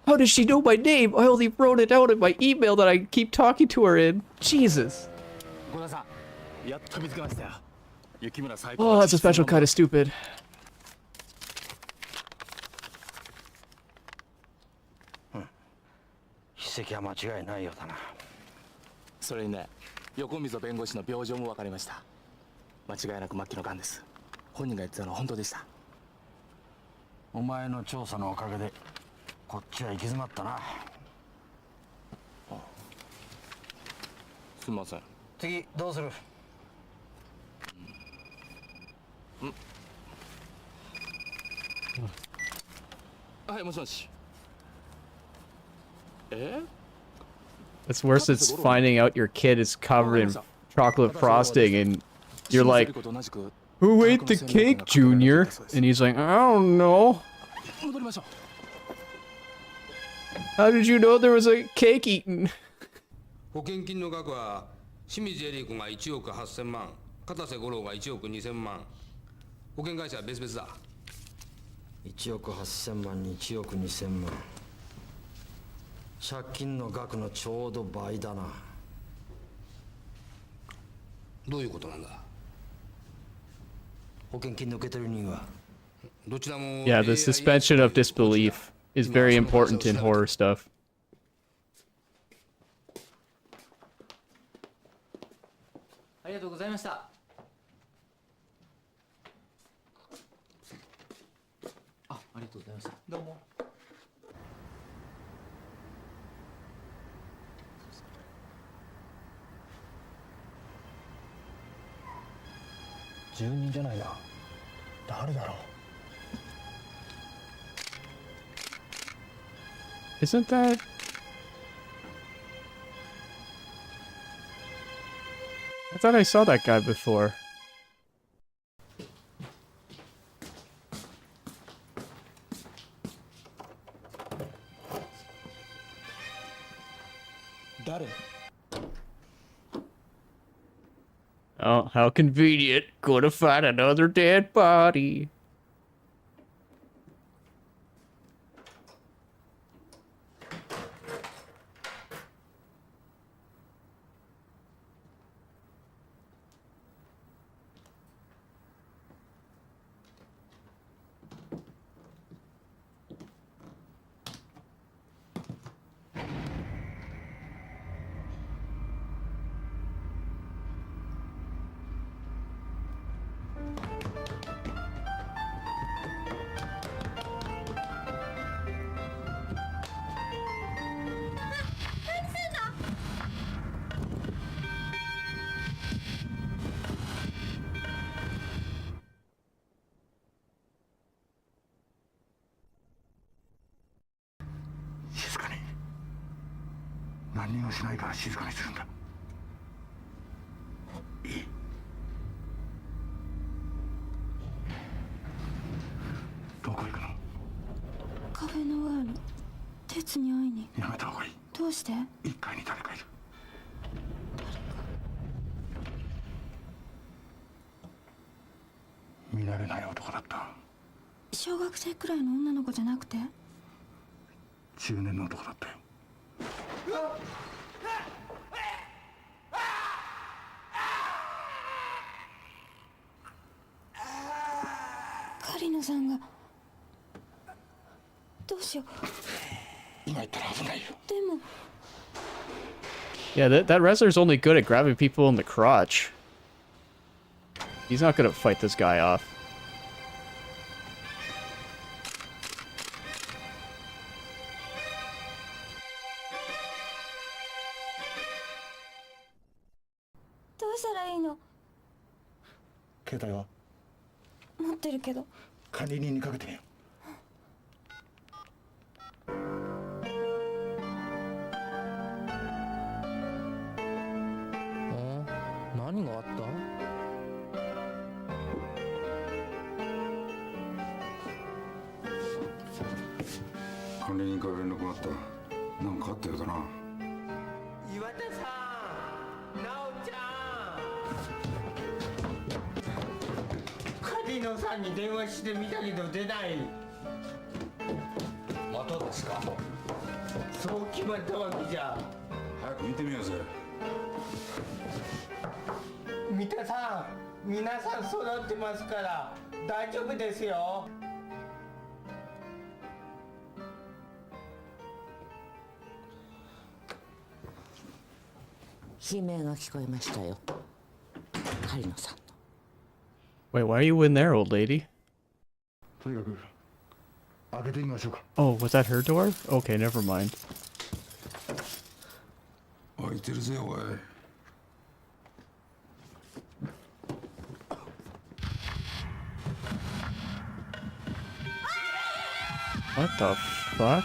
[SPEAKER 2] How does she know my name? I only wrote it out in my email that I keep talking to her in. Jesus.
[SPEAKER 17] 郷田さん、やっと見つけましたよ。雪村最
[SPEAKER 2] Oh, that's a special kind of stupid.
[SPEAKER 21] 筆跡は間違いないようだな。
[SPEAKER 17] それにね、横溝弁護士の病状も分かりました。間違いなく末期の癌です。本人が言ってたのは本当でした。
[SPEAKER 21] お前の調査のおかげでこっちは行き詰まったな。
[SPEAKER 17] すみません。
[SPEAKER 21] 次どうする？
[SPEAKER 17] はい、もしもし。
[SPEAKER 2] It's worse, it's finding out your kid is covered in chocolate frosting and you're like, who ate the cake, Junior? And he's like, I don't know. How did you know there was a cake eaten?
[SPEAKER 13] 保険金の額は清水エリ子が1億8000万、片瀬五郎が1億2000万。保険会社は別々だ。
[SPEAKER 21] 1億8000万に1億2000万。借金の額のちょうど倍だな。
[SPEAKER 13] どういうことなんだ？
[SPEAKER 21] 保険金の受け取り人は
[SPEAKER 2] Yeah, the suspension of disbelief is very important in horror stuff.
[SPEAKER 7] ありがとうございました。ありがとうございました。どうも。
[SPEAKER 17] 住人じゃないな。誰だろう。
[SPEAKER 2] Isn't that... I thought I saw that guy before. Oh, how convenient. Gonna find another dead body.
[SPEAKER 8] 静かに。何にもしないから静かにするんだ。いい。どこ行くの？
[SPEAKER 5] カフェノワール。鉄に会いに。
[SPEAKER 8] やめた方がいい。
[SPEAKER 5] どうして？
[SPEAKER 8] 1階に誰かいる。見慣れない男だった。
[SPEAKER 5] 小学生くらいの女の子じゃなくて？
[SPEAKER 8] 中年の男だったよ。
[SPEAKER 5] 狩野さんが。どうしよう。
[SPEAKER 8] 今言ったら危ないよ。
[SPEAKER 5] でも。
[SPEAKER 2] Yeah, that wrestler's only good at grabbing people in the crotch. He's not gonna fight this guy off.
[SPEAKER 5] What したらいいの？
[SPEAKER 8] 携帯は？
[SPEAKER 5] 持ってるけど。
[SPEAKER 8] 管理人にかけてみよ
[SPEAKER 16] 何があった？
[SPEAKER 20] 管理人から連絡があった。なんかあったようだな。
[SPEAKER 10] 岩田さん、なおちゃん。狩野さんに電話してみたけど出ない。
[SPEAKER 20] またですか？
[SPEAKER 10] そう決まったわけじゃ。
[SPEAKER 20] 早く見てみようぜ。
[SPEAKER 10] 三田さん、皆さん育ってますから大丈夫ですよ。
[SPEAKER 21] 悲鳴が聞こえましたよ。狩野さんの。
[SPEAKER 2] Wait, why are you in there, old lady?
[SPEAKER 8] とにかく開けてみましょうか。
[SPEAKER 2] Oh, was that her door? Okay, never mind.
[SPEAKER 20] 開いてるぜ、おい。
[SPEAKER 2] What the fuck?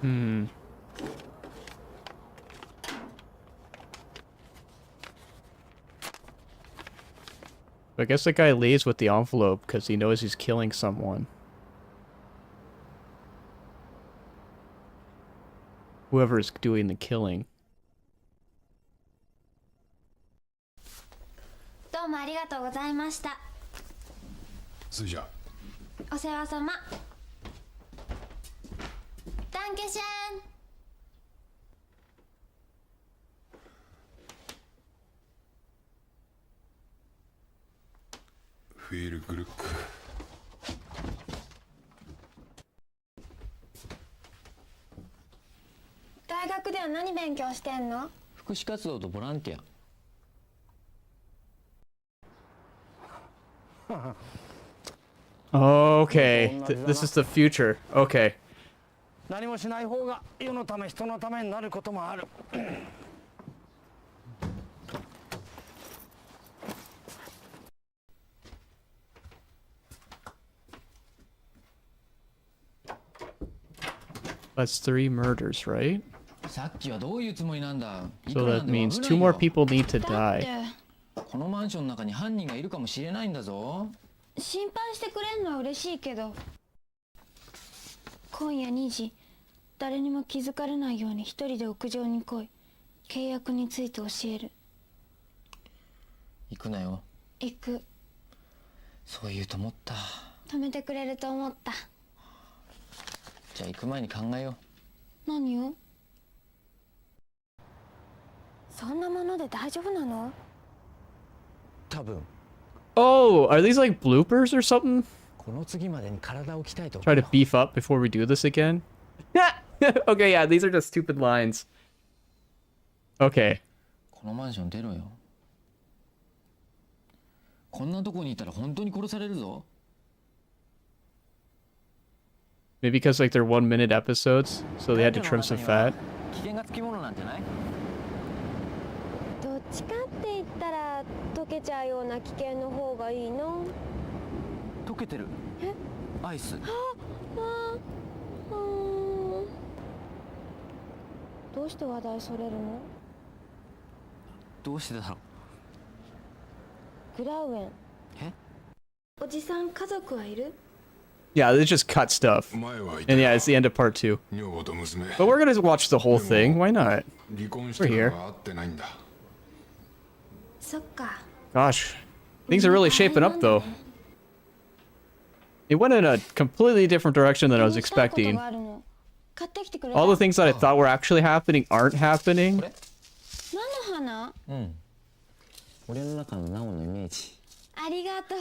[SPEAKER 2] Hmm. I guess the guy leaves with the envelope because he knows he's killing someone. Whoever is doing the killing.
[SPEAKER 5] どうもありがとうございました。
[SPEAKER 4] それじゃ。
[SPEAKER 5] お世話様。ダンケシェン。
[SPEAKER 4] フィールグルック。
[SPEAKER 5] 大学では何勉強してんの？
[SPEAKER 7] 福祉活動とボランティア。
[SPEAKER 2] Okay, this is the future. Okay.
[SPEAKER 14] 何もしない方が世のため人のためになることもある。
[SPEAKER 2] That's 3 murders, right?
[SPEAKER 7] さっきはどういうつもりなんだ。
[SPEAKER 2] So that means 2 more people need to die.
[SPEAKER 7] このマンションの中に犯人がいるかもしれないんだぞ。
[SPEAKER 5] 心配してくれんのは嬉しいけど、今夜2時、誰にも気づかれないように一人で屋上に来い。契約について教える。
[SPEAKER 7] 行くなよ。
[SPEAKER 5] 行く。
[SPEAKER 7] そう言うと思った。
[SPEAKER 5] 止めてくれると思った。
[SPEAKER 7] じゃあ行く前に考えよ
[SPEAKER 5] う。何を？そんなもので大丈夫なの？
[SPEAKER 7] 多分。
[SPEAKER 2] Oh, are these like bloopers or something?
[SPEAKER 7] この次までに体を鍛えておく。
[SPEAKER 2] Try to beef up before we do this again? Okay, yeah, these are just stupid lines. Okay.
[SPEAKER 7] このマンション出ろよ。こんなとこにいたら本当に殺されるぞ。
[SPEAKER 2] Maybe because like they're 1-minute episodes, so they had to trim some fat.
[SPEAKER 7] 危険がつきものなんじゃない？
[SPEAKER 5] どっちかって言ったら溶けちゃうような危険の方がいいの？
[SPEAKER 7] 溶けてる。
[SPEAKER 5] え？
[SPEAKER 7] アイス。
[SPEAKER 5] どうして話題それるの？
[SPEAKER 7] どうしてだろ
[SPEAKER 5] う。グラウエン。
[SPEAKER 7] え？
[SPEAKER 5] おじさん家族はいる？
[SPEAKER 2] Yeah, they just cut stuff. And yeah, it's the end of part 2. But we're gonna watch the whole thing. Why not? We're here. Gosh. Things are really shaping up, though. It went in a completely different direction than I was expecting. All the things that I thought were actually happening aren't happening.
[SPEAKER 5] 何の花？
[SPEAKER 7] うん。俺の中のナオのイメージ。
[SPEAKER 5] ありがとう。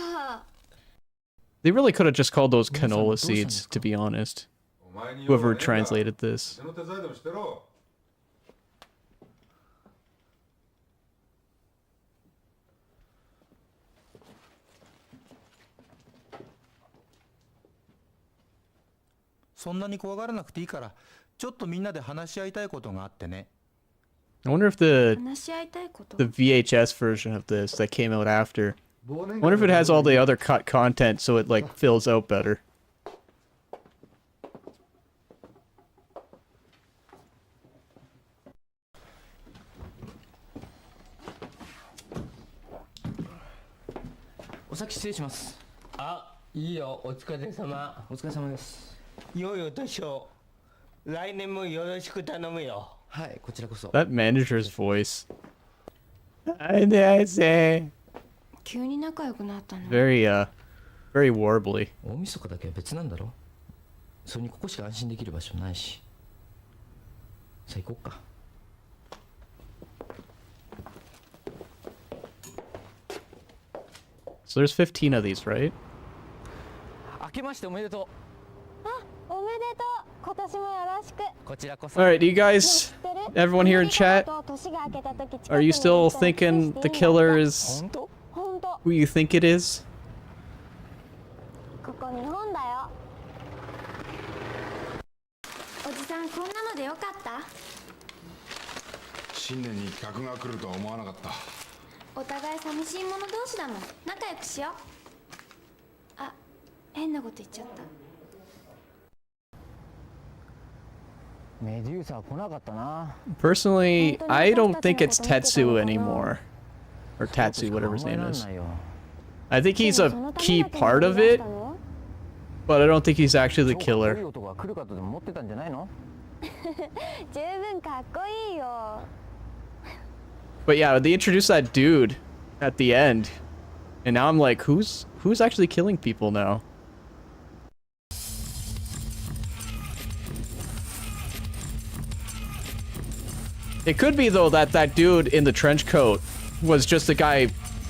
[SPEAKER 2] They really could have just called those canola seeds, to be honest. Whoever translated this.
[SPEAKER 20] 手の手伝いでもしてろ。
[SPEAKER 11] そんなに怖がらなくていいから、ちょっとみんなで話し合いたいことがあってね。
[SPEAKER 2] I wonder if the
[SPEAKER 5] 話し合いたいこと
[SPEAKER 2] the VHS version of this that came out after. I wonder if it has all the other cut content so it like fills out better.
[SPEAKER 7] お先失礼します。
[SPEAKER 10] あ、いいよ、お疲れ様。
[SPEAKER 7] お疲れ様です。
[SPEAKER 10] 良いお年を。来年もよろしく頼むよ。
[SPEAKER 7] はい、こちらこそ。
[SPEAKER 2] That manager's voice. I say.
[SPEAKER 5] 急に仲良くなったの。
[SPEAKER 2] Very very warbly.
[SPEAKER 7] 大晦日だけは別なんだろ。それにここしか安心できる場所ないし。さあ行こっか。
[SPEAKER 2] So there's 15 of these, right?
[SPEAKER 7] 明けましておめでとう。
[SPEAKER 22] あ、おめでとう。今年もよろしく。
[SPEAKER 7] こちらこそ。
[SPEAKER 2] All right, do you guys, everyone here in chat, are you still thinking the killer is who you think it is?
[SPEAKER 22] ここ日本だよ。
[SPEAKER 5] おじさんこんなのでよかった？
[SPEAKER 4] 新年に客が来るとは思わなかった。
[SPEAKER 5] お互い寂しい者同士だもん。仲良くしよう。あ、変なこと言っちゃった。
[SPEAKER 3] メデューサは来なかったな。
[SPEAKER 2] Personally, I don't think it's Tetsu anymore. Or Tatsu, whatever his name is. I think he's a key part of it, but I don't think he's actually the killer.
[SPEAKER 3] いい男が来るかとでも思ってたんじゃないの？
[SPEAKER 22] 十分かっこいいよ。
[SPEAKER 2] But yeah, they introduced that dude at the end, and now I'm like, who's actually killing people now? It could be though that that dude in the trench coat was just the guy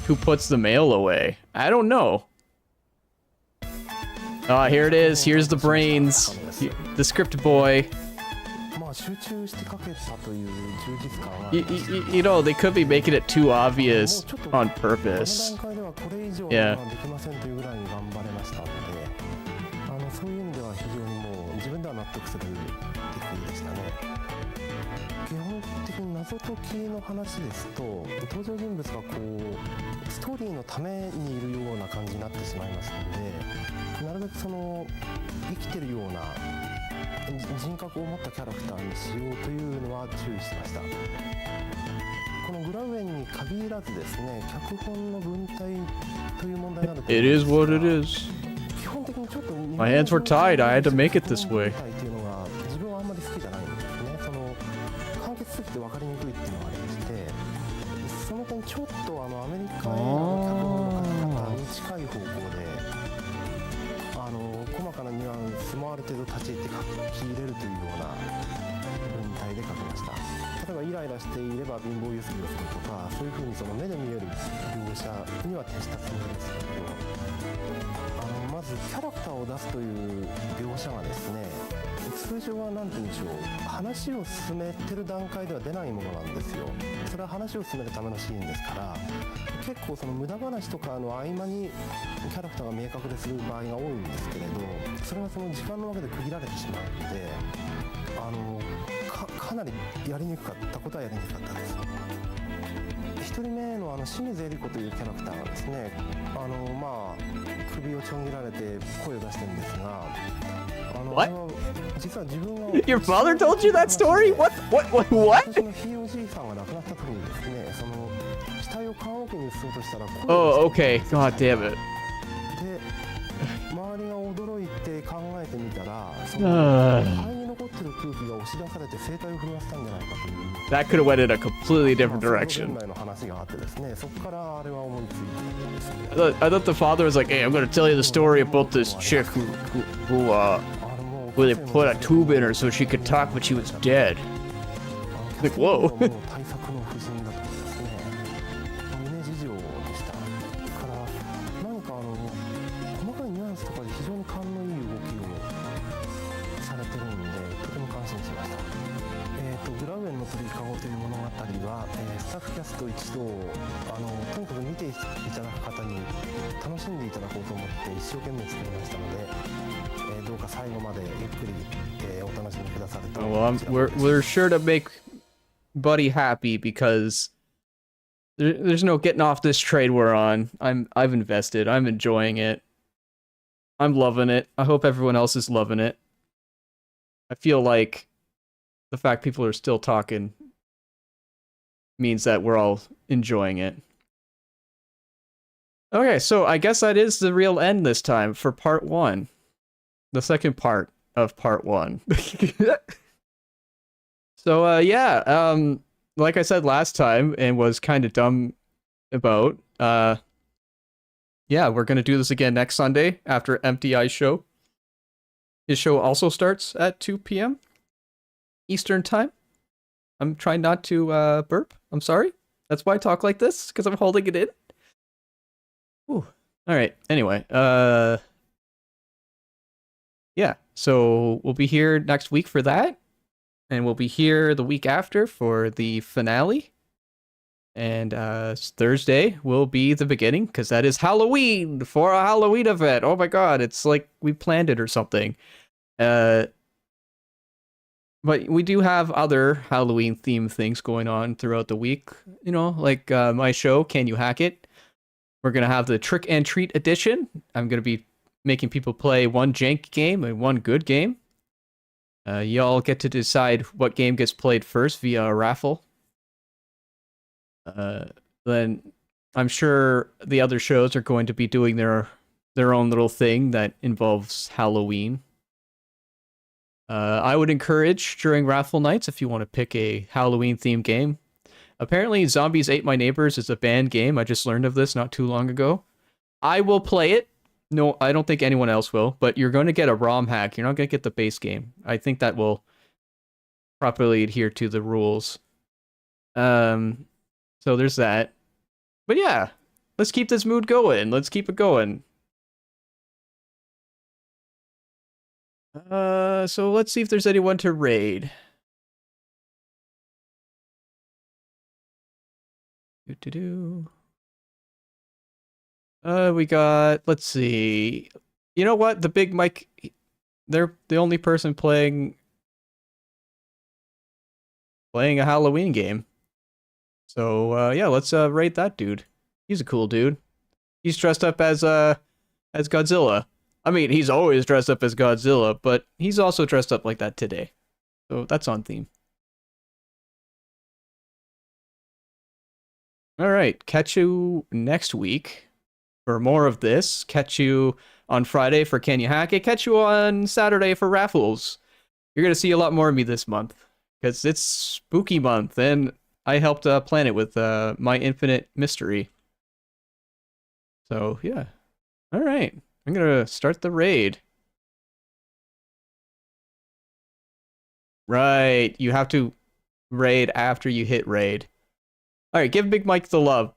[SPEAKER 2] who puts the mail away. I don't know. Ah, here it is. Here's the brains. The script boy. You know, they could be making it too obvious on purpose. Yeah.
[SPEAKER 18] そういう意味では非常にもう自分では納得する出来でしたね。基本的に謎解きの話ですと、登場人物がこうストーリーのためにいるような感じになってしまいますので、なるべくその生きてるような人格を持ったキャラクターにしようというのは注意してました。このグラウェンに限らずですね、脚本の文体という問題があると思うんですが、
[SPEAKER 2] It is what it is. My hands were tied. I had to make it this way.
[SPEAKER 18] 自分はあんまり好きじゃないんですね。その簡潔すぎて分かりにくいっていうのがありまして、その点ちょっとアメリカ映画の脚本の書き方に近い方向で、細かなニュアンスもある程度立ち入って書き入れるというような文体で書きました。例えばイライラしていれば貧乏ゆすりをするとか、そういうふうにその目で見える描写には徹したつもりですけれど、まずキャラクターを出すという描写がですね、通常は何て言うんでしょう、話を進めてる段階では出ないものなんですよ。それは話を進めるためのシーンですから、結構その無駄話とかの合間にキャラクターが見え隠れする場合が多いんですけれど、それはその時間のわけで区切られてしまうので、かなりやりにくかったことはやりにくかったです。1人目の清水恵理子というキャラクターがですね、首をちょん切られて声を出してるんですが、実は自分が
[SPEAKER 2] Your father told you that story? What?
[SPEAKER 18] 私のひいおじいさんが亡くなった時にですね、その死体を棺桶に移そうとしたら、
[SPEAKER 2] Oh, okay. God damn it.
[SPEAKER 18] で、周りが驚いて考えてみたら、その肺に残ってる空気が押し出されて声帯を震わせたんじゃないかという。
[SPEAKER 2] That could have went in a completely different direction.
[SPEAKER 18] の話があってですね、そこからあれは思いついてですね。
[SPEAKER 2] I thought the father was like, "Hey, I'm gonna tell you the story about this chick who they put a tube in her so she could talk but she was dead." Like, whoa.
[SPEAKER 18] 対策の夫人だとかですね、胸事情でした。から何か細かいニュアンスとかで非常に勘のいい動きをされてるキャスト一同とにかく見ていただく方に楽しんでいただこうと思って一生懸命作りましたので、どうか最後までゆっくり、お楽しみくださると。
[SPEAKER 2] Well, we're sure to make Buddy happy because there's no getting off this trade we're on. I've invested. I'm enjoying it. I'm loving it. I hope everyone else is loving it. I feel like the fact people are still talking means that we're all enjoying it. Okay, so I guess that is the real end this time for part 1. The second part of part 1. So, yeah, like I said last time and was kind of dumb about, yeah, we're going to do this again next Sunday after MTI's show. His show also starts at 2 p.m. Eastern time. I'm trying not to burp. I'm sorry. That's why I talk like this, because I'm holding it in. Ooh. All right. Anyway, yeah. So we'll be here next week for that, and we'll be here the week after for the finale. And Thursday will be the beginning, because that is Halloween for a Halloween event. Oh my god, it's like we planned it or something. But we do have other Halloween themed things going on throughout the week. You know, like my show, Can You Hack It? We're going to have the Trick and Treat edition. I'm going to be making people play one jank game and one good game. Y'all get to decide what game gets played first via a raffle. Then I'm sure the other shows are going to be doing their own little thing that involves Halloween. I would encourage during raffle nights if you want to pick a Halloween themed game. Apparently Zombies Ate My Neighbors is a banned game. I just learned of this not too long ago. I will play it. No, I don't think anyone else will, but you're going to get a ROM hack. You're not going to get the base game. I think that will properly adhere to the rules. So there's that. But yeah, let's keep this mood going. Let's keep it going. So let's see if there's anyone to raid. We got, let's see. You know what? The Big Mike, they're the only person playing a Halloween game. So, yeah, let's raid that dude. He's a cool dude. He's dressed up as Godzilla. I mean, he's always dressed up as Godzilla, but he's also dressed up like that today. So that's on theme. Alright, catch you next week for more of this. Catch you on Friday for Can You Hack It? Catch you on Saturday for raffles. You're going to see a lot more of me this month, because it's spooky month, and I helped plan it with my Infinite Mystery. So, yeah. Alright, I'm going to start the raid. Right, you have to raid after you hit raid. Alright, give Big Mike the love.